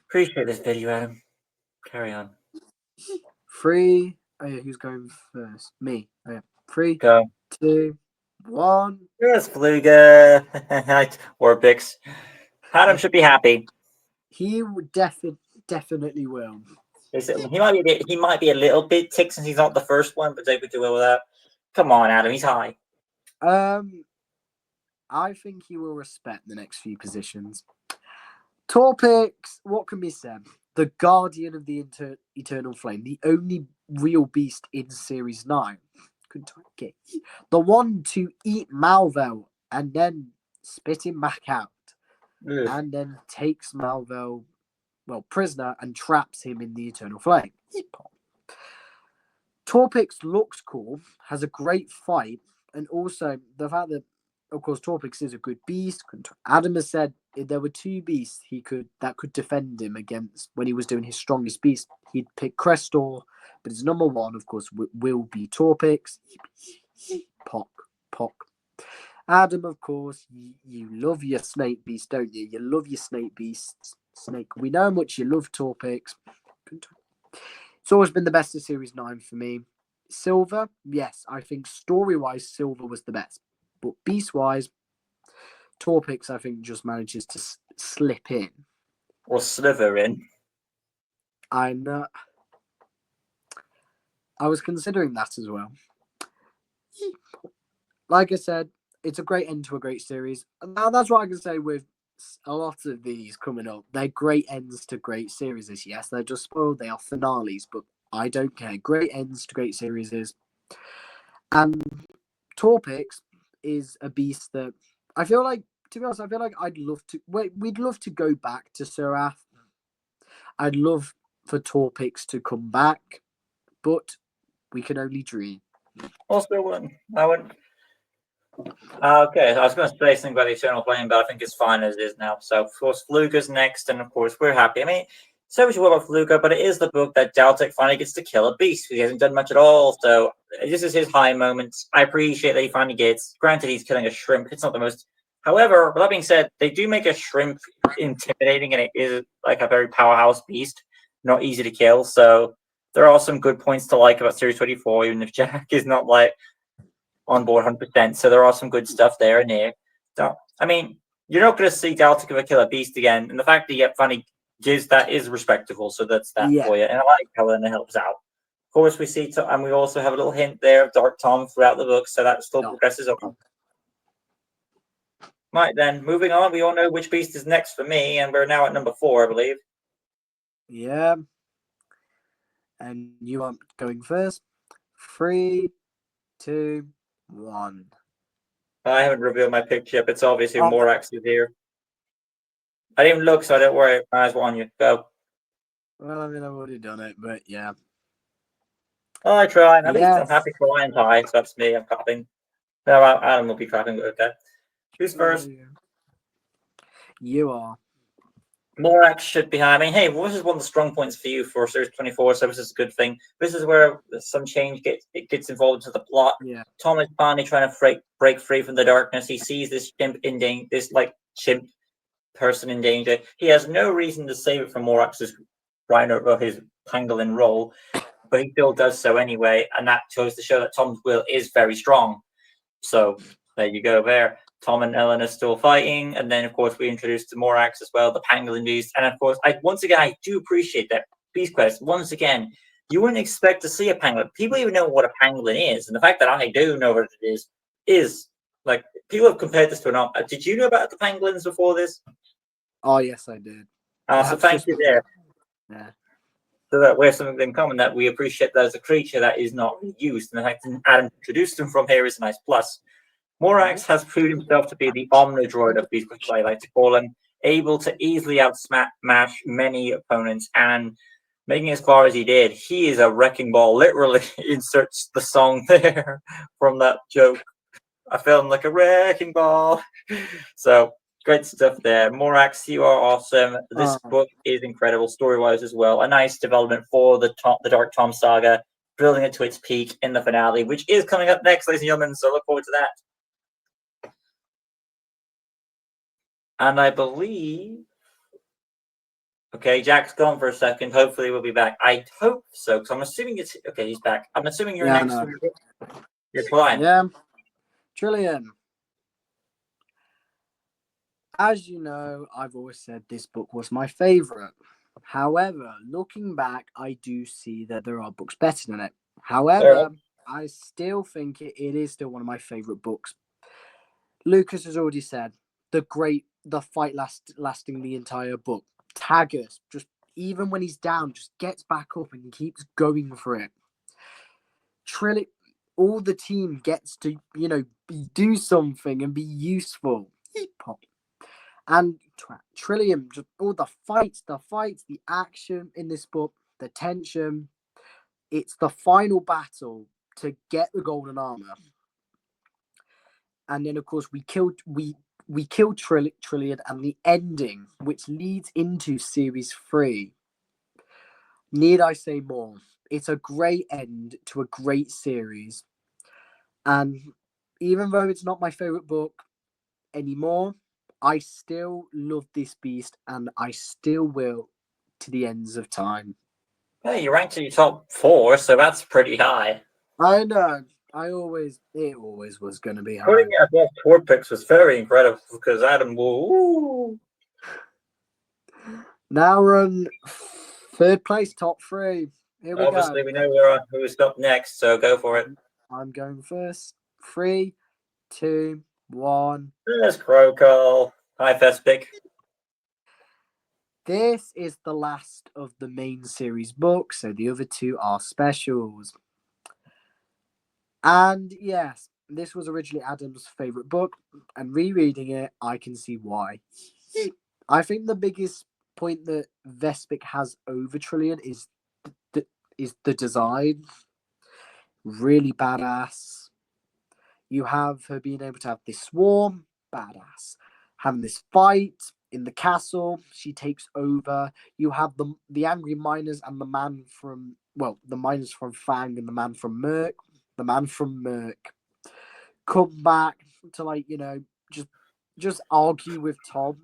Appreciate this video, Adam. Carry on. 3, Oh yeah, who's going first? Me. Oh, yeah. 3, Go. 2, 1. Yes, Fluga. Or Bix. Adam should be happy. He would definitely will. He might be a little bit ticked since he's not the first one, but they would do well with that. Come on, Adam, he's high. I think he will respect the next few positions. Torpix, what can be said? The guardian of the eternal flame, the only real beast in Series 9. Couldn't I get the one to eat Malvel and then spit him back out, and then takes Malvel, prisoner and traps him in the eternal flame. Torpix looks cool, has a great fight, and also the fact that, of course, Torpix is a good beast. Adam has said if there were 2 beasts that could defend him against when he was doing his strongest beast, he'd pick Crestor, but his number 1, of course, will be Torpix. Pock. Adam, of course, you love your snake beast, don't you? You love your snake beasts. Snake. We know how much you love Torpix. It's always been the best of Series 9 for me. Silver, yes, I think story-wise, Silver was the best. But beast-wise, Torpix, I think, just manages to slip in. Or slither in. I know. I was considering that as well. Like I said, it's a great end to a great series. Now, that's what I can say with a lot of these coming up. They're great ends to great series. Yes, they're just spoiled. They are finales, but I don't care. Great ends to great series. And Torpix is a beast that I feel like, to be honest, we'd love to go back to Seraph. I'd love for Torpix to come back, but we can only dream. Also, I wouldn't. Okay, I was going to say something about the Eternal Flame, but I think it's fine as it is now. So, of course, Fluga's next, and of course, we're happy. I mean, so much well about Fluga, but it is the book that Daltek finally gets to kill a beast because he hasn't done much at all. So, this is his high moment. I appreciate that he finally gets. Granted, he's killing a shrimp. It's not the most. However, with that being said, they do make a shrimp intimidating, and it is like a very powerhouse beast, not easy to kill. So, there are some good points to like about Series 24, even if Jack is not like on board 100%. So there are some good stuff there and here. So, I mean, you're not going to see Daltic of a killer beast again. And the fact that you get funny gives that is respectable. So that's that for you. And I like how it helps out. Of course, we see, and we also have a little hint there of Dark Tom throughout the book. So that still progresses on. Right, then, moving on. We all know which beast is next for me. And we're now at number 4, I believe. Yeah. And you are going first. 3, 2, 1. I haven't revealed my picture yet, but it's obviously Morax is here. I didn't even look, so I don't worry. My eyes were on you. Go. Well, I mean, I've already done it, but yeah. Oh, I try. At least I'm happy for Lion's High, so that's me. I'm clapping. No, Adam will be clapping, but okay. Who's first? You are. Morax should be high. I mean, hey, this is one of the strong points for you for Series 24, so this is a good thing. This is where some change gets involved into the plot. Yeah. Tom is finally trying to break free from the darkness. He sees this chimp in danger, this chimp person in danger. He has no reason to save it from Morax's rhino or his pangolin role, but he still does so anyway, and that goes to show that Tom's will is very strong. So there you go there. Tom and Ellen are still fighting, and then of course we introduced the Morax as well, the pangolin beast, and of course I do appreciate that Beast Quest. Once again, you wouldn't expect to see a pangolin. People even know what a pangolin is, and the fact that I do know what it is like people have compared this to an. Did you know about the pangolins before this? Oh yes, I did. So thank you there. Yeah. So that we have something in common, that we appreciate that as a creature that is not used, and the fact that Adam introduced them from here is a nice plus. Morax has proved himself to be the omnidroid of Beast Quest, I like to call him, able to easily outsmash many opponents, and making as far as he did, he is a wrecking ball. Literally inserts the song there from that joke. I feel like a wrecking ball. So great stuff there. Morax, you are awesome. This book is incredible story-wise as well. A nice development for the Dark Tom saga, building it to its peak in the finale, which is coming up next, ladies and gentlemen. So look forward to that. And I believe Okay, Jack's gone for a second. Hopefully, we'll be back. I hope so, because I'm assuming it's okay. He's back. I'm assuming you're Yeah, next. no. You're fine. Yeah. Trillion. As you know, I've always said this book was my favorite. However, looking back, I do see that there are books better than it. However, I still think it is still one of my favorite books. Lucas has already said the fight lasting the entire book. Taggart, just even when he's down, just gets back up and keeps going for it. All the team gets to, do something and be useful. Pop. And Trillium, just all the fights, the action in this book, the tension. It's the final battle to get the golden armor. And then, of course, we killed Trillion, and the ending, which leads into Series 3. Need I say more? It's a great end to a great series. And even though it's not my favorite book anymore, I still love this beast, and I still will to the ends of time. Hey, you ranked in your top 4, so that's pretty high. I know. It always was going to be high. Putting it above Tour Picks was very incredible because Adam will. Now we're on third place, top 3. Here we Obviously, go. we know who's up next, so go for it. I'm going first. 3, 2, 1. There's Crocol. Hi, Fespic. This is the last of the main series books, so the other 2 are specials. And yes, this was originally Adam's favorite book, and rereading it, I can see why. I think the biggest point that Vespic has over Trillion is the design. Really badass. You have her being able to have this swarm, badass. Having this fight in the castle, she takes over. You have the angry miners and the man from the miners from Fang and the man from Merc. The man from Merc come back to just argue with Tom.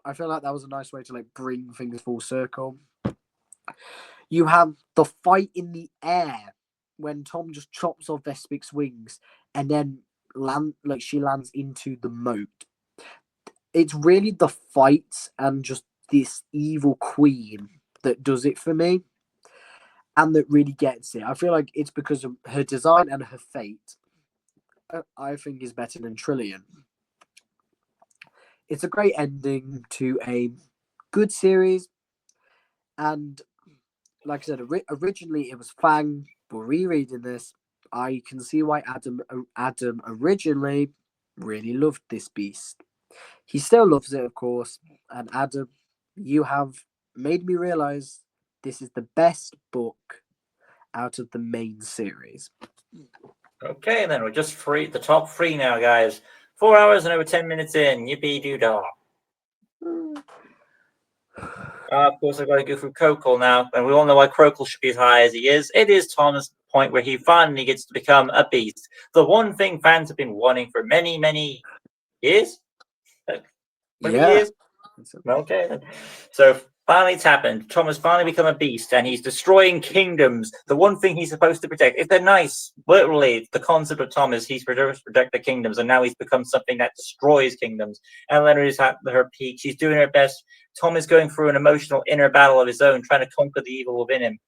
I feel like that was a nice way to bring things full circle. You have the fight in the air when Tom just chops off Vespic's wings and then she lands into the moat. It's really the fights and just this evil queen that does it for me, and that really gets it. I feel like it's because of her design and her fate. I think is better than Trillion. It's a great ending to a good series, and like I said, originally it was Fang. But rereading this, I can see why Adam originally really loved this beast. He still loves it, of course. And Adam, you have made me realize this is the best book out of the main series. Okay, then we're just the top 3 now, guys. 4 hours and over 10 minutes in. Yippee doo dah. Of course, I've got to go through Crocol now, and we all know why Crocol should be as high as he is. It is Tom's point where he finally gets to become a beast. The one thing fans have been wanting for many, many years. Years? Okay, then. So finally it's happened. Tom has finally become a beast, and he's destroying kingdoms. The one thing he's supposed to protect. If they're nice, literally, the concept of Tom is he's supposed to protect the kingdoms, and now he's become something that destroys kingdoms. And Leonard is at her peak. She's doing her best. Tom is going through an emotional inner battle of his own, trying to conquer the evil within him.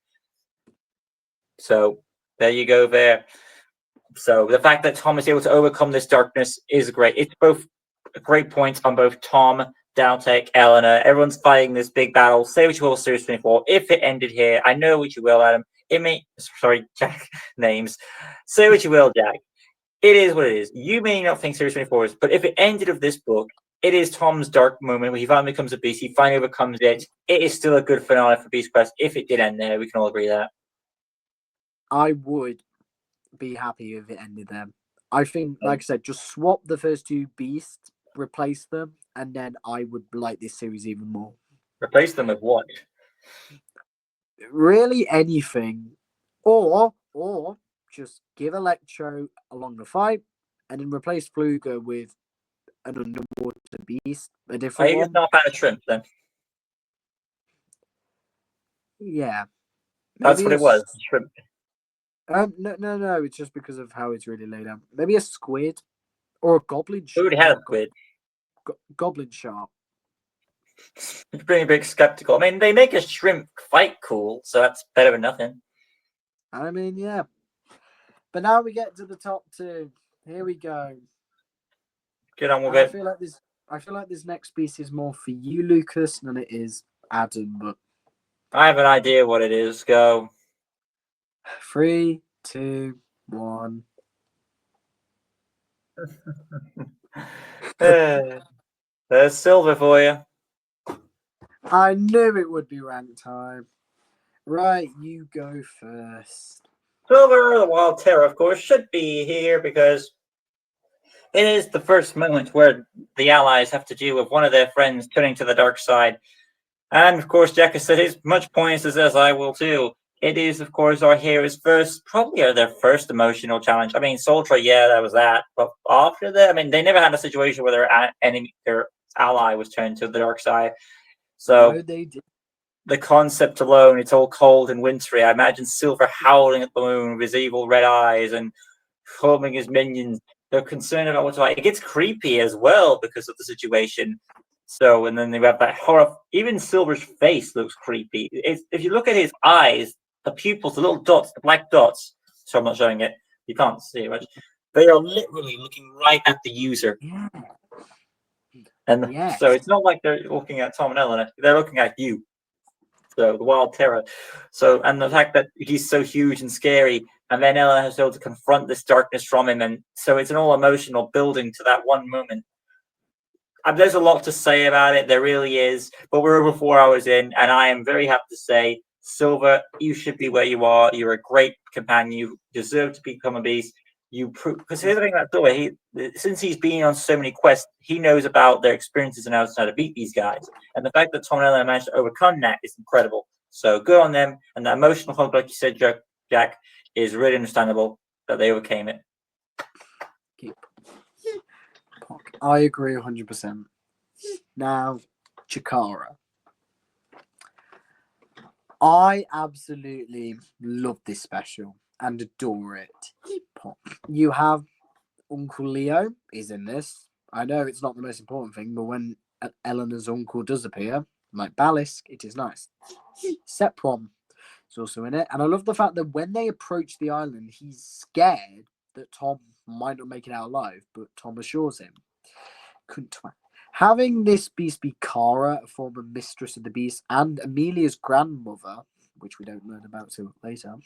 So there you go there. So the fact that Tom is able to overcome this darkness is great. It's both a great point on both Tom, Daltec, Eleanor. Everyone's fighting this big battle. Say what you will, Series 24. If it ended here, I know what you will, Adam. Jack names. Say what you will, Jack. It is what it is. You may not think Series 24 is, but if it ended of this book, it is Tom's dark moment where he finally becomes a beast. He finally overcomes it. It is still a good finale for Beast Quest. If it did end there, we can all agree that. I would be happy if it ended there. I think, like I said, just swap the first 2 beasts, replace them, and then I would like this series even more. Replace them with what? Really, anything, or just give Electro along the fight, and then replace Fluger with an underwater beast, a different one. Are you not a fan of shrimp then? Yeah. That's Maybe what a it was. Shrimp. no. It's just because of how it's really laid out. Maybe a squid or a goblin. We already had Not a a squid. goblin shark. It's being a bit skeptical. I mean, they make a shrimp fight cool, so that's better than nothing. I mean, yeah. But now we get to the top two. Here we go. Get on with And I it. feel like this. I feel like this next piece is more for you, Lucas, than it is Adam. But I have an idea what it is. Go. 3, 2, 1. There's silver for you. I knew it would be rank time. Right, you go first. Silver, the Wild Terror, of course, should be here because it is the first moment where the Allies have to deal with one of their friends turning to the dark side. And of course, Jack has said as much points as I will too. It is, of course, our heroes' probably their first emotional challenge. I mean, Sultra, yeah, that was that. But after that, I mean, they never had a situation where their ally was turned to the dark side. So No, they did. the concept alone, it's all cold and wintry. I imagine Silver howling at the moon with his evil red eyes and foaming his minions. They're concerned about what's right. It gets creepy as well because of the situation. So, and then they have that horror. Even Silver's face looks creepy. If you look at his eyes, the pupils, the little dots, the black dots. So I'm not showing it. You can't see it much. They are literally looking right at the user. Yeah. And Yes. so it's not like they're looking at Tom and Eleanor. They're looking at you. So the Wild Terror. So, and the fact that he's so huge and scary, and then Eleanor has able to confront this darkness from him, and so it's an all emotional building to that one moment. And there's a lot to say about it. There really is. But we're over 4 hours in, and I am very happy to say, Silver, you should be where you are. You're a great companion. You deserve to become a beast. You because here's the thing about Silver. Since he's been on so many quests, he knows about their experiences and how to beat these guys. And the fact that Tom and Ellen managed to overcome that is incredible. So good on them. And the emotional hug, like you said, Jack, is really understandable that they overcame it. I agree 100%. Now, Chikara. I absolutely love this special and adore it. You have Uncle Leo is in this. I know it's not the most important thing, but when Eleanor's uncle does appear, like Balisk, it is nice. Seprom is also in it. And I love the fact that when they approach the island, he's scared that Tom might not make it out alive, but Tom assures him. Having this beast be Kara, a former mistress of the beast, and Amelia's grandmother, which we don't learn about till later,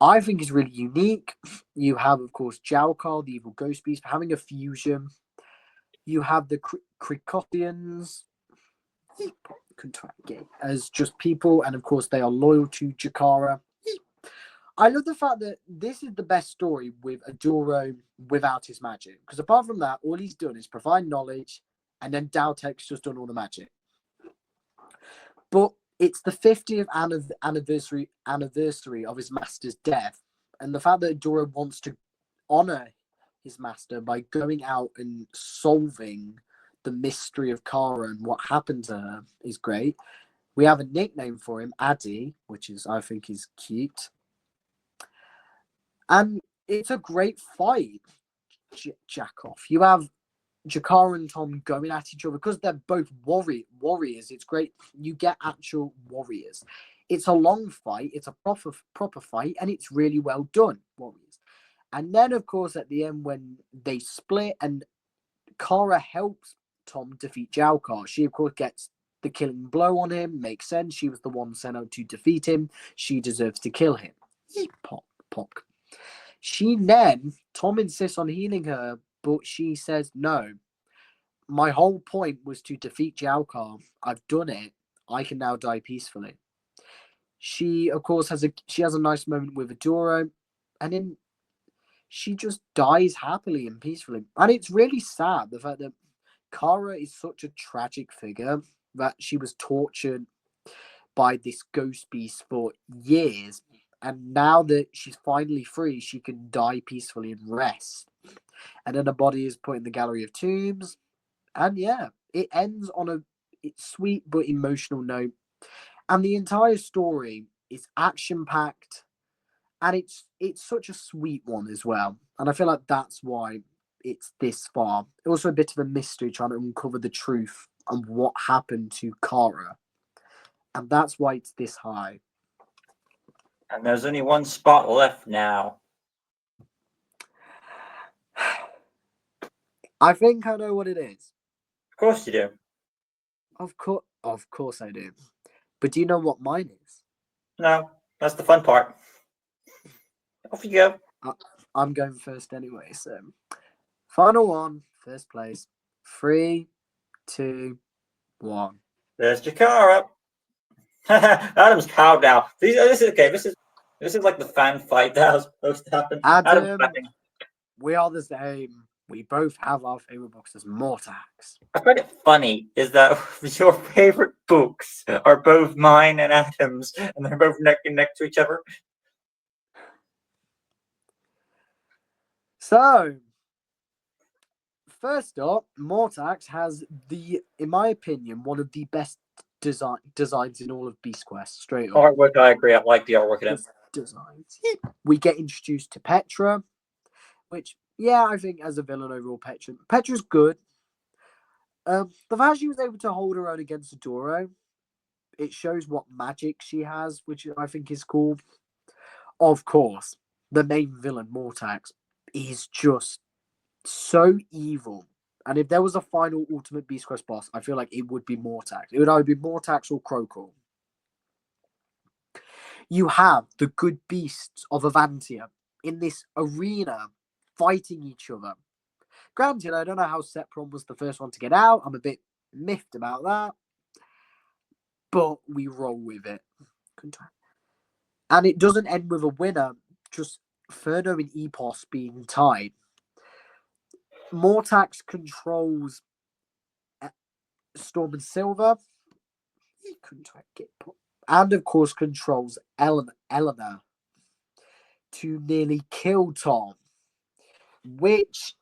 I think is really unique. You have, of course, Jalkar, the evil ghost beast, having a fusion. You have the Krikotians as just people, and of course, they are loyal to Jakara. I love the fact that this is the best story with Adoro without his magic. Because apart from that, all he's done is provide knowledge, and then Daltek's just done all the magic. But it's the 50th anniversary of his master's death, and the fact that Adoro wants to honor his master by going out and solving the mystery of Kara and what happened to her is great. We have a nickname for him, Addy, which is I think is cute. And it's a great fight, Jack off. You have Jakar and Tom going at each other because they're both warriors. It's great. You get actual warriors. It's a long fight. It's a proper fight, and it's really well done. Warriors. And then, of course, at the end when they split and Kara helps Tom defeat Jalkar, she, of course, gets the killing blow on him. Makes sense. She was the one sent out to defeat him. She deserves to kill him. Pop. Tom insists on healing her, but she says, no, my whole point was to defeat Jalkar. I've done it. I can now die peacefully. She, of course, has a nice moment with Adoro, and then she just dies happily and peacefully. And it's really sad, the fact that Kara is such a tragic figure, that she was tortured by this ghost beast for years. And now that she's finally free, she can die peacefully and rest. And then her body is put in the Gallery of Tombs. And yeah, it ends on a sweet but emotional note. And the entire story is action packed, and it's such a sweet one as well. And I feel like that's why it's this far. Also, a bit of a mystery trying to uncover the truth on what happened to Kara, and that's why it's this high. And there's only one spot left now. I think I know what it is. Of course you do. Of course I do. But do you know what mine is? No, that's the fun part. Off you go. I'm going first anyway. So, final one, first place. 3, 2, 1. There's Jakara. Adam's cowed now. This is okay. This is like the fan fight that was supposed to happen. Adam, Adam's we are the same. We both have our favorite boxes, Mortax. I find it funny is that your favorite books are both mine and Adam's, and they're both neck and neck to each other. So, first up, Mortax has in my opinion, one of the best designs in all of Beast Quest. Straight up. Artwork, I agree. I like the artwork in it. Designs. We get introduced to Petra, which, yeah, I think as a villain overall, Petra's good. The fact she was able to hold her own against Adoro, it shows what magic she has, which I think is cool. Of course, the main villain, Mortax, is just so evil. And if there was a final Ultimate Beast Quest boss, I feel like it would be Mortax. It would either be Mortax or Krokor. You have the good beasts of Avantia in this arena fighting each other. Granted, I don't know how Sepron was the first one to get out. I'm a bit miffed about that. But we roll with it. And it doesn't end with a winner, just Ferno and Epos being tied. Mortax controls Storm and Silver. He couldn't get put. And of course controls Eleanor to nearly kill Tom. Which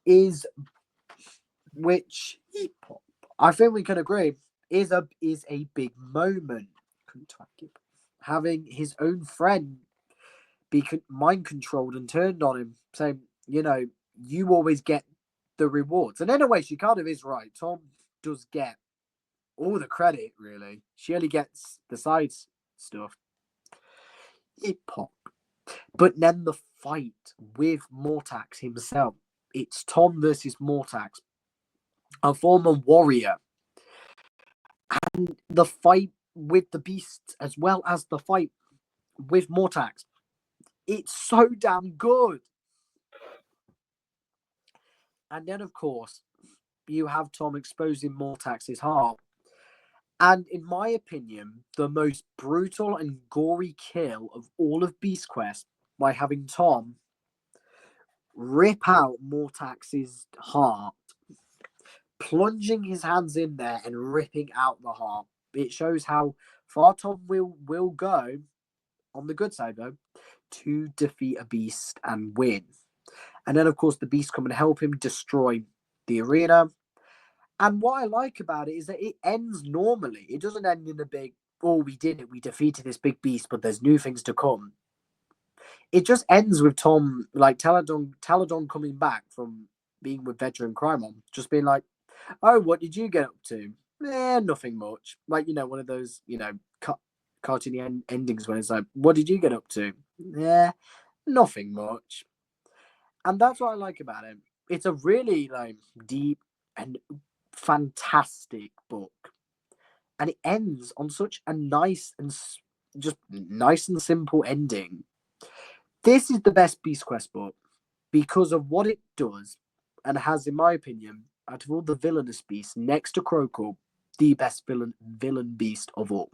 I think we can agree is a big moment. Having his own friend be mind controlled and turned on him, saying, you always get the rewards. And in a way, she kind of is right. Tom does get all the credit, really. She only gets the side stuff. It popped. But then the fight with Mortax himself. It's Tom versus Mortax, a former warrior. And the fight with the beasts as well as the fight with Mortax. It's so damn good. And then, of course, you have Tom exposing Mortax's heart. And in my opinion, the most brutal and gory kill of all of Beast Quest by having Tom rip out Mortax's heart, plunging his hands in there and ripping out the heart. It shows how far Tom will go, on the good side though, to defeat a beast and win. And then, of course, the beast come and help him destroy the arena. And what I like about it is that it ends normally. It doesn't end in a big, oh, we did it, we defeated this big beast, but there's new things to come. It just ends with Tom, like Taladon coming back from being with Veteran Crymon, just being like, oh, what did you get up to? Nothing much. Like, one of those, cartoony endings when it's like, what did you get up to? Nothing much. And that's what I like about it. It's a really deep and fantastic book. And it ends on such a nice and simple ending. This is the best Beast Quest book because of what it does and has, in my opinion, out of all the villainous beasts, next to Krokor, the best villain beast of all.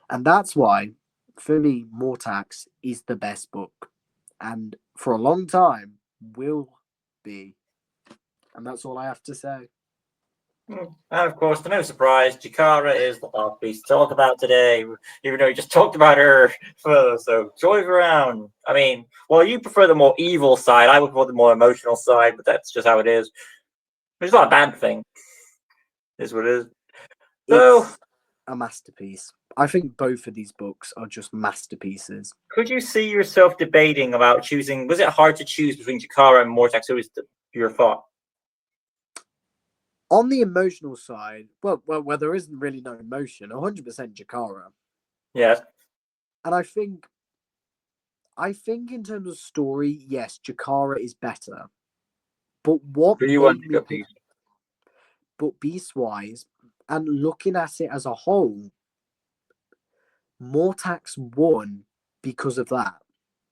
And that's why, for me, Mortax is the best book. And for a long time, will be. And that's all I have to say. And of course, to no surprise, Jakara is the last beast to talk about today, even though we just talked about her further. So, joys around. I mean, well, you prefer the more evil side. I would prefer the more emotional side, but that's just how it is. It's not a bad thing. It is what it is. So, it's a masterpiece. I think both of these books are just masterpieces. Could you see yourself debating about choosing? Was it hard to choose between Jakara and Mortax? Who was your thought? On the emotional side, well, there isn't really no emotion. 100% Jakara, Yes. and I think in terms of story, yes, Jakara is better. But what Who you made want to me go, pick, please? but Beastwise, and looking at it as a whole, Mortax won because of that,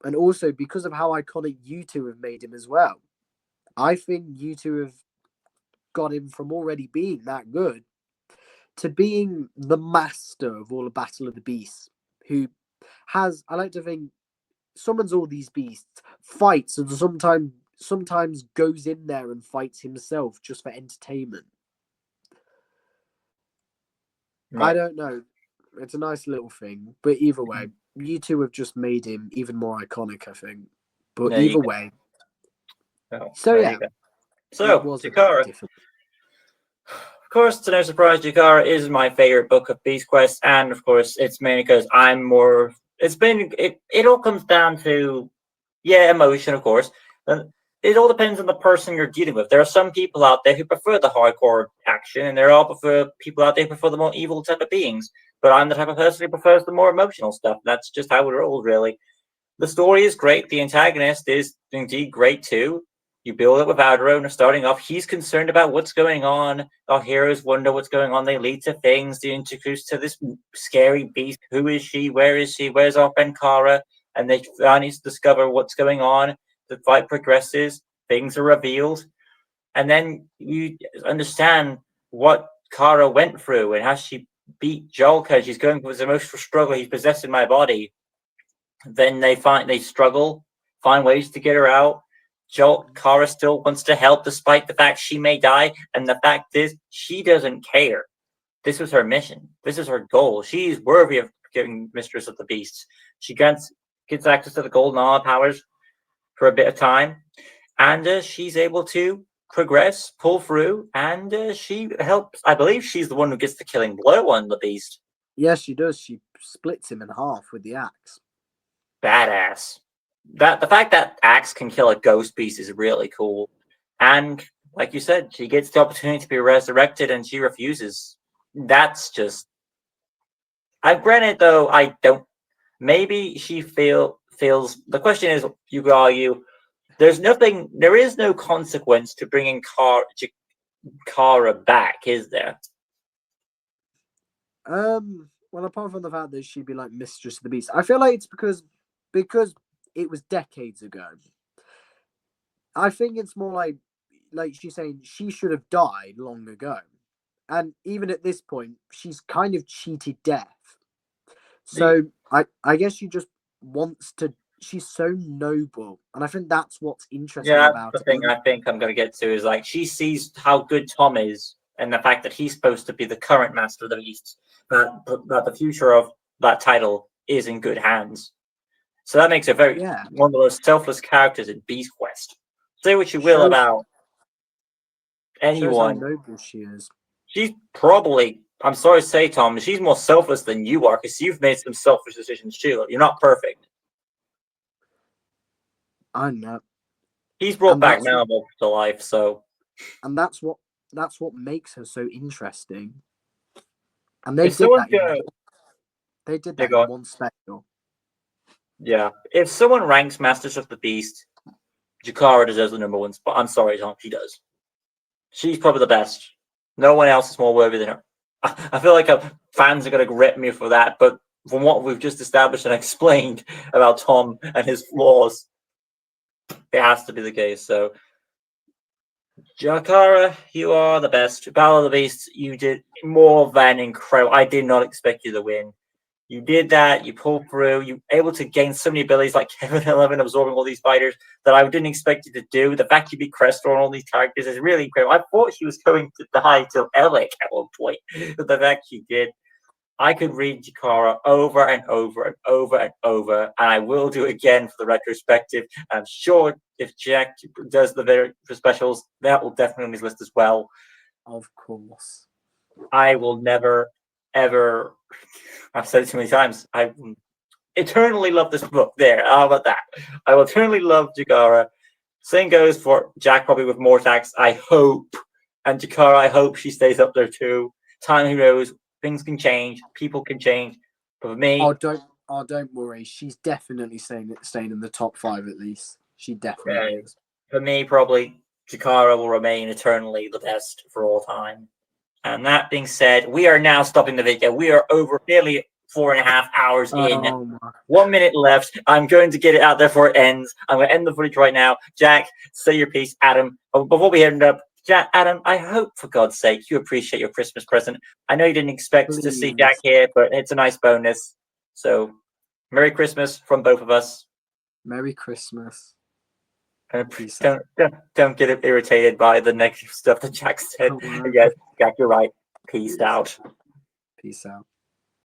and also because of how iconic you two have made him as well. I think you two have got him from already being that good to being the master of all the Battle of the Beasts, who has, I like to think, summons all these beasts, fights, and sometimes goes in there and fights himself just for entertainment. I Right. don't know. It's a nice little thing, but either way, you two have just made him even more iconic, I think. But There you either go. way, Oh, so there yeah, you go. it So, was a bit Jakara. difficult. Of course, to no surprise, Jakara is my favorite book of Beast Quest, and of course, it's mainly because I'm more. It all comes down to emotion, of course. And it all depends on the person you're dealing with. There are some people out there who prefer the hardcore action, and there are people out there who prefer the more evil type of beings. But I'm the type of person who prefers the more emotional stuff. That's just how it rolls, really. The story is great. The antagonist is indeed great too. You build it with Adro, starting off. He's concerned about what's going on. Our heroes wonder what's going on. They lead to things. They introduce to this scary beast. Who is she? Where is she? Where's our friend Kara? And they finally discover what's going on. The fight progresses. Things are revealed. And then you understand what Kara went through and how she beat Jolka. She's going through this emotional struggle. He's possessing my body. Then they struggle, find ways to get her out. Kara still wants to help despite the fact she may die, and the fact is she doesn't care. This was her mission. This is her goal. She's worthy of getting Mistress of the Beasts. She gets access to the golden armor powers for a bit of time, and she's able to progress, pull through, and she helps. I believe she's the one who gets the killing blow on the beast. Yes, she does. She splits him in half with the axe. Badass. That the fact that Axe can kill a ghost beast is really cool. And like you said, she gets the opportunity to be resurrected and she refuses. That's just I granted though I don't maybe she feels the question is you could argue there is no consequence to bringing Kara back, is there? Well, apart from the fact that she'd be like Mistress of the Beast, I feel like it's because it was decades ago. I think it's more like she's saying she should have died long ago. And even at this point, she's kind of cheated death. So I guess she just wants to she's so noble. And I think that's what's interesting Yeah, about the it. thing I think I'm gonna get to is like she sees how good Tom is and the fact that he's supposed to be the current master of the beasts, that the future of that title is in good hands. So that makes her Yeah. one of the most selfless characters in Beast Quest. Say what you will Shows about shows how anyone. noble she is. She's probably, I'm sorry to say, Tom, she's more selfless than you are because you've made some selfish decisions too. You're not perfect. I know. He's brought And back that's what Malmo to life, so and that's what makes her so interesting. And if someone goes, they did yeah, that go in on. one special. Yeah, if someone ranks Masters of the Beast, Jakara deserves the number one spot. I'm sorry, Tom, she does. She's probably the best. No one else is more worthy than her. I feel like fans are going to rip me for that, but from what we've just established and explained about Tom and his flaws, it has to be the case. So, Jakara, you are the best. Battle of the Beasts, you did more than incredible. I did not expect you to win. You did that. You pulled through. You were able to gain so many abilities like Kevin 11 absorbing all these fighters that I didn't expect you to do. The fact you beat Crestor and all these characters is really incredible. I thought she was going to die till Elec at one point, but the fact she did. I could read Jakara over and over and over and over, and I will do it again for the retrospective. I'm sure if Jack does the very specials, that will definitely on his list as well. Of course. I will never ever. I've said it too many times. I eternally love this book. There, how about that? I will eternally love Jakara. Same goes for Jack, probably with more attacks. I hope, and Jakara, I hope she stays up there too. Time, who knows? Things can change. People can change. But for me, don't worry. She's definitely staying in the top 5 at least. She definitely is. for me, probably Jakara will remain eternally the best for all time. And that being said, we are now stopping the video. We are over nearly 4.5 hours in. Oh my. 1 minute left. I'm going to get it out there before it ends. I'm going to end the footage right now. Jack, say your piece. Adam, before we end up, Jack, Adam, I hope for God's sake you appreciate your Christmas present. I know you didn't expect to see Jack here, but it's a nice bonus. So, Merry Christmas from both of us. Merry Christmas. Don't get irritated by the negative stuff that Jack said. Yes, Jack, you're right. Peace out. Peace out.